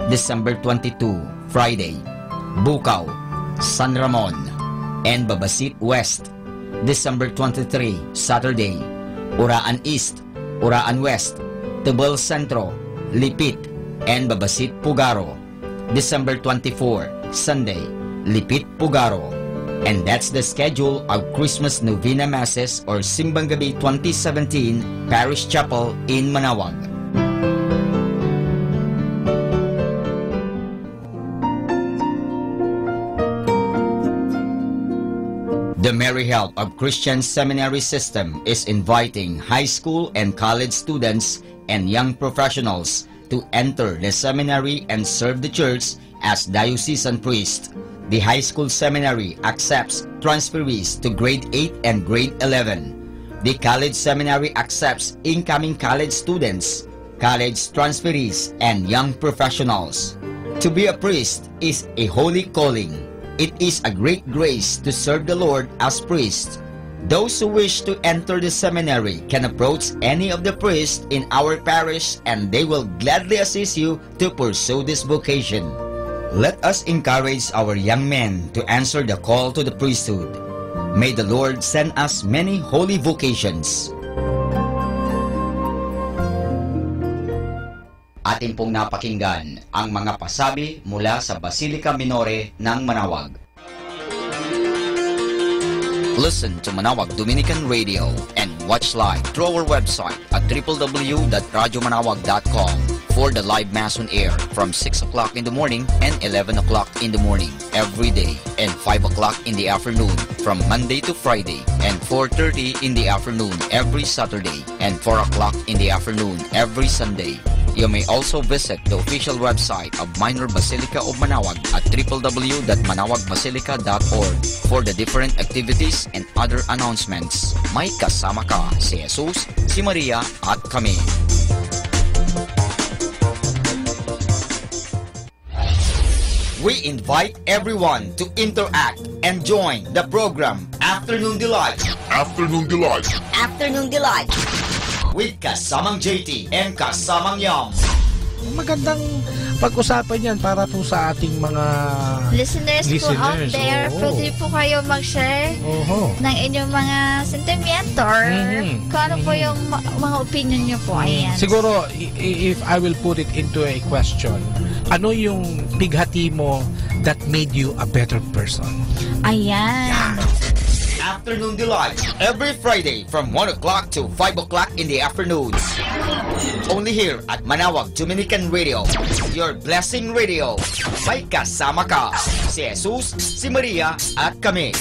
December 22, Friday, Bukaw, San Ramon, and Babasit West. December 23, Saturday, Uraan East, Uraan West, Tubal Centro, Lipit, and Babasit Pugaro. December 24, Sunday, Lipit Pugaro. And that's the schedule of Christmas Novena Masses or Simbang Gabi 2017 Parish Chapel in Manawag. The Merry Help of Christian Seminary System is inviting high school and college students and young professionals to enter the seminary and serve the church as diocesan priest. The high school seminary accepts transferees to grade 8 and grade 11. The college seminary accepts incoming college students, college transferees, and young professionals. To be a priest is a holy calling. It is a great grace to serve the Lord as priest. Those who wish to enter the seminary can approach any of the priests in our parish and they will gladly assist you to pursue this vocation. Let us encourage our young men to answer the call to the priesthood. May the Lord send us many holy vocations. Atin pong napakinggan ang mga pasabi mula sa Basilica Minore ng Manawag. Listen to Manawag Dominican Radio and watch live through our website at www.radyomanawag.com for the live Mass on air from 6 o'clock in the morning and 11 o'clock in the morning every day and 5 o'clock in the afternoon from Monday to Friday and 4:30 in the afternoon every Saturday and 4 o'clock in the afternoon every Sunday. You may also visit the official website of Minor Basilica of Manawag at www.manawagbasilica.org for the different activities and other announcements. May kasama ka si Jesus, si Maria at kami. We invite everyone to interact and join the program Afternoon Delight. Afternoon Delight. Afternoon Delight. With Kasamang JT and Kasamang Yam. Magandang pag-usapan yan para po sa ating mga listeners po out there. Pwede po kayo mag-share ng inyong mga sentimento or kung ano po yung mga opinion nyo po. Ayan. Siguro, if I will put it into a question, ano yung bighati mo that made you a better person? Ayan. Yeah. Afternoon Delight every Friday from 1 o'clock to 5 o'clock in the afternoon. Only here at Manawag Dominican Radio, your blessing radio. May kasama ka si Jesus, si Maria at kami.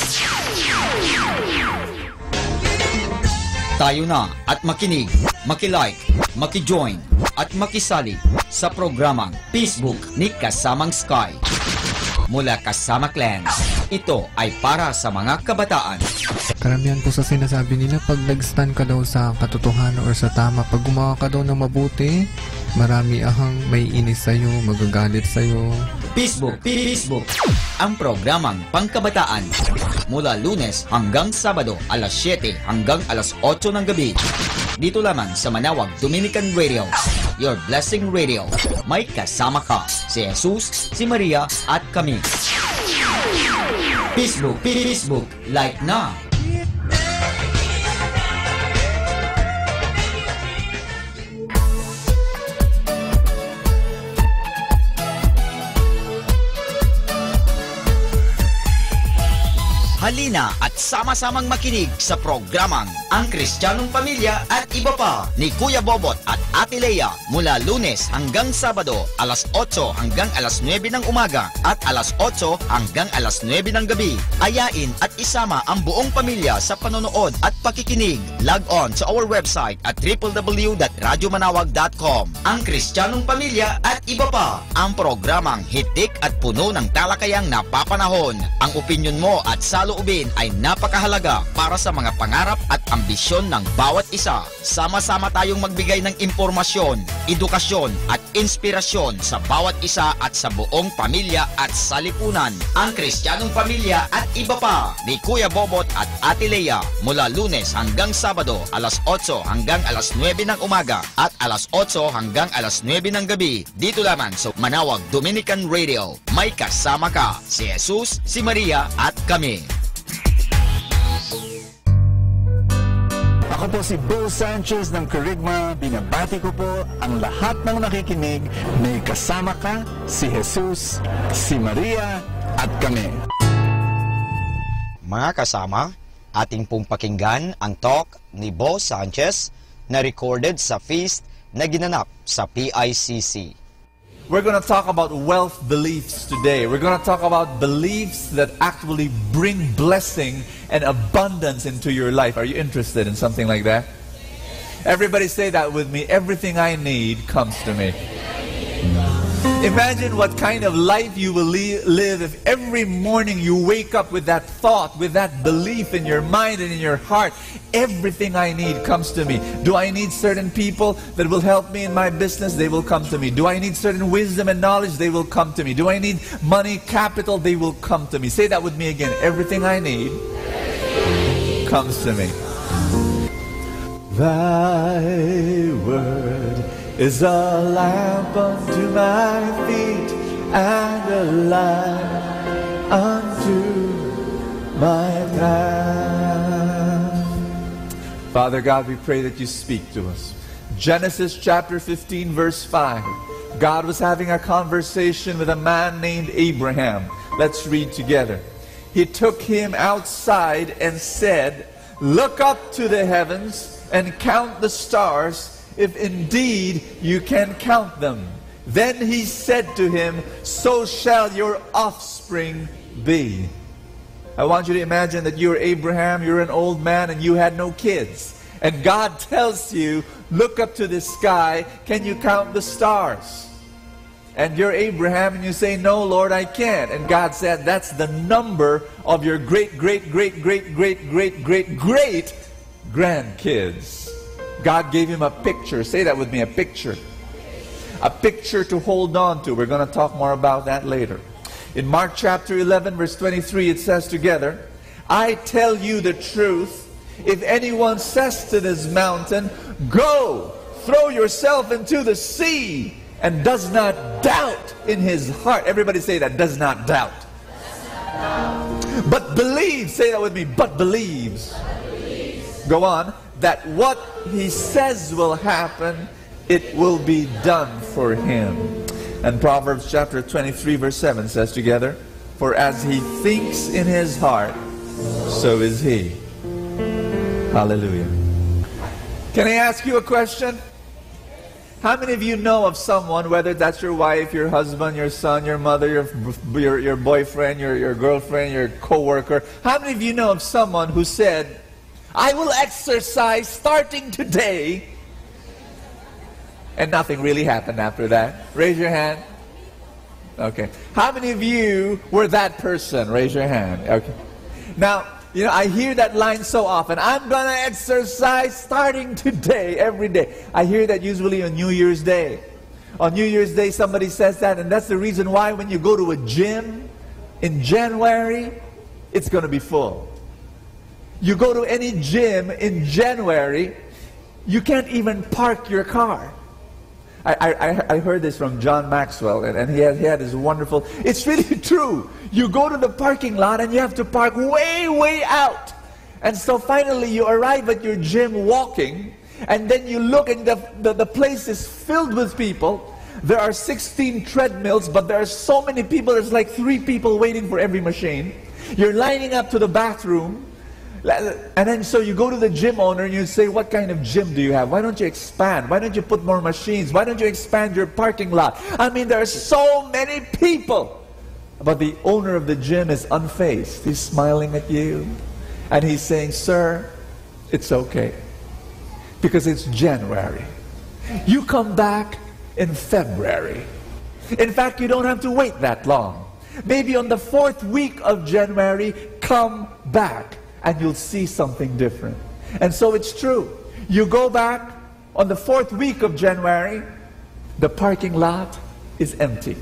Tayo na at makinig, makilike, makijoin at makisali sa programang Facebook ni Kasamang Sky. Mula Kasama Clan, ito ay para sa mga kabataan. Karamihan po sa sinasabi nila, pag nag-stand ka daw sa katotohanan or sa tama, pag gumawa ka daw ng mabuti, marami ahang may inis sa'yo, magagalit sa'yo. Facebook, ang programang pangkabataan. Mula Lunes hanggang Sabado, alas 7 hanggang alas 8 ng gabi. Dito lamang sa Manawag Dominican Radio, your blessing radio. May kasama ka si Jesus, si Maria at kami. Facebook, like na. Halina at sama-samang makinig sa programang Ang Kristiyanong Pamilya at Iba Pa ni Kuya Bobot at Ate Lea mula Lunes hanggang Sabado, alas 8 hanggang alas 9 ng umaga at alas 8 hanggang alas 9 ng gabi. Ayain at isama ang buong pamilya sa panonood at pakikinig. Log on sa our website at www.radyomanawag.com. Ang Kristiyanong Pamilya at Iba Pa, ang programang hitik at puno ng talakayang napapanahon. Ang opinyon mo at saloobin ay napakahalaga para sa mga pangarap at ambisyon ng bawat isa. Sama-sama tayong magbigay ng impormasyon, edukasyon at inspirasyon sa bawat isa at sa buong pamilya at sa lipunan. Ang Kristiyanong Pamilya at Iba Pa ni Kuya Bobot at Ate Lea mula Lunes hanggang Sabado alas 8 hanggang alas 9 ng umaga at alas 8 hanggang alas 9 ng gabi dito lamang sa Manawag Dominican Radio. May kasama ka, si Jesus, si Maria at kami. Ako po si Bo Sanchez ng Kerygma. Binabati ko po ang lahat ng nakikinig. May kasama ka, si Jesus, si Maria at kami. Mga kasama, ating pong pakinggan ang talk ni Bo Sanchez na recorded sa feast na ginanap sa PICC. We're going to talk about wealth beliefs today. We're going to talk about beliefs that actually bring blessing and abundance into your life. Are you interested in something like that? Everybody say that with me. Everything I need comes to me. Imagine what kind of life you will live if every morning you wake up with that thought, with that belief in your mind and in your heart. Everything I need comes to me. Do I need certain people that will help me in my business? They will come to me. Do I need certain wisdom and knowledge? They will come to me. Do I need money, capital? They will come to me. Say that with me again. Everything I need comes to me. Thy word is a lamp unto my feet and a light unto my path. Father God, we pray that you speak to us. Genesis chapter 15 verse 5. God was having a conversation with a man named Abraham. Let's read together. He took him outside and said, "Look up to the heavens and count the stars, if indeed you can count them." Then he said to him, "So shall your offspring be." I want you to imagine that you're Abraham, you're an old man, and you had no kids. And God tells you, look up to the sky, can you count the stars? And you're Abraham, and you say, "No, Lord, I can't." And God said, that's the number of your great grandkids. God gave him a picture. Say that with me, a picture. A picture to hold on to. We're going to talk more about that later. In Mark chapter 11, verse 23, it says together, "I tell you the truth, if anyone says to this mountain, 'Go, throw yourself into the sea,' and does not doubt in his heart." Everybody say that, does not doubt. But believes, say that with me, but believes. Go on. That what he says will happen, it will be done for him. And Proverbs chapter 23 verse 7 says together, "For as he thinks in his heart, so is he." Hallelujah. Can I ask you a question? How many of you know of someone, whether that's your wife, your husband, your son, your mother, your boyfriend, your girlfriend, your co-worker, how many of you know of someone who said, "I will exercise starting today," and nothing really happened after that? Raise your hand. Okay. How many of you were that person? Raise your hand. Okay. Now, you know, I hear that line so often. "I'm going to exercise starting today," every day. I hear that usually on New Year's Day. On New Year's Day, somebody says that, and that's the reason why when you go to a gym in January, it's going to be full. You go to any gym in January, you can't even park your car. I heard this from John Maxwell, and he had this wonderful, it's really true. You go to the parking lot and you have to park way out. And so finally you arrive at your gym walking, and then you look and the place is filled with people. There are 16 treadmills, but there are so many people, there's like 3 people waiting for every machine. You're lining up to the bathroom. And then so you go to the gym owner and you say, "What kind of gym do you have? Why don't you expand? Why don't you put more machines? Why don't you expand your parking lot?" I mean, there are so many people. But the owner of the gym is unfazed. He's smiling at you. And he's saying, "Sir, it's okay. Because it's January. You come back in February. In fact, you don't have to wait that long. Maybe on the 4th week of January, come back. And you'll see something different." And so it's true. You go back on the 4th week of January, the parking lot is empty.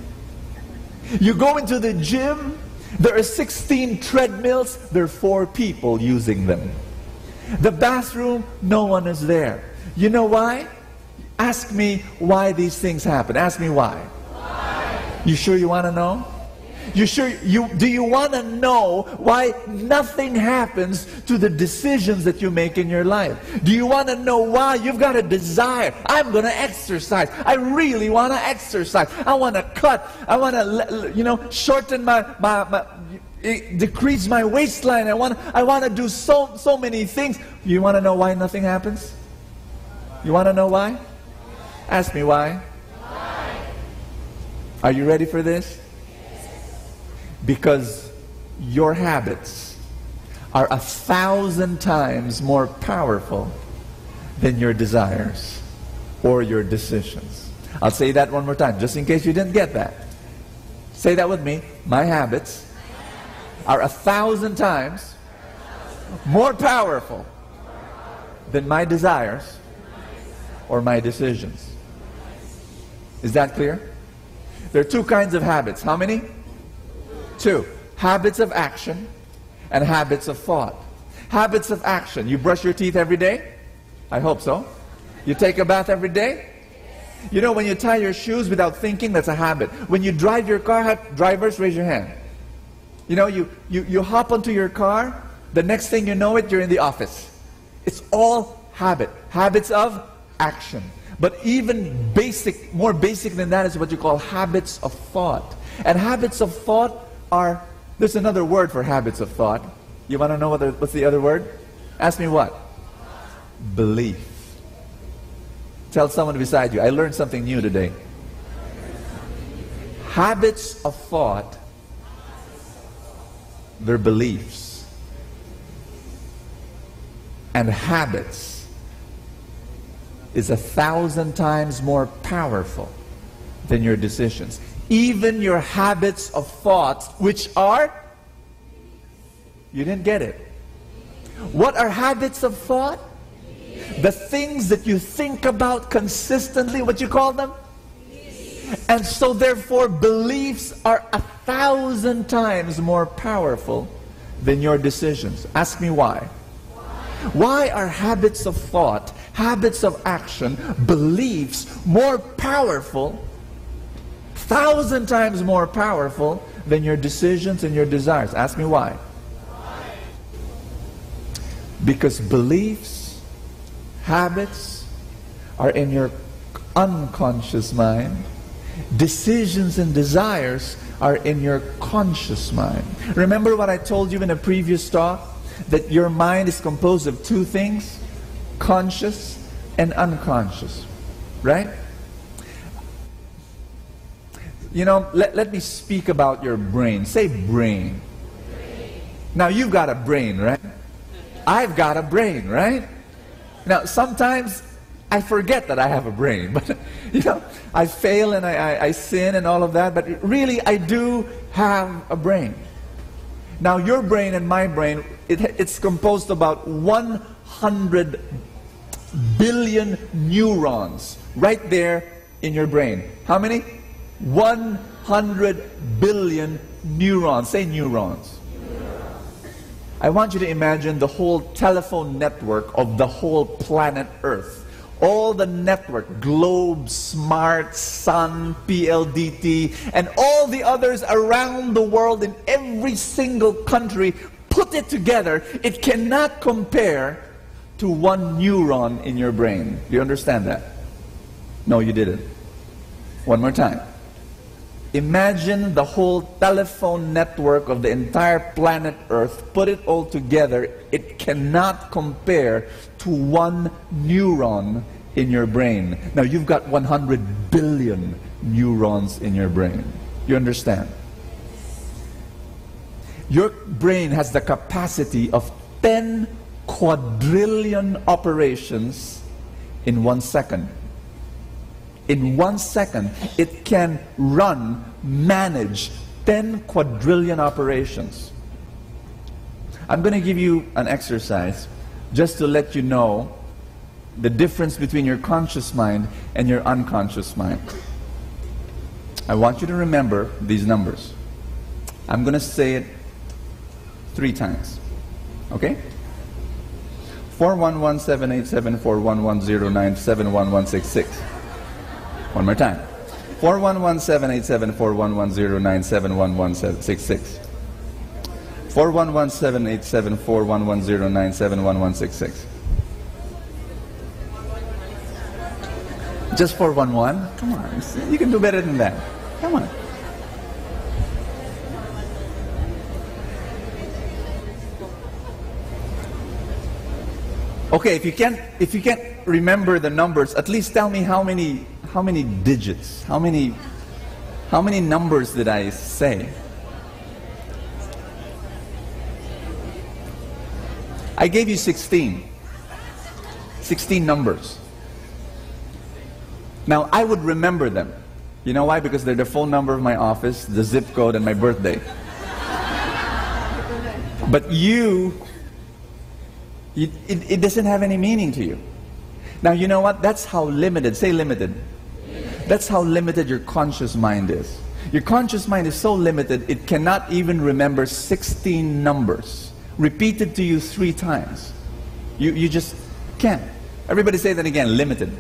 You go into the gym, there are 16 treadmills, there are 4 people using them. The bathroom, no one is there. You know why? Ask me why these things happen. Ask me why. Why? You sure you want to know? Do you want to know why nothing happens to the decisions that you make in your life? Do you want to know why? You've got a desire. I'm going to exercise. I really want to exercise. I want to cut. I want to, shorten decrease my waistline. I want to do so many things. You want to know why nothing happens? You want to know why? Ask me why. Why? Are you ready for this? Because your habits are 1,000 times more powerful than your desires or your decisions. I'll say that one more time, just in case you didn't get that. Say that with me. My habits are 1,000 times more powerful than my desires or my decisions. Is that clear? There are 2 kinds of habits. How many? 2. Habits of action and habits of thought. Habits of action. You brush your teeth every day? I hope so. You take a bath every day? You know, when you tie your shoes without thinking, that's a habit. When you drive your car, drivers, raise your hand. You know, you hop onto your car, the next thing you know it, you're in the office. It's all habit. Habits of action. But even more basic than that is what you call habits of thought. And habits of thought there's another word for habits of thought. You want to know what's the other word? Ask me what? Belief. Tell someone beside you, I learned something new today. Habits of thought, they're beliefs. And habits is 1,000 times more powerful than your decisions. Even your habits of thoughts, which are, you didn't get it. What are habits of thought? The things that you think about consistently, what you call them? And so therefore beliefs are 1,000 times more powerful than your decisions. Ask me why. Why are habits of thought, habits of action, beliefs more powerful, 1,000 times more powerful than your decisions and your desires? Ask me why. Because beliefs, habits are in your unconscious mind. Decisions and desires are in your conscious mind. Remember what I told you in a previous talk? That your mind is composed of 2 things, conscious and unconscious, right? You know, let me speak about your brain. Say brain. Now you've got a brain, right? I've got a brain, right? Now sometimes I forget that I have a brain, but you know, I fail and I sin and all of that, but really I do have a brain. Now your brain and my brain, it's composed about 100 billion neurons right there in your brain. How many? 100 billion neurons. Say neurons. I want you to imagine the whole telephone network of the whole planet Earth. All the network, Globe, Smart, Sun, PLDT, and all the others around the world in every single country, put it together, it cannot compare to 1 neuron in your brain. Do you understand that? No, you didn't. One more time. Imagine the whole telephone network of the entire planet Earth, put it all together, it cannot compare to 1 neuron in your brain. Now you've got 100 billion neurons in your brain. You understand? Your brain has the capacity of 10 quadrillion operations in 1 second. In 1 second, it can manage 10 quadrillion operations. I'm going to give you an exercise just to let you know the difference between your conscious mind and your unconscious mind. I want you to remember these numbers. I'm going to say it 3 times. Okay? 411-787-4110-971-166. One more time. 411-787-4110-971-166. 411-787-4110-971-166. Just 411? Come on. You can do better than that. Come on. Okay, if you can't remember the numbers, at least tell me how many digits, how many numbers did I say? I gave you 16 numbers. Now, I would remember them. You know why? Because they're the phone number of my office, the zip code, and my birthday. But it doesn't have any meaning to you. Now, you know what? That's how limited, say limited. That's how limited your conscious mind is. Your conscious mind is so limited, it cannot even remember 16 numbers repeated to you 3 times. You just can't. Everybody say that again, limited.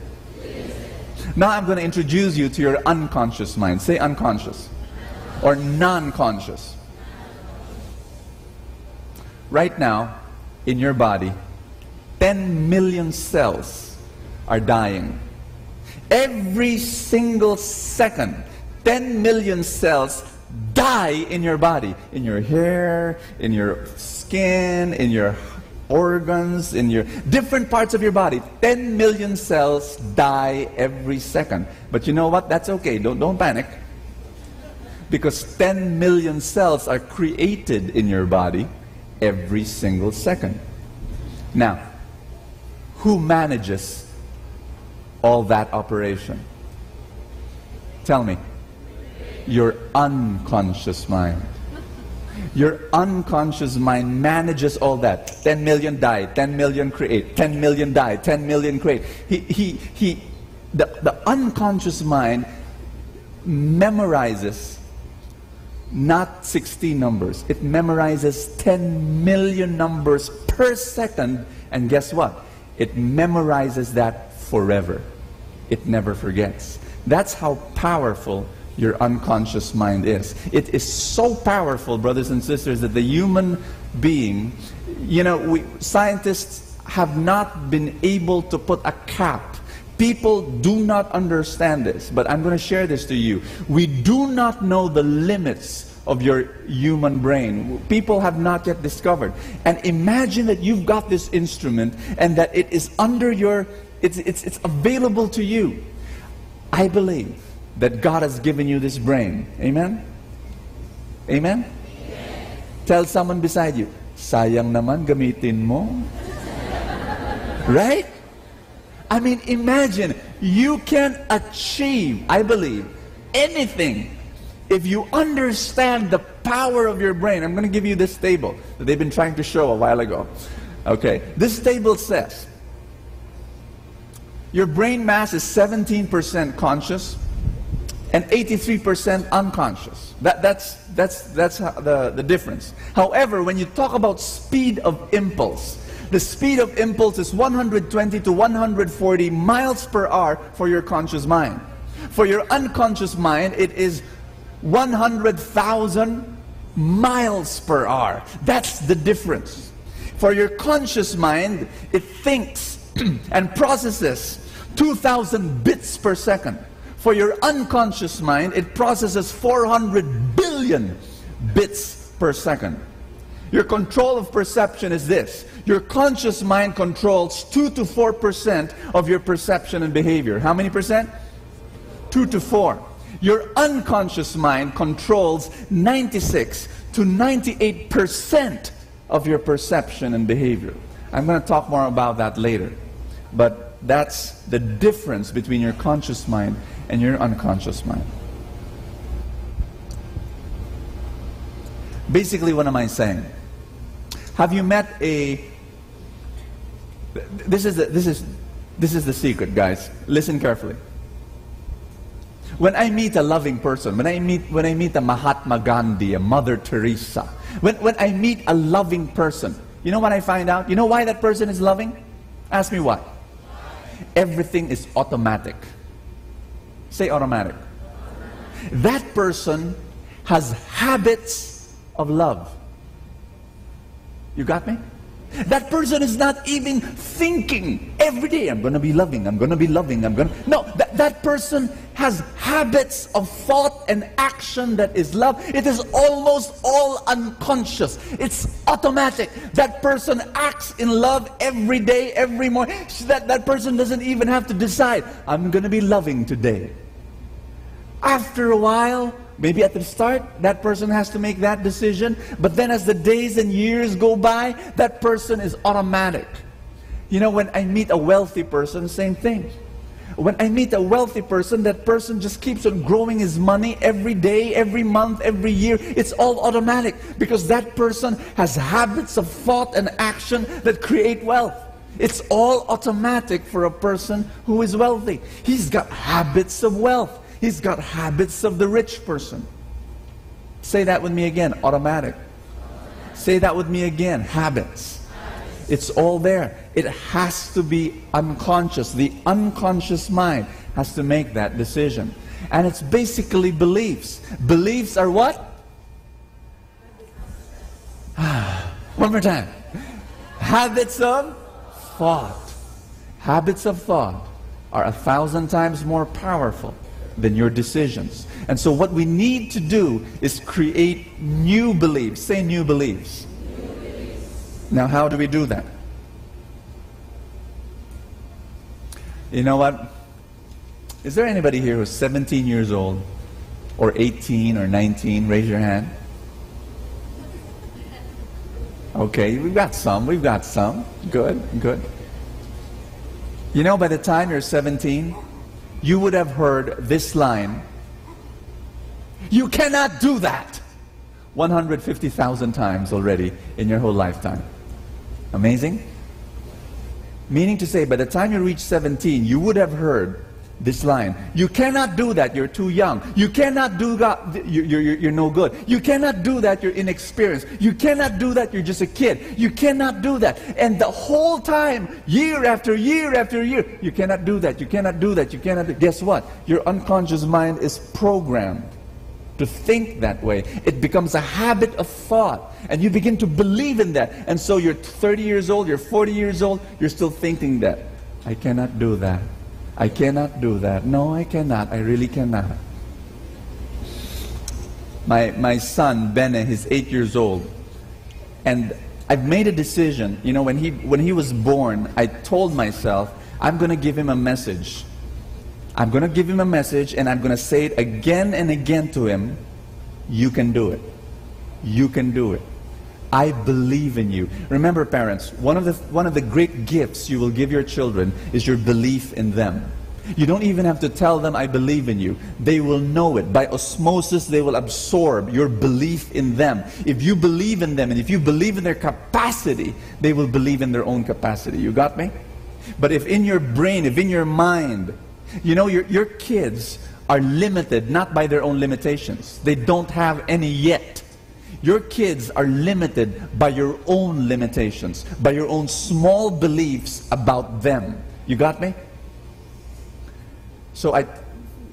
Now I'm going to introduce you to your unconscious mind. Say unconscious or non-conscious. Right now, in your body, 10 million cells are dying. Every single second, 10 million cells die in your body. In your hair, in your skin, in your organs, in your different parts of your body. 10 million cells die every second. But you know what? That's okay. Don't panic. Because 10 million cells are created in your body every single second. Now, who manages all that operation? Tell me. Your unconscious mind. Your unconscious mind manages all that. 10 million die, 10 million create, 10 million die, 10 million create. The unconscious mind memorizes not 16 numbers. It memorizes 10 million numbers per second. And guess what? It memorizes that forever. It never forgets. That's how powerful your unconscious mind is. It is so powerful, brothers and sisters, that the human being, scientists have not been able to put a cap. People do not understand this, but I'm going to share this to you. We do not know the limits of your human brain. People have not yet discovered. And imagine that you've got this instrument and that it is under your, it's available to you. I believe that God has given you this brain. Amen? Amen? Tell someone beside you, sayang naman gamitin mo. Right? I mean, imagine, you can achieve, I believe, anything if you understand the power of your brain. I'm going to give you this table that they've been trying to show a while ago. Okay, this table says your brain mass is 17% conscious and 83% unconscious. That's the difference. However, when you talk about speed of impulse, the speed of impulse is 120 to 140 miles per hour for your conscious mind. For your unconscious mind, it is 100,000 miles per hour. That's the difference. For your conscious mind, it thinks and processes 2,000 bits per second. For your unconscious mind, it processes 400 billion bits per second. Your control of perception is this. Your conscious mind controls 2 to 4% of your perception and behavior. How many percent? 2 to 4. Your unconscious mind controls 96 to 98% of your perception and behavior. I'm going to talk more about that later. But that's the difference between your conscious mind and your unconscious mind. Basically, what am I saying? Have you met a... This is the secret, guys. Listen carefully. When I meet a loving person, when I meet a Mahatma Gandhi, a Mother Teresa, when I meet a loving person, you know what I find out? You know why that person is loving? Ask me why. Everything is automatic. Say automatic. That person has habits of love. You got me? That person is not even thinking every day, I'm going to be loving, I'm going to be loving, No, that person has habits of thought and action that is love. It is almost all unconscious. It's automatic. That person acts in love every day, every morning. That person doesn't even have to decide, I'm going to be loving today. After a while, maybe at the start, that person has to make that decision. But then as the days and years go by, that person is automatic. You know, when I meet a wealthy person, same thing. When I meet a wealthy person, that person just keeps on growing his money every day, every month, every year. It's all automatic because that person has habits of thought and action that create wealth. It's all automatic for a person who is wealthy. He's got habits of wealth. He's got habits of the rich person. Say that with me again, automatic. Say that with me again, habits. It's all there. It has to be unconscious. The unconscious mind has to make that decision. And it's basically beliefs. Beliefs are what? One more time. Habits of thought. Habits of thought are 1,000 times more powerful than your decisions. And so what we need to do is create new beliefs. Say new beliefs. Now how do we do that? You know what? Is there anybody here who's 17 years old or 18 or 19? Raise your hand. Okay, we've got some. Good, good. You know, by the time you're 17, you would have heard this line, "You cannot do that," 150,000 times already in your whole lifetime. Amazing? Meaning to say, by the time you reach 17, you would have heard this line, "You cannot do that, you're too young. You cannot do that, you're no good. You cannot do that, you're inexperienced. You cannot do that, you're just a kid. You cannot do that." And the whole time, year after year after year, you cannot do that, you cannot do that, you cannot do. Guess what? Your unconscious mind is programmed to think that way. It becomes a habit of thought, and you begin to believe in that. And so you're 30 years old, you're 40 years old, you're still thinking that, "I cannot do that. I cannot do that. No, I cannot. I really cannot." My son, Bene, he's 8 years old. And I've made a decision. You know, when he was born, I told myself, I'm going to give him a message. I'm going to give him a message, and I'm going to say it again and again to him. You can do it. You can do it. I believe in you. Remember, parents, one of the great gifts you will give your children is your belief in them. You don't even have to tell them, "I believe in you." They will know it. By osmosis, they will absorb your belief in them. If you believe in them, and if you believe in their capacity, they will believe in their own capacity. You got me? But if in your brain, if in your mind, you know, your kids are limited not by their own limitations. They don't have any yet. Your kids are limited by your own limitations, by your own small beliefs about them. You got me? So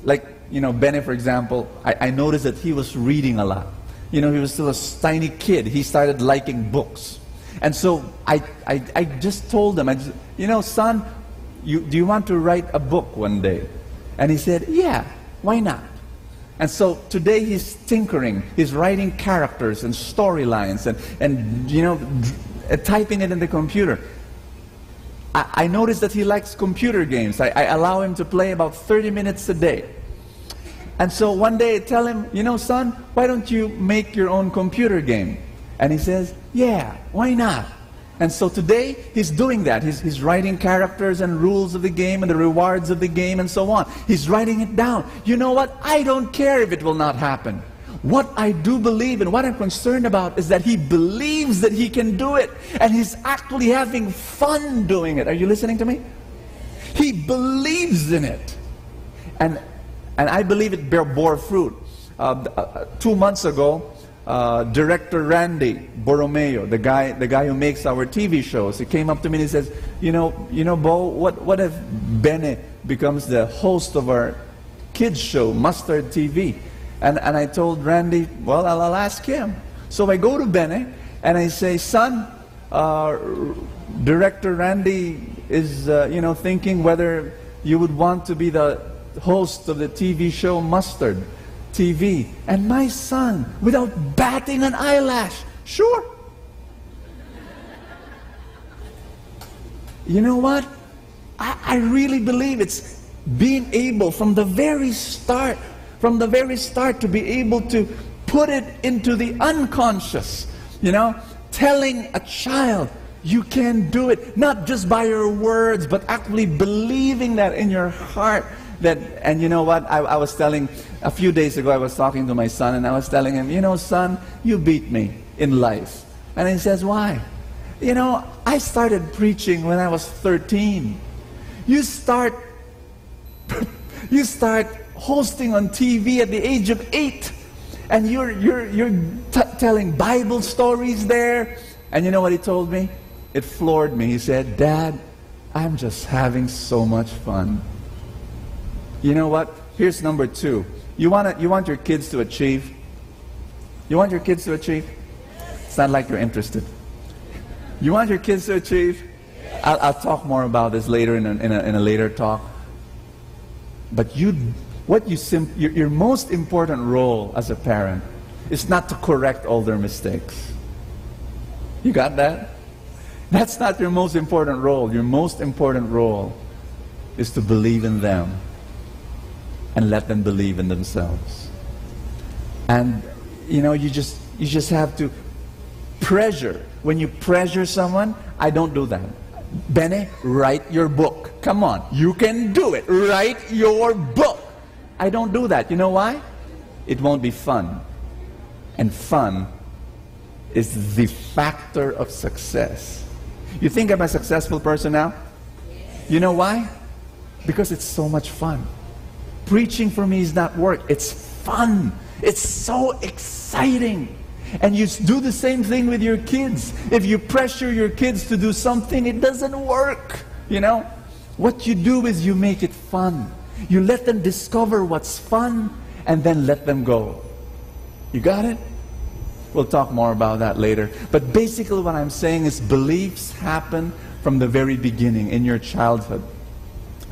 Bene, for example, I noticed that he was reading a lot. You know, he was still a tiny kid. He started liking books. And so I just told him, you know, "Son, do you want to write a book one day?" And he said, "Yeah, why not?" And so today he's tinkering. He's writing characters and storylines and you know, typing it in the computer. I noticed that he likes computer games. I allow him to play about 30 minutes a day. And so one day I tell him, "You know, son, why don't you make your own computer game?" And he says, "Yeah, why not?" And so today he's doing that. He's writing characters and rules of the game and the rewards of the game and so on. He's writing it down. You know what? I don't care if it will not happen. What I do believe and what I'm concerned about is that he believes that he can do it. And he's actually having fun doing it. Are you listening to me? He believes in it. And And I believe it bore fruit. 2 months ago, Director Randy Borromeo, the guy who makes our TV shows, he came up to me and he says, you know, Bo, what if Bene becomes the host of our kids show, Mustard TV? And I told Randy, well, I'll ask him. So I go to Bene and I say, son, Director Randy is, thinking whether you would want to be the host of the TV show Mustard TV. And my son, without batting an eyelash, sure. You know what? I really believe it's being able from the very start to be able to put it into the unconscious, telling a child you can do it, not just by your words, but actually believing that in your heart. And you know what, I was telling, a few days ago I was talking to my son and I was telling him, son, you beat me in life. And he says, why? I started preaching when I was 13. You start hosting on TV at the age of 8, and you're telling Bible stories there. And you know what he told me? It floored me. He said, Dad, I'm just having so much fun. You know what? Here's number 2. You want your kids to achieve? You want your kids to achieve? It's not like you're interested. You want your kids to achieve? I'll talk more about this later in a later talk. But your most important role as a parent is not to correct all their mistakes. You got that? That's not your most important role. Your most important role is to believe in them and let them believe in themselves. And you just have to pressure. When you pressure someone, I don't do that. Bene, write your book. Come on, you can do it. Write your book. I don't do that. You know why? It won't be fun. And fun is the factor of success. You think I'm a successful person now? You know why? Because it's so much fun. Preaching for me is not work. It's fun. It's so exciting. And you do the same thing with your kids. If you pressure your kids to do something, it doesn't work. What you do is you make it fun. You let them discover what's fun and then let them go. You got it? We'll talk more about that later. But basically what I'm saying is beliefs happen from the very beginning in your childhood.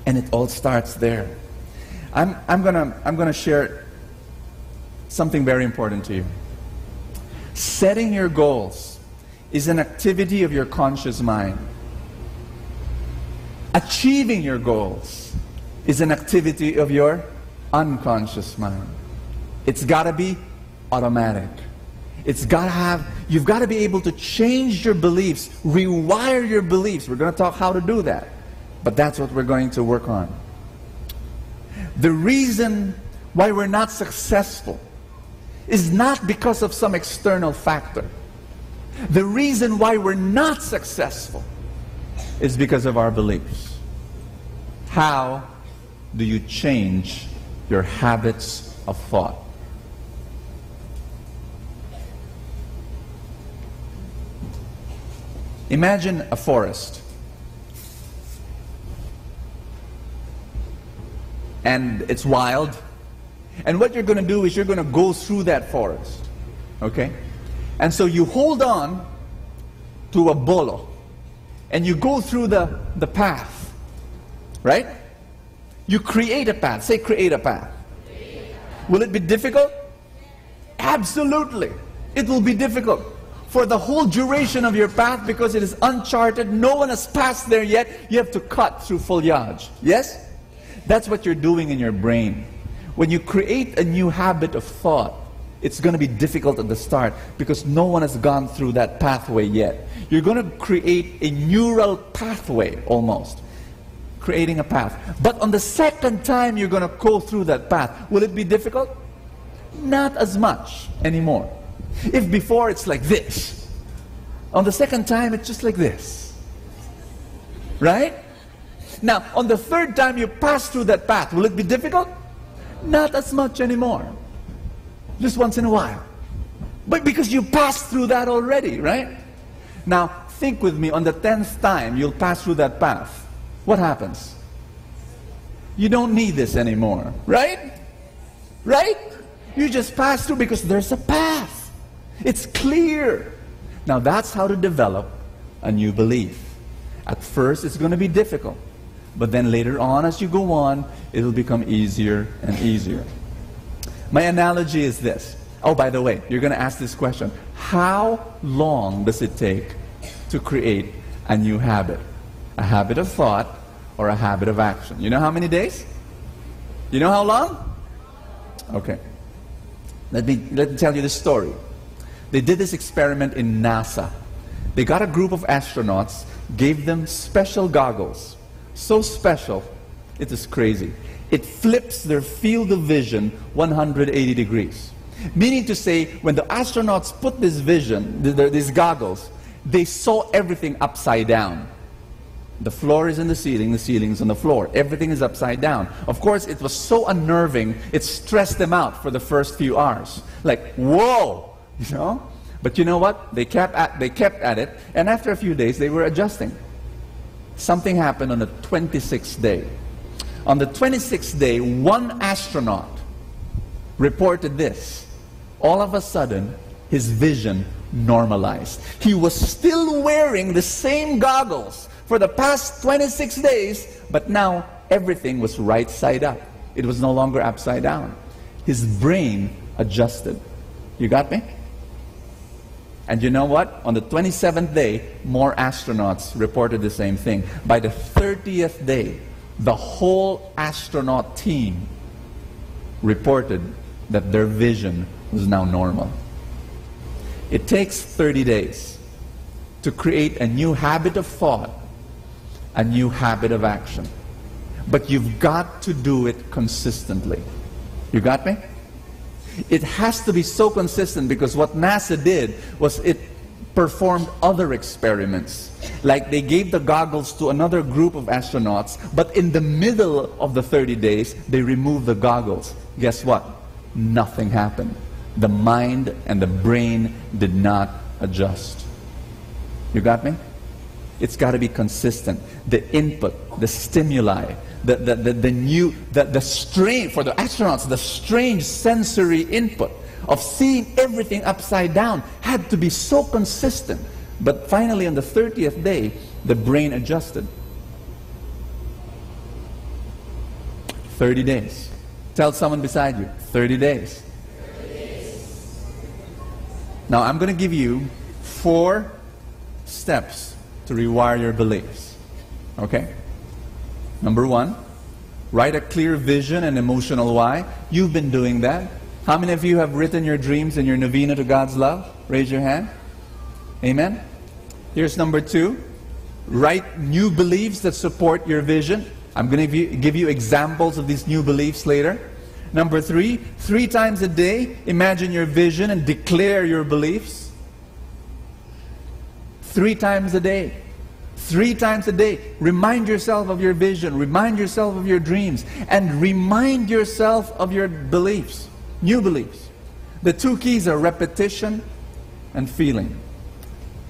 And it all starts there. I'm gonna share something very important to you. Setting your goals is an activity of your conscious mind. Achieving your goals is an activity of your unconscious mind. It's got to be automatic. You've got to be able to change your beliefs, rewire your beliefs. We're going to talk how to do that. But that's what we're going to work on. The reason why we're not successful is not because of some external factor. The reason why we're not successful is because of our beliefs. How do you change your habits of thought? Imagine a forest. And it's wild. And what you're going to do is you're going to go through that forest. Okay? And so you hold on to a bolo. And you go through the path. Right? You create a path. Say create a path. Will it be difficult? Absolutely. It will be difficult. For the whole duration of your path, because it is uncharted, no one has passed there yet, you have to cut through foliage. Yes? That's what you're doing in your brain. When you create a new habit of thought, it's going to be difficult at the start because no one has gone through that pathway yet. You're going to create a neural pathway almost. Creating a path. But on the second time you're going to go through that path, will it be difficult? Not as much anymore. If before it's like this, on the second time it's just like this. Right? Now, on the third time you pass through that path, will it be difficult? not as much anymore. Just once in a while. But because you passed through that already, right? Now, think with me, on the 10th time you'll pass through that path. What happens? You don't need this anymore, right? Right? You just pass through because there's a path. It's clear. Now, that's how to develop a new belief. At first, it's going to be difficult. But then later on, as you go on, it'll become easier and easier. My analogy is this. Oh, by the way, you're going to ask this question. How long does it take to create a new habit? A habit of thought or a habit of action? You know how many days? You know how long? Okay. Let me tell you the story. They did this experiment in NASA. They got a group of astronauts, gave them special goggles. So special, it is crazy. It flips their field of vision 180 degrees. Meaning to say, when the astronauts put this vision, these goggles, they saw everything upside down. The floor is in the ceiling is on the floor. Everything is upside down. Of course, it was so unnerving, it stressed them out for the first few hours. Like, whoa! You know? But you know what? They kept at it, and after a few days, they were adjusting. Something happened on the 26th day. On the 26th day, one astronaut reported this. All of a sudden, his vision normalized. He was still wearing the same goggles for the past 26 days, but now everything was right side up. It was no longer upside down. His brain adjusted. You got me? And you know what? On the 27th day, more astronauts reported the same thing. By the 30th day, the whole astronaut team reported that their vision was now normal. It takes 30 days to create a new habit of thought, a new habit of action. But you've got to do it consistently. You got me? It has to be so consistent, because what NASA did was it performed other experiments. Like they gave the goggles to another group of astronauts, but in the middle of the 30 days, they removed the goggles. Guess what? Nothing happened. The mind and the brain did not adjust. You got me? It's got to be consistent. The input, the stimuli, the strain for the astronauts, the strange sensory input of seeing everything upside down had to be so consistent. But finally, on the 30th day, the brain adjusted. 30 days. Tell someone beside you, 30 days. Now, I'm going to give you 4 steps to rewire your beliefs. Okay? Number 1, write a clear vision and emotional why. You've been doing that. How many of you have written your dreams in your novena to God's love? Raise your hand. Amen? Here's number 2. Write new beliefs that support your vision. I'm going to give you examples of these new beliefs later. Number 3, 3 times a day, imagine your vision and declare your beliefs. 3 times a day. 3 times a day. Remind yourself of your vision. Remind yourself of your dreams. And remind yourself of your beliefs. New beliefs. The 2 keys are repetition and feeling.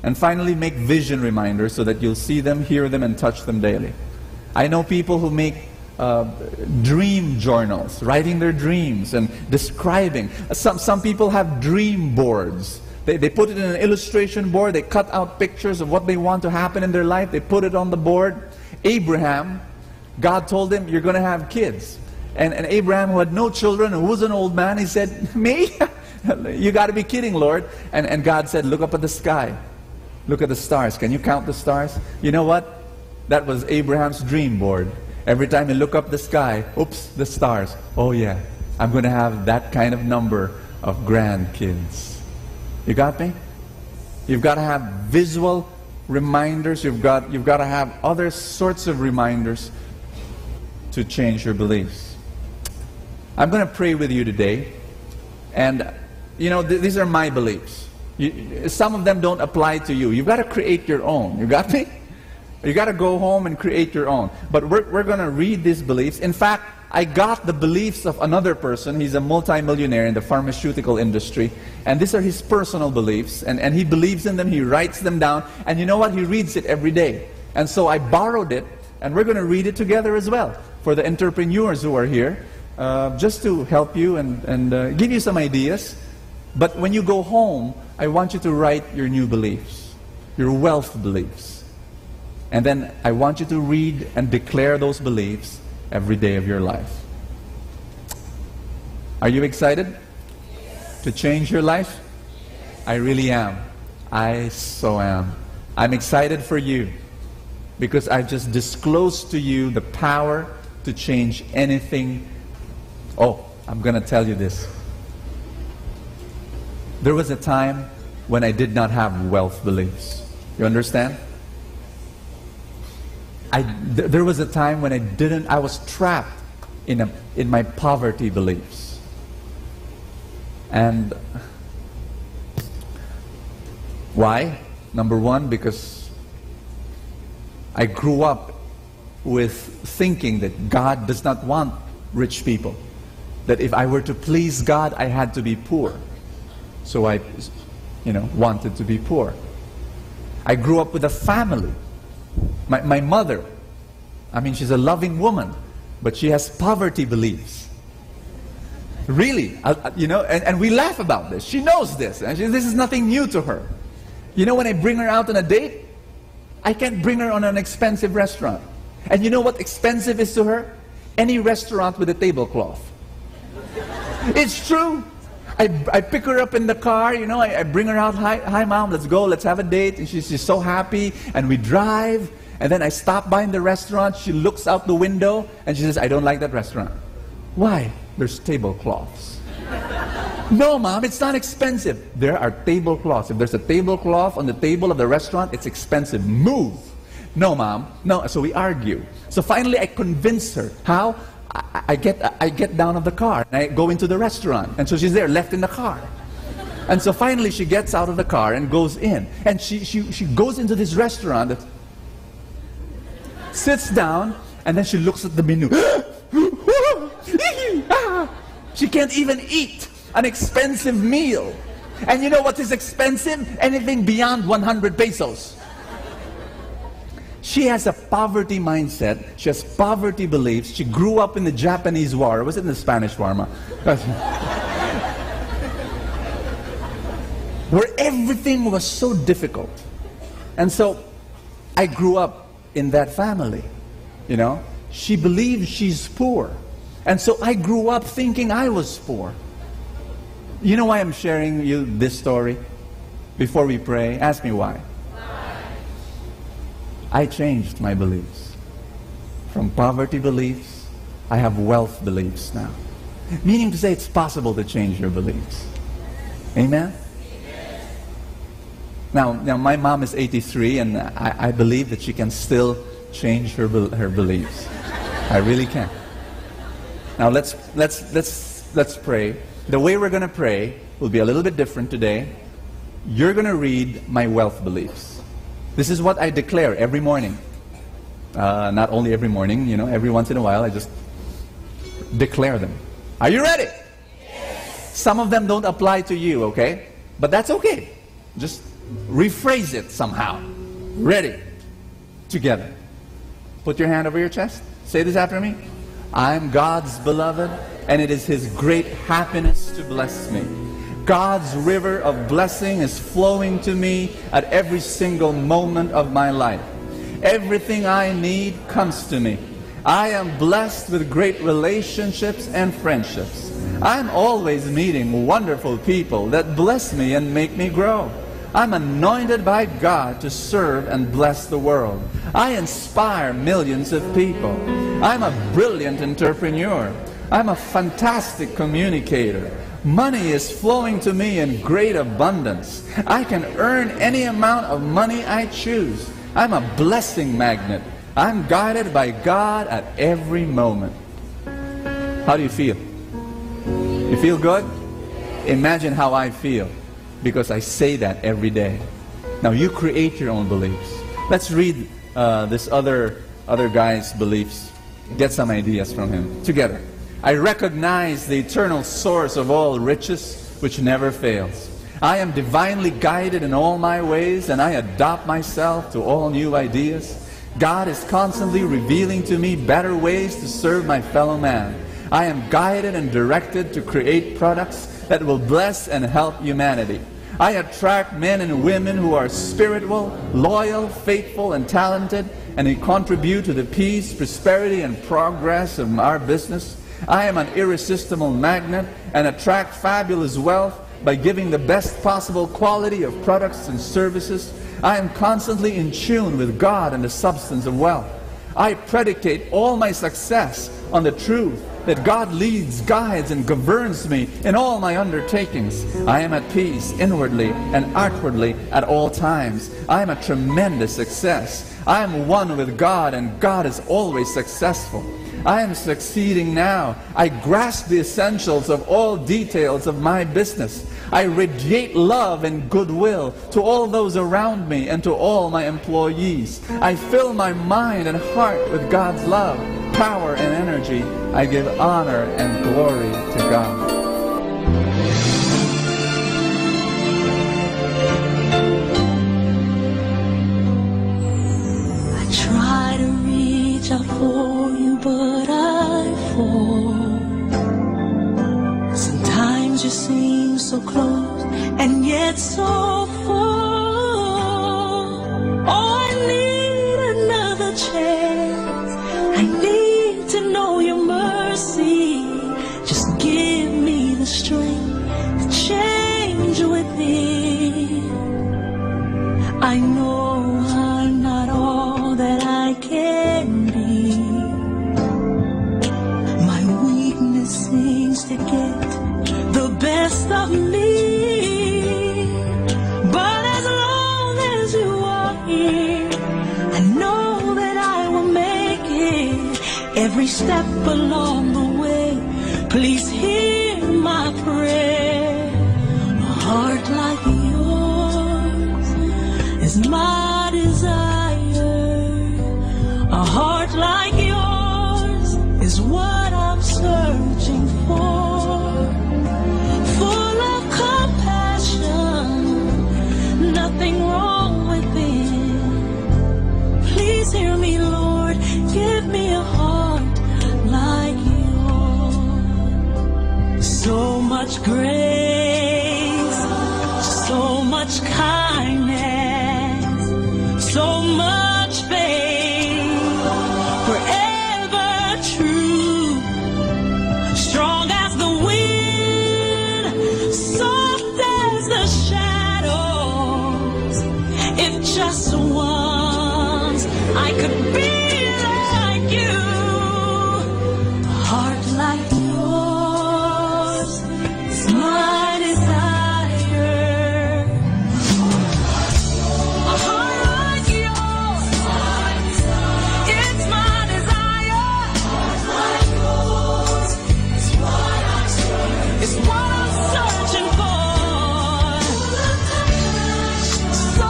And finally, make vision reminders so that you'll see them, hear them, and touch them daily. I know people who make dream journals, writing their dreams and describing. Some people have dream boards. They put it in an illustration board. They cut out pictures of what they want to happen in their life. They put it on the board. Abraham, God told him, you're going to have kids. And Abraham, who had no children, who was an old man, he said, me? You got to be kidding, Lord. And God said, look up at the sky. Look at the stars. Can you count the stars? You know what? That was Abraham's dream board. Every time you look up the sky, oops, the stars. Oh yeah, I'm going to have that kind of number of grandkids. You got me? You've got to have visual reminders. You've got to have other sorts of reminders to change your beliefs. I'm going to pray with you today. And, you know, these are my beliefs. Some of them don't apply to you. You've got to create your own. You got me? You got to go home and create your own. But we're going to read these beliefs. In fact, I got the beliefs of another person. He's a multimillionaire in the pharmaceutical industry. And these are his personal beliefs. And he believes in them. He writes them down. And you know what? He reads it every day. And so I borrowed it. And we're going to read it together as well for the entrepreneurs who are here. Just to help you and give you some ideas. But when you go home, I want you to write your new beliefs. Your wealth beliefs. And then I want you to read and declare those beliefs every day of your life. Are you excited to change your life? I really am. I so am. I'm excited for you because I've just disclosed to you the power to change anything. Oh, I'm going to tell you this. There was a time when I did not have wealth beliefs. You understand? There was a time when I was trapped in my poverty beliefs. And why? Number one, because I grew up with thinking that God does not want rich people. That if I were to please God, I had to be poor. So I, wanted to be poor. I grew up with a family. My mother, she's a loving woman, but she has poverty beliefs. Really, and we laugh about this. She knows this, and this is nothing new to her. When I bring her out on a date, I can't bring her on an expensive restaurant. And you know what expensive is to her? Any restaurant with a tablecloth. It's true. I pick her up in the car, I bring her out, hi mom, let's go, let's have a date. And she's so happy, and we drive, and then I stop by in the restaurant, she looks out the window, and she says, I don't like that restaurant. Why? There's tablecloths. No mom, it's not expensive. There are tablecloths. If there's a tablecloth on the table of the restaurant, it's expensive. Move. No mom, no. So we argue. So finally I convince her. How? I get down of the car and I go into the restaurant, and so she's there left in the car. And so finally she gets out of the car and goes in, and she goes into this restaurant that sits down, and then she looks at the menu. She can't even eat an expensive meal. And you know what is expensive? Anything beyond 100 pesos. She has a poverty mindset. She has poverty beliefs. She grew up in the Japanese war. Was it in the Spanish war? Where everything was so difficult. And so I grew up in that family. She believes she's poor. And so I grew up thinking I was poor. You know why I'm sharing you this story? Before we pray, ask me why. I changed my beliefs. From poverty beliefs, I have wealth beliefs now. Meaning to say it's possible to change your beliefs. Amen? Now my mom is 83, and I believe that she can still change her beliefs. I really can. Now let's pray. The way we're going to pray will be a little bit different today. You're going to read my wealth beliefs. This is what I declare every morning. Not only every morning, every once in a while I just declare them. Are you ready? Yes. Some of them don't apply to you, okay? But that's okay. Just rephrase it somehow. Ready? Together. Put your hand over your chest. Say this after me. I'm God's beloved, and it is His great happiness to bless me. God's river of blessing is flowing to me at every single moment of my life. Everything I need comes to me. I am blessed with great relationships and friendships. I'm always meeting wonderful people that bless me and make me grow. I'm anointed by God to serve and bless the world. I inspire millions of people. I'm a brilliant entrepreneur. I'm a fantastic communicator. Money is flowing to me in great abundance. I can earn any amount of money I choose. I'm a blessing magnet. I'm guided by God at every moment. How do you feel? You feel good? Imagine how I feel, because I say that every day. Now you create your own beliefs. Let's read this other guy's beliefs. get some ideas from him together. I recognize the eternal source of all riches, which never fails. I am divinely guided in all my ways, and I adopt myself to all new ideas. God is constantly revealing to me better ways to serve my fellow man. I am guided and directed to create products that will bless and help humanity. I attract men and women who are spiritual, loyal, faithful, and talented, and they contribute to the peace, prosperity, and progress of our business. I am an irresistible magnet and attract fabulous wealth by giving the best possible quality of products and services. I am constantly in tune with God and the substance of wealth. I predicate all my success on the truth that God leads, guides, and governs me in all my undertakings. I am at peace inwardly and outwardly at all times. I am a tremendous success. I am one with God, and God is always successful. I am succeeding now. I grasp the essentials of all details of my business. I radiate love and goodwill to all those around me and to all my employees. I fill my mind and heart with God's love, power, and energy. I give honor and glory to God. I try to reach out for you, but I fall. Sometimes you seem so close and yet so far. Oh, I need another chance. I need to know your mercy. Just give me the strength to change within. I know I'm not all that I can be. My weakness seems to get the best of me. But as long as you are here, I know that I will make it. Every step along the way, please hear my prayer. A heart like yours is my desire. A heart like yours is what I'm searching for. Full of compassion, nothing wrong with it. Please hear me, Lord, give me a heart like yours. So much grace, so much kindness, so much faith, forever true, strong as the wind, soft as the shadows. If just once I could be like you, a heart like yours is my desire. A heart like yours, it's my desire. It's what I'm searching for. So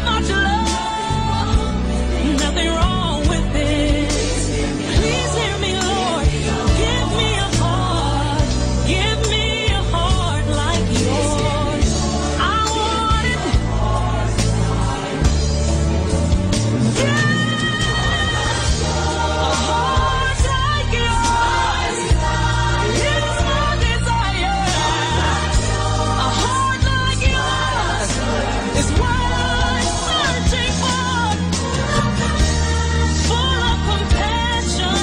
much love, nothing wrong with it. Please hear me, Lord. Give me a heart. Give me a heart like yours. I want it. Yeah. A heart like yours is my desire. A heart like yours is what I'm searching for. Full of compassion.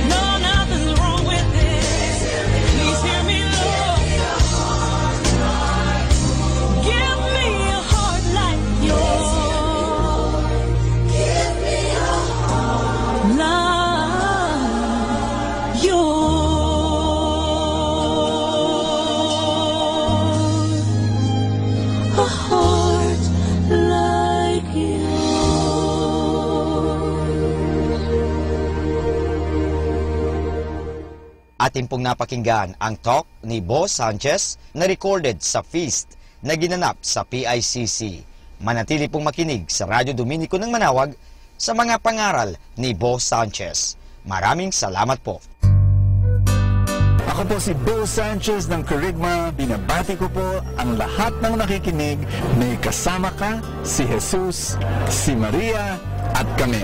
No, nothing's wrong with it. Please hear me, Lord. Give me a heart like yours. Give me a heart like yours. A heart like Atin pong napakinggan ang talk ni Boss Sanchez na recorded sa feast na ginanap sa PICC. Manatili pong makinig sa Radyo Dominico ng Manawag sa mga pangaral ni Bo Sanchez. Maraming salamat po. Ako po si Bo Sanchez ng Kerygma. Binabati ko po ang lahat ng nakikinig. May kasama ka, si Jesus, si Maria, at kami.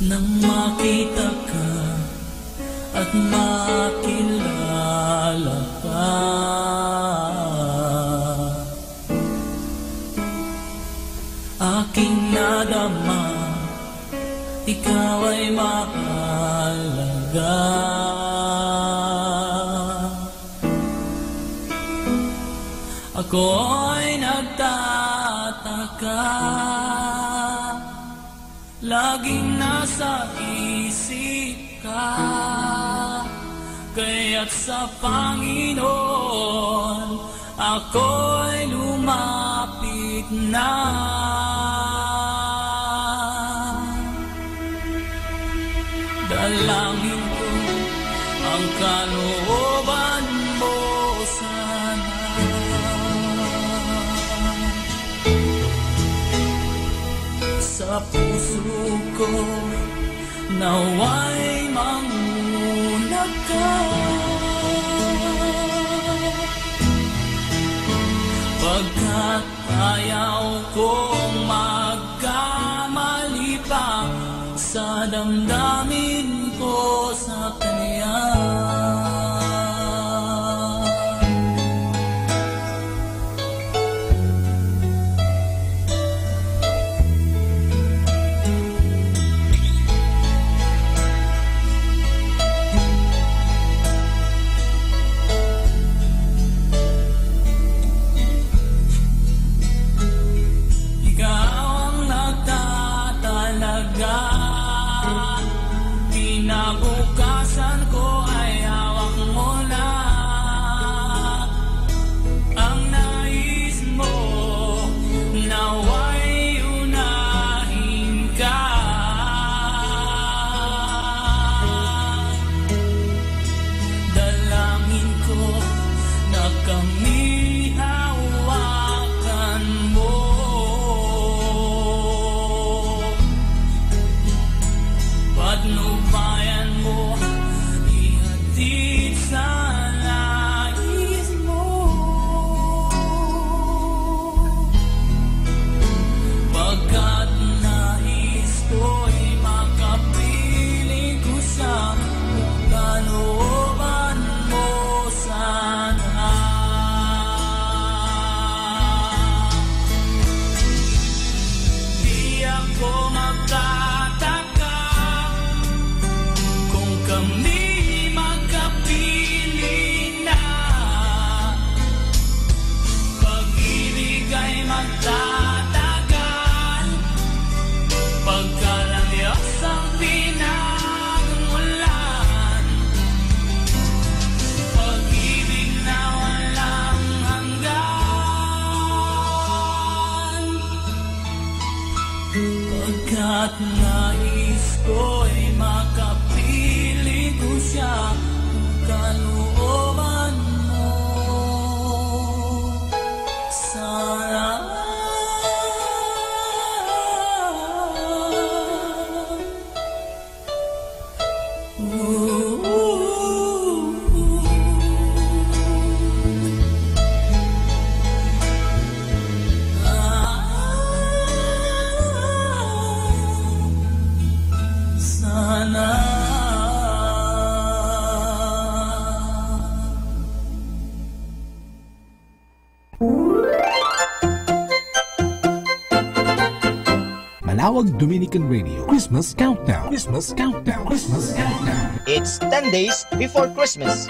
Nang makita ka at makilala ka, aking nadama, ikaw ay mahalaga. Ako'y nagtataka, laging nasa isip ka, kaya't sa Panginoon ako'y lumapit na. Dalangin ko ang kalooban mo sana. Sa puso ko naway mangunag ka, pagkat ayaw kong magkamali pa sa damdamin ko sa Kanya. Kinabukasan ko ay hawak mo na, ang nais mo naway unahin ka. Dalangin ko na kami hawakan mo, patnubayan mo, ihatid sa nais mo, pagkat nais ko'y makapiling ko sa kalooban mo sana. Di ako magtataka kung kami magkapiling na, pag-ibig ay magtatagal, pagkalayas ang pinagmulan, pag-ibig na walang hanggan, pagkat nais ko'y makapiling ko siya kung kalooban mo sana. Manawag Dominican Radio Christmas Countdown. Christmas Countdown. Christmas Countdown. It's 10 days before Christmas.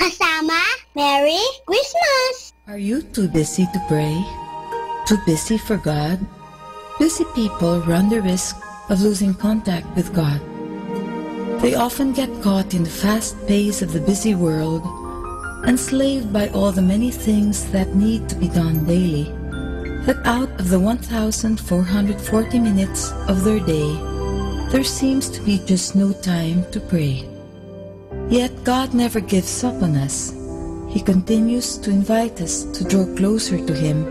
kasama Merry Christmas! Are you too busy to pray? Too busy for God? Busy people run the risk of losing contact with God. They often get caught in the fast pace of the busy world, enslaved by all the many things that need to be done daily, that out of the 1,440 minutes of their day, there seems to be just no time to pray. Yet God never gives up on us. He continues to invite us to draw closer to Him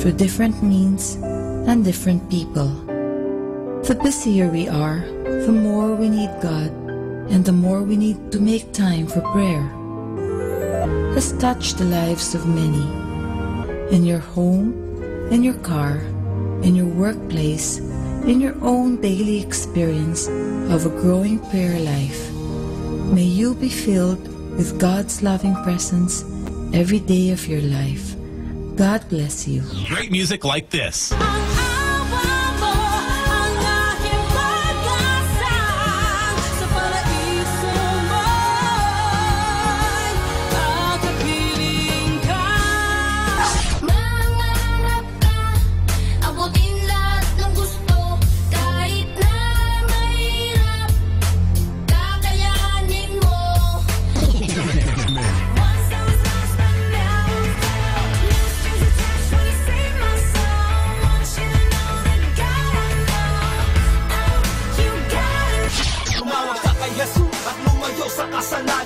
through different means and different people. The busier we are, the more we need God, and the more we need to make time for prayer. Has touched the lives of many. In your home, in your car, in your workplace, in your own daily experience of a growing prayer life. May you be filled with God's loving presence every day of your life. God bless you. Great music like this.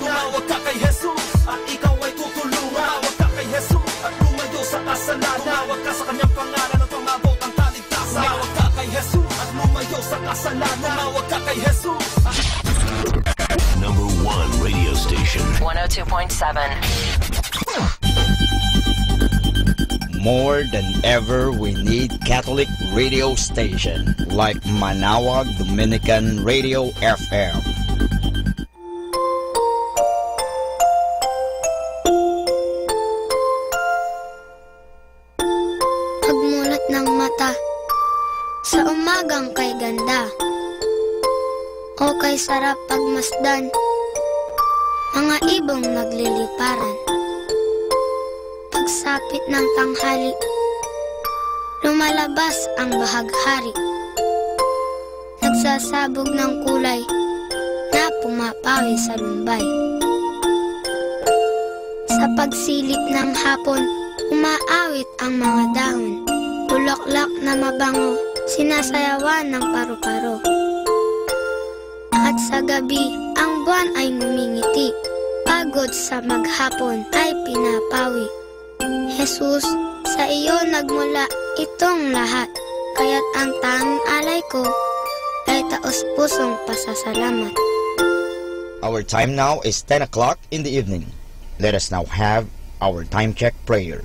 Tumawag ka kay Jesus at ikaw ay tutulungan. Tumawag ka kay Jesus at lumayo sa kasalanan. Tumawag ka sa kanyang pangalan at tumabot ang kaligtasan. Tumawag ka kay Jesus at lumayo sa kasalanan. Tumawag ka kay Jesus. Number 1 radio station. 102.7. More than ever, we need Catholic radio station like Manawag Dominican Radio FM. Pagmulat ng mata sa umagang kay ganda o kay sarap pagmasdan, mga ibong nagliliparan. Pagsapit ng tanghali, lumalabas ang bahaghari. Nagsasabog ng kulay na pumapawi sa lumbay. Sa pagsilip ng hapon, umaawit ang mga dahon. Bulaklak na mabango, sinasayawan ng paru-paro. At sa gabi, ang buwan ay ngumingiti. Pagod sa maghapon ay pinapawi. Jesus, sa iyo nagmula itong lahat, kaya't ang tanging alay ko ay taos-pusong pasasalamat. Our time now is 10 o'clock in the evening. Let us now have our time check prayer.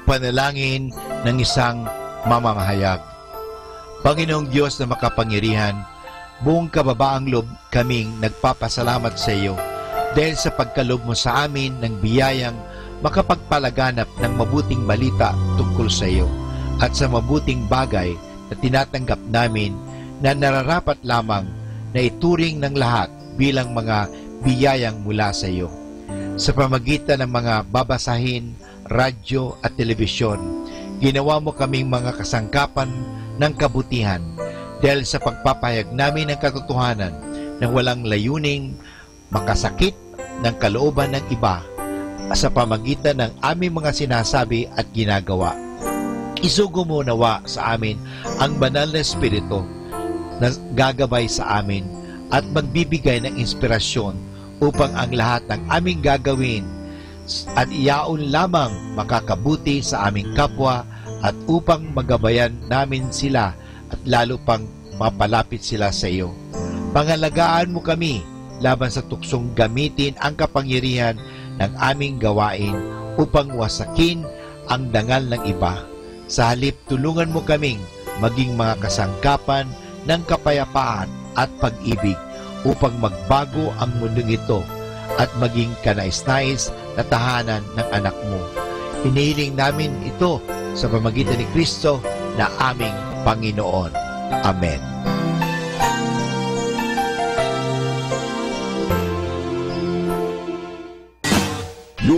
Panalangin ng isang mamamahayag. Panginoong Diyos na makapangyarihan, buong kababaang loob kaming nagpapasalamat sa iyo dahil sa pagkalob mo sa amin ng biyayang makapagpalaganap ng mabuting balita tungkol sa iyo at sa mabuting bagay na tinatanggap namin na nararapat lamang na ituring ng lahat bilang mga biyayang mula sa iyo. Sa pamagitan ng mga babasahin, radyo at telebisyon, ginawa mo kaming mga kasangkapan ng kabutihan dahil sa pagpapahayag namin ng katotohanan ng walang layuning makasakit ng kalooban ng iba sa pamagitan ng aming mga sinasabi at ginagawa. Isugo mo nawa sa amin ang banal na Espiritu na gagabay sa amin at magbibigay ng inspirasyon upang ang lahat ng aming gagawin at iyaon lamang makakabuti sa aming kapwa at upang magabayan namin sila at lalo pang mapalapit sila sa iyo. Pangalagaan mo kami laban sa tuksong gamitin ang kapangyarihan ng aming gawain upang wasakin ang dangal ng iba. Sa halip, tulungan mo kaming maging mga kasangkapan ng kapayapaan at pag-ibig upang magbago ang mundong ito at maging kanais-nais na tahanan ng anak mo. Hinihiling namin ito sa pamamagitan ni Kristo na aming Panginoon. Amen.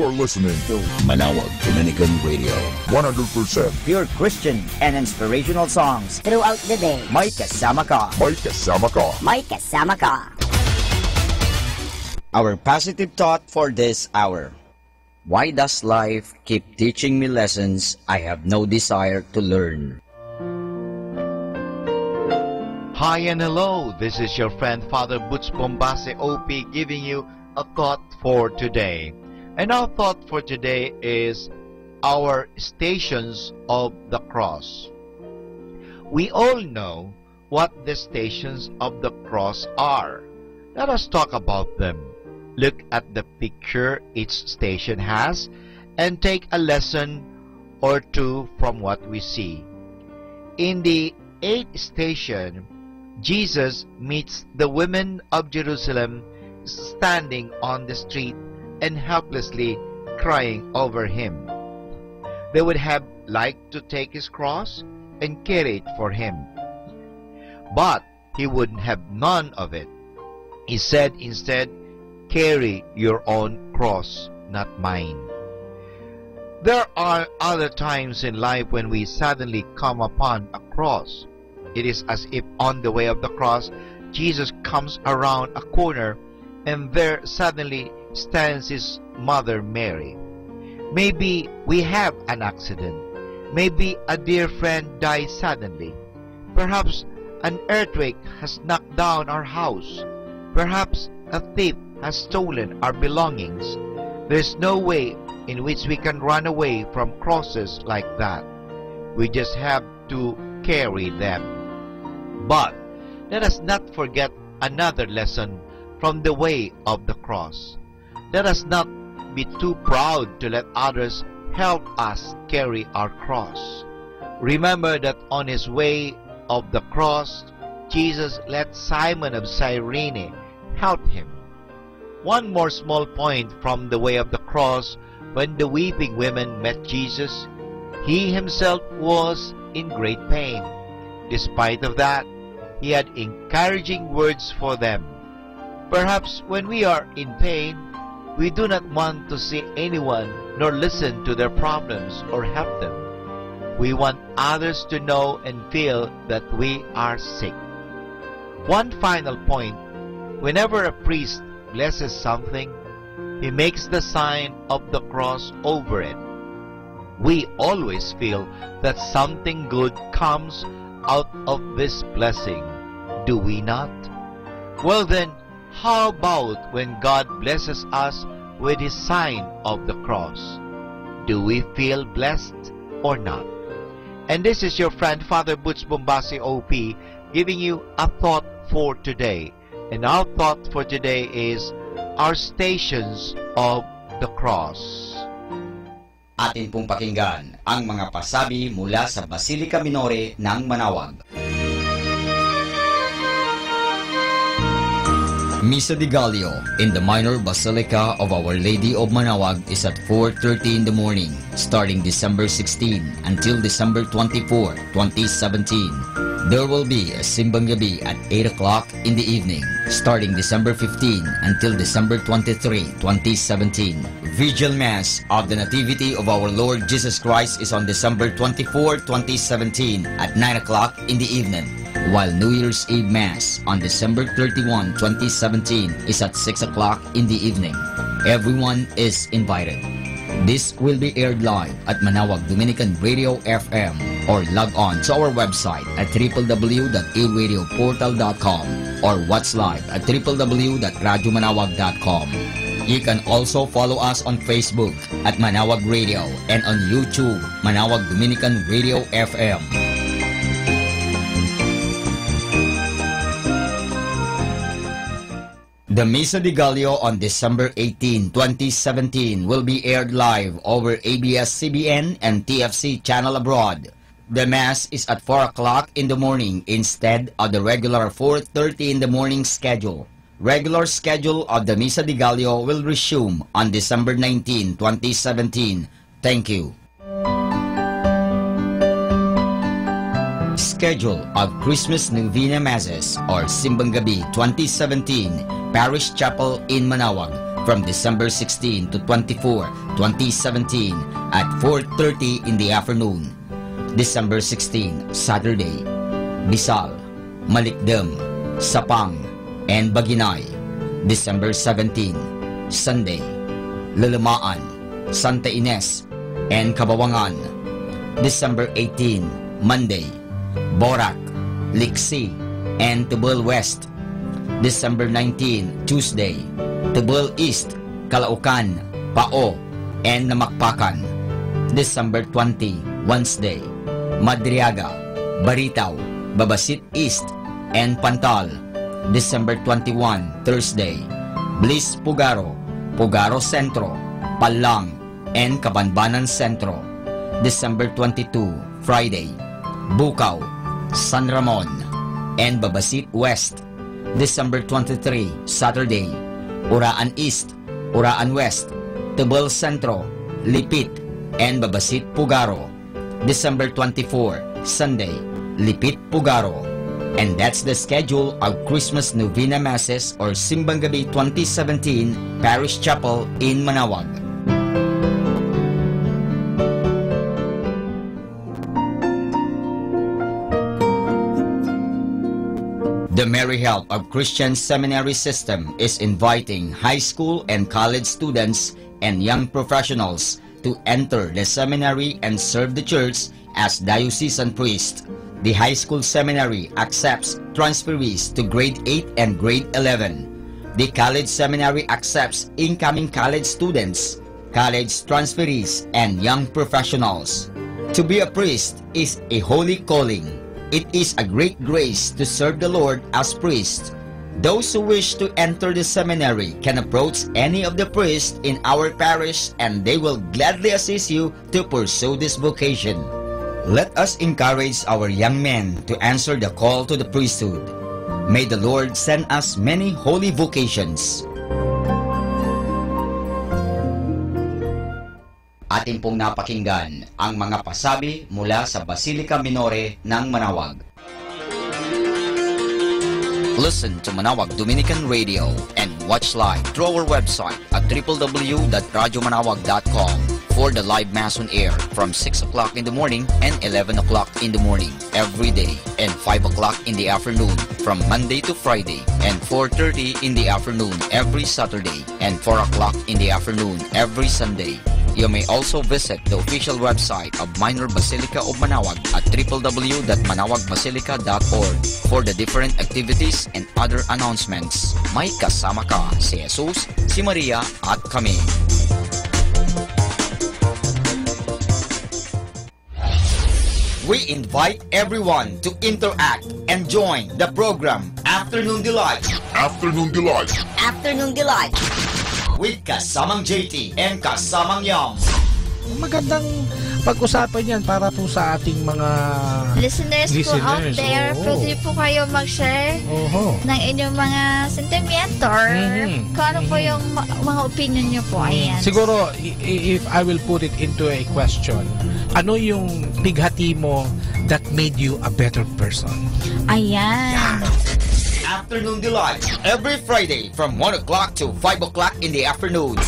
You're listening to Manawag Dominican Radio. 100% pure Christian and inspirational songs throughout the day. May kasama ka. May kasama ka. May kasama ka. Our positive thought for this hour. Why does life keep teaching me lessons I have no desire to learn? Hi and hello, this is your friend Father Butch Bombase OP giving you a thought for today. And our thought for today is our stations of the cross. We all know what the stations of the cross are. Let us talk about them. Look at the picture each station has and take a lesson or two from what we see. In the 8th station, Jesus meets the women of Jerusalem standing on the street and helplessly crying over him. They would have liked to take his cross and carry it for him, but he wouldn't have none of it. He said instead, "Carry your own cross, not mine." There are other times in life when we suddenly come upon a cross. It is as if on the way of the cross, Jesus comes around a corner and there suddenly stands his mother Mary. Maybe we have an accident. Maybe a dear friend dies suddenly. Perhaps an earthquake has knocked down our house. Perhaps a thief has stolen our belongings. There's no way in which we can run away from crosses like that. We just have to carry them. But let us not forget another lesson from the way of the cross. Let us not be too proud to let others help us carry our cross. Remember that on his way of the cross, Jesus let Simon of Cyrene help him. One more small point from the way of the cross, when the weeping women met Jesus, he himself was in great pain. Despite of that, he had encouraging words for them. Perhaps when we are in pain, we do not want to see anyone nor listen to their problems or help them. We want others to know and feel that we are sick. One final point, whenever a priest blesses something, he makes the sign of the cross over it. We always feel that something good comes out of this blessing, do we not? Well then, how about when God blesses us with his sign of the cross? Do we feel blessed or not? And this is your friend Father Butch Bombase OP giving you a thought for today. And our thought for today is our stations of the cross. Atin pong pakinggan ang mga pasabi mula sa Basilica Minore ng Manawag. Misa de Gallo in the Minor Basilica of Our Lady of Manawag is at 4:30 in the morning, starting December 16 until December 24, 2017. There will be a Simbang Gabi at 8 o'clock in the evening, starting December 15 until December 23, 2017. Vigil Mass of the Nativity of Our Lord Jesus Christ is on December 24, 2017 at 9 o'clock in the evening, while New Year's Eve Mass on December 31, 2017 is at 6 o'clock in the evening. Everyone is invited. This will be aired live at Manawag Dominican Radio FM or log on to our website at www.aradioportal.com or watch live at www.radyomanawag.com. You can also follow us on Facebook at Manawag Radio and on YouTube, Manawag Dominican Radio FM. The Misa de Gallo on December 18, 2017 will be aired live over ABS-CBN and TFC Channel Abroad. The Mass is at 4 o'clock in the morning instead of the regular 4:30 in the morning schedule. Regular schedule of the Misa de Gallo will resume on December 19, 2017. Thank you. schedule of Christmas Novena Masses or Simbang Gabi 2017 Parish Chapel in Manaoag from December 16 to 24, 2017 at 4:30 in the afternoon. December 16, Saturday, Bisal, Malikdem, Sapang, and Baginay. December 17, Sunday, Lalamaan, Santa Ines, and Kabawangan. December 18, Monday, Borac, Liksi, and Tubal West. December 19, Tuesday, Tubal East, Calaucan, Pao, and Namakpakan. December 20, Wednesday, Madriaga, Baritaw, Babasit East, and Pantal. December 21, Thursday, Bliss Pugaro, Pugaro Centro, Palang, and Cabanbanan Centro. December 22, Friday, Bukaw, San Ramon, and Babasit West. December 23, Saturday, Uraan East, Uraan West, Tubal Centro, Lipit, and Babasit Pugaro. December 24, Sunday, Lipit Pugaro. And that's the schedule of Christmas Novena Masses or Simbang Gabi 2017 Parish Chapel in Manaoag. The Merry Help of Christian Seminary System is inviting high school and college students and young professionals to enter the seminary and serve the church as diocesan priest. The high school seminary accepts transferees to grade 8 and grade 11. The college seminary accepts incoming college students, college transferees, and young professionals. To be a priest is a holy calling. It is a great grace to serve the Lord as priest. Those who wish to enter the seminary can approach any of the priests in our parish and they will gladly assist you to pursue this vocation. Let us encourage our young men to answer the call to the priesthood. May the Lord send us many holy vocations. Atin pong napakinggan ang mga pasabi mula sa Basilica Minore ng Manaoag. Listen to Manaoag Dominican Radio and watch live through our website at www.radyomanawag.com for the live Mass on air from 6 o'clock in the morning and 11 o'clock in the morning every day and 5 o'clock in the afternoon from Monday to Friday and 4:30 in the afternoon every Saturday and 4 o'clock in the afternoon every Sunday. You may also visit the official website of Minor Basilica of Manaoag at www.manawagbasilica.org for the different activities and other announcements. May kasama ka si Jesus, si Maria at kami. We invite everyone to interact and join the program Afternoon Delight. Afternoon Delight. Afternoon Delight. With Kasamang JT and Kasamang Yam. Magandang pag-usapan yan para po sa ating mga listeners po out there. Pwede po kayo mag-share ng inyong mga sentimento or kung ano po yung mga opinion nyo po. Ayan. Siguro, if I will put it into a question, ano yung bighati mo that made you a better person? Ayan. Afternoon Delight every Friday from 1 o'clock to 5 o'clock in the afternoon.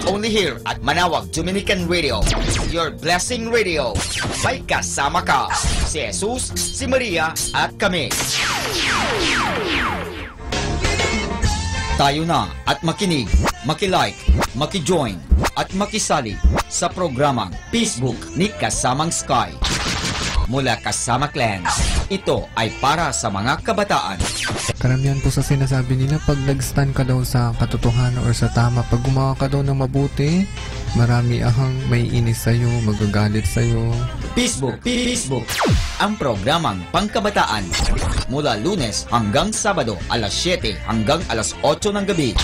Only here at Manaoag Dominican Radio, your blessing radio. May kasama ka si Jesus, si Maria at kami. Tayo na at makinig, makilike, makijoin at makisali sa programang Facebook ni Kasamang Sky. Mula Kasama Clan, ito ay para sa mga kabataan. Karamihan po sa sinasabi nila, pag nag-stand ka daw sa katotohanan or sa tama, pag gumawa ka daw ng mabuti, marami ahang may inis sa'yo, magagalit sa'yo. Facebook, ang programang pangkabataan. Mula Lunes hanggang Sabado, alas 7 hanggang alas 8 ng gabi.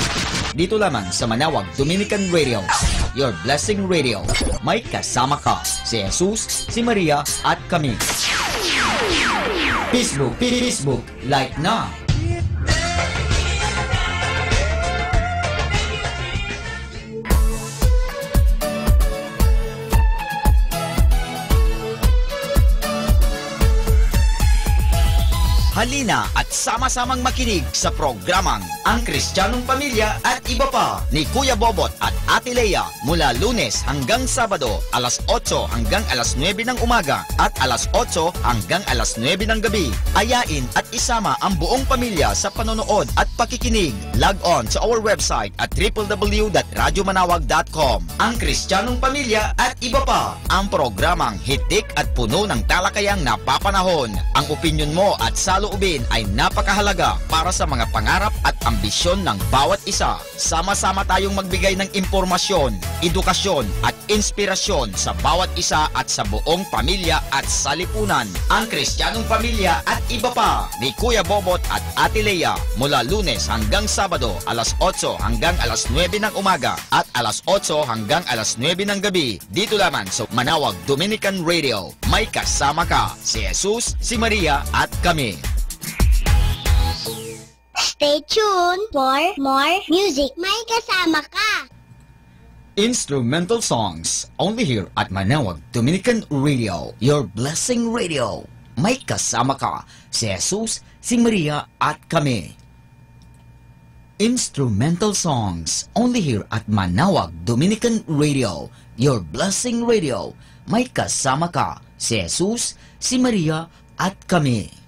Dito lamang sa Manaoag Dominican Radio, your blessing radio. May kasama ka si Jesus, si Maria at kami. Facebook, like na. Halina at sama-samang makinig sa programang Ang Kristiyanong Pamilya at Iba Pa ni Kuya Bobot at Ate Lea mula Lunes hanggang Sabado, alas 8 hanggang alas 9 ng umaga at alas 8 hanggang alas 9 ng gabi. Ayain at isama ang buong pamilya sa panonood at pakikinig. Log on sa our website at www.radyomanawag.com. Ang Kristiyanong Pamilya at Iba Pa, ang programang hitik at puno ng talakayang napapanahon. Ang opinyon mo at saloobin ay napakahalaga para sa mga pangarap at ambisyon ng bawat isa. Sama-sama tayong magbigay ng impormasyon, edukasyon at inspirasyon sa bawat isa at sa buong pamilya at salipunan. Ang Kristiyanong Pamilya at Iba Pa ni Kuya Bobot at Ate Lea mula Lunes hanggang Sabado, alas 8 hanggang alas 9 ng umaga at alas 8 hanggang alas 9 ng gabi. Dito lamang sa Manawag Dominican Radio. May kasama ka, si Jesus, si Maria at kami. Stay tuned for more music. May kasama ka. Instrumental songs only here at Manawag Dominican Radio. Your blessing radio. May kasama ka, si Jesus, si Maria at kami. Instrumental songs only here at Manawag Dominican Radio. Your blessing radio. May kasama ka, si Jesus, si Maria at kami.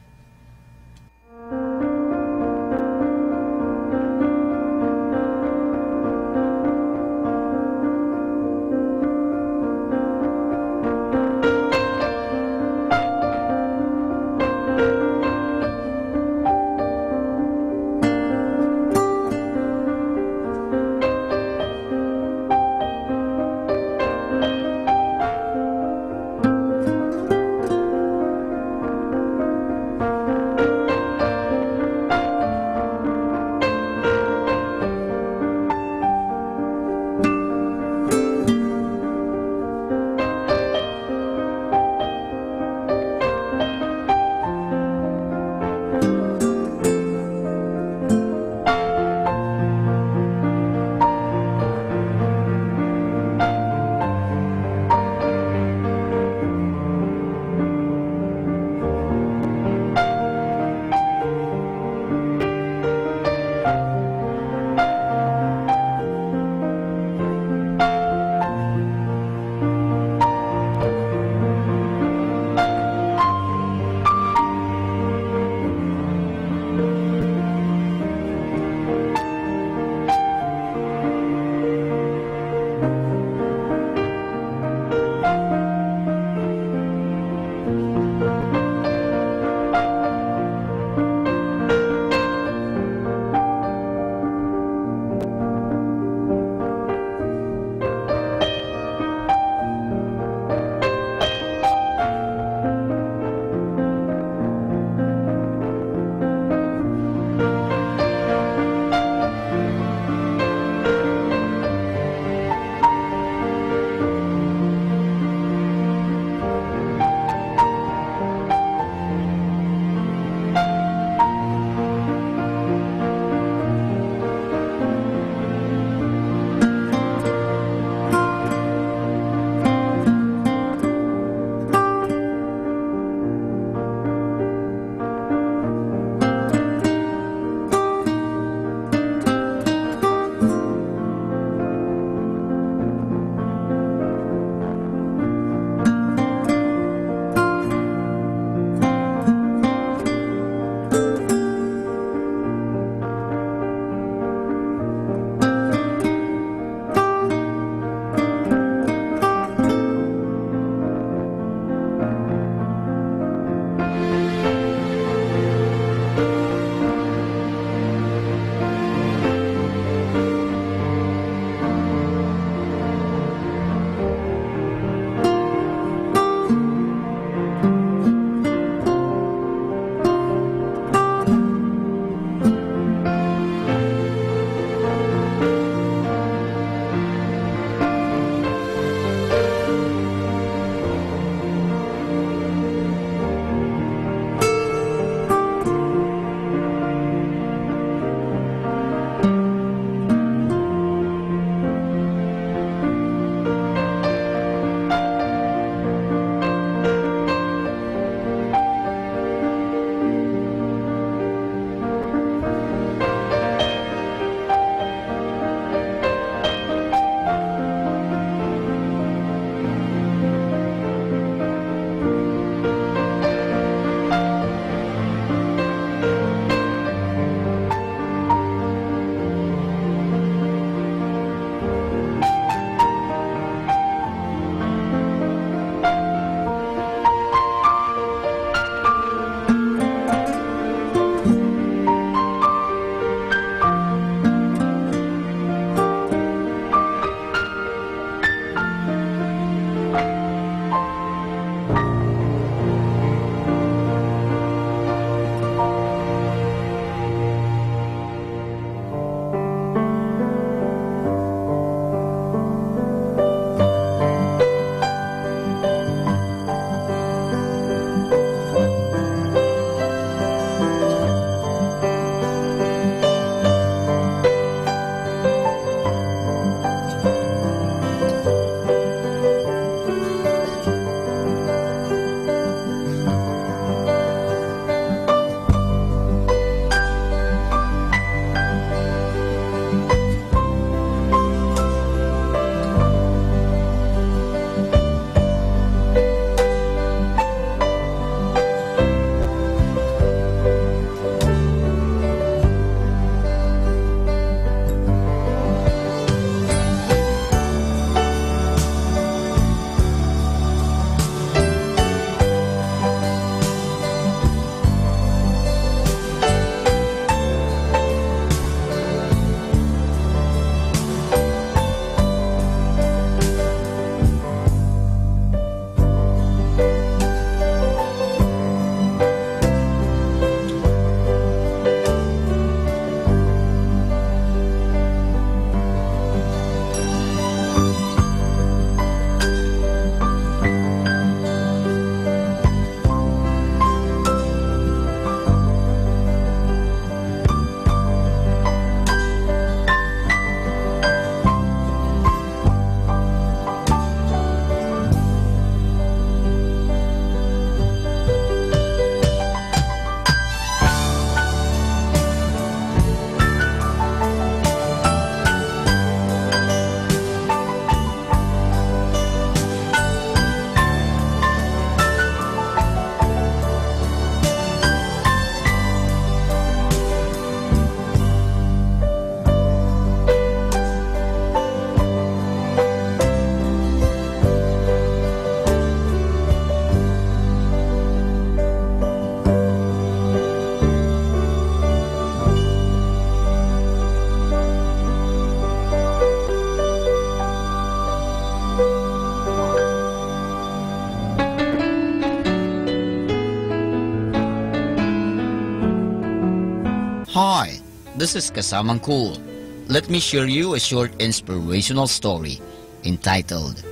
Hi, this is Kasamang Cool. Let me share you a short inspirational story entitled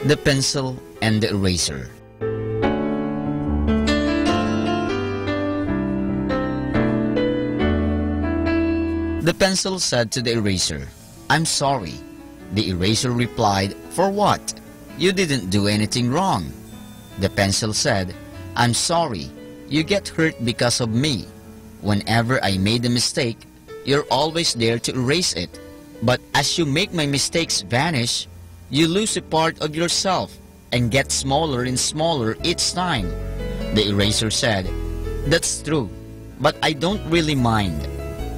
The Pencil and the Eraser. The pencil said to the eraser, "I'm sorry." The eraser replied, "For what? You didn't do anything wrong." The pencil said, "I'm sorry. You get hurt because of me. Whenever I made a mistake, you're always there to erase it. But as you make my mistakes vanish, you lose a part of yourself and get smaller and smaller each time." The eraser said, "That's true, but I don't really mind.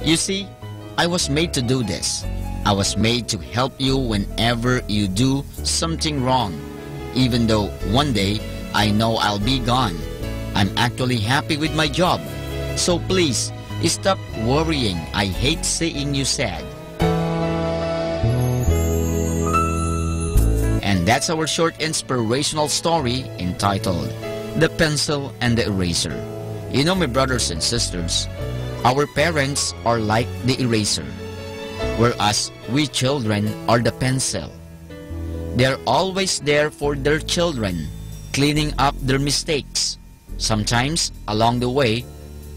You see, I was made to do this. I was made to help you whenever you do something wrong. Even though one day I know I'll be gone, I'm actually happy with my job. So please, stop worrying. I hate seeing you sad." And that's our short inspirational story entitled The Pencil and the Eraser. You know, my brothers and sisters, our parents are like the eraser, whereas we children are the pencil. They're always there for their children, cleaning up their mistakes. Sometimes, along the way,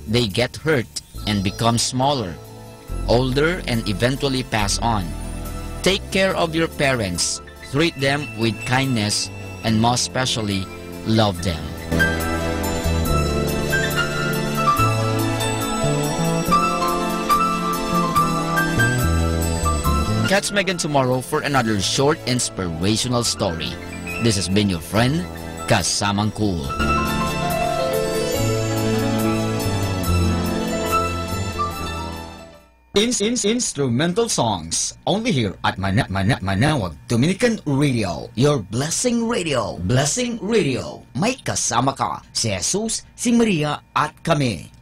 they get hurt and become smaller, older, and eventually pass on. Take care of your parents, treat them with kindness, and most especially, love them. Catch me again tomorrow for another short inspirational story. This has been your friend, Kasamang Cool. Instrumental songs only here at Manawag Dominican Radio, your blessing radio. Blessing Radio. May kasama ka, si Jesus, si Maria at kami.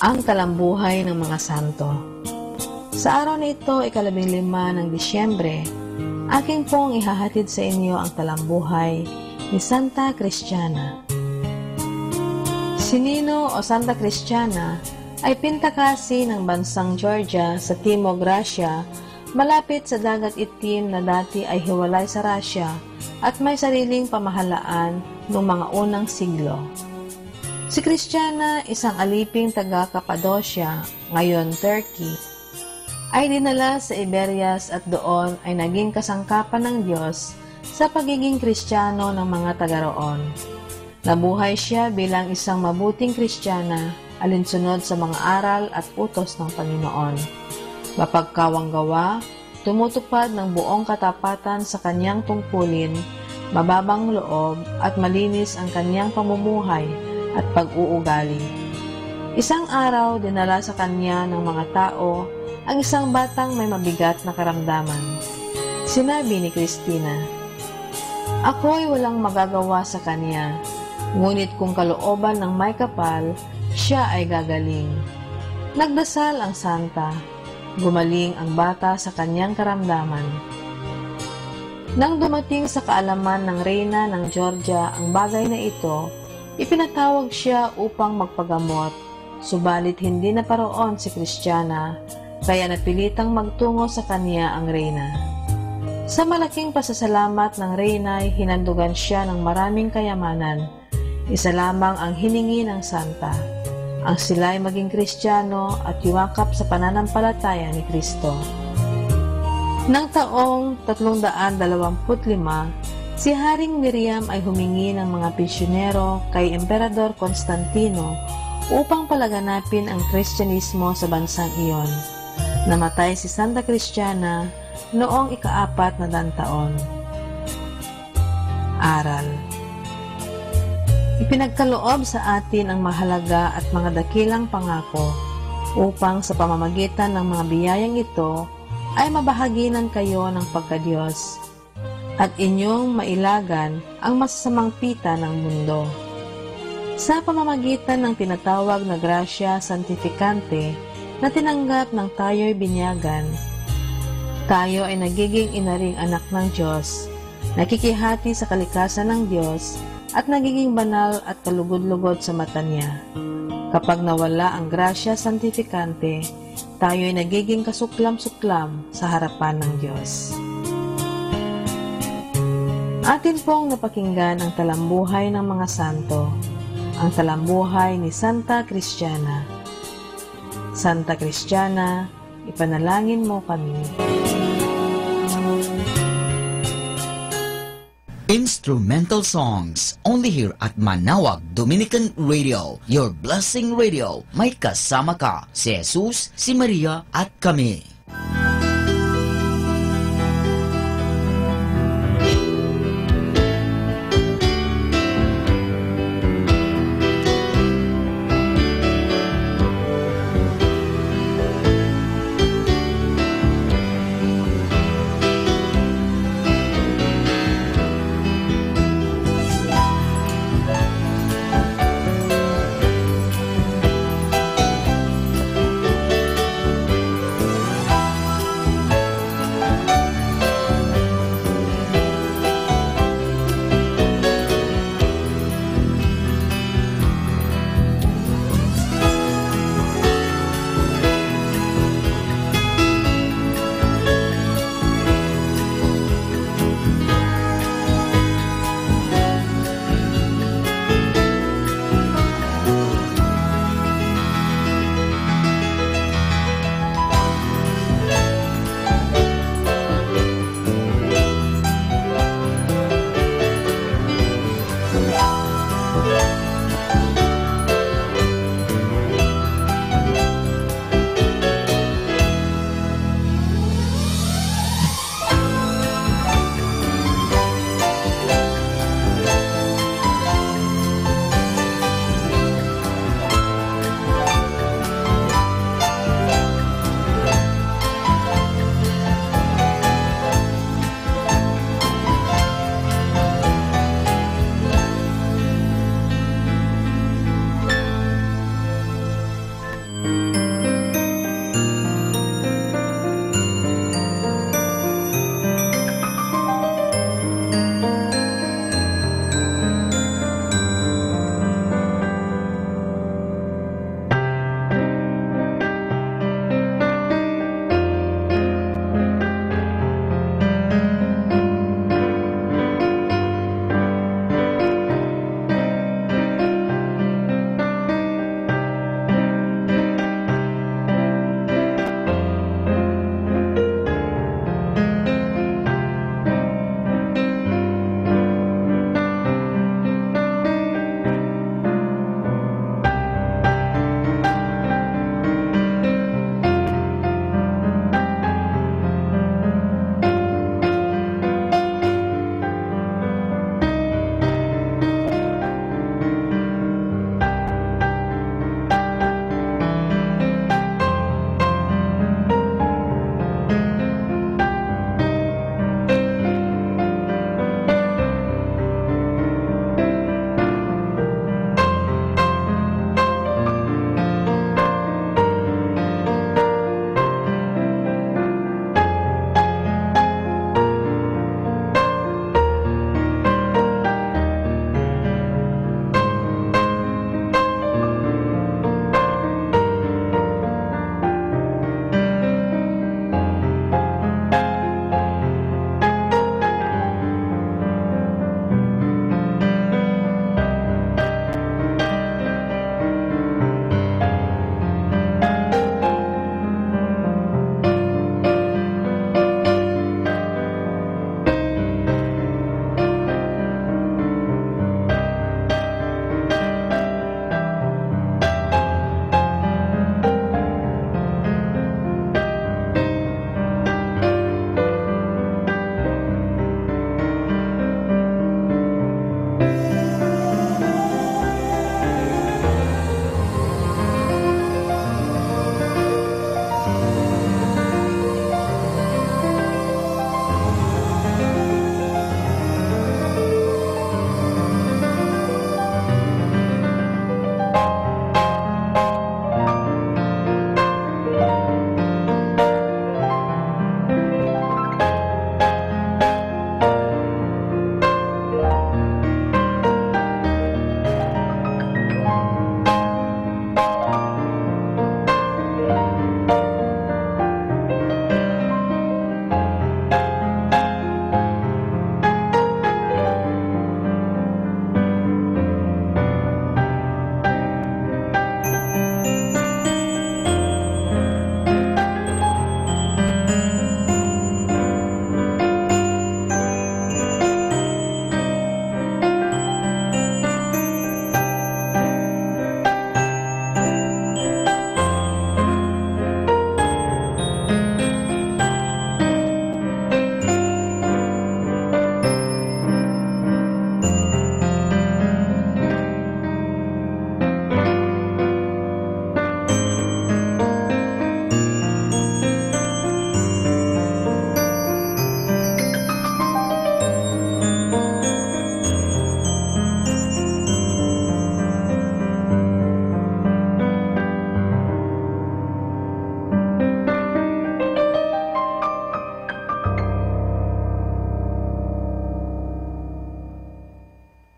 Ang talambuhay ng mga santo. Sa araw na ito, 15 ng Disyembre, aking pong ihahatid sa inyo ang talambuhay ni Santa Cristiana. Si Nino o Santa Cristiana ay pintakasi ng bansang Georgia sa Timog Russia, malapit sa Dagat Itim na dati ay hiwalay sa Russia at may sariling pamahalaan noong mga unang siglo. Si Cristiana, isang aliping taga Cappadocia, ngayon Turkey, ay dinala sa Iberias at doon ay naging kasangkapan ng Diyos sa pagiging Kristiyano ng mga taga roon. Nabuhay siya bilang isang mabuting Kristiyana, alinsunod sa mga aral at utos ng Panginoon. Mapagkawanggawa, tumutupad ng buong katapatan sa kanyang tungkulin, mababang loob at malinis ang kanyang pamumuhay at pag-uugali. Isang araw, dinala sa kanya ng mga tao ang isang batang may mabigat na karamdaman. Sinabi ni Cristina, "Ako'y walang magagawa sa kanya, ngunit kung kalooban ng may kapal, siya ay gagaling." Nagdasal ang santa. Gumaling ang bata sa kanyang karamdaman. Nang dumating sa kaalaman ng reyna ng Georgia ang bagay na ito, ipinatawag siya upang magpagamot, subalit hindi na paroon si Cristiana, kaya napilitang magtungo sa kanya ang reyna. Sa malaking pasasalamat ng reyna ay hinandugan siya ng maraming kayamanan. Isa lamang ang hiningi ng santa, ang sila'y maging Kristiyano at yumakap sa pananampalataya ni Kristo. Nang taong 325, si Haring Miriam ay humingi ng mga misyonero kay Emperador Constantino upang palaganapin ang Kristyanismo sa bansang iyon. Namatay si Santa Cristiana noong ika-4 na taon. Aral. Ipinagkaloob sa atin ang mahalaga at mga dakilang pangako upang sa pamamagitan ng mga biyayang ito ay mabahaginan kayo ng pagkadiyos at inyong mailagan ang masasamang pita ng mundo. Sa pamamagitan ng tinatawag na Gracia Santificante na tinanggap ng tayo'y binyagan, tayo ay nagiging inaring anak ng Diyos, nakikihati sa kalikasan ng Diyos, at nagiging banal at kalugod-lugod sa mata niya. Kapag nawala ang Gracia Santificante, tayo ay nagiging kasuklam-suklam sa harapan ng Diyos. Atin pong napakinggan ang talambuhay ng mga santo, ang talambuhay ni Santa Cristiana. Santa Cristiana, ipanalangin mo kami. Instrumental songs only here at Manawag Dominican Radio, your blessing radio. May kasama ka, si Jesus, si Maria at kami.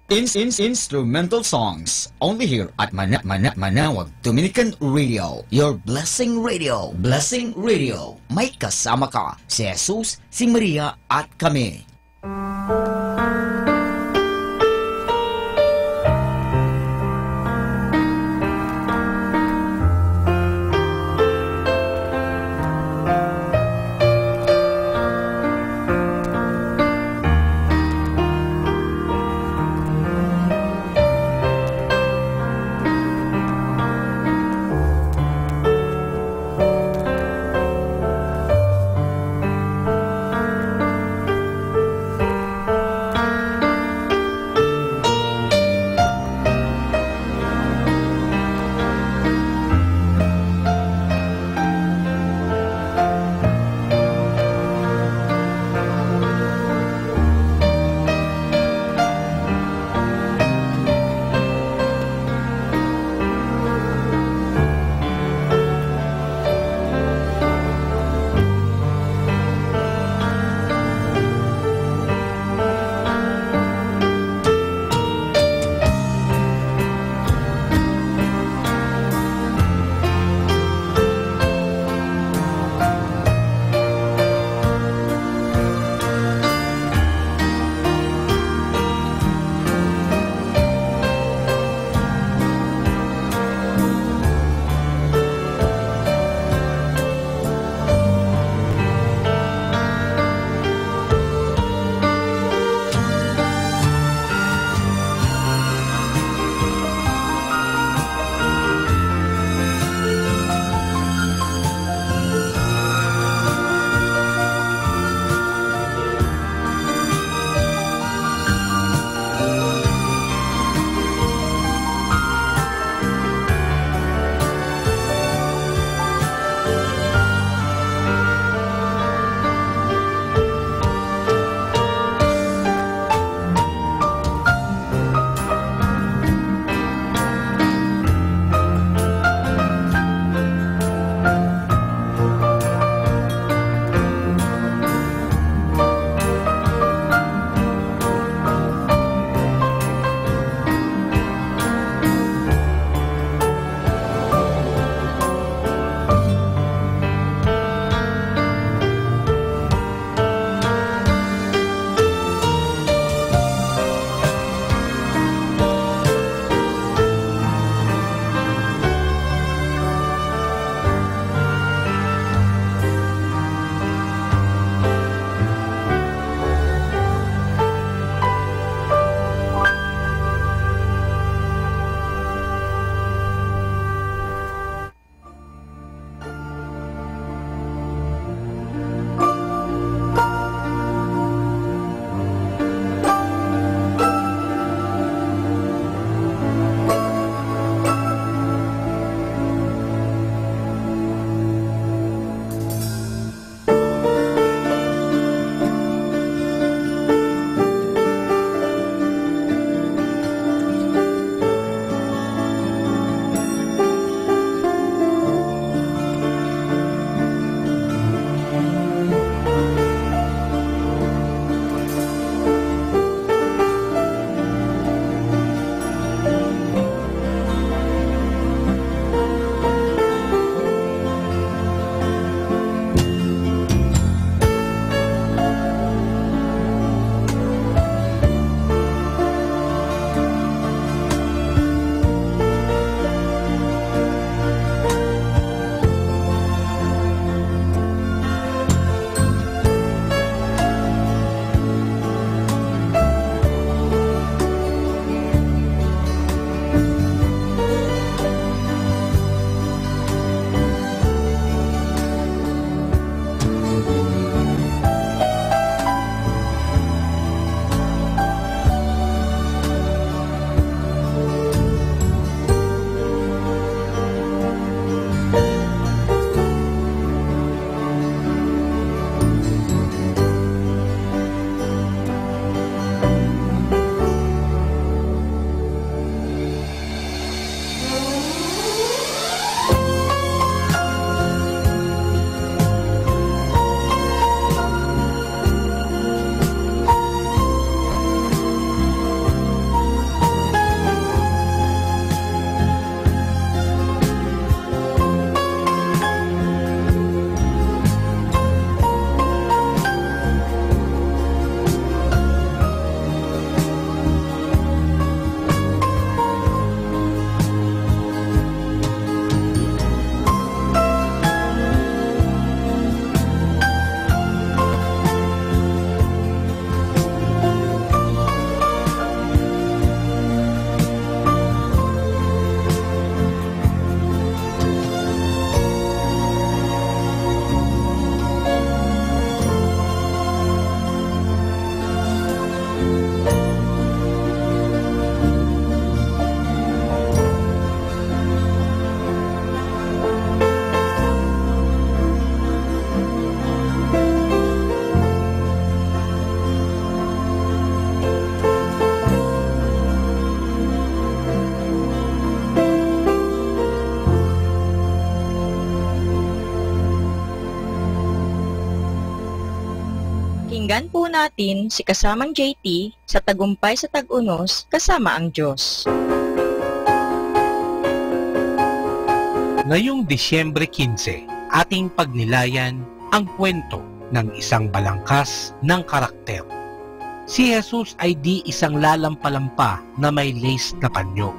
Instrumental songs only here at Manawag Dominican Radio, your blessing radio. Blessing Radio. May kasama ka si Jesus, si Maria at kami. Pakinggan po natin si kasamang JT sa Tagumpay sa Tag-Unos kasama ang Diyos. Ngayong Disyembre 15, ating pagnilayan ang kwento ng isang balangkas ng karakter. Si Jesus ay di isang lalampalampa na may lace na panyo.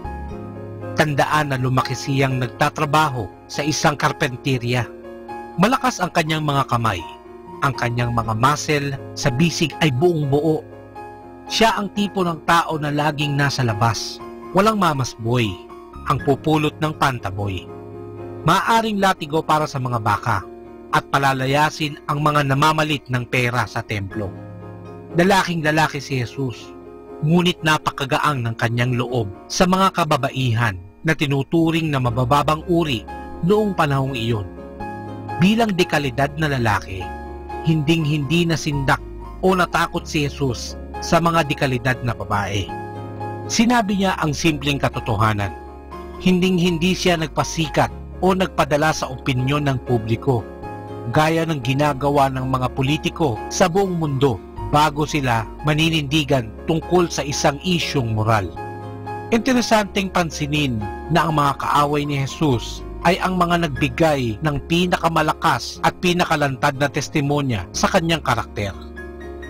Tandaan na lumaki siyang nagtatrabaho sa isang karpenterya. Malakas ang kanyang mga kamay. Ang kanyang mga muscle sa bisig ay buong buo. Siya ang tipo ng tao na laging nasa labas. Walang mamasboy. Ang pupulot ng pantaboy. Maaring latigo para sa mga baka at palalayasin ang mga namamalit ng pera sa templo. Lalaking lalaki si Jesus, ngunit napakagaang ng kanyang loob sa mga kababaihan na tinuturing na mabababang uri noong panahong iyon. Bilang dekalidad na lalaki, hinding-hindi nasindak o natakot si Jesus sa mga dekalidad na babae. Sinabi niya ang simpleng katotohanan. Hinding-hindi siya nagpasikat o nagpadala sa opinyon ng publiko, gaya ng ginagawa ng mga politiko sa buong mundo bago sila maninindigan tungkol sa isang isyong moral. Interesanteng pansinin na ang mga kaaway ni Jesus ay ang mga nagbigay ng pinakamalakas at pinakalantad na testimonya sa kanyang karakter.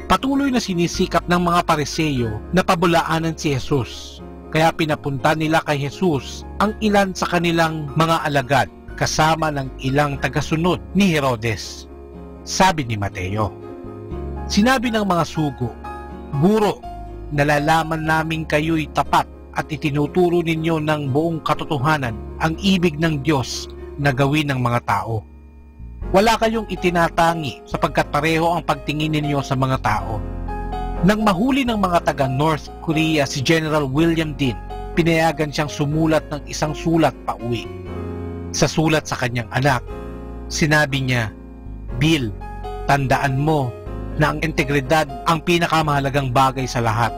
Patuloy na sinisikap ng mga Pariseo na pabulaanan si Jesus, kaya pinapunta nila kay Jesus ang ilan sa kanilang mga alagad kasama ng ilang tagasunod ni Herodes. Sabi ni Mateo, sinabi ng mga sugo, "Guro, nalalaman namin kayo'y tapat at itinuturo ninyo ng buong katotohanan ang ibig ng Diyos na gawin ng mga tao. Wala kayong itinatangi sapagkat pareho ang pagtingin ninyo sa mga tao." Nang mahuli ng mga taga North Korea si General William Dean, pinayagan siyang sumulat ng isang sulat pauwi. Sa sulat sa kanyang anak, sinabi niya, "Bill, tandaan mo na ang integridad ang pinakamahalagang bagay sa lahat.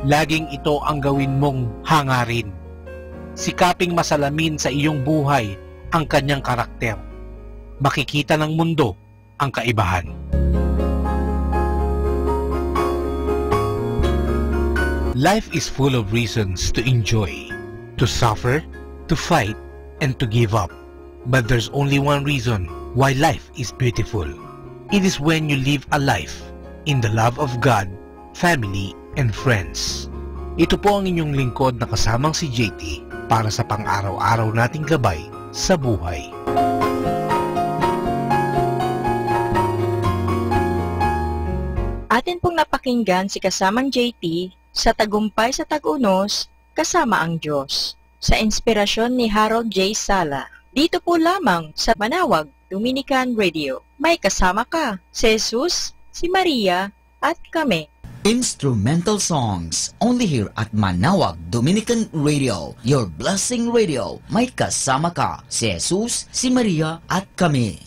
Laging ito ang gawin mong hangarin. Sikaping masalamin sa iyong buhay ang kanyang karakter. Makikita ng mundo ang kaibahan." Life is full of reasons to enjoy, to suffer, to fight, and to give up. But there's only one reason why life is beautiful. It is when you live a life in the love of God, family, and friends. Ito po ang inyong lingkod na kasamang si JT para sa pang-araw-araw nating gabay sa buhay. Atin pong napakinggan si kasamang JT sa Tagumpay sa Tag-Unos kasama ang Diyos, sa inspirasyon ni Harold J. Sala. Dito po lamang sa Manawag Dominican Radio. May kasama ka, si Jesus, si Maria, at kami. Instrumental songs only here at Manawag Dominican Radio, your blessing radio. May kasama ka, si Jesus, si Maria, at kami.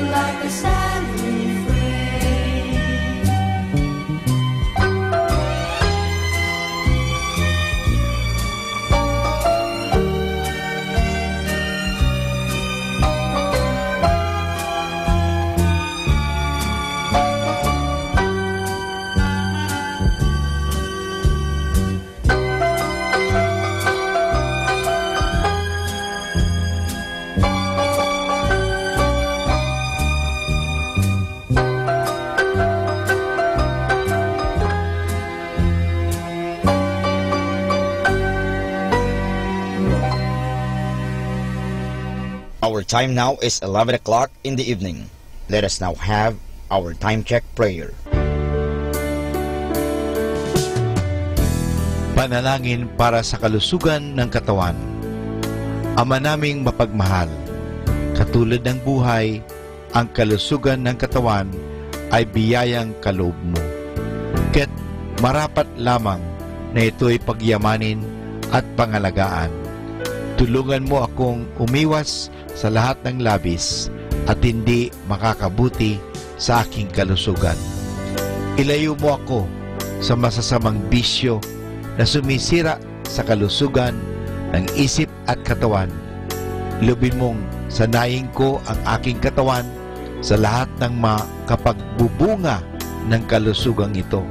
like a sad refrain. Our time now is 11 o'clock in the evening. Let us now have our time check prayer. Panalangin para sa kalusugan ng katawan. Ama naming mapagmahal, katulad ng buhay, ang kalusugan ng katawan ay biyayang kaloob mo. Kaya't marapat lamang na ito'y pagyamanin at pangalagaan. Tulungan mo akong umiwas sa lahat ng labis at hindi makakabuti sa aking kalusugan. Ilayo mo ako sa masasamang bisyo na sumisira sa kalusugan ng isip at katawan. Lubin mong sanayin ko ang aking katawan sa lahat ng makapagbubunga ng kalusugang ito.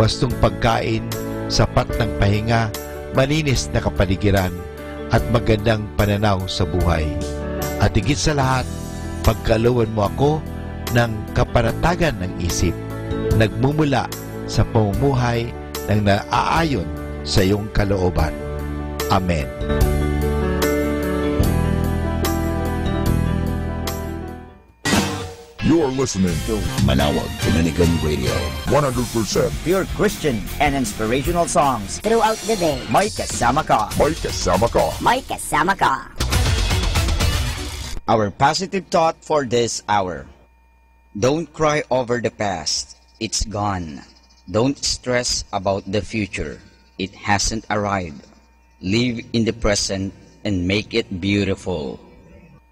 Wastong pagkain, sapat ng pahinga, malinis na kapaligiran, at magandang pananaw sa buhay. At higit sa lahat, pagkalooban mo ako ng kapanatagan ng isip, nagmumula sa pamumuhay ng naaayon sa iyong kalooban. Amen. You're listening to Manawag Dominican Radio. 100% pure Christian and inspirational songs throughout the day. May kasama ka. May kasama ka. May kasama ka. Our positive thought for this hour. Don't cry over the past. It's gone. Don't stress about the future. It hasn't arrived. Live in the present and make it beautiful.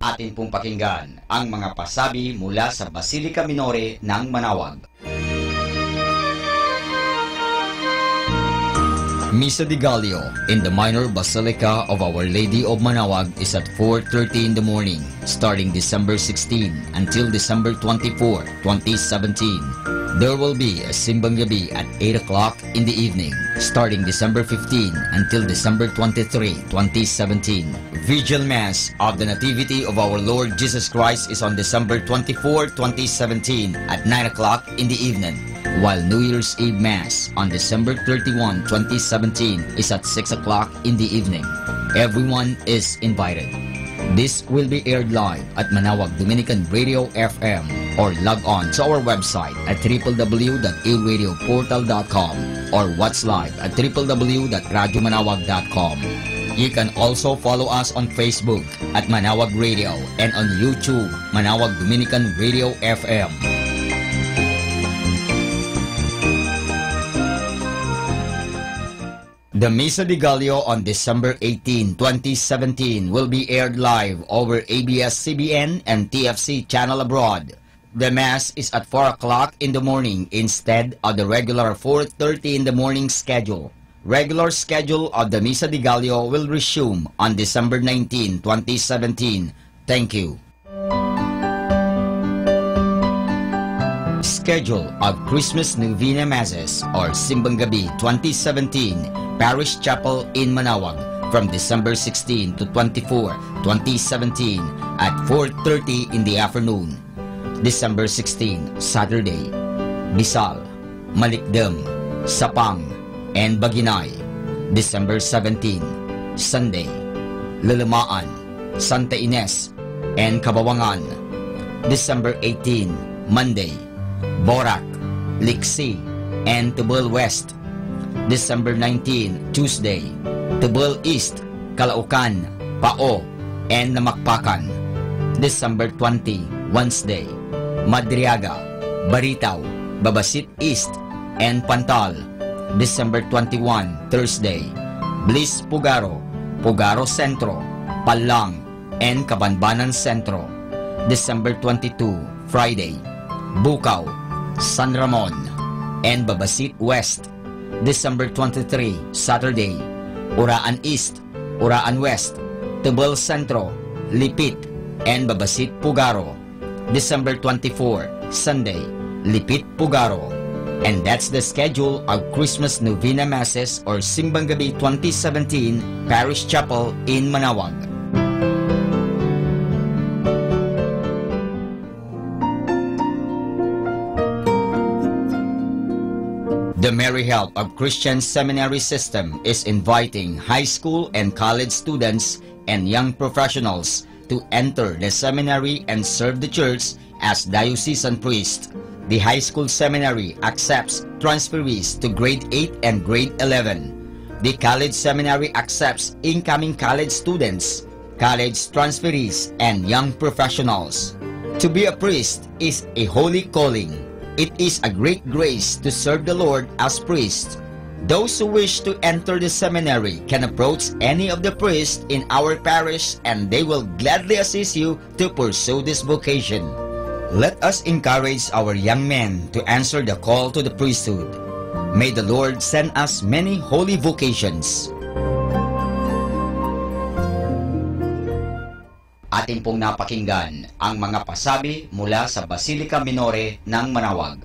Atin pong pakinggan ang mga pasabi mula sa Basilica Minore ng Manawag. Misa de Gallio in the Minor Basilica of Our Lady of Manawag is at 4:30 in the morning, starting December 16 until December 24, 2017. There will be a Simbang Gabi at 8 o'clock in the evening, starting December 15 until December 23, 2017. Vigil Mass of the Nativity of Our Lord Jesus Christ is on December 24, 2017 at 9 o'clock in the evening, while New Year's Eve Mass on December 31, 2017 is at 6 o'clock in the evening. Everyone is invited. This will be aired live at Manawag Dominican Radio FM or log on to our website at www.ilradioportal.com or watch live at www.radyomanawag.com. You can also follow us on Facebook at Manawag Radio and on YouTube, Manawag Dominican Radio FM. The Misa de Gallio on December 18, 2017 will be aired live over ABS-CBN and TFC Channel Abroad. The Mass is at 4 o'clock in the morning instead of the regular 4:30 in the morning schedule. Regular schedule of the Misa de Gallio will resume on December 19, 2017. Thank you. Schedule of Christmas Novena Masses or Simbang Gabi 2017 Parish Chapel in Manawag from December 16 to 24, 2017 at 4:30 in the afternoon. December 16, Saturday, Bisal, Malikdem, Sapang, and Baginay. December 17, Sunday, Lalamaan, Santa Ines, and Kabawangan. December 18, Monday, Borac, Liksi, and Tubal West. December 19, Tuesday, Tubal East, Calaucan, Pao, and Namakpakan. December 20, Wednesday, Madriaga, Baritaw, Babasit East, and Pantal. December 21, Thursday, Bliss Pugaro, Pugaro Centro, Palang, and Kabanbanan Centro. December 22, Friday, Bukaw, San Ramon, and Babasit West. December 23, Saturday, Uraan East, Uraan West, Tubal Centro, Lipit, and Babasit Pugaro. December 24, Sunday, Lipit Pugaro. And that's the schedule of Christmas Novena Masses or Simbang Gabi 2017 Parish Chapel in Manawag. The Merry Help of Christian Seminary System is inviting high school and college students and young professionals to enter the seminary and serve the church as diocesan priest. The high school seminary accepts transferees to grade 8 and grade 11. The college seminary accepts incoming college students, college transferees, and young professionals. To be a priest is a holy calling. It is a great grace to serve the Lord as priest. Those who wish to enter the seminary can approach any of the priests in our parish and they will gladly assist you to pursue this vocation. Let us encourage our young men to answer the call to the priesthood. May the Lord send us many holy vocations. Atin pong napakinggan ang mga pasabi mula sa Basilica Minore ng Manawag.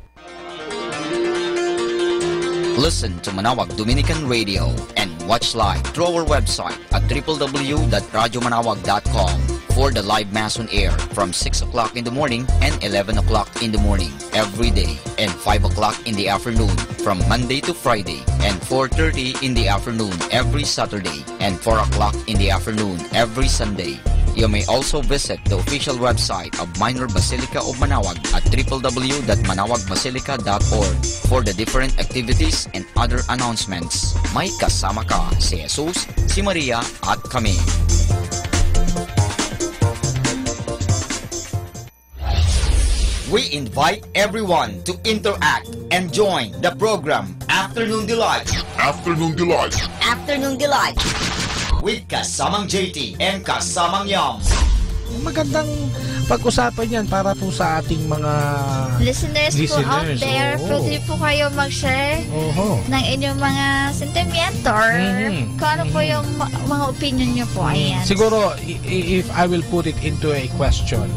Listen to Manawag Dominican Radio and watch live through our website at www.radyomanawag.com for the live Mass on air from 6 o'clock in the morning and 11 o'clock in the morning every day and 5 o'clock in the afternoon from Monday to Friday and 4:30 in the afternoon every Saturday and 4 o'clock in the afternoon every Sunday. You may also visit the official website of Minor Basilica of Manawag at www.manawagbasilica.org for the different activities and other announcements. May kasama ka si Jesus, si Maria at kami. We invite everyone to interact and join the program Afternoon Delight. Afternoon Delight. Afternoon Delight. With Kasamang JT and Kasamang Yam. Magandang pag-usapan yan para po sa ating mga listeners po out there. Pwede po kayo mag-share ng inyong mga sentimento or kung ano po yung mga opinion nyo po. Ayan. Siguro, if I will put it into a question,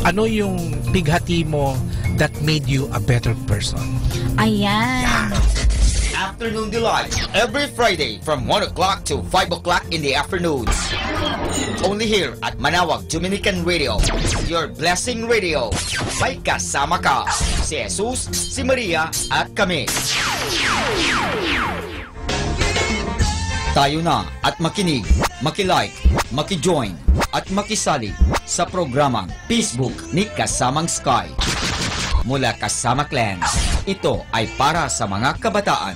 ano yung bighati mo that made you a better person? Ayan. Yeah. Afternoon Delight every Friday from 1 o'clock to 5 o'clock in the afternoon. Only here at Manawag Dominican Radio, your blessing radio. May kasama ka si Jesus, si Maria at kami. Tayo na at makinig, makilike, makijoin at makisali sa programang Facebook ni Kasamang Sky. Mula Kasama Clan, ito ay para sa mga kabataan.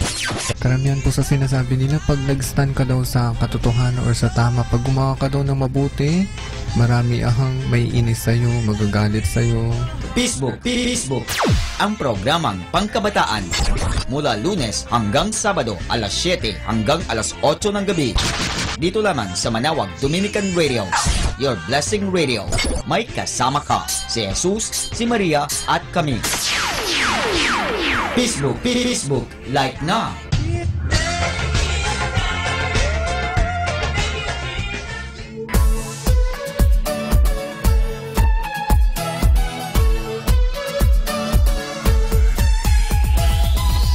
Karamihan po sa sinasabi nila, pag nag-stand ka daw sa katotohanan or sa tama, pag gumawa ka daw ng mabuti, marami ahang may inis sa'yo, magagalit sa'yo. Facebook, ang programang pangkabataan. Mula Lunes hanggang Sabado, alas 7 hanggang alas 8 ng gabi. Dito lamang sa Manawag Dominican Radio, your blessing radio. May kasama ka si Jesus, si Maria at kami. Facebook, like na.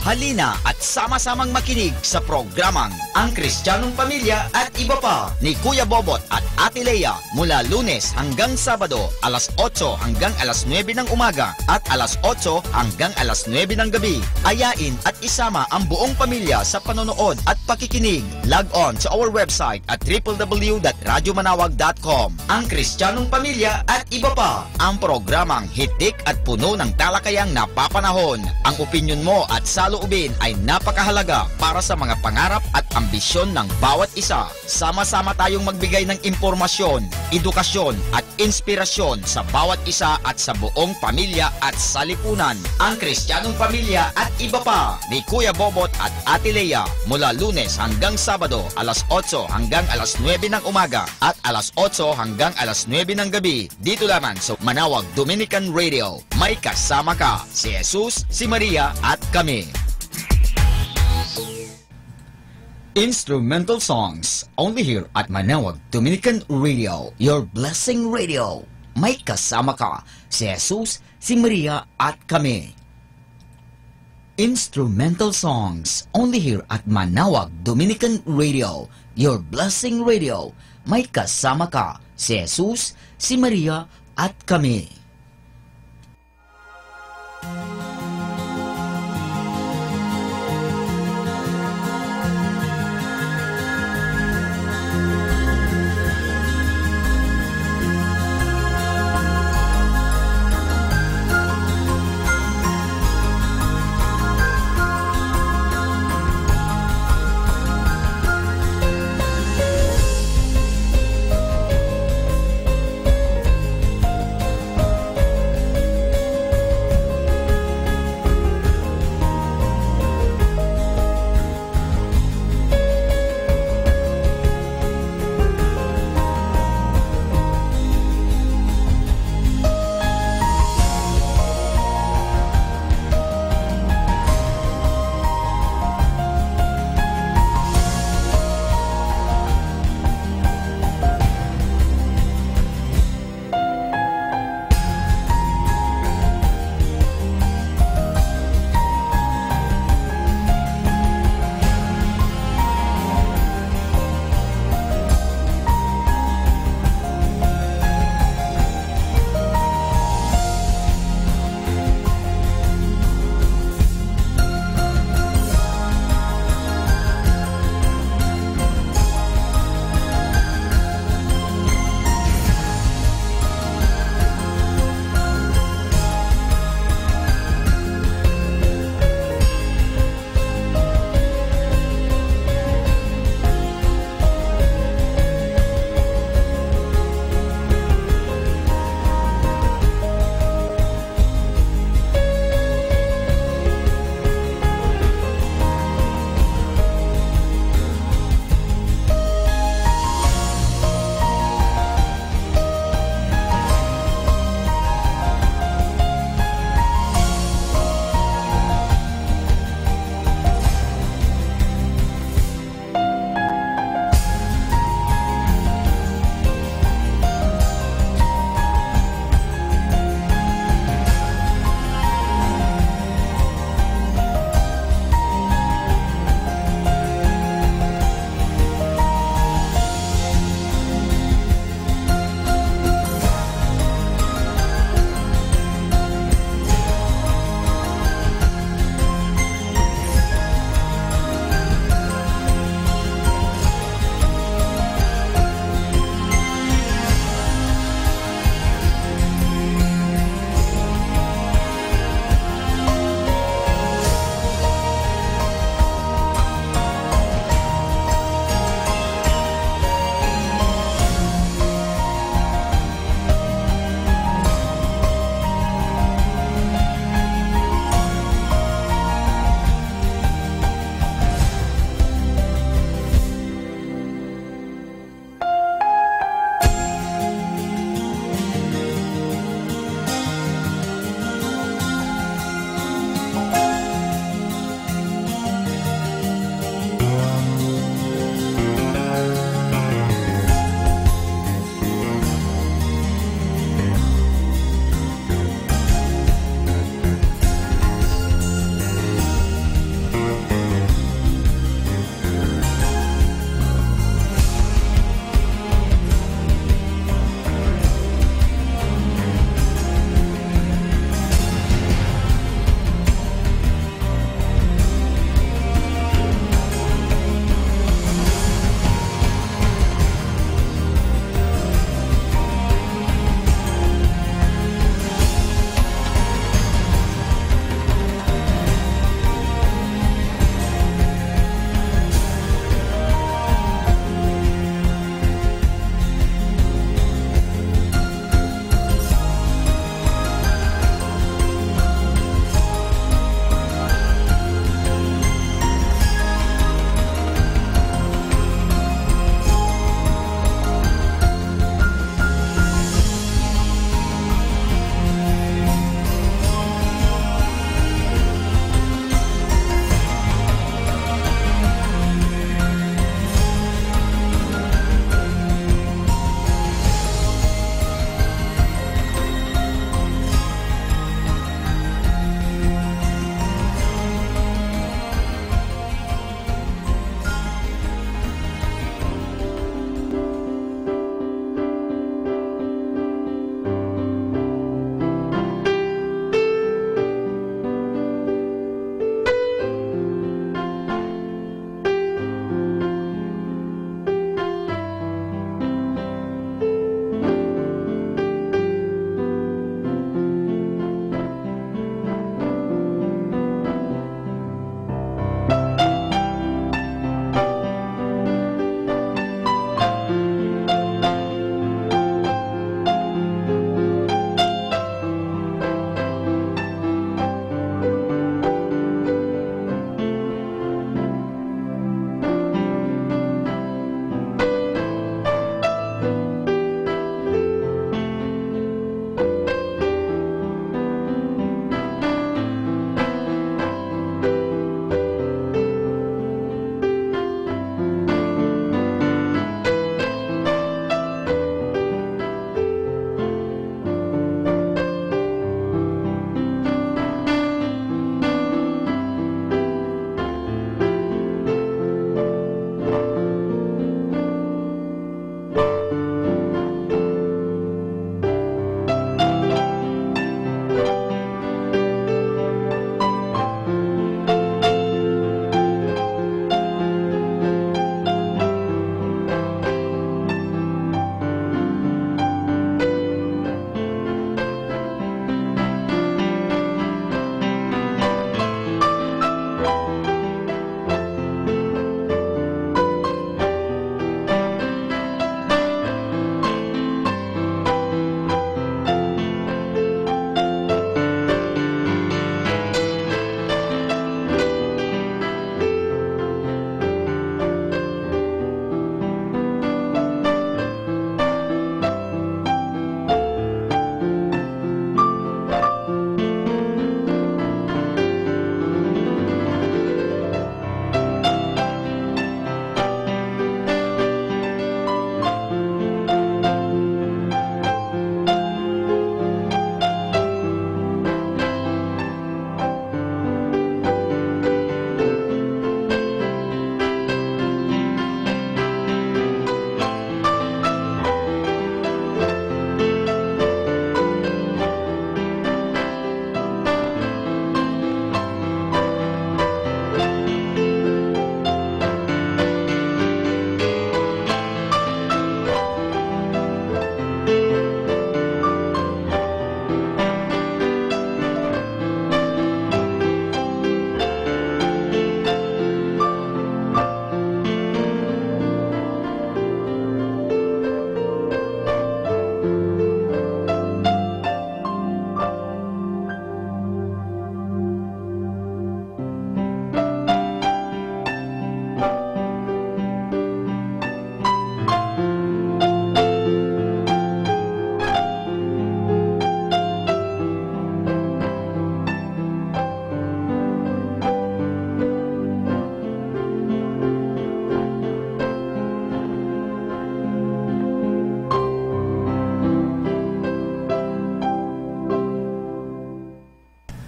Halina at sama-samang makinig sa programang Ang Kristiyanong Pamilya at Iba Pa ni Kuya Bobot at Ate Lea mula Lunes hanggang Sabado alas 8 hanggang alas 9 ng umaga at alas 8 hanggang alas 9 ng gabi. Ayain at isama ang buong pamilya sa panonood at pakikinig. Log on to our website at www.radyomanawag.com. Ang Kristiyanong Pamilya at Iba Pa, ang programang hitik at puno ng talakayang napapanahon. Ang opinyon mo at saloobin ay napakahalaga para sa mga pangarap at ambisyon ng bawat isa. Sama-sama tayong magbigay ng impormasyon, edukasyon at inspirasyon sa bawat isa at sa buong pamilya at sa lipunan. Ang Kristiyanong Pamilya at iba pa ni Kuya Bobot at Ate Lea mula Lunes hanggang Sabado alas 8 hanggang alas 9 ng umaga at alas 8 hanggang alas 9 ng gabi dito lamang sa Manawag Dominican Radio. May kasama ka, si Jesus, si Maria at kami. Instrumental songs only here at Manawag Dominican Radio, your blessing radio. May kasama ka, si Jesus, si Maria at kami. Instrumental songs only here at Manawag Dominican Radio, your blessing radio. May kasama ka, si Jesus, si Maria at kami.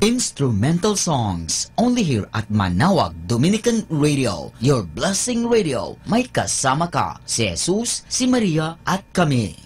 Instrumental songs only here at Manawag Dominican Radio, your blessing radio. May kasama ka, si Jesus, si Maria at kami.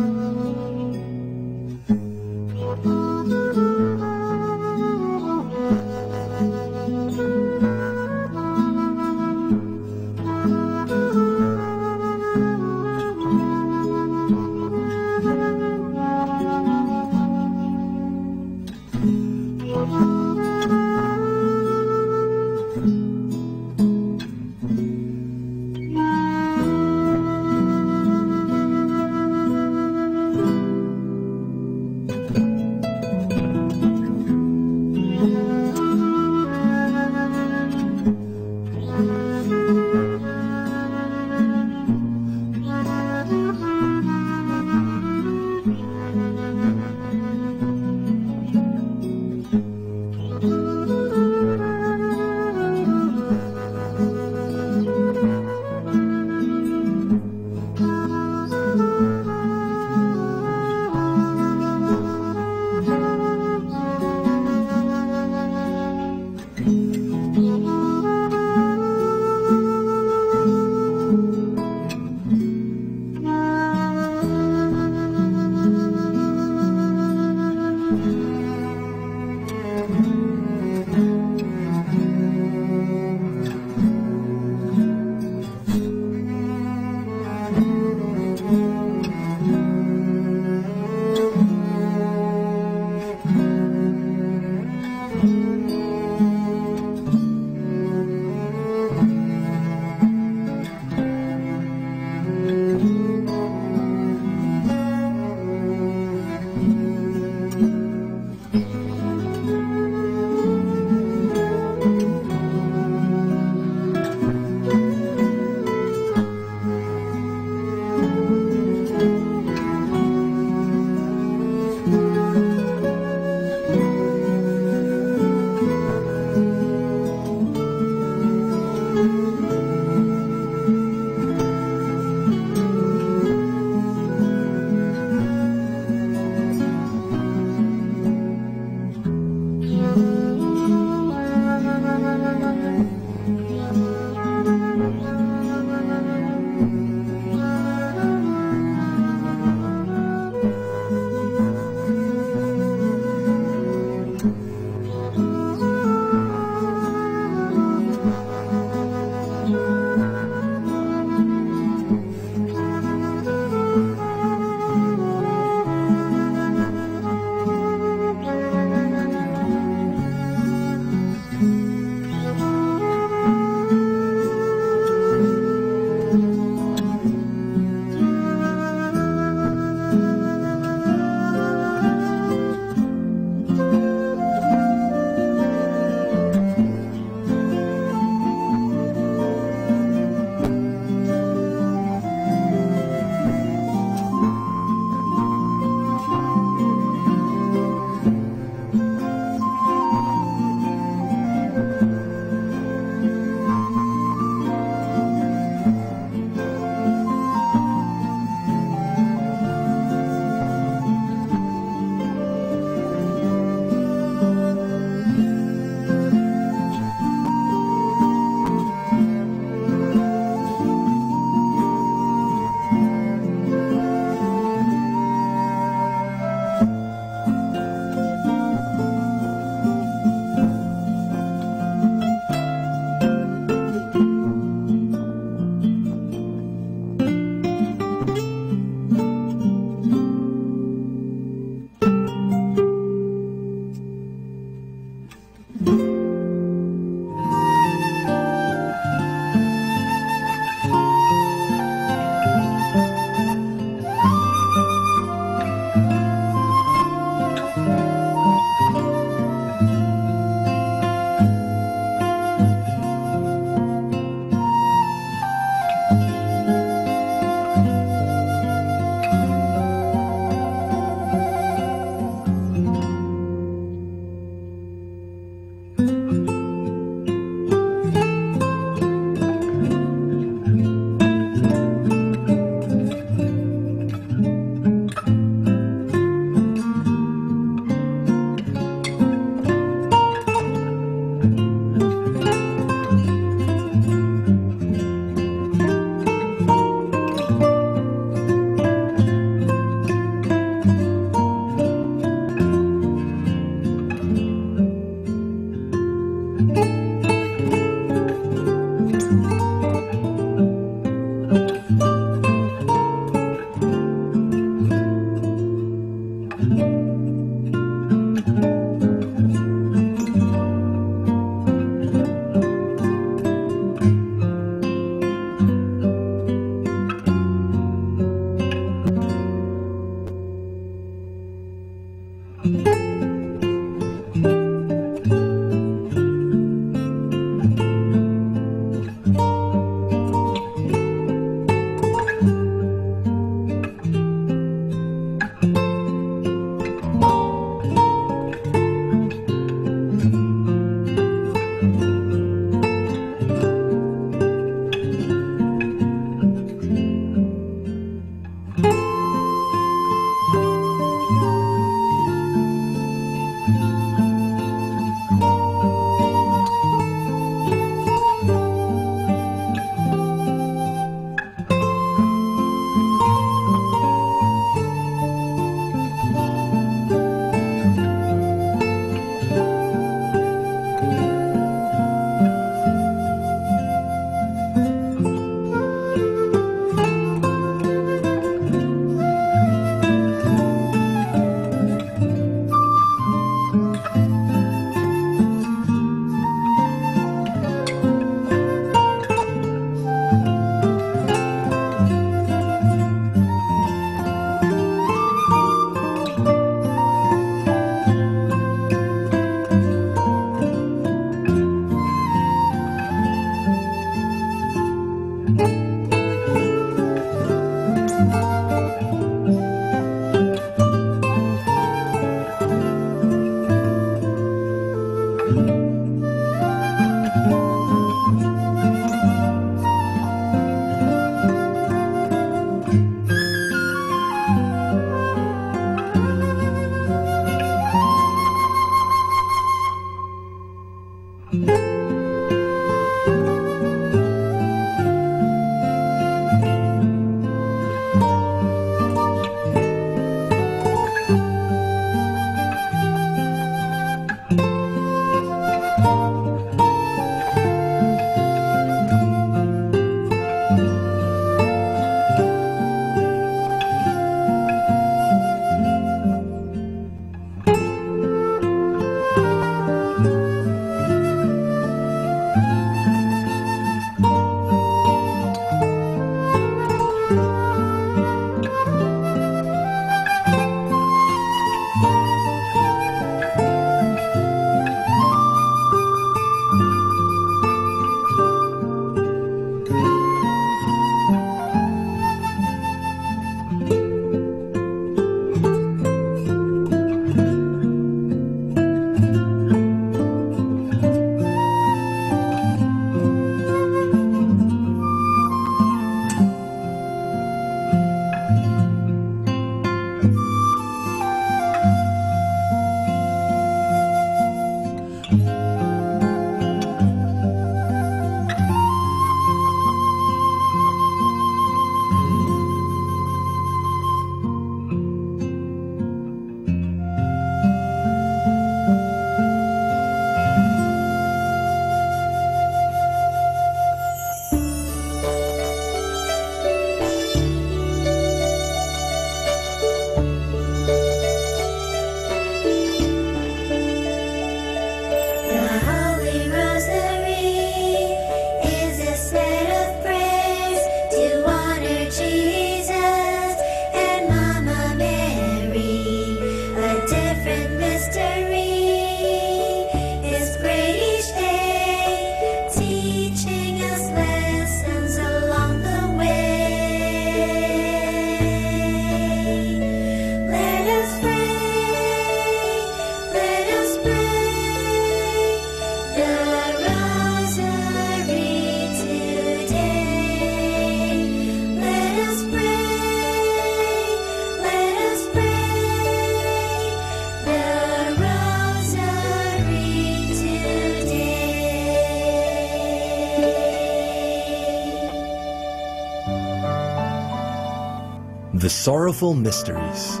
The Sorrowful Mysteries.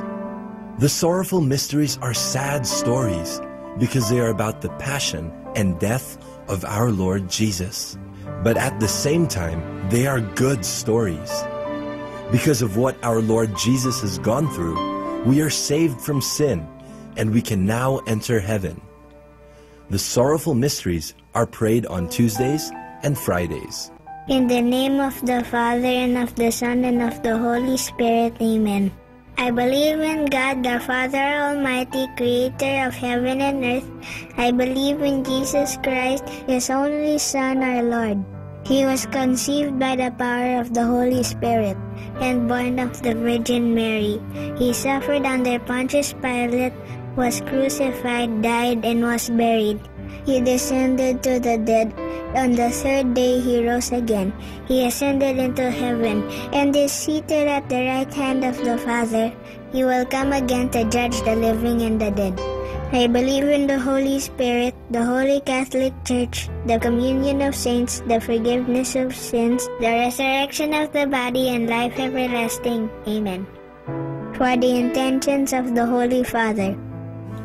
The sorrowful mysteries are sad stories because they are about the passion and death of our Lord Jesus. but at the same time, they are good stories. Because of what our Lord Jesus has gone through, we are saved from sin, and we can now enter heaven. The sorrowful mysteries are prayed on Tuesdays and Fridays. In the name of the Father, and of the Son, and of the Holy Spirit, Amen. I believe in God, the Father Almighty, creator of heaven and earth. I believe in Jesus Christ, His only Son, our Lord. He was conceived by the power of the Holy Spirit, and born of the Virgin Mary. He suffered under Pontius Pilate, was crucified, died, and was buried. He descended to the dead. On the third day he rose again. He ascended into heaven, and is seated at the right hand of the Father. He will come again to judge the living and the dead. I believe in the Holy Spirit, the Holy Catholic Church, the communion of saints, the forgiveness of sins, the resurrection of the body, and life everlasting. Amen. For the intentions of the Holy Father.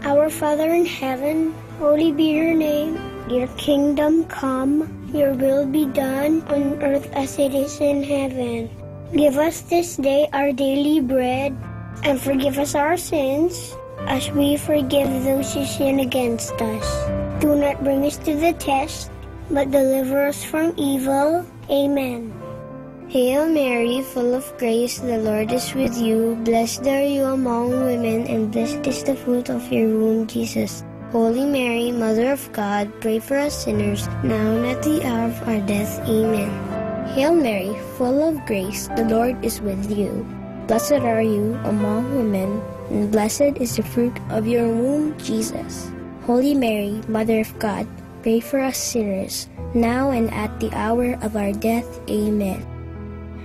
Our Father in heaven, holy be your name. Your kingdom come, your will be done on earth as it is in heaven. Give us this day our daily bread, and forgive us our sins, as we forgive those who sin against us. Do not bring us to the test, but deliver us from evil. Amen. Hail Mary, full of grace, the Lord is with you. Blessed are you among women, and blessed is the fruit of your womb, Jesus. Holy Mary, Mother of God, pray for us sinners, now and at the hour of our death. Amen. Hail Mary, full of grace, the Lord is with you. Blessed are you among women, and blessed is the fruit of your womb, Jesus. Holy Mary, Mother of God, pray for us sinners, now and at the hour of our death. Amen.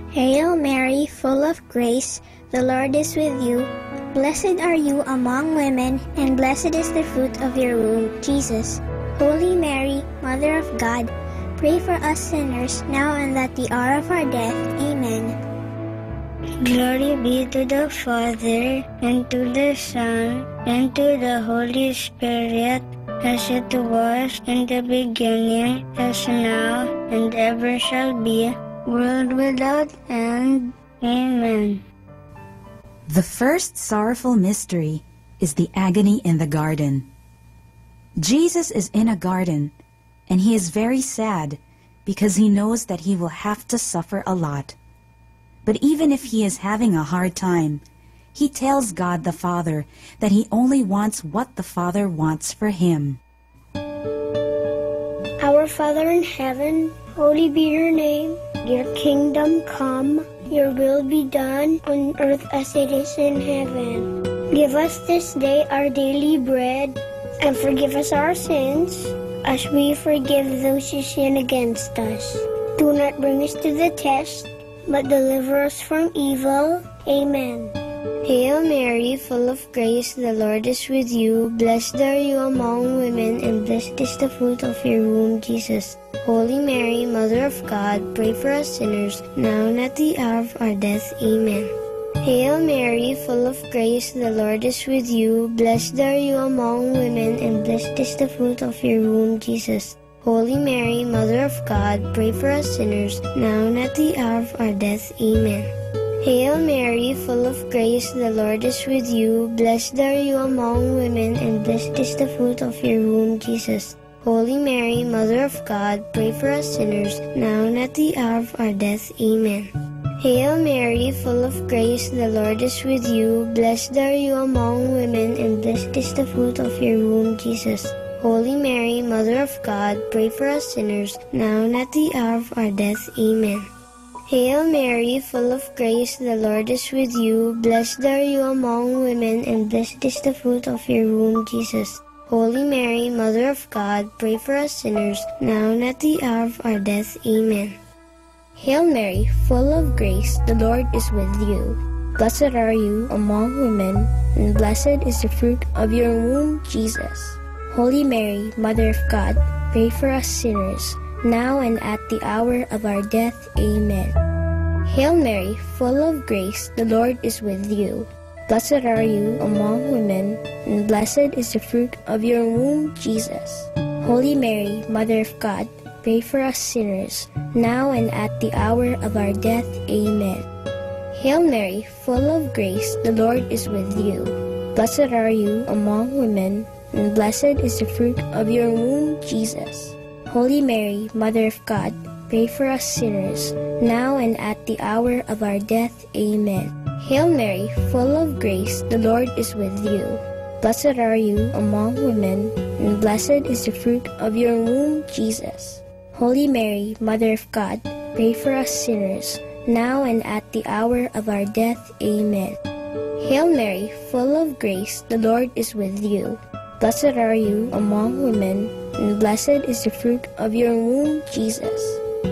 Hail Mary, full of grace, the Lord is with you. Blessed are you among women, and blessed is the fruit of your womb, Jesus. Holy Mary, Mother of God, pray for us sinners, now and at the hour of our death. Amen. Glory be to the Father, and to the Son, and to the Holy Spirit, as it was in the beginning, as now, and ever shall be, world without end. Amen. The first sorrowful mystery is the agony in the garden. Jesus is in a garden, and he is very sad because he knows that he will have to suffer a lot. But even if he is having a hard time, he tells God the Father that he only wants what the Father wants for him. Our Father in heaven, holy be your name. Your kingdom come, your will be done on earth as it is in heaven. Give us this day our daily bread, and forgive us our sins, as we forgive those who sin against us. Do not bring us to the test, but deliver us from evil. Amen. Hail Mary, full of grace, the Lord is with you. Blessed are you among women, and blessed is the fruit of your womb, Jesus. Holy Mary, Mother of God, pray for us sinners, now and at the hour of our death. Amen. Hail Mary, full of grace, the Lord is with you. Blessed are you among women, and blessed is the fruit of your womb, Jesus. Holy Mary, Mother of God, pray for us sinners, now and at the hour of our death. Amen. Hail Mary, full of grace, the Lord is with you. Blessed are you among women, and blessed is the fruit of your womb, Jesus. Holy Mary, Mother of God, pray for us sinners, now and at the hour of our death. Amen. Hail Mary, full of grace, the Lord is with you. Blessed are you among women, and blessed is the fruit of your womb, Jesus. Holy Mary, Mother of God, pray for us sinners, now and at the hour of our death. Amen. Hail Mary, full of grace, the Lord is with you. Blessed are you among women, and blessed is the fruit of your womb, Jesus. Holy Mary, Mother of God, pray for us sinners, now and at the hour of our death. Amen. Hail Mary, full of grace, the Lord is with you. Blessed are you among women, and blessed is the fruit of your womb, Jesus. Holy Mary, Mother of God, pray for us sinners, now and at the hour of our death. Amen. Hail Mary, full of grace, the Lord is with you. Blessed are you among women, and blessed is the fruit of your womb, Jesus. Holy Mary, Mother of God, pray for us sinners, now and at the hour of our death. Amen. Hail Mary, full of grace, the Lord is with you. Blessed are you among women, and blessed is the fruit of your womb, Jesus. Holy Mary, Mother of God, pray for us sinners, now and at the hour of our death. Amen. Hail Mary, full of grace, the Lord is with you. Blessed are you among women, and blessed is the fruit of your womb, Jesus. Holy Mary, Mother of God, pray for us sinners, now and at the hour of our death. Amen. Hail Mary, full of grace, the Lord is with you. Blessed are you among women, and blessed is the fruit of your womb, Jesus.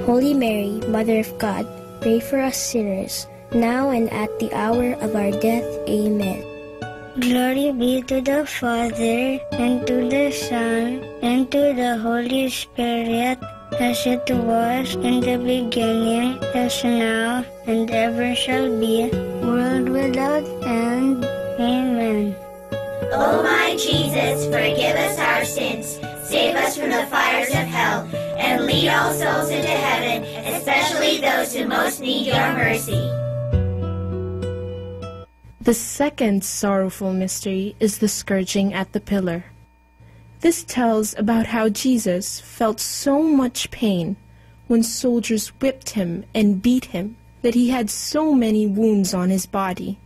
Holy Mary, Mother of God, pray for us sinners, now and at the hour of our death. Amen. Glory be to the Father, and to the Son, and to the Holy Spirit, as it was in the beginning, as now, and ever shall be, world without end. Amen. O my Jesus, forgive us our sins, save us from the fires of hell, and lead all souls into heaven, especially those who most need your mercy. The second sorrowful mystery is the scourging at the pillar. This tells about how Jesus felt so much pain when soldiers whipped him and beat him that he had so many wounds on his body.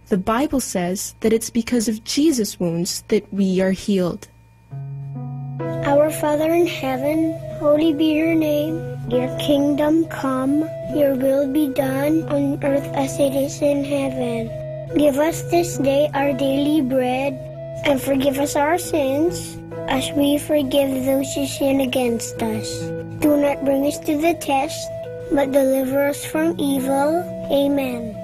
The Bible says that it's because of Jesus' wounds that we are healed. Our Father in heaven, holy be your name. Your kingdom come, your will be done on earth as it is in heaven. Give us this day our daily bread, and forgive us our sins, as we forgive those who sin against us. Do not bring us to the test, but deliver us from evil. Amen.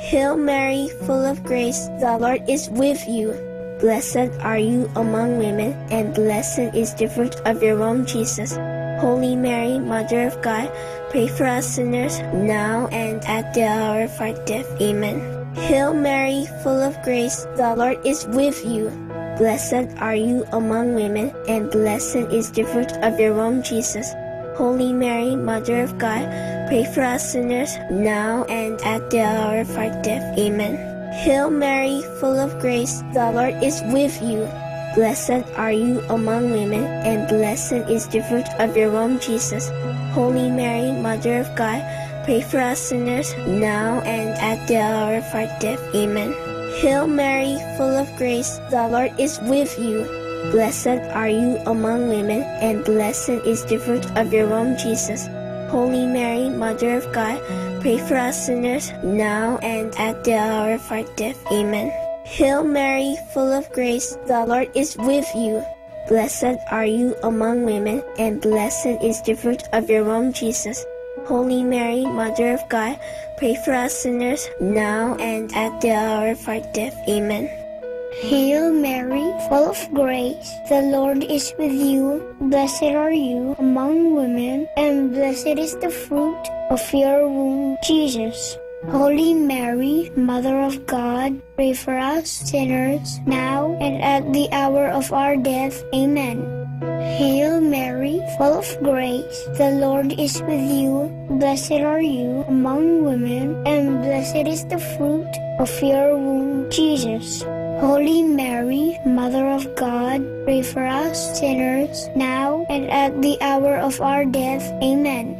Hail Mary, full of grace, the Lord is with you. Blessed are you among women, and blessed is the fruit of your womb, Jesus. Holy Mary, Mother of God, pray for us sinners, now and at the hour of our death. Amen. Hail Mary, full of grace, the Lord is with you. Blessed are you among women, and blessed is the fruit of your womb, Jesus. Holy Mary, Mother of God, pray for us sinners, now and at the hour of our death. Amen. Hail Mary, full of grace, the Lord is with you. Blessed are you among women, and blessed is the fruit of your womb, Jesus. Holy Mary, Mother of God, pray for us sinners, now and at the hour of our death. Amen. Hail Mary, full of grace, the Lord is with you. Blessed are you among women, and blessed is the fruit of your womb, Jesus. Holy Mary, Mother of God, pray for us sinners, now and at the hour of our death. Amen. Hail Mary, full of grace, the Lord is with you. Blessed are you among women, and blessed is the fruit of your womb, Jesus. Holy Mary, Mother of God, pray for us sinners, now and at the hour of our death. Amen. Hail Mary, full of grace, the Lord is with you. Blessed are you among women, and blessed is the fruit of your womb, Jesus. Holy Mary, Mother of God, pray for us sinners, now and at the hour of our death. Amen. Hail Mary, full of grace, the Lord is with you. Blessed are you among women, and blessed is the fruit of your womb, Jesus. Holy Mary, Mother of God, pray for us sinners, now and at the hour of our death. Amen.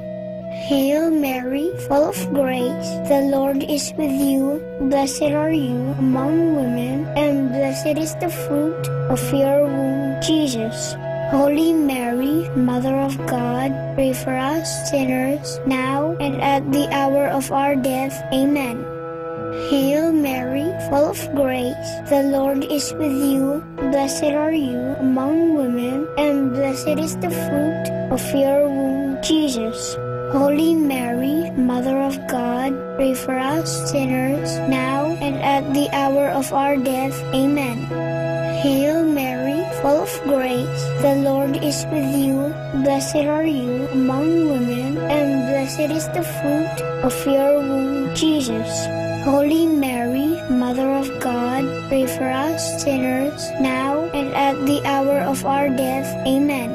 Hail Mary, full of grace, the Lord is with you. Blessed are you among women, and blessed is the fruit of your womb, Jesus. Holy Mary, Mother of God, pray for us sinners, now and at the hour of our death. Amen. Hail Mary, full of grace, the Lord is with you. Blessed are you among women, and blessed is the fruit of your womb, Jesus. Holy Mary, Mother of God, pray for us sinners, now and at the hour of our death. Amen. Hail Mary, full of grace, the Lord is with you. Blessed are you among women, and blessed is the fruit of your womb, Jesus. Holy Mary, Mother of God, pray for us sinners, now and at the hour of our death. Amen.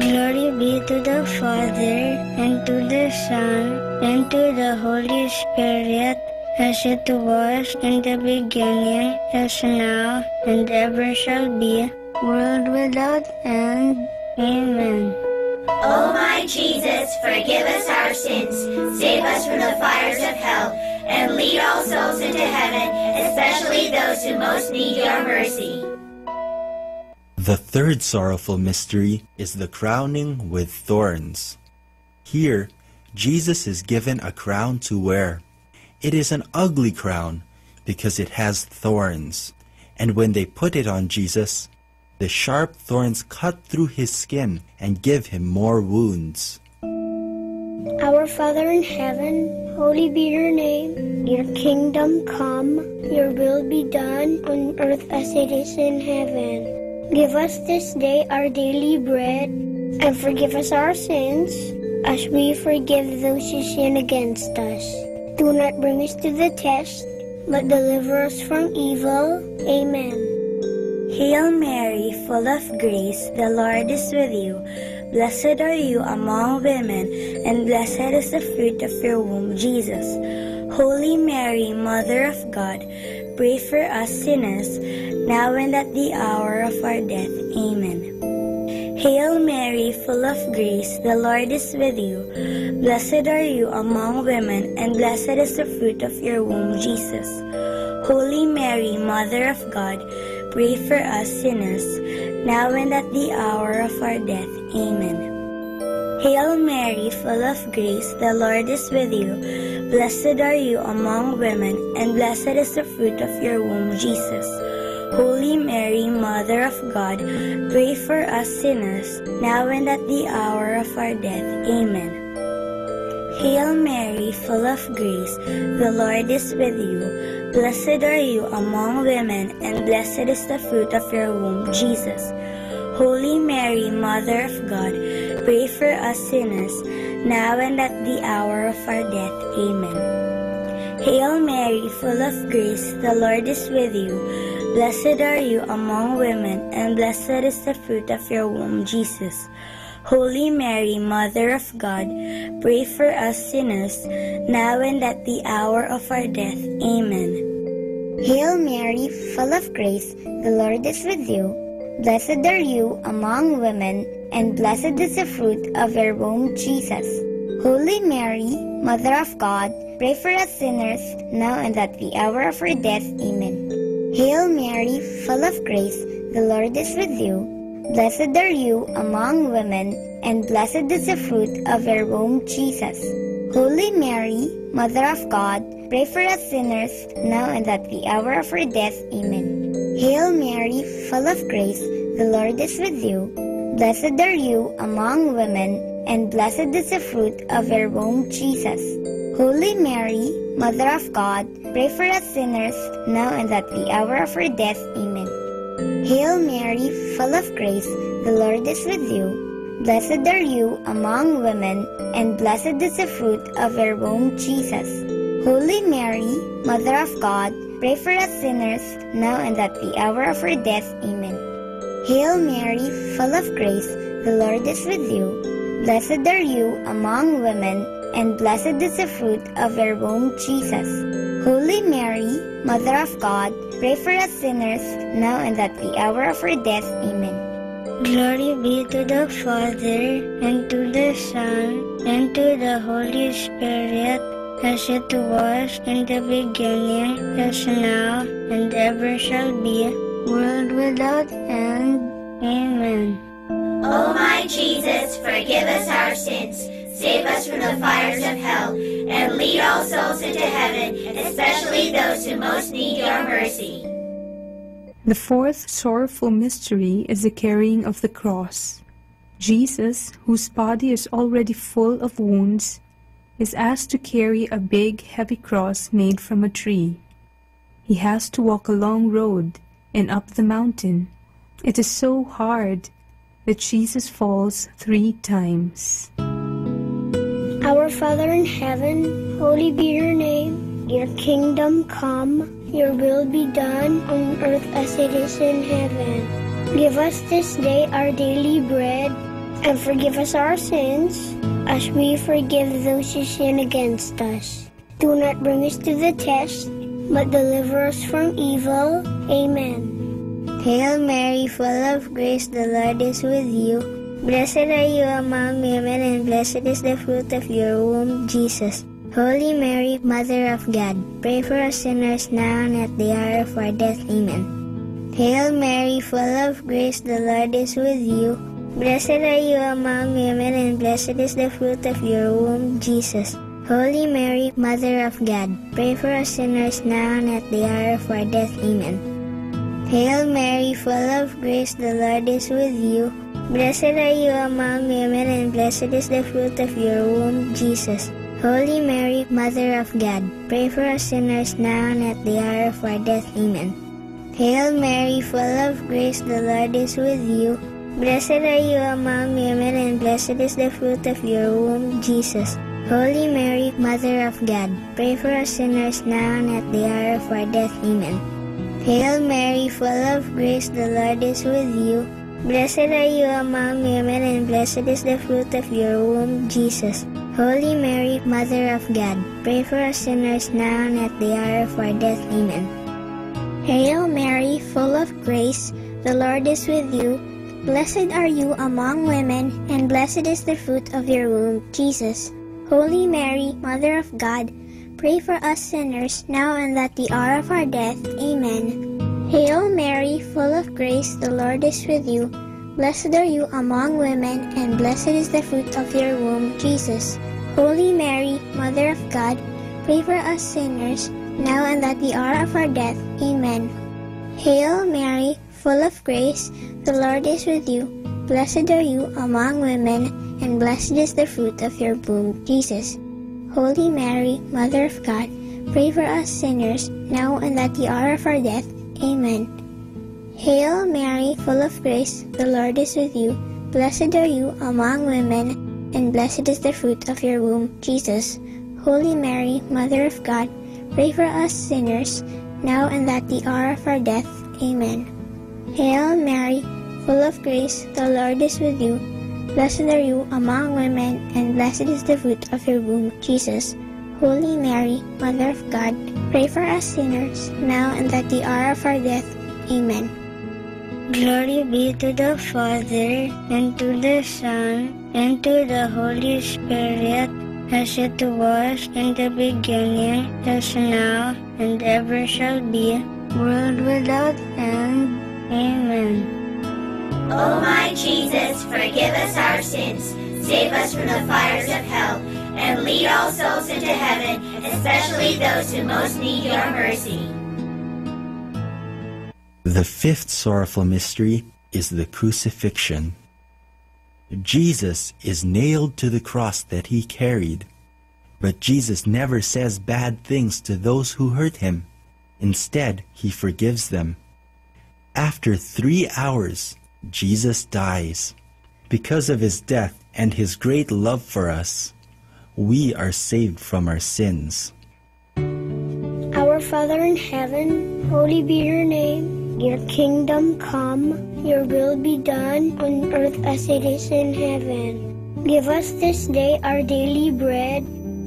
Glory be to the Father, and to the Son, and to the Holy Spirit, as it was in the beginning, as now, and ever shall be, world without end. Amen. O my Jesus, forgive us our sins, save us from the fires of hell, and lead all souls into heaven, especially those who most need your mercy. The third sorrowful mystery is the crowning with thorns. Here, Jesus is given a crown to wear. It is an ugly crown because it has thorns, and when they put it on Jesus, the sharp thorns cut through his skin and give him more wounds. Our Father in heaven, holy be your name. Your kingdom come, your will be done on earth as it is in heaven. Give us this day our daily bread, and forgive us our sins, as we forgive those who sin against us. Do not bring us to the test, but deliver us from evil. Amen. Hail Mary, full of grace, the Lord is with you. Blessed are you among women, and blessed is the fruit of your womb, Jesus. Holy Mary, Mother of God, pray for us sinners, now and at the hour of our death. Amen. Hail Mary, full of grace, the Lord is with you. Blessed are you among women, and blessed is the fruit of your womb, Jesus. Holy Mary, Mother of God, pray for us sinners, now and at the hour of our death. Amen. Hail Mary, full of grace, the Lord is with you. Blessed are you among women, and blessed is the fruit of your womb, Jesus. Holy Mary, Mother of God, pray for us sinners, now and at the hour of our death. Amen. Hail Mary, full of grace, the Lord is with you. Blessed are you among women, and blessed is the fruit of your womb, Jesus. Holy Mary, Mother of God, pray for us sinners, now and at the hour of our death. Amen. Hail Mary, full of grace, the Lord is with you. Blessed are you among women, and blessed is the fruit of your womb, Jesus. Holy Mary, Mother of God, pray for us sinners, now and at the hour of our death. Amen. Hail Mary, full of grace, the Lord is with you. Blessed are you among women, and blessed is the fruit of your womb, Jesus. Holy Mary, Mother of God, pray for us sinners, now and at the hour of our death. Amen. Hail Mary, full of grace, the Lord is with you. Blessed are you among women, and blessed is the fruit of your womb, Jesus. Holy Mary, Mother of God, pray for us sinners, now and at the hour of our death. Amen. Hail Mary, full of grace, the Lord is with you. Blessed are you among women, and blessed is the fruit of your womb, Jesus. Holy Mary, Mother of God, pray for us sinners, now and at the hour of our death. Amen. Hail Mary, full of grace, the Lord is with you. Blessed are you among women, and blessed is the fruit of your womb, Jesus. Holy Mary, Mother of God, pray for us sinners, now and at the hour of our death. Amen. Hail Mary, full of grace, the Lord is with you. Blessed are you among women, and blessed is the fruit of your womb, Jesus. Holy Mary, Mother of God, pray for us sinners, now and at the hour of our death. Amen. Glory be to the Father, and to the Son, and to the Holy Spirit, as it was in the beginning, as now, and ever shall be, world without end. Amen. O my Jesus, forgive us our sins, save us from the fires of hell, and lead all souls into heaven, especially those who most need your mercy. The fourth sorrowful mystery is the carrying of the cross. Jesus, whose body is already full of wounds, is asked to carry a big, heavy cross made from a tree. He has to walk a long road and up the mountain. It is so hard that Jesus falls 3 times. Our Father in heaven, holy be your name. Your kingdom come, your will be done on earth as it is in heaven. Give us this day our daily bread. and forgive us our sins, as we forgive those who sin against us. Do not bring us to the test, but deliver us from evil. Amen. Hail Mary, full of grace, the Lord is with you. Blessed are you among women, and blessed is the fruit of your womb, Jesus. Holy Mary, Mother of God, pray for us sinners now and at the hour of our death. Amen. Hail Mary, full of grace, the Lord is with you. Blessed are you among women, and blessed is the fruit of your womb, Jesus. Holy Mary, Mother of God, pray for us sinners now and at the hour of our death. Amen. Hail Mary, full of grace, the Lord is with you. Blessed are you among women, and blessed is the fruit of your womb, Jesus. Holy Mary, Mother of God, pray for us sinners now and at the hour of our death. Amen. Hail Mary, full of grace, the Lord is with you. Blessed are you among women, and blessed is the fruit of your womb, Jesus. Holy Mary, Mother of God, pray for us sinners now and at the hour of our death. Amen. Hail Mary, full of grace, the Lord is with you. Blessed are you among women, and blessed is the fruit of your womb, Jesus. Holy Mary, Mother of God, pray for us sinners now and at the hour of our death. Amen. Hail Mary, full of grace, the Lord is with you. Blessed are you among women, and blessed is the fruit of your womb, Jesus. Holy Mary, Mother of God, pray for us sinners, now and at the hour of our death. Amen. Hail Mary, full of grace, the Lord is with you. Blessed are you among women, and blessed is the fruit of your womb, Jesus. Holy Mary, Mother of God, pray for us sinners, now and at the hour of our death. Amen. Hail Mary, full of grace, the Lord is with you. Blessed are you among women, and blessed is the fruit of your womb, Jesus. Holy Mary, Mother of God, pray for us sinners, now and at the hour of our death. Amen. Hail Mary, full of grace, the Lord is with you. Blessed are you among women, and blessed is the fruit of your womb, Jesus. Holy Mary, Mother of God, pray for us sinners, now and at the hour of our death. Amen. Hail Mary, full of grace, the Lord is with you. Blessed are you among women, and blessed is the fruit of your womb, Jesus. Holy Mary, Mother of God, pray for us sinners, now and at the hour of our death. Amen. Glory be to the Father, and to the Son, and to the Holy Spirit, as it was in the beginning, as now, and ever shall be, world without end. Amen. O my Jesus, forgive us our sins, save us from the fires of hell, and lead all souls into heaven, especially those who most need your mercy. The fifth sorrowful mystery is the crucifixion. Jesus is nailed to the cross that he carried, but Jesus never says bad things to those who hurt him. Instead, he forgives them. After 3 hours, Jesus dies. Because of his death and his great love for us, we are saved from our sins. Our Father in heaven, holy be your name. Your kingdom come, your will be done on earth as it is in heaven. Give us this day our daily bread,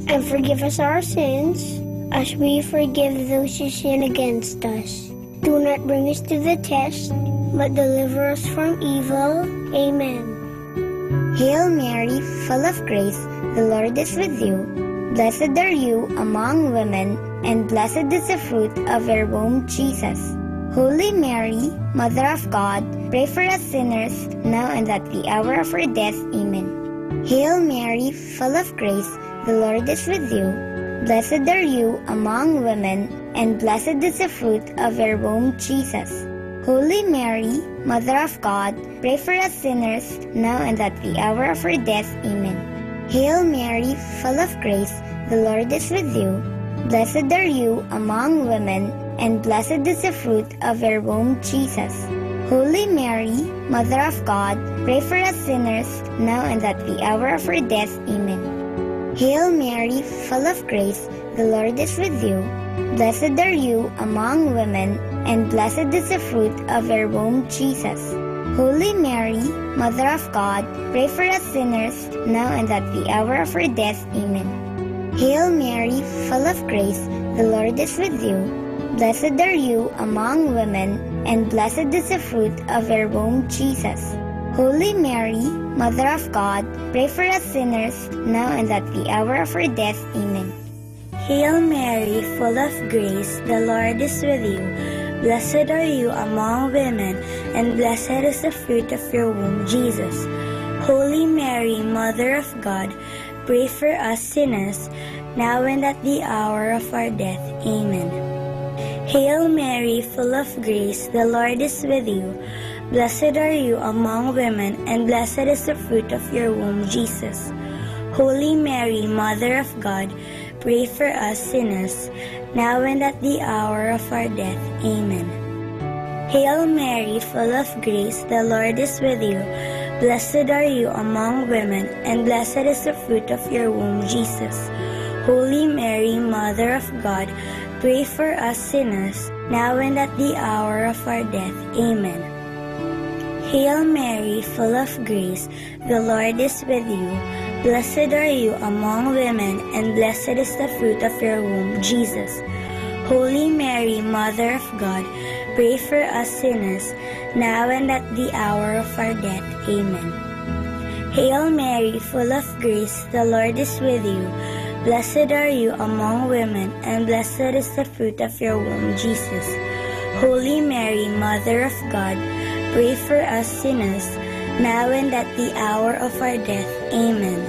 and forgive us our sins, as we forgive those who sin against us. Do not bring us to the test, but deliver us from evil. Amen. Hail Mary, full of grace, the Lord is with you. Blessed are you among women, and blessed is the fruit of your womb, Jesus. Holy Mary, Mother of God, pray for us sinners, now and at the hour of our death. Amen. Hail Mary, full of grace, the Lord is with you. Blessed are you among women, and blessed is the fruit of your womb, Jesus. Holy Mary, Mother of God, pray for us sinners, now and at the hour of our death. Amen. Hail Mary, full of grace, the Lord is with you. Blessed are you among women, and blessed is the fruit of your womb, Jesus. Holy Mary, Mother of God, pray for us sinners, now and at the hour of our death. Amen. Hail Mary, full of grace, the Lord is with you. Blessed are you among women, and blessed is the fruit of your womb, Jesus. Holy Mary, Mother of God, pray for us sinners, now and at the hour of our death. Amen. Hail Mary, full of grace, the Lord is with you. Blessed are you among women, and blessed is the fruit of your womb, Jesus. Holy Mary, Mother of God, pray for us sinners, now and at the hour of our death. Amen. Hail Mary, full of grace, the Lord is with you. Blessed are you among women, and blessed is the fruit of your womb, Jesus. Holy Mary, Mother of God, pray for us sinners, now and at the hour of our death. Amen. Hail Mary, full of grace, the Lord is with you. Blessed are you among women, and blessed is the fruit of your womb, Jesus. Holy Mary, Mother of God, pray for us sinners, now and at the hour of our death. Amen. Hail Mary, full of grace, the Lord is with you. Blessed are you among women, and blessed is the fruit of your womb, Jesus. Holy Mary, Mother of God, pray for us sinners, now and at the hour of our death. Amen. Hail Mary, full of grace, the Lord is with you. Blessed are you among women, and blessed is the fruit of your womb, Jesus. Holy Mary, Mother of God, pray for us sinners, now and at the hour of our death. Amen. Hail Mary, full of grace, the Lord is with you. Blessed are you among women, and blessed is the fruit of your womb, Jesus. Holy Mary, Mother of God, pray for us sinners, now and at the hour of our death. Amen.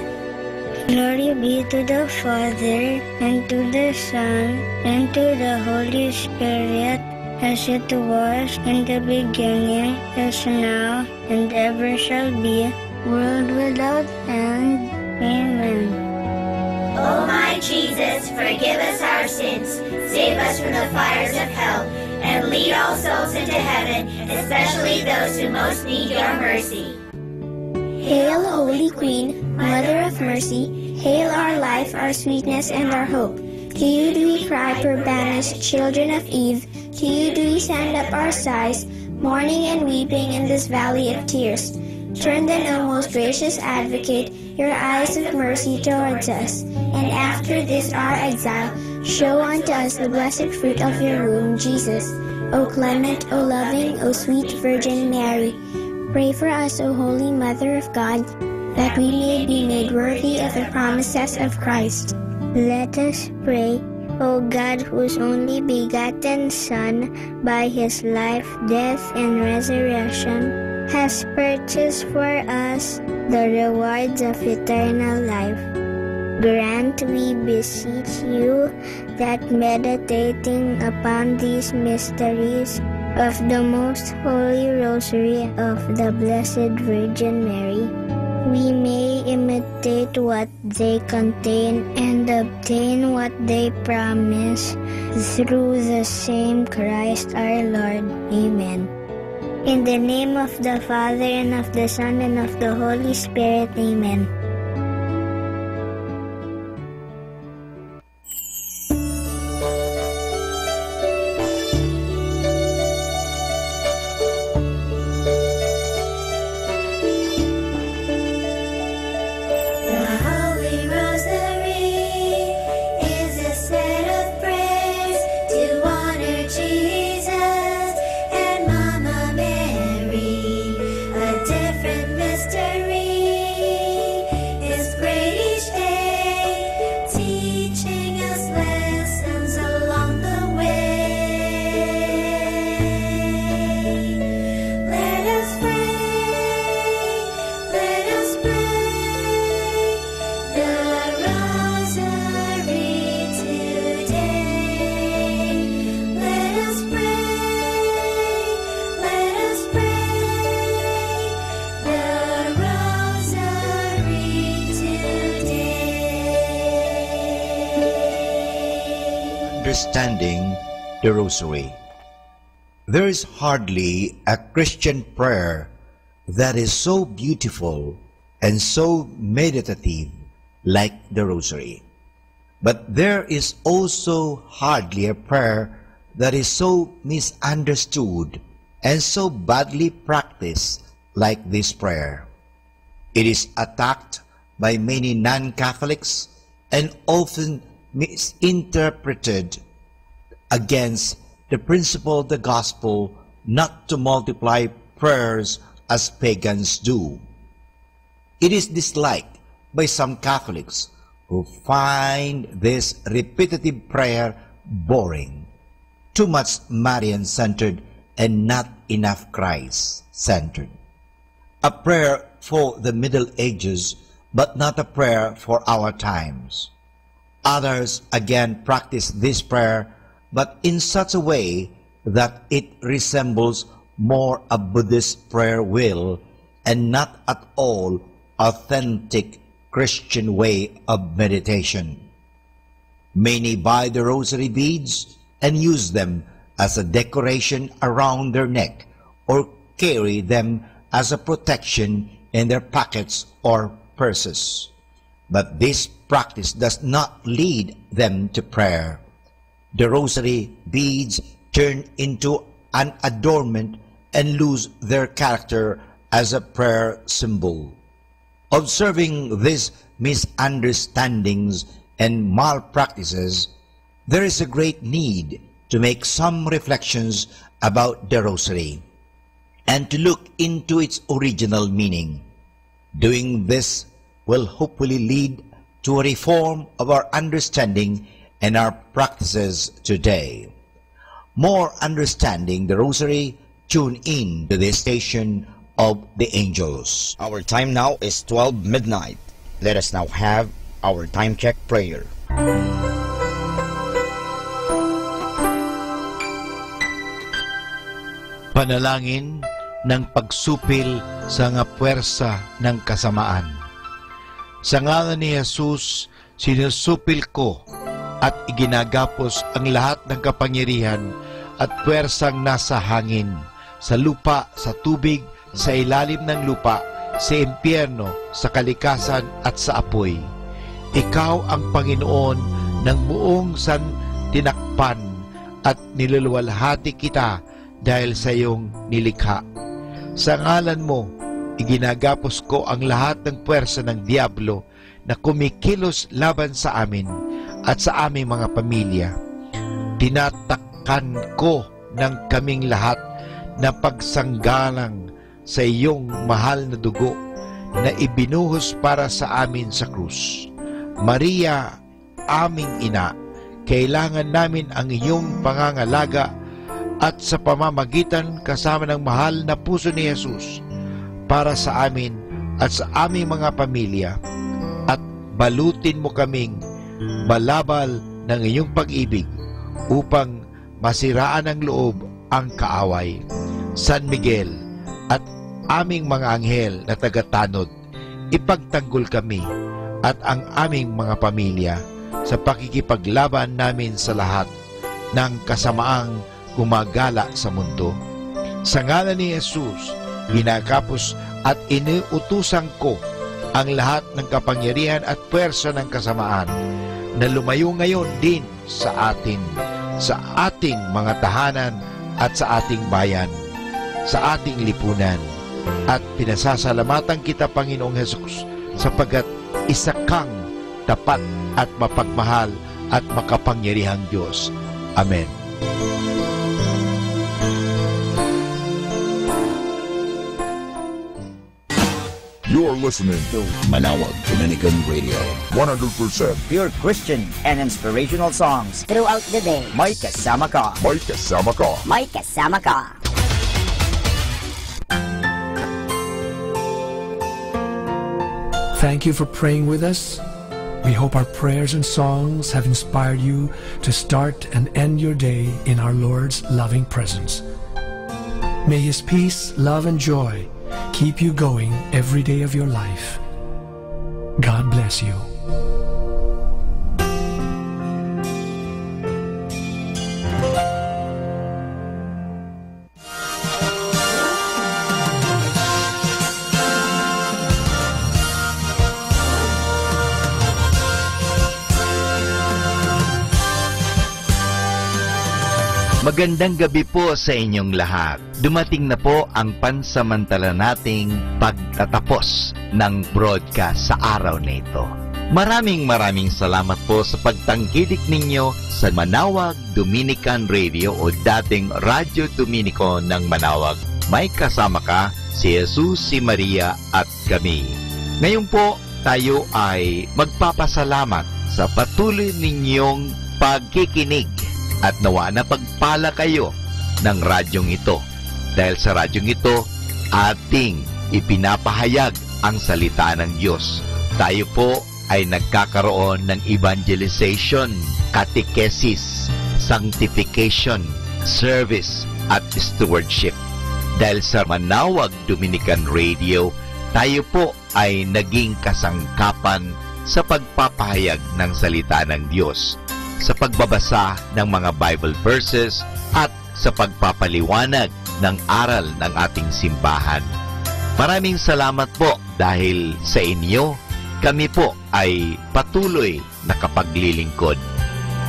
Glory be to the Father, and to the Son, and to the Holy Spirit, as it was in the beginning, is now, and ever shall be, world without end. Amen. O my Jesus, forgive us our sins, save us from the fires of hell, and lead all souls into heaven, especially those who most need your mercy. Hail, Holy Queen, Mother of Mercy, hail our life, our sweetness, and our hope. To you do we cry, poor banished children of Eve. To you do we send up our sighs, mourning and weeping in this valley of tears. Turn then, O most gracious Advocate, your eyes of mercy towards us, and after this our exile, show unto us the blessed fruit of your womb, Jesus. O clement, O loving, O sweet Virgin Mary, pray for us, O Holy Mother of God, that we may be made worthy of the promises of Christ. Let us pray. O God, whose only begotten Son, by his life, death, and resurrection, has purchased for us the rewards of eternal life, grant, we beseech you, that meditating upon these mysteries of the most holy rosary of the Blessed Virgin Mary, we may imitate what they contain and obtain what they promise, through the same Christ our Lord. Amen. In the name of the Father, and of the Son, and of the Holy Spirit. Amen. Understanding the Rosary. There is hardly a Christian prayer that is so beautiful and so meditative like the Rosary. But there is also hardly a prayer that is so misunderstood and so badly practiced like this prayer. It is attacked by many non-Catholics and often misinterpreted against the principle of the gospel not to multiply prayers as pagans do. It is disliked by some Catholics who find this repetitive prayer boring, too much Marian-centered and not enough Christ-centered. A prayer for the Middle Ages, but not a prayer for our times. Others again practice this prayer, but in such a way that it resembles more a Buddhist prayer wheel and not at all authentic Christian way of meditation. Many buy the rosary beads and use them as a decoration around their neck or carry them as a protection in their pockets or purses. But this practice does not lead them to prayer. The rosary beads turn into an adornment and lose their character as a prayer symbol. Observing these misunderstandings and malpractices, there is a great need to make some reflections about the rosary and to look into its original meaning. Doing this will hopefully lead to a reform of our understanding and our practices today. More understanding the rosary, tune in to this station of the angels. Our time now is 12 midnight. Let us now have our time check prayer. Panalangin ng pagsupil sa nga puwersa ng kasamaan. Sa ngalan ni Jesus, sinusupil ko at iginagapos ang lahat ng kapangyarihan at puwersang nasa hangin, sa lupa, sa tubig, sa ilalim ng lupa, sa impyerno, sa kalikasan at sa apoy. Ikaw ang Panginoon ng buong santinakpan at niluluwalhati kita dahil sa iyong nilikha. Sa ngalan mo, iginagapos ko ang lahat ng puwersa ng Diablo na kumikilos laban sa amin at sa aming mga pamilya. Tinatakpan ko ng kaming lahat na pagsanggalang sa iyong mahal na dugo na ibinuhos para sa amin sa krus. Maria, aming ina, kailangan namin ang iyong pangangalaga at sa pamamagitan kasama ng mahal na puso ni Jesus para sa amin at sa aming mga pamilya, at balutin mo kaming balabal ng iyong pag-ibig upang masiraan ng loob ang kaaway. San Miguel at aming mga anghel na tagatanod, ipagtanggol kami at ang aming mga pamilya sa pakikipaglaban namin sa lahat ng kasamaang gumagala sa mundo. Sa ngalan ni Jesus, ginagapos at iniutusan ko ang lahat ng kapangyarihan at puwersa ng kasamaan na lumayo ngayon din sa atin, sa ating mga tahanan at sa ating bayan, sa ating lipunan. At pinasasalamatan kita, Panginoong Jesus, sapagkat isa kang tapat at mapagmahal at makapangyarihang Diyos. Amen. You're listening to Manawag Dominican Radio. 100% pure Christian and inspirational songs throughout the day. May kasama ka. May kasama ka. May kasama ka. Thank you for praying with us. We hope our prayers and songs have inspired you to start and end your day in our Lord's loving presence. May His peace, love, and joy keep you going every day of your life. God bless you. Magandang gabi po sa inyong lahat. Dumating na po ang pansamantala nating pagtatapos ng broadcast sa araw na ito. Maraming salamat po sa pagtangkilik ninyo sa Manawag Dominican Radio o dating Radyo Dominico ng Manawag. May kasama ka, si Jesus, si Maria at kami. Ngayon po, tayo ay magpapasalamat sa patuloy ninyong pagkikinig at nawa na pagpala kayo ng radyong ito. Dahil sa radyong ito, ating ipinapahayag ang salita ng Diyos. Tayo po ay nagkakaroon ng evangelization, catechesis, sanctification, service at stewardship. Dahil sa Manawag Dominican Radio, tayo po ay naging kasangkapan sa pagpapahayag ng salita ng Diyos, sa pagbabasa ng mga Bible verses at sa pagpapaliwanag ng aral ng ating simbahan. Maraming salamat po dahil sa inyo, kami po ay patuloy nakapaglilingkod.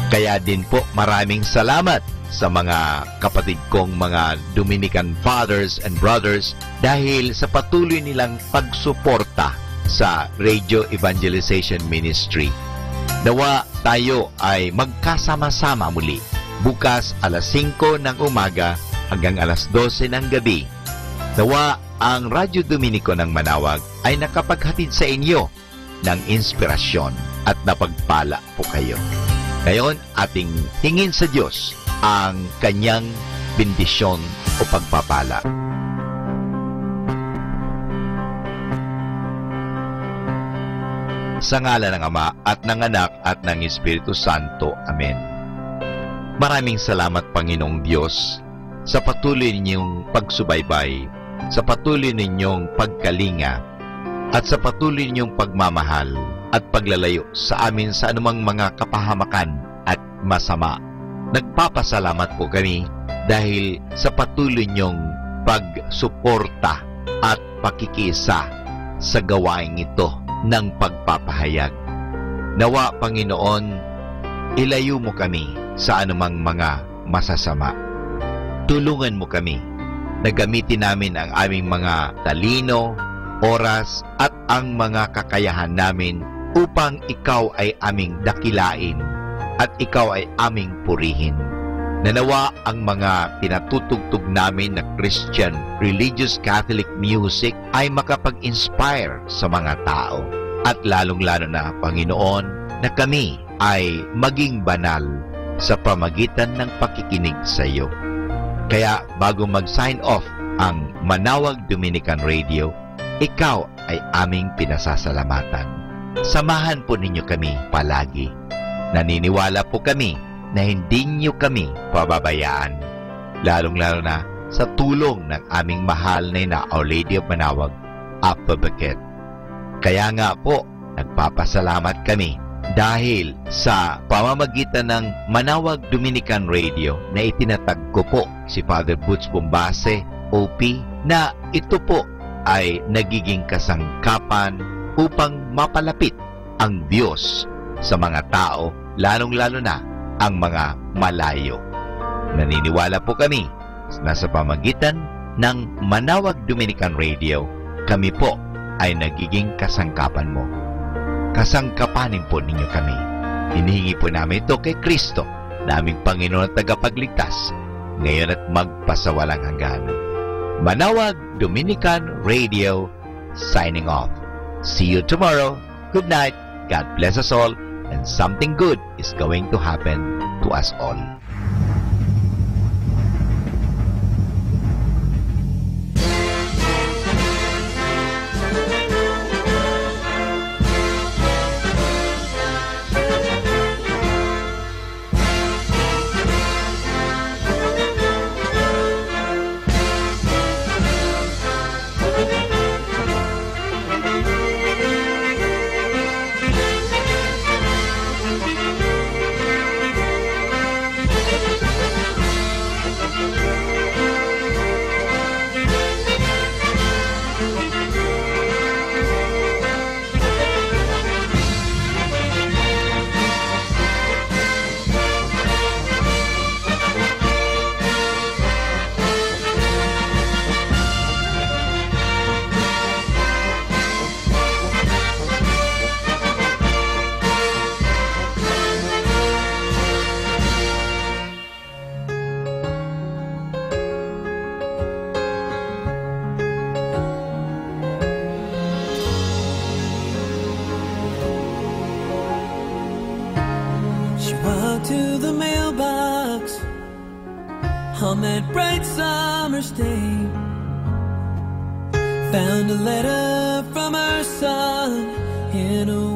Kaya din po maraming salamat sa mga kapatid kong mga Dominican fathers and brothers dahil sa patuloy nilang pagsuporta sa Radio Evangelization Ministry. Nawa tayo ay magkasama-sama muli bukas alas 5 ng umaga hanggang alas 12 ng gabi. Nawa ang Radyo Dominico ng Manawag ay nakapaghatid sa inyo ng inspirasyon at napagpala po kayo. Ngayon, ating hingin sa Diyos ang kanyang bendisyon o pagpapala. Sa ngalan ng Ama at ng Anak at ng Espiritu Santo. Amen. Maraming salamat, Panginoong Diyos, sa patuloy ninyong pagsubaybay, sa patuloy ninyong pagkalinga, at sa patuloy ninyong pagmamahal at paglalayo sa amin sa anumang mga kapahamakan at masama. Nagpapasalamat po kami dahil sa patuloy ninyong pagsuporta at pakikisa sa gawain ito ng pagpapahayag. Nawa, Panginoon, ilayo mo kami sa anumang mga masasama. Tulungan mo kami na gamitin namin ang aming mga talino, oras at ang mga kakayahan namin upang ikaw ay aming dakilain at ikaw ay aming purihin. Nanawa ang mga pinatutugtog namin na Christian religious Catholic music ay makapag-inspire sa mga tao. At lalong-lalo na, Panginoon, na kami ay maging banal sa pamagitan ng pakikinig sa iyo. Kaya bago mag-sign off ang Manawag Dominican Radio, ikaw ay aming pinasasalamatan. Samahan po ninyo kami palagi. Naniniwala po kami na hindi niyo kami pababayaan. Lalong-lalo na sa tulong ng aming mahal na Our Lady of Manawag, Upper Baquet. Kaya nga po, nagpapasalamat kami dahil sa pamamagitan ng Manawag Dominican Radio na itinatag ko po si Father Butch Bombase, OP, na ito po ay nagiging kasangkapan upang mapalapit ang Diyos sa mga tao, lalong-lalo na ang mga malayo. Naniniwala po kami na sa pamagitan ng Manawag Dominican Radio, kami po ay nagiging kasangkapan mo. Kasangkapanin po ninyo kami. Hinihingi po namin ito kay Kristo, na aming Panginoon at tagapagligtas, ngayon at magpasawalang hanggan. Manawag Dominican Radio, signing off. See you tomorrow. Good night. God bless us all, and something good is going to happen to us all. on that bright summer's day, found a letter from her son in a